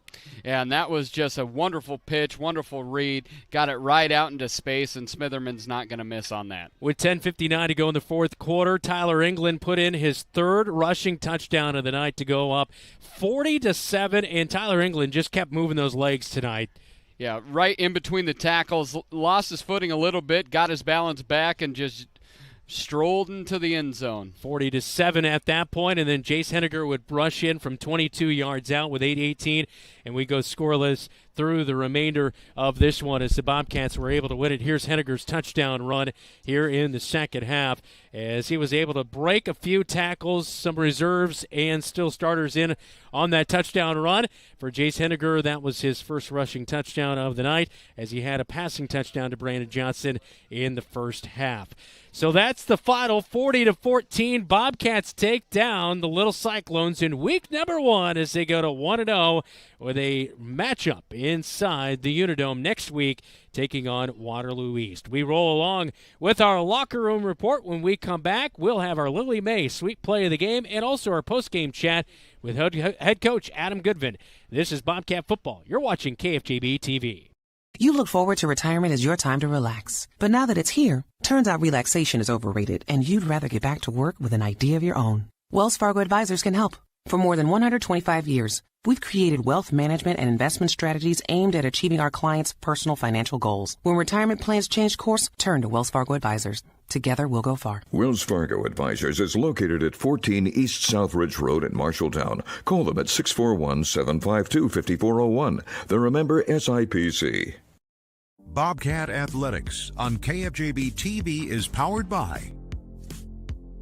Yeah, and that was just a wonderful pitch, wonderful read. Got it right out into space, and Smitherman's not going to miss on that.
With 10:59 to go in the fourth quarter, Tyler England put in his third rushing touchdown of the night to go up 40-7, and Tyler England just kept moving those legs tonight.
Yeah, right in between the tackles, lost his footing a little bit, got his balance back, and just strolled into the end zone.
40-7 at that point, and then Jace Henniger would rush in from 22 yards out with 8:18, and we go scoreless through the remainder of this one as the Bobcats were able to win it. Here's Henniger's touchdown run here in the second half as he was able to break a few tackles, some reserves, and still starters in on that touchdown run. For Jace Henniger, that was his first rushing touchdown of the night as he had a passing touchdown to Brandon Johnson in the first half. So that's the final, 40-14. Bobcats take down the Little Cyclones in week number 1 as they go to 1-0 with a matchup inside the Unidome next week, taking on Waterloo East. We roll along with our locker room report. When we come back, we'll have our Lily May sweet play of the game and also our post-game chat with head coach Adam Goodvin. This is Bobcat Football. You're watching KFJB-TV.
You look forward to retirement as your time to relax. But now that it's here, turns out relaxation is overrated and you'd rather get back to work with an idea of your own. Wells Fargo Advisors can help. For more than 125 years, we've created wealth management and investment strategies aimed at achieving our clients' personal financial goals. When retirement plans change course, turn to Wells Fargo Advisors. Together, we'll go far.
Wells Fargo Advisors is located at 14 East Southridge Road in Marshalltown. Call them at 641-752-5401. They're a member SIPC. Bobcat Athletics on KFJB-TV is powered by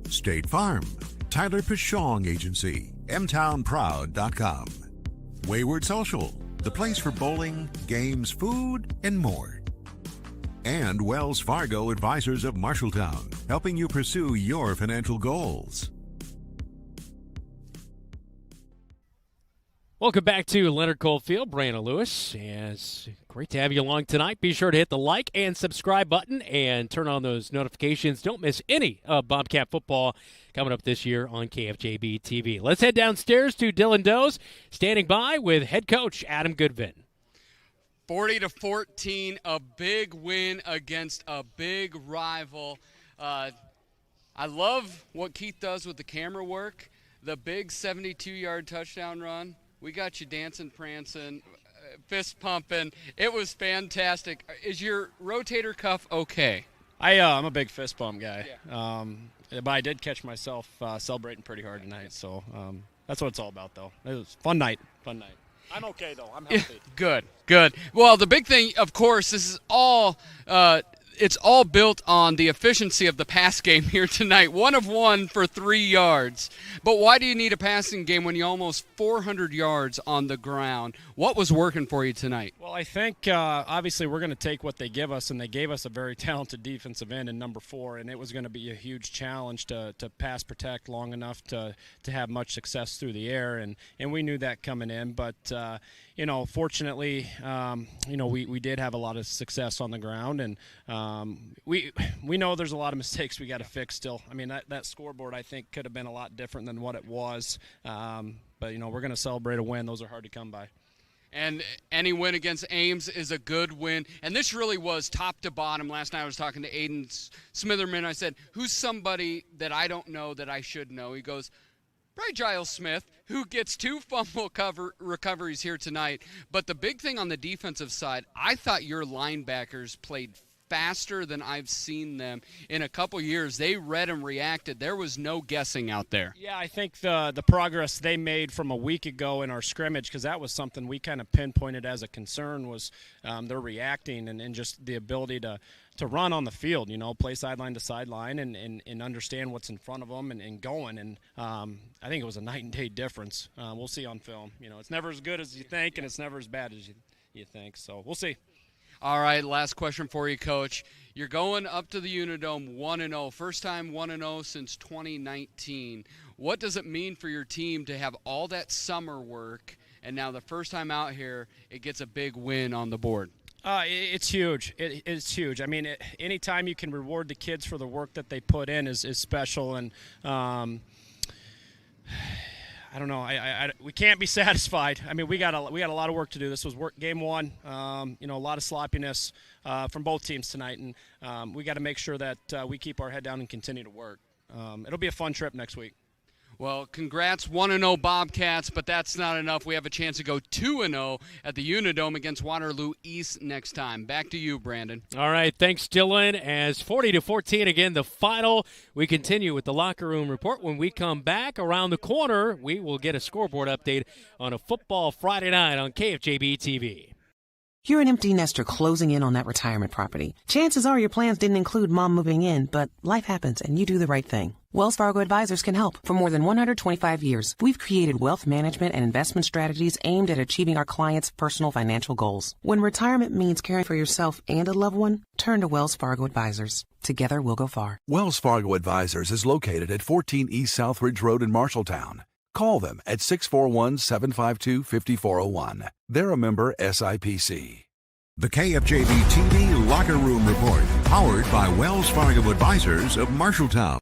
State Farm, Tyler Pashong Agency, mtownproud.com, Wayward Social, the place for bowling, games, food, and more. And Wells Fargo Advisors of Marshalltown, helping you pursue your financial goals.
Welcome back to Leonard Coldfield, Brandon Lewis. It's great to have you along tonight. Be sure to hit the like and subscribe button and turn on those notifications. Don't miss any of Bobcat football coming up this year on KFJB TV. Let's head downstairs to Dylan Doe's, standing by with head coach Adam Goodvin.
40-14, a big win against a big rival. I love what Keith does with the camera work. The big 72-yard touchdown run. We got you dancing, prancing, fist pumping. It was fantastic. Is your rotator cuff okay?
I'm a big fist pump guy. Yeah. But I did catch myself celebrating pretty hard tonight. So that's what it's all about, though. It was a fun night. Fun night. I'm okay, though. I'm healthy.
Good. Well, the big thing, of course, this is all it's all built on the efficiency of the pass game here tonight. 1 of 1 for 3 yards. But why do you need a passing game when you almost 400 yards on the ground? What was working for you tonight?
Well, I think obviously we're going to take what they give us, and they gave us a very talented defensive end in number 4, and it was going to be a huge challenge to pass protect long enough to have much success through the air, and we knew that coming in. But fortunately, we did have a lot of success on the ground, and we know there's a lot of mistakes we got to fix still. I mean, that scoreboard, I think, could have been a lot different than what it was. But, we're going to celebrate a win. Those are hard to come by.
And any win against Ames is a good win. And this really was top to bottom. Last night I was talking to Aiden Smitherman. I said, who's somebody that I don't know that I should know? He goes, Bry Giles Smith, who gets 2 fumble recoveries here tonight. But the big thing on the defensive side, I thought your linebackers played faster than I've seen them in a couple years. They read and reacted. There was no guessing out there.
Yeah, I think the progress they made from a week ago in our scrimmage, because that was something we kind of pinpointed as a concern, was they're reacting and just the ability to run on the field, play sideline to sideline and understand what's in front of them and going. And I think it was a night and day difference. We'll see on film. It's never as good as you think, and it's never as bad as you think. So we'll see.
All right, last question for you, Coach. You're going up to the Unidome 1-0, first time 1-0 since 2019. What does it mean for your team to have all that summer work, and now the first time out here, it gets a big win on the board?
It's huge. It's huge. I mean, anytime you can reward the kids for the work that they put in is special, and I don't know. We can't be satisfied. I mean, we got a lot of work to do. This was game 1. A lot of sloppiness from both teams tonight, and we got to make sure that we keep our head down and continue to work. It'll be a fun trip next week.
Well, congrats, 1-0 Bobcats, but that's not enough. We have a chance to go 2-0 at the Unidome against Waterloo East next time. Back to you, Brandon.
All right, thanks, Dylan. As 40-14, again, the final. We continue with the Locker Room Report. When we come back around the corner, we will get a scoreboard update on a football Friday night on KFJB-TV.
You're an empty nester closing in on that retirement property. Chances are your plans didn't include mom moving in, but life happens and you do the right thing. Wells Fargo Advisors can help. For more than 125 years, we've created wealth management and investment strategies aimed at achieving our clients' personal financial goals. When retirement means caring for yourself and a loved one, turn to Wells Fargo Advisors. Together we'll go far.
Wells Fargo Advisors is located at 14 East Southridge Road in Marshalltown. Call them at 641-752-5401. They're a member SIPC.
The KFJB-TV Locker Room Report, powered by Wells Fargo Advisors of Marshalltown.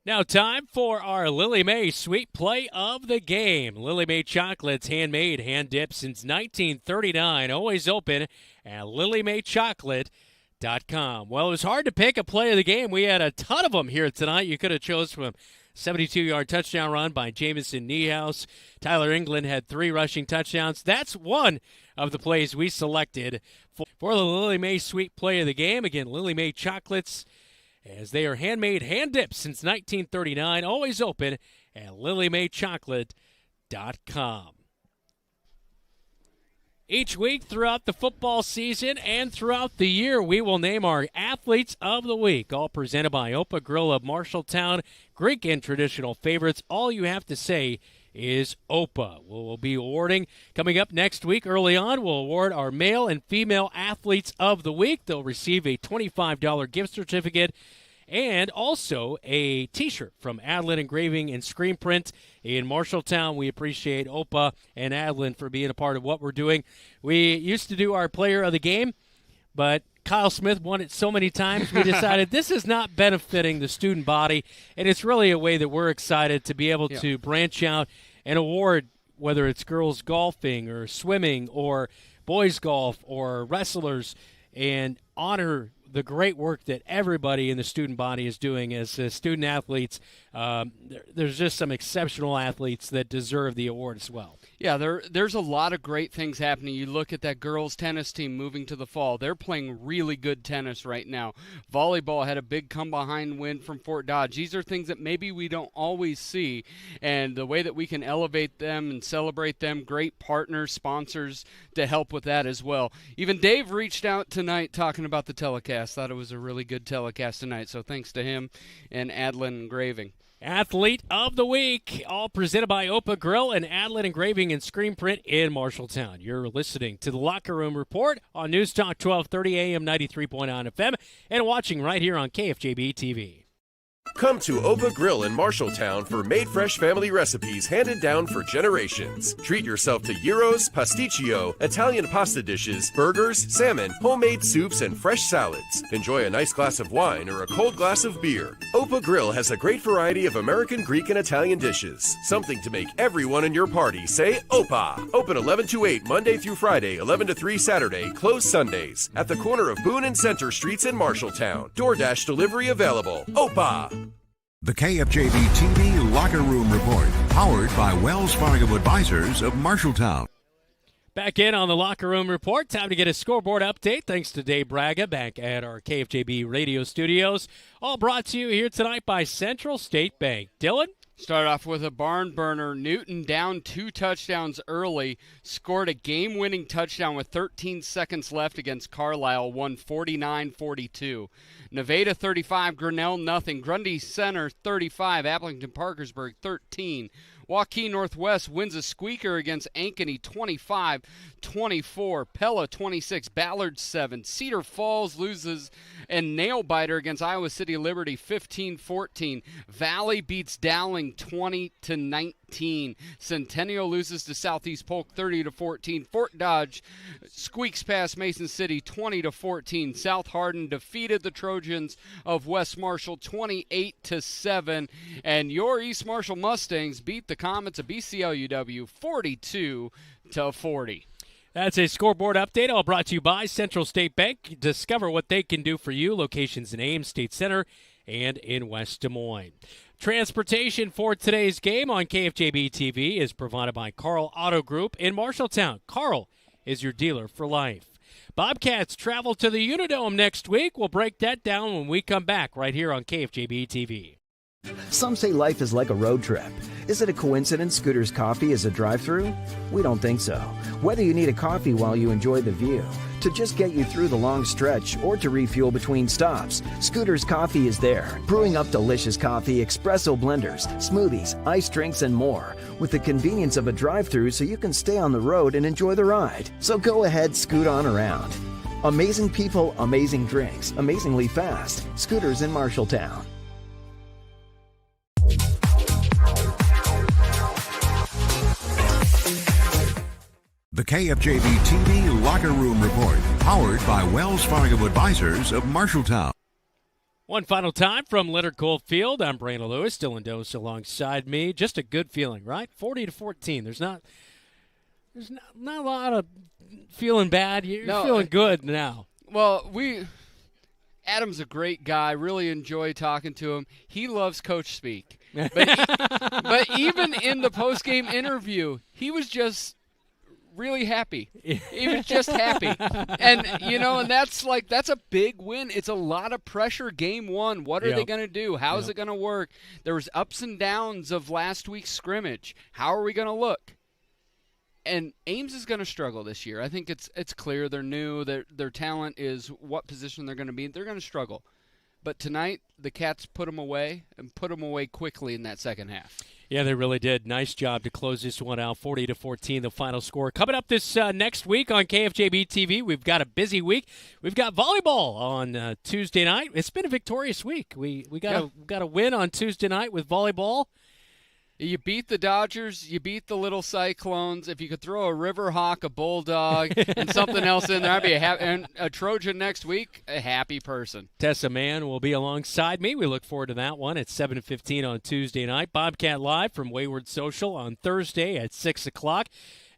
Now time for our Lily Mae Sweet Play of the Game. Lily Mae Chocolates, handmade, hand-dipped since 1939. Always open at LilyMaeChocolate.com. Well, it was hard to pick a play of the game. We had a ton of them here tonight. You could have chose from 72-yard touchdown run by Jamison Niehaus. Tyler England had 3 rushing touchdowns. That's one of the plays we selected for the Lily Mae Sweet Play of the Game. Again, Lily Mae Chocolates, as they are handmade, hand-dipped since 1939. Always open at LilyMaeChocolate.com. Each week throughout the football season and throughout the year, we will name our Athletes of the Week, all presented by Opa Grill of Marshalltown. Greek and traditional favorites. All you have to say is Opa. We'll be awarding, coming up next week early on, we'll award our male and female Athletes of the Week. They'll receive a $25 gift certificate and also a T-shirt from Adlin Engraving and Screen Print in Marshalltown. We appreciate Opa and Adlin for being a part of what we're doing. We used to do our Player of the Game, but Kyle Smith won it so many times, we decided this is not benefiting the student body, and it's really a way that we're excited to be able to branch out and award, whether it's girls golfing or swimming or boys golf or wrestlers, and honor the great work that everybody in the student body is doing as student athletes. There's just some exceptional athletes that deserve the award as well.
Yeah, there's a lot of great things happening. You look at that girls tennis team moving to the fall. They're playing really good tennis right now. Volleyball had a big come-behind win from Fort Dodge. These are things that maybe we don't always see, and the way that we can elevate them and celebrate them, great partners, sponsors to help with that as well. Even Dave reached out tonight talking about the telecast. Thought it was a really good telecast tonight, so thanks to him and Adlin Engraving.
Athlete of the Week, all presented by Opa Grill and Adlin Engraving and Screen Print in Marshalltown. You're listening to the Locker Room Report on News Talk 1230 AM 93.9 FM and watching right here on KFJB-TV.
Come to Opa Grill in Marshalltown for made fresh family recipes handed down for generations. Treat yourself to gyros, pasticcio, Italian pasta dishes, burgers, salmon, homemade soups, and fresh salads. Enjoy a nice glass of wine or a cold glass of beer. Opa Grill has a great variety of American, Greek, and Italian dishes. Something to make everyone in your party say Opa. Open 11 to 8 Monday through Friday, 11 to 3 Saturday, closed Sundays. At the corner of Boone and Center Streets in Marshalltown. DoorDash delivery available. Opa.
The KFJB-TV Locker Room Report, powered by Wells Fargo Advisors of Marshalltown.
Back in on the Locker Room Report. Time to get a scoreboard update. Thanks to Dave Braga back at our KFJB radio studios. All brought to you here tonight by Central State Bank. Dylan?
Start off with a barn burner. Newton down 2 touchdowns early, scored a game-winning touchdown with 13 seconds left against Carlisle, won 49-42. Nevada 35, Grinnell nothing. Grundy Center 35, Appleton Parkersburg 13. Waukee Northwest wins a squeaker against Ankeny 25-24. Pella 26, Ballard 7. Cedar Falls loses and nail-biter against Iowa City Liberty 15-14. Valley beats Dowling 20-19. Centennial loses to Southeast Polk 30-14. Fort Dodge squeaks past Mason City 20-14. South Hardin defeated the Trojans of West Marshall 28-7. And your East Marshall Mustangs beat the Comets of BCLUW 42-40.
That's a scoreboard update, all brought to you by Central State Bank. Discover what they can do for you. Locations in Ames, State Center, and in West Des Moines.
Transportation for today's game on KFJB-TV is provided by Carl Auto Group in Marshalltown. Carl is your dealer for life. Bobcats travel to the Unidome next week. We'll break that down when we come back right here on KFJB-TV.
Some say life is like a road trip. Is it a coincidence Scooter's Coffee is a drive-thru? We don't think so. Whether you need a coffee while you enjoy the view, to just get you through the long stretch, or to refuel between stops, Scooter's Coffee is there, brewing up delicious coffee, espresso blenders, smoothies, iced drinks, and more, with the convenience of a drive-thru so you can stay on the road and enjoy the ride. So go ahead, scoot on around. Amazing people, amazing drinks, amazingly fast. Scooters in Marshalltown.
The KFJB-TV Locker Room Report, powered by Wells Fargo Advisors of Marshalltown.
One final time from Leonard Cole Field. I'm Brandon Lewis, Dylan Dose alongside me. Just a good feeling, right? 40-14. There's not a lot of feeling bad. You're feeling good now.
Well, Adam's a great guy. Really enjoy talking to him. He loves coach speak. But even in the post-game interview, he was just really happy. He was just happy. And, and that's a big win. It's a lot of pressure game one. What are they going to do? How is it going to work? There was ups and downs of last week's scrimmage. How are we going to look? And Ames is going to struggle this year. I think it's clear. They're new. Their talent is what position they're going to be in. They're going to struggle. But tonight, the Cats put them away, and put them away quickly in that second half.
Yeah, they really did. Nice job to close this one out. 40-14, the final score. Coming up this next week on KFJB-TV, we've got a busy week. We've got volleyball on Tuesday night. It's been a victorious week. We got a win on Tuesday night with volleyball.
You beat the Dodgers. You beat the little Cyclones. If you could throw a River Hawk, a Bulldog, and something else in there, I'd be and a Trojan next week, a happy person.
Tessa Mann will be alongside me. We look forward to that one at 7:15 on Tuesday night. Bobcat Live from Wayward Social on Thursday at 6 o'clock.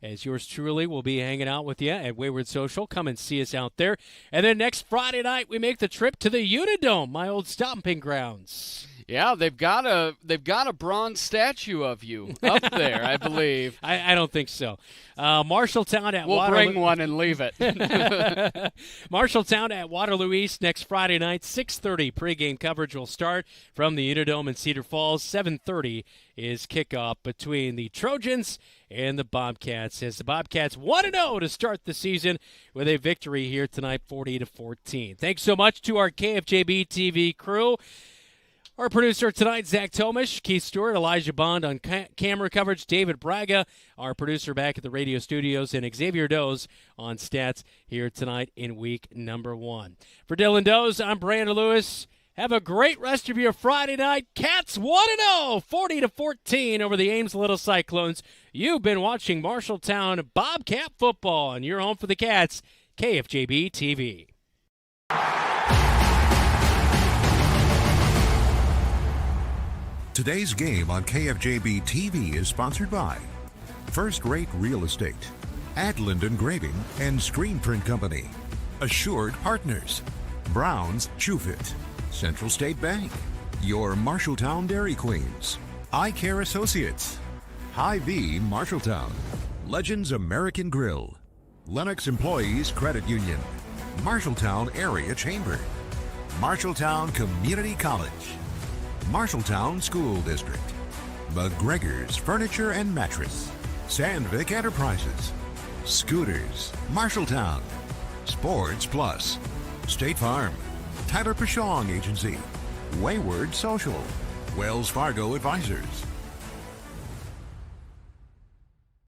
As yours truly will be hanging out with you at Wayward Social. Come and see us out there. And then next Friday night, we make the trip to the Unidome, my old stomping grounds.
Yeah, they've got a bronze statue of you up there, I believe.
I don't think so. Marshalltown at
We'll bring one and leave it.
Marshalltown at Waterloo East next Friday night, 6:30. Pregame coverage will start from the Unidome in Cedar Falls. 7:30 is kickoff between the Trojans and the Bobcats, as the Bobcats 1-0 to start the season with a victory here tonight, 40-14. Thanks so much to our KFJB-TV crew. Our producer tonight, Zach Tomish, Keith Stewart, Elijah Bond on camera coverage, David Braga, our producer back at the radio studios, and Xavier Doze on stats here tonight in week number 1. For Dylan Doze, I'm Brandon Lewis. Have a great rest of your Friday night. Cats 1-0, 40-14 over the Ames Little Cyclones. You've been watching Marshalltown Bobcat football, and you're home for the Cats, KFJB-TV.
Today's game on KFJB-TV is sponsored by First Rate Real Estate, Adland Engraving and Screen Print Company, Assured Partners, Brown's Shoe Fit, Central State Bank, your Marshalltown Dairy Queens, Eye Care Associates, Hy-Vee Marshalltown, Legends American Grill, Lennox Employees Credit Union, Marshalltown Area Chamber, Marshalltown Community College, Marshalltown School District, McGregor's Furniture and Mattress, Sandvik Enterprises, Scooters, Marshalltown, Sports Plus, State Farm, Tyler Pashong Agency, Wayward Social, Wells Fargo Advisors,